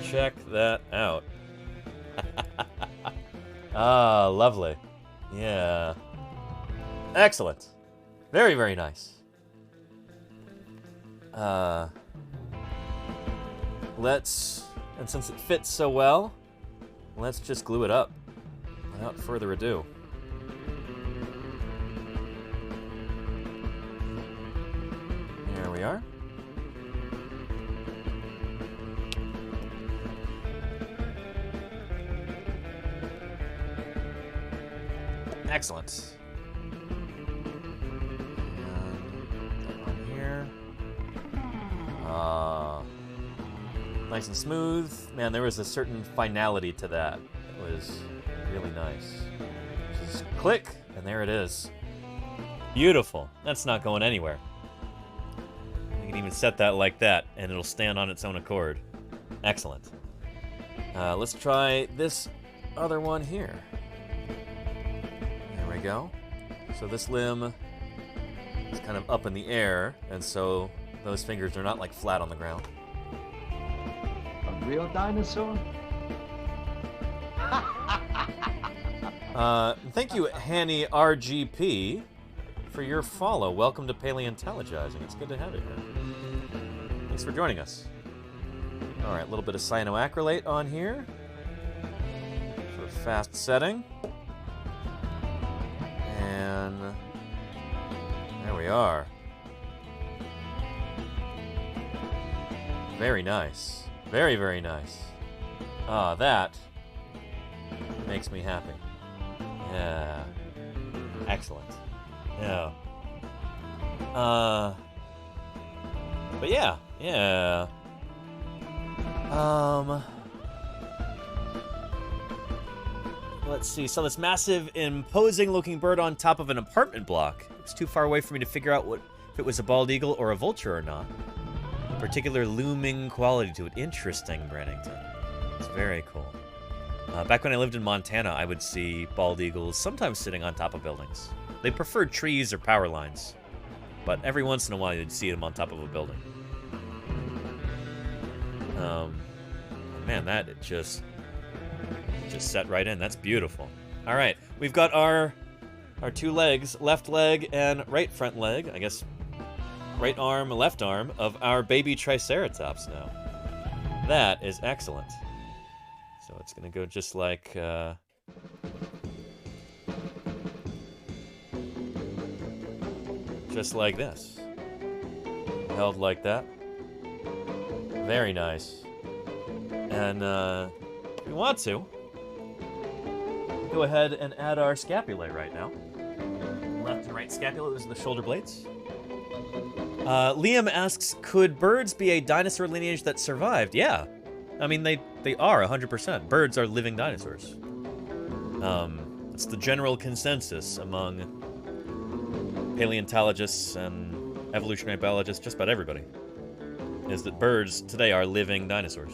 Check that out. Ah, lovely. Yeah. Excellent. Very, very nice. And since it fits so well, let's just glue it up without further ado. There we are. Excellent. And on here. Nice and smooth. Man, there was a certain finality to that. It was really nice. Just click, and there it is. Beautiful. That's not going anywhere. You can even set that like that, and it'll stand on its own accord. Excellent. Let's try this other one here. There we go. So this limb is kind of up in the air, and so those fingers are not like flat on the ground. A real dinosaur? Thank you, Hanny RGP, for your follow. Welcome to Paleontologizing. It's good to have you here. Thanks for joining us. All right, a little bit of cyanoacrylate on here for fast setting. And there we are. Very nice. Very, very nice. Ah, that makes me happy. Yeah. Excellent. Yeah. But yeah. Let's see. So this massive, imposing-looking bird on top of an apartment block. It's too far away for me to figure out if it was a bald eagle or a vulture or not. A particular looming quality to it. Interesting, Brennington. It's very cool. Back when I lived in Montana, I would see bald eagles sometimes sitting on top of buildings. They preferred trees or power lines, but every once in a while you'd see them on top of a building. Man, that just set right in. That's beautiful. All right, we've got our two legs, left leg and right front leg. I guess right arm, left arm of our baby Triceratops now. That is excellent. So it's gonna go just like this. Held like that. Very nice. And if we want to, go ahead and add our scapulae right now. Left and right scapula, those are the shoulder blades. Liam asks, could birds be a dinosaur lineage that survived? Yeah. I mean, they are 100%. Birds are living dinosaurs. It's the general consensus among paleontologists and evolutionary biologists, just about everybody, is that birds today are living dinosaurs.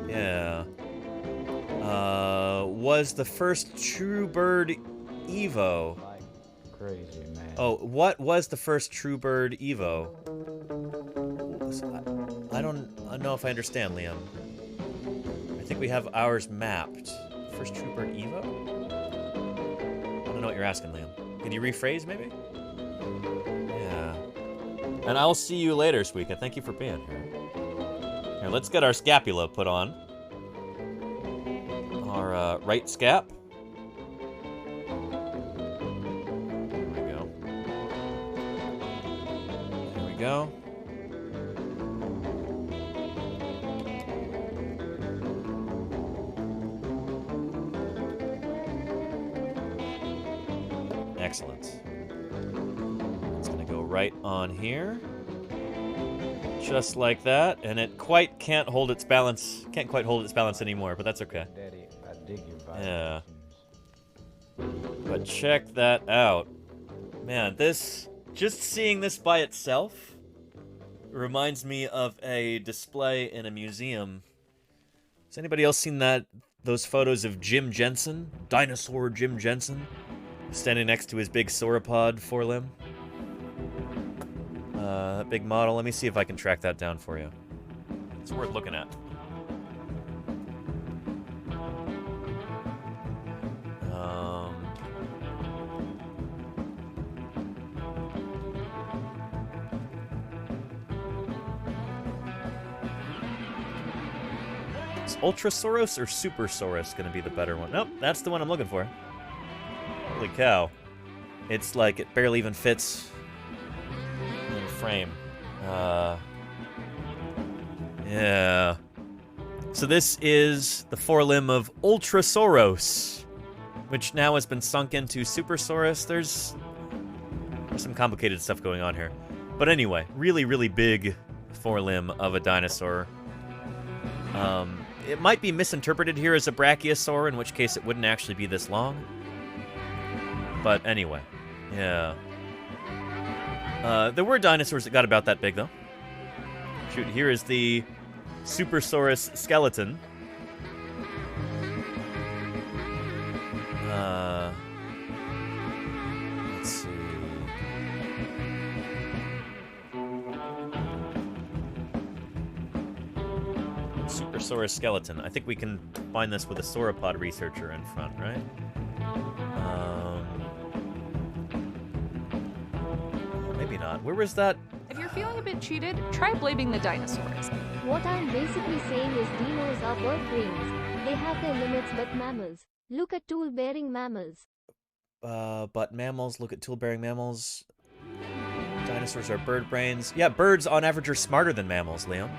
Yeah. Was the first true bird Evo? Crazy, man. Oh, what was the first true bird Evo? I don't know if I understand, Liam. I think we have ours mapped. First true bird Evo? I don't know what you're asking, Liam. Could you rephrase, maybe? Yeah. And I'll see you later, Suika. Thank you for being here. Here, let's get our scapula put on. Our right scap. There we go. There we go. Excellent. It's going to go right on here. Just like that, and it can't hold its balance. Can't quite hold its balance anymore, but that's okay. Daddy, I dig your Yeah. But check that out. Man, just seeing this by itself reminds me of a display in a museum. Has anybody else seen those photos of Jim Jensen? Dinosaur Jim Jensen? Standing next to his big sauropod forelimb? That big model. Let me see if I can track that down for you. It's worth looking at. Is Ultrasaurus or Supersaurus going to be the better one? Nope, that's the one I'm looking for. Holy cow. It's like it barely even fits in frame. Yeah. So this is the forelimb of Ultrasaurus, which now has been sunk into Supersaurus. There's some complicated stuff going on here. But anyway, really, really big forelimb of a dinosaur. It might be misinterpreted here as a brachiosaur, in which case it wouldn't actually be this long. But anyway, yeah. There were dinosaurs that got about that big, though. Shoot, here is the Supersaurus skeleton. Let's see. Supersaurus skeleton. I think we can find this with a sauropod researcher in front, right? Maybe not. Where was that? If you're feeling a bit cheated, try blaming the dinosaurs. What I'm basically saying is dinos are bird brains. They have their limits, but mammals. Look at tool-bearing mammals. But mammals, look at tool-bearing mammals. Dinosaurs are bird brains. Yeah, birds on average are smarter than mammals, Liam.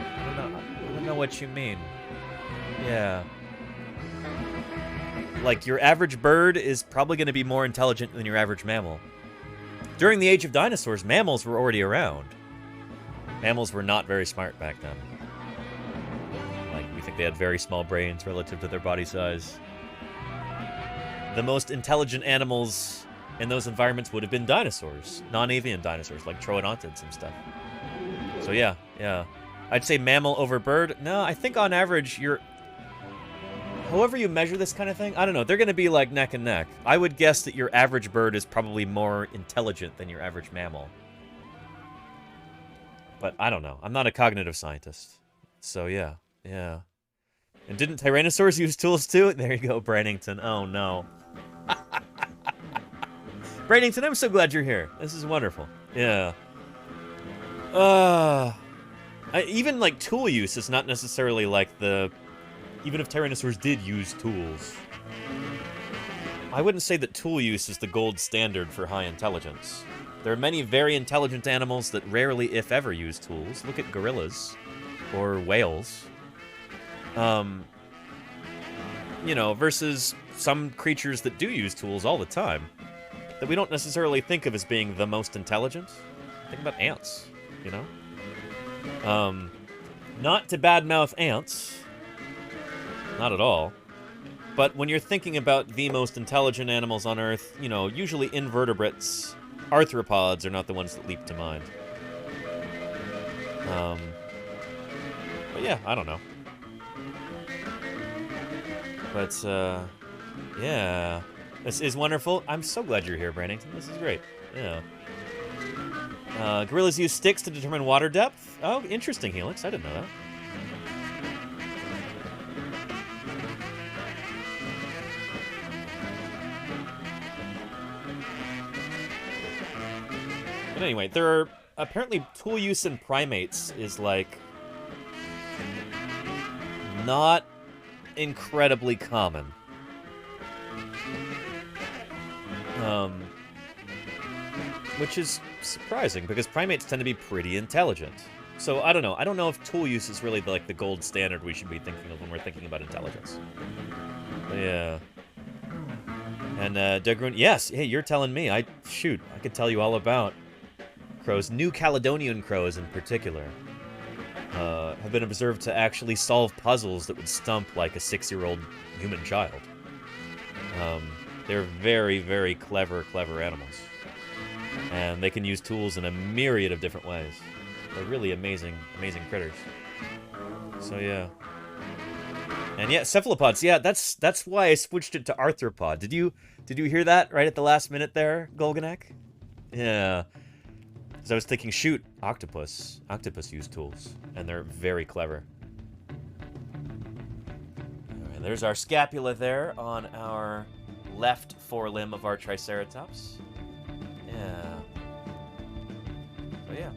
I don't know what you mean. Yeah. Like, your average bird is probably going to be more intelligent than your average mammal. During the age of dinosaurs, mammals were already around. Mammals were not very smart back then. Like, we think they had very small brains relative to their body size. The most intelligent animals in those environments would have been dinosaurs. Non-avian dinosaurs, like troodontids and stuff. So yeah. I'd say mammal over bird. No, I think on average, however you measure this kind of thing, I don't know. They're going to be like neck and neck. I would guess that your average bird is probably more intelligent than your average mammal. But I don't know. I'm not a cognitive scientist. So yeah. And didn't Tyrannosaurs use tools too? There you go, Brannington. Oh no. Brannington, I'm so glad you're here. This is wonderful. Yeah. Even like tool use is not necessarily like even if Tyrannosaurs did use tools, I wouldn't say that tool use is the gold standard for high intelligence. There are many very intelligent animals that rarely, if ever, use tools. Look at gorillas or whales. Versus some creatures that do use tools all the time that we don't necessarily think of as being the most intelligent. Think about ants, Not to badmouth ants. Not at all. But when you're thinking about the most intelligent animals on Earth, usually invertebrates, arthropods are not the ones that leap to mind. But yeah, I don't know. But, yeah. This is wonderful. I'm so glad you're here, Brannington. This is great. Yeah. Gorillas use sticks to determine water depth. Oh, interesting, Helix. I didn't know that. But anyway, there are apparently tool use in primates is like not incredibly common. Which is surprising because primates tend to be pretty intelligent. So I don't know. I don't know if tool use is really like the gold standard we should be thinking of when we're thinking about intelligence. But yeah. And Degrun, yes, hey, you're telling me. I could tell you all about crows. New Caledonian crows in particular have been observed to actually solve puzzles that would stump like a 6-year-old human child. They're very, very clever animals. And they can use tools in a myriad of different ways. They're really amazing critters. So yeah. And yeah, cephalopods. Yeah, that's why I switched it to arthropod. Did you hear that right at the last minute there, Golganek? Yeah. Because I was thinking, shoot, octopus. Octopus use tools, and they're very clever. All right, there's our scapula there on our left forelimb of our Triceratops. Yeah. So yeah.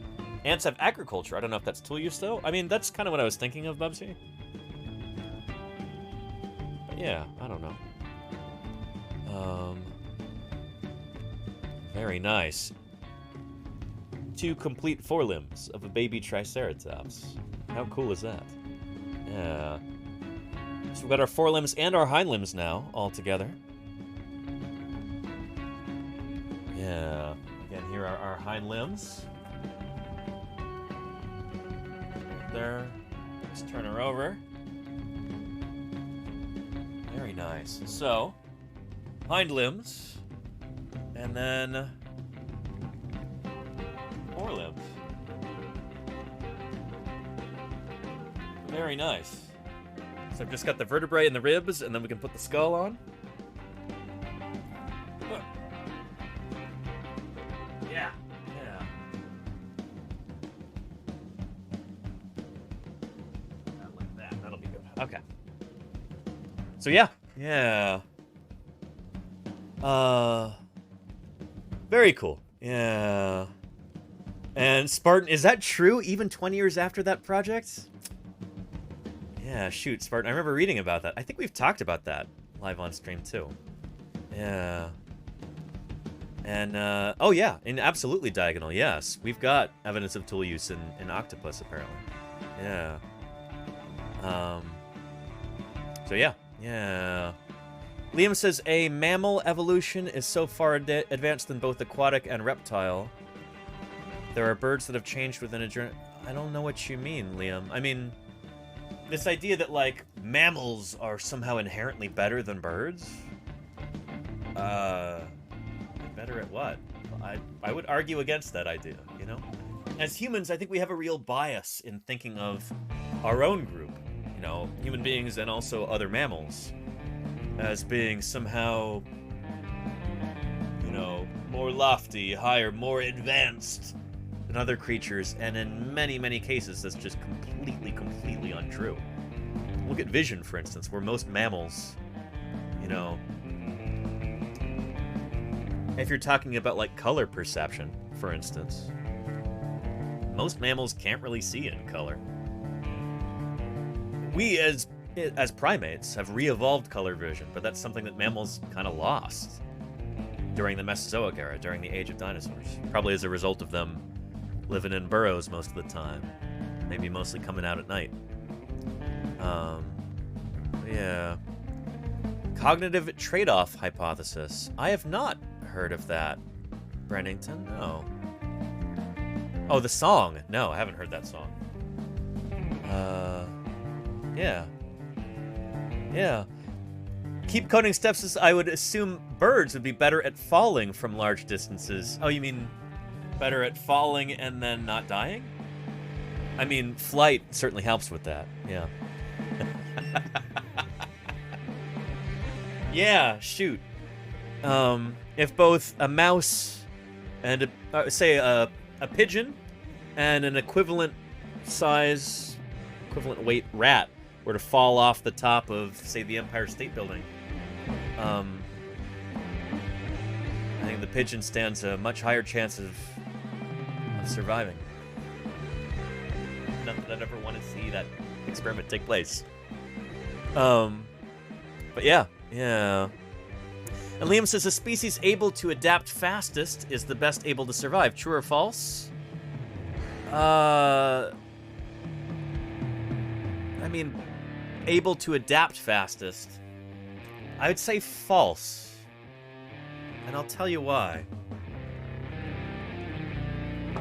Ants have agriculture. I don't know if that's tool use, though. I mean, that's kind of what I was thinking of, Bubsy. But yeah, I don't know. Very nice. 2 complete forelimbs of a baby Triceratops. How cool is that? Yeah. So we've got our forelimbs and our hind limbs now, all together. Yeah. Again, here are our hind limbs. There. Let's turn her over. Very nice. So, hind limbs, and then forelimbs. Very nice. So I've just got the vertebrae and the ribs, and then we can put the skull on. Yeah. Like that. That'll be good. Okay. So yeah. Very cool. Yeah. And Spartan, is that true? Even 20 years after that project? Yeah, shoot, Spartan. I remember reading about that. I think we've talked about that live on stream too. Yeah. And, oh yeah, in absolutely diagonal, yes. We've got evidence of tool use in octopus, apparently. Yeah. So yeah. Liam says, a mammal evolution is so far advanced in both aquatic and reptile. There are birds that have changed within a journey. I don't know what you mean, Liam. I mean, this idea that, like, mammals are somehow inherently better than birds? Better at what? I would argue against that idea, you know? As humans, I think we have a real bias in thinking of our own group, you know, human beings and also other mammals, as being somehow, you know, more lofty, higher, more advanced than other creatures, and in many, many cases, that's just completely untrue. Look at vision, for instance, where most mammals, you know, if you're talking about, like, color perception, for instance, most mammals can't really see in color. We, as primates, have re-evolved color vision, but that's something that mammals kind of lost during the Mesozoic era, during the age of dinosaurs. Probably as a result of them living in burrows most of the time. Maybe mostly coming out at night. Yeah. Cognitive trade-off hypothesis. I have not heard of that. Brennington? No. Oh, the song. No, I haven't heard that song. Yeah. Keep coding steps as I would assume birds would be better at falling from large distances. Oh, you mean better at falling and then not dying? I mean, flight certainly helps with that. Yeah. Yeah, shoot. If both a mouse and say a pigeon and an equivalent weight rat were to fall off the top of, say, the Empire State Building, I think the pigeon stands a much higher chance of surviving. Not that I'd ever want to see that experiment take place. But yeah. And Liam says, a species able to adapt fastest is the best able to survive. True or false? I mean, able to adapt fastest. I would say false. And I'll tell you why.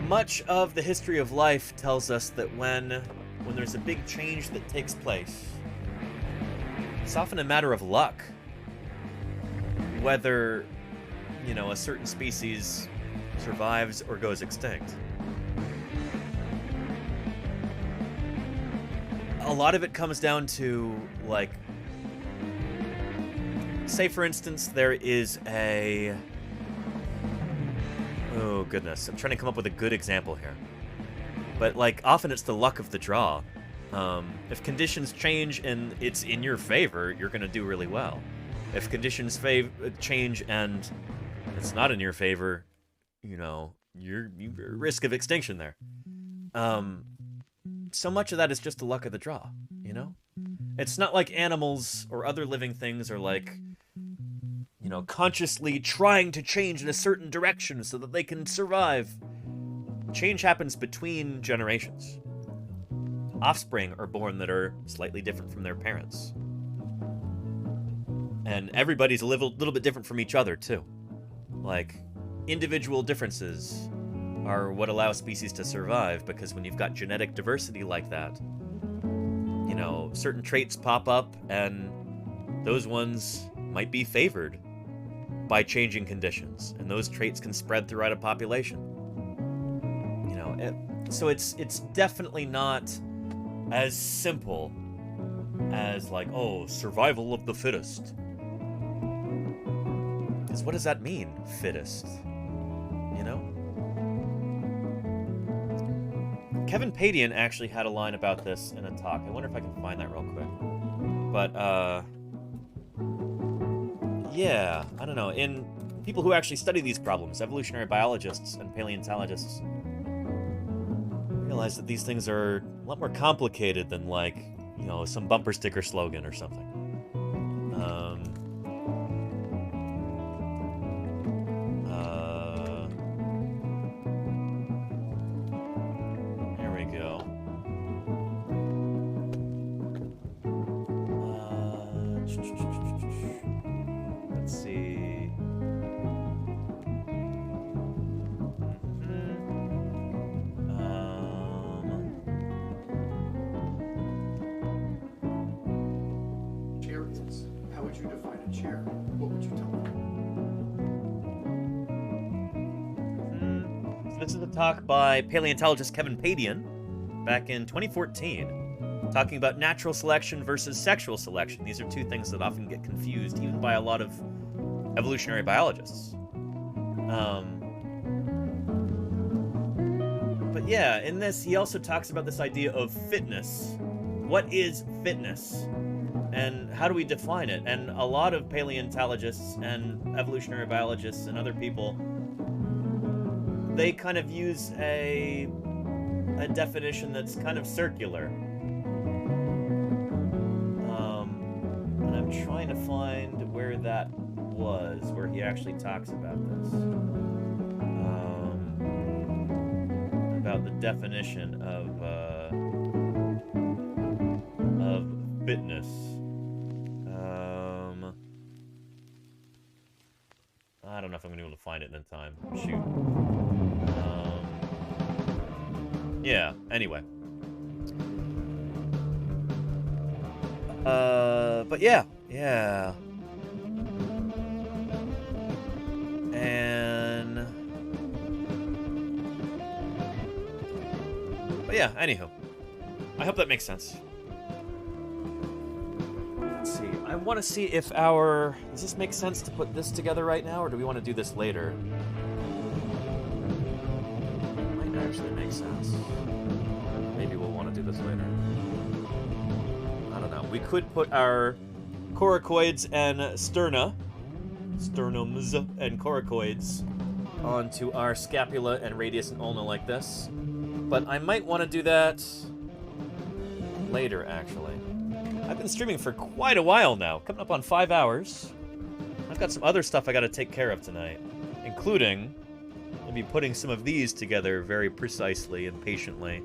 Much of the history of life tells us that when there's a big change that takes place, it's often a matter of luck. Whether, you know, a certain species survives or goes extinct. A lot of it comes down to, like, say for instance, there is a... Oh, goodness. I'm trying to come up with a good example here. But, like, often it's the luck of the draw. If conditions change and it's in your favor, you're going to do really well. If conditions change and it's not in your favor, you know, you're at risk of extinction there. So much of that is just the luck of the draw, you know? It's not like animals or other living things are like, you know, consciously trying to change in a certain direction so that they can survive. Change happens between generations. Offspring are born that are slightly different from their parents. And everybody's a little bit different from each other, too. Like, individual differences are what allow species to survive, because when you've got genetic diversity like that, you know, certain traits pop up, and those ones might be favored by changing conditions, and those traits can spread throughout a population. You know, so it's definitely not as simple as like, oh, survival of the fittest. Because what does that mean, fittest? You know? Kevin Padian actually had a line about this in a talk. I wonder if I can find that real quick. But, yeah, I don't know. In people who actually study these problems, evolutionary biologists and paleontologists, realize that these things are a lot more complicated than, like, you know, some bumper sticker slogan or something. Here we go. Let's see. Chair is. How would you define a chair? What would you tell them? So this is a talk by paleontologist Kevin Padian back in 2014, talking about natural selection versus sexual selection. These are two things that often get confused, even by a lot of evolutionary biologists. But yeah, in this, he also talks about this idea of fitness. What is fitness? And how do we define it? And a lot of paleontologists and evolutionary biologists and other people, they kind of use a definition that's kind of circular. And I'm trying to find where that was, where he actually talks about this. About the definition of fitness. I don't know if I'm going to be able to find it in time. Shoot. Yeah, anyway. But yeah. But yeah, anywho. I hope that makes sense. Let's see. I want to see if does this make sense to put this together right now, or do we want to do this later? Might actually make sense. Maybe we'll want to do this later. I don't know. We could put our coracoids and sternums and coracoids onto our scapula and radius and ulna like this. But I might want to do that later, actually. I've been streaming for quite a while now, coming up on 5 hours. I've got some other stuff I got to take care of tonight, including maybe putting some of these together very precisely and patiently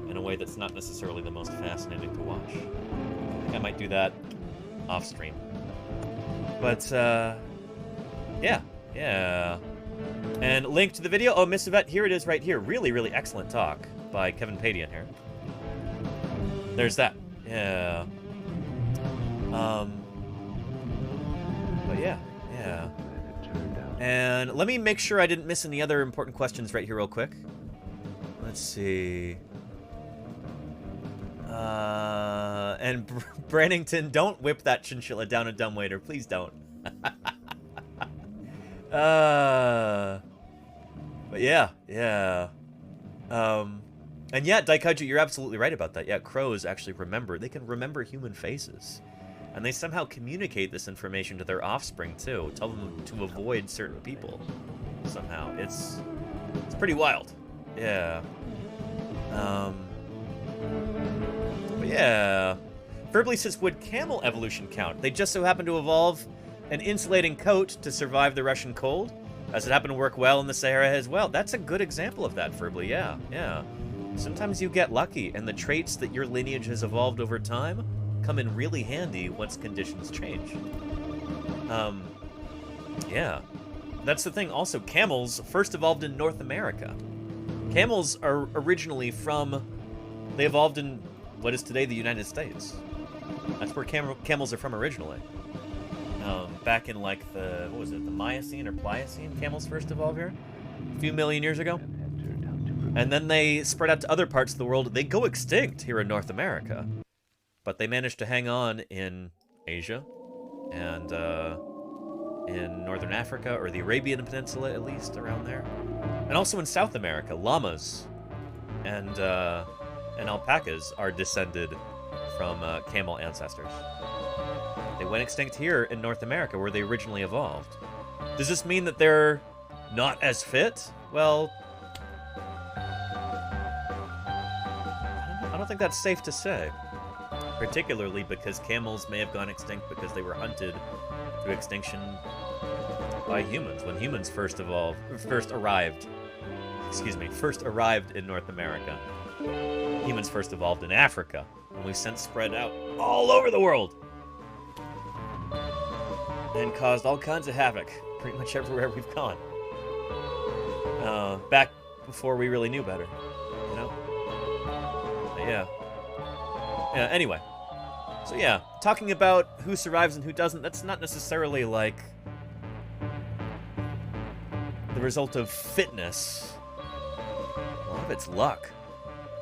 in a way that's not necessarily the most fascinating to watch. I think I might do that off stream. But, yeah. Yeah. And link to the video. Oh, Miss Yvette, here it is right here. Really, really excellent talk by Kevin Padian here. There's that. Yeah. But yeah. And let me make sure I didn't miss any other important questions right here real quick. Let's see. And Brannington, don't whip that chinchilla down a dumbwaiter. Please don't. But yeah. And yeah, Daikaiju, you're absolutely right about that. Yeah, crows actually remember. They can remember human faces. And they somehow communicate this information to their offspring, too. Tell them to avoid certain people. Somehow. It's pretty wild. Yeah. But yeah. Verbally says, would camel evolution count? They just so happen to evolve an insulating coat to survive the Russian cold, as it happened to work well in the Sahara as well. That's a good example of that, Verbally, yeah. Sometimes you get lucky, and the traits that your lineage has evolved over time come in really handy once conditions change. Yeah. That's the thing. Also, camels first evolved in North America. Camels are originally they evolved in what is today the United States. That's where camels are from originally. Back in like the Miocene or Pliocene, camels first evolved here a few million years ago. And then they spread out to other parts of the world. They go extinct here in North America. But they managed to hang on in Asia and in Northern Africa, or the Arabian Peninsula at least, around there. And also in South America, llamas and alpacas are descended from camel ancestors. They went extinct here in North America, where they originally evolved. Does this mean that they're not as fit? Well, I don't think that's safe to say. Particularly because camels may have gone extinct because they were hunted to extinction by humans. When humans first arrived in North America. Humans first evolved in Africa, and we've since spread out all over the world. And caused all kinds of havoc, pretty much everywhere we've gone. Back before we really knew better, you know? But yeah. Anyway. So yeah, talking about who survives and who doesn't, that's not necessarily like the result of fitness. A lot of it's luck.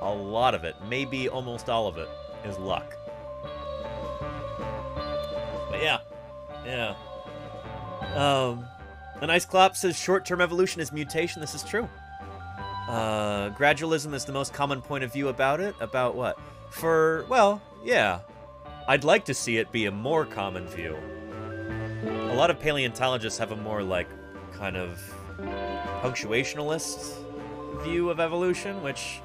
A lot of it, maybe almost all of it, is luck. But yeah. An Ice Clop says short-term evolution is mutation. This is true. Gradualism is the most common point of view about it. About what? Well, yeah. I'd like to see it be a more common view. A lot of paleontologists have a more, like, kind of punctuationalist view of evolution, which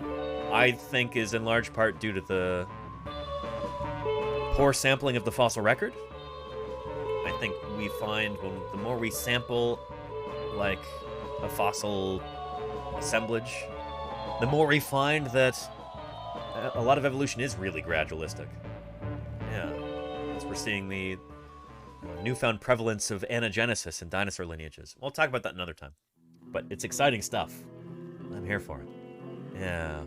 I think is in large part due to the poor sampling of the fossil record. I think we find the more we sample, like, a fossil assemblage, the more we find that a lot of evolution is really gradualistic. Yeah, as we're seeing the newfound prevalence of anagenesis in dinosaur lineages. We'll talk about that another time. But it's exciting stuff. I'm here for it. Yeah.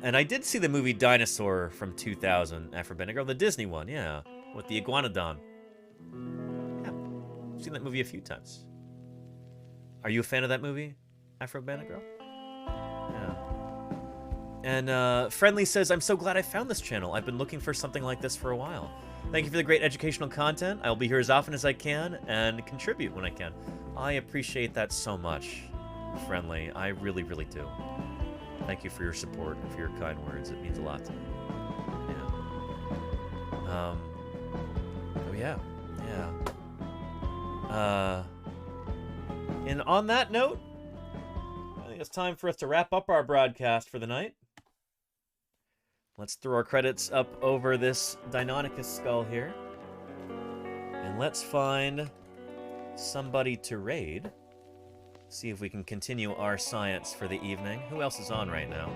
And I did see the movie Dinosaur from 2000, Afro-Benegro, the Disney one, yeah, with the iguanodon. Yeah, I've seen that movie a few times. Are you a fan of that movie, Afro-Benegro? Yeah. And Friendly says, I'm so glad I found this channel. I've been looking for something like this for a while. Thank you for the great educational content. I'll be here as often as I can and contribute when I can. I appreciate that so much, Friendly. I really, really do. Thank you for your support and for your kind words. It means a lot to me. Yeah. Oh yeah. And on that note, I think it's time for us to wrap up our broadcast for the night. Let's throw our credits up over this Deinonychus skull here. And let's find somebody to raid. See if we can continue our science for the evening. Who else is on right now?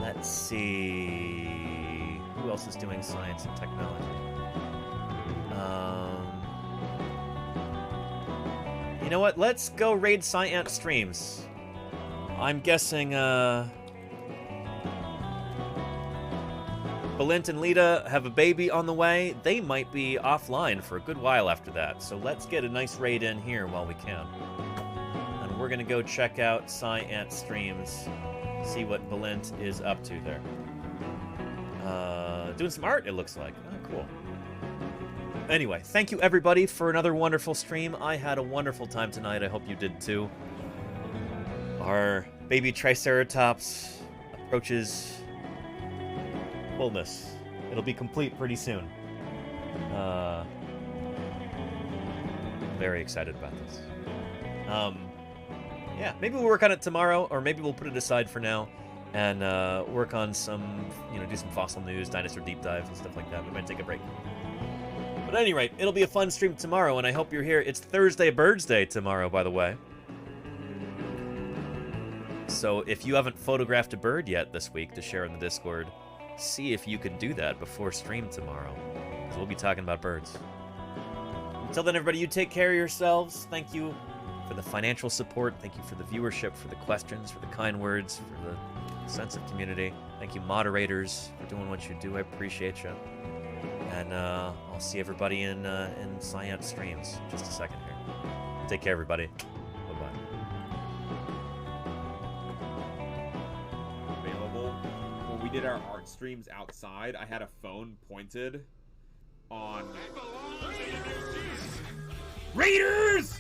Let's see. Who else is doing science and technology? know what? Let's go raid Scient streams. I'm guessing, Balint and Lita have a baby on the way. They might be offline for a good while after that. So let's get a nice raid in here while we can. And we're gonna go check out Scient streams. See what Balint is up to there. Doing some art, it looks like. Oh, cool. Anyway, thank you everybody for another wonderful stream. I had a wonderful time tonight. I hope you did too. Our baby Triceratops approaches fullness. It'll be complete pretty soon. Very excited about this. Yeah, maybe we'll work on it tomorrow, or maybe we'll put it aside for now and work on some, do some fossil news, dinosaur deep dives, and stuff like that. We might take a break. But at any rate, it'll be a fun stream tomorrow, and I hope you're here. It's Thursday Birds Day tomorrow, by the way. So if you haven't photographed a bird yet this week to share in the Discord, see if you can do that before stream tomorrow, because we'll be talking about birds. Until then, everybody, you take care of yourselves. Thank you for the financial support. Thank you for the viewership, for the questions, for the kind words, for the sense of community. Thank you, moderators, for doing what you do. I appreciate you. And I'll see everybody in Scient streams in just a second here. Take care, everybody. Bye-bye. Available. When we did our art streams outside, I had a phone pointed on... Raiders!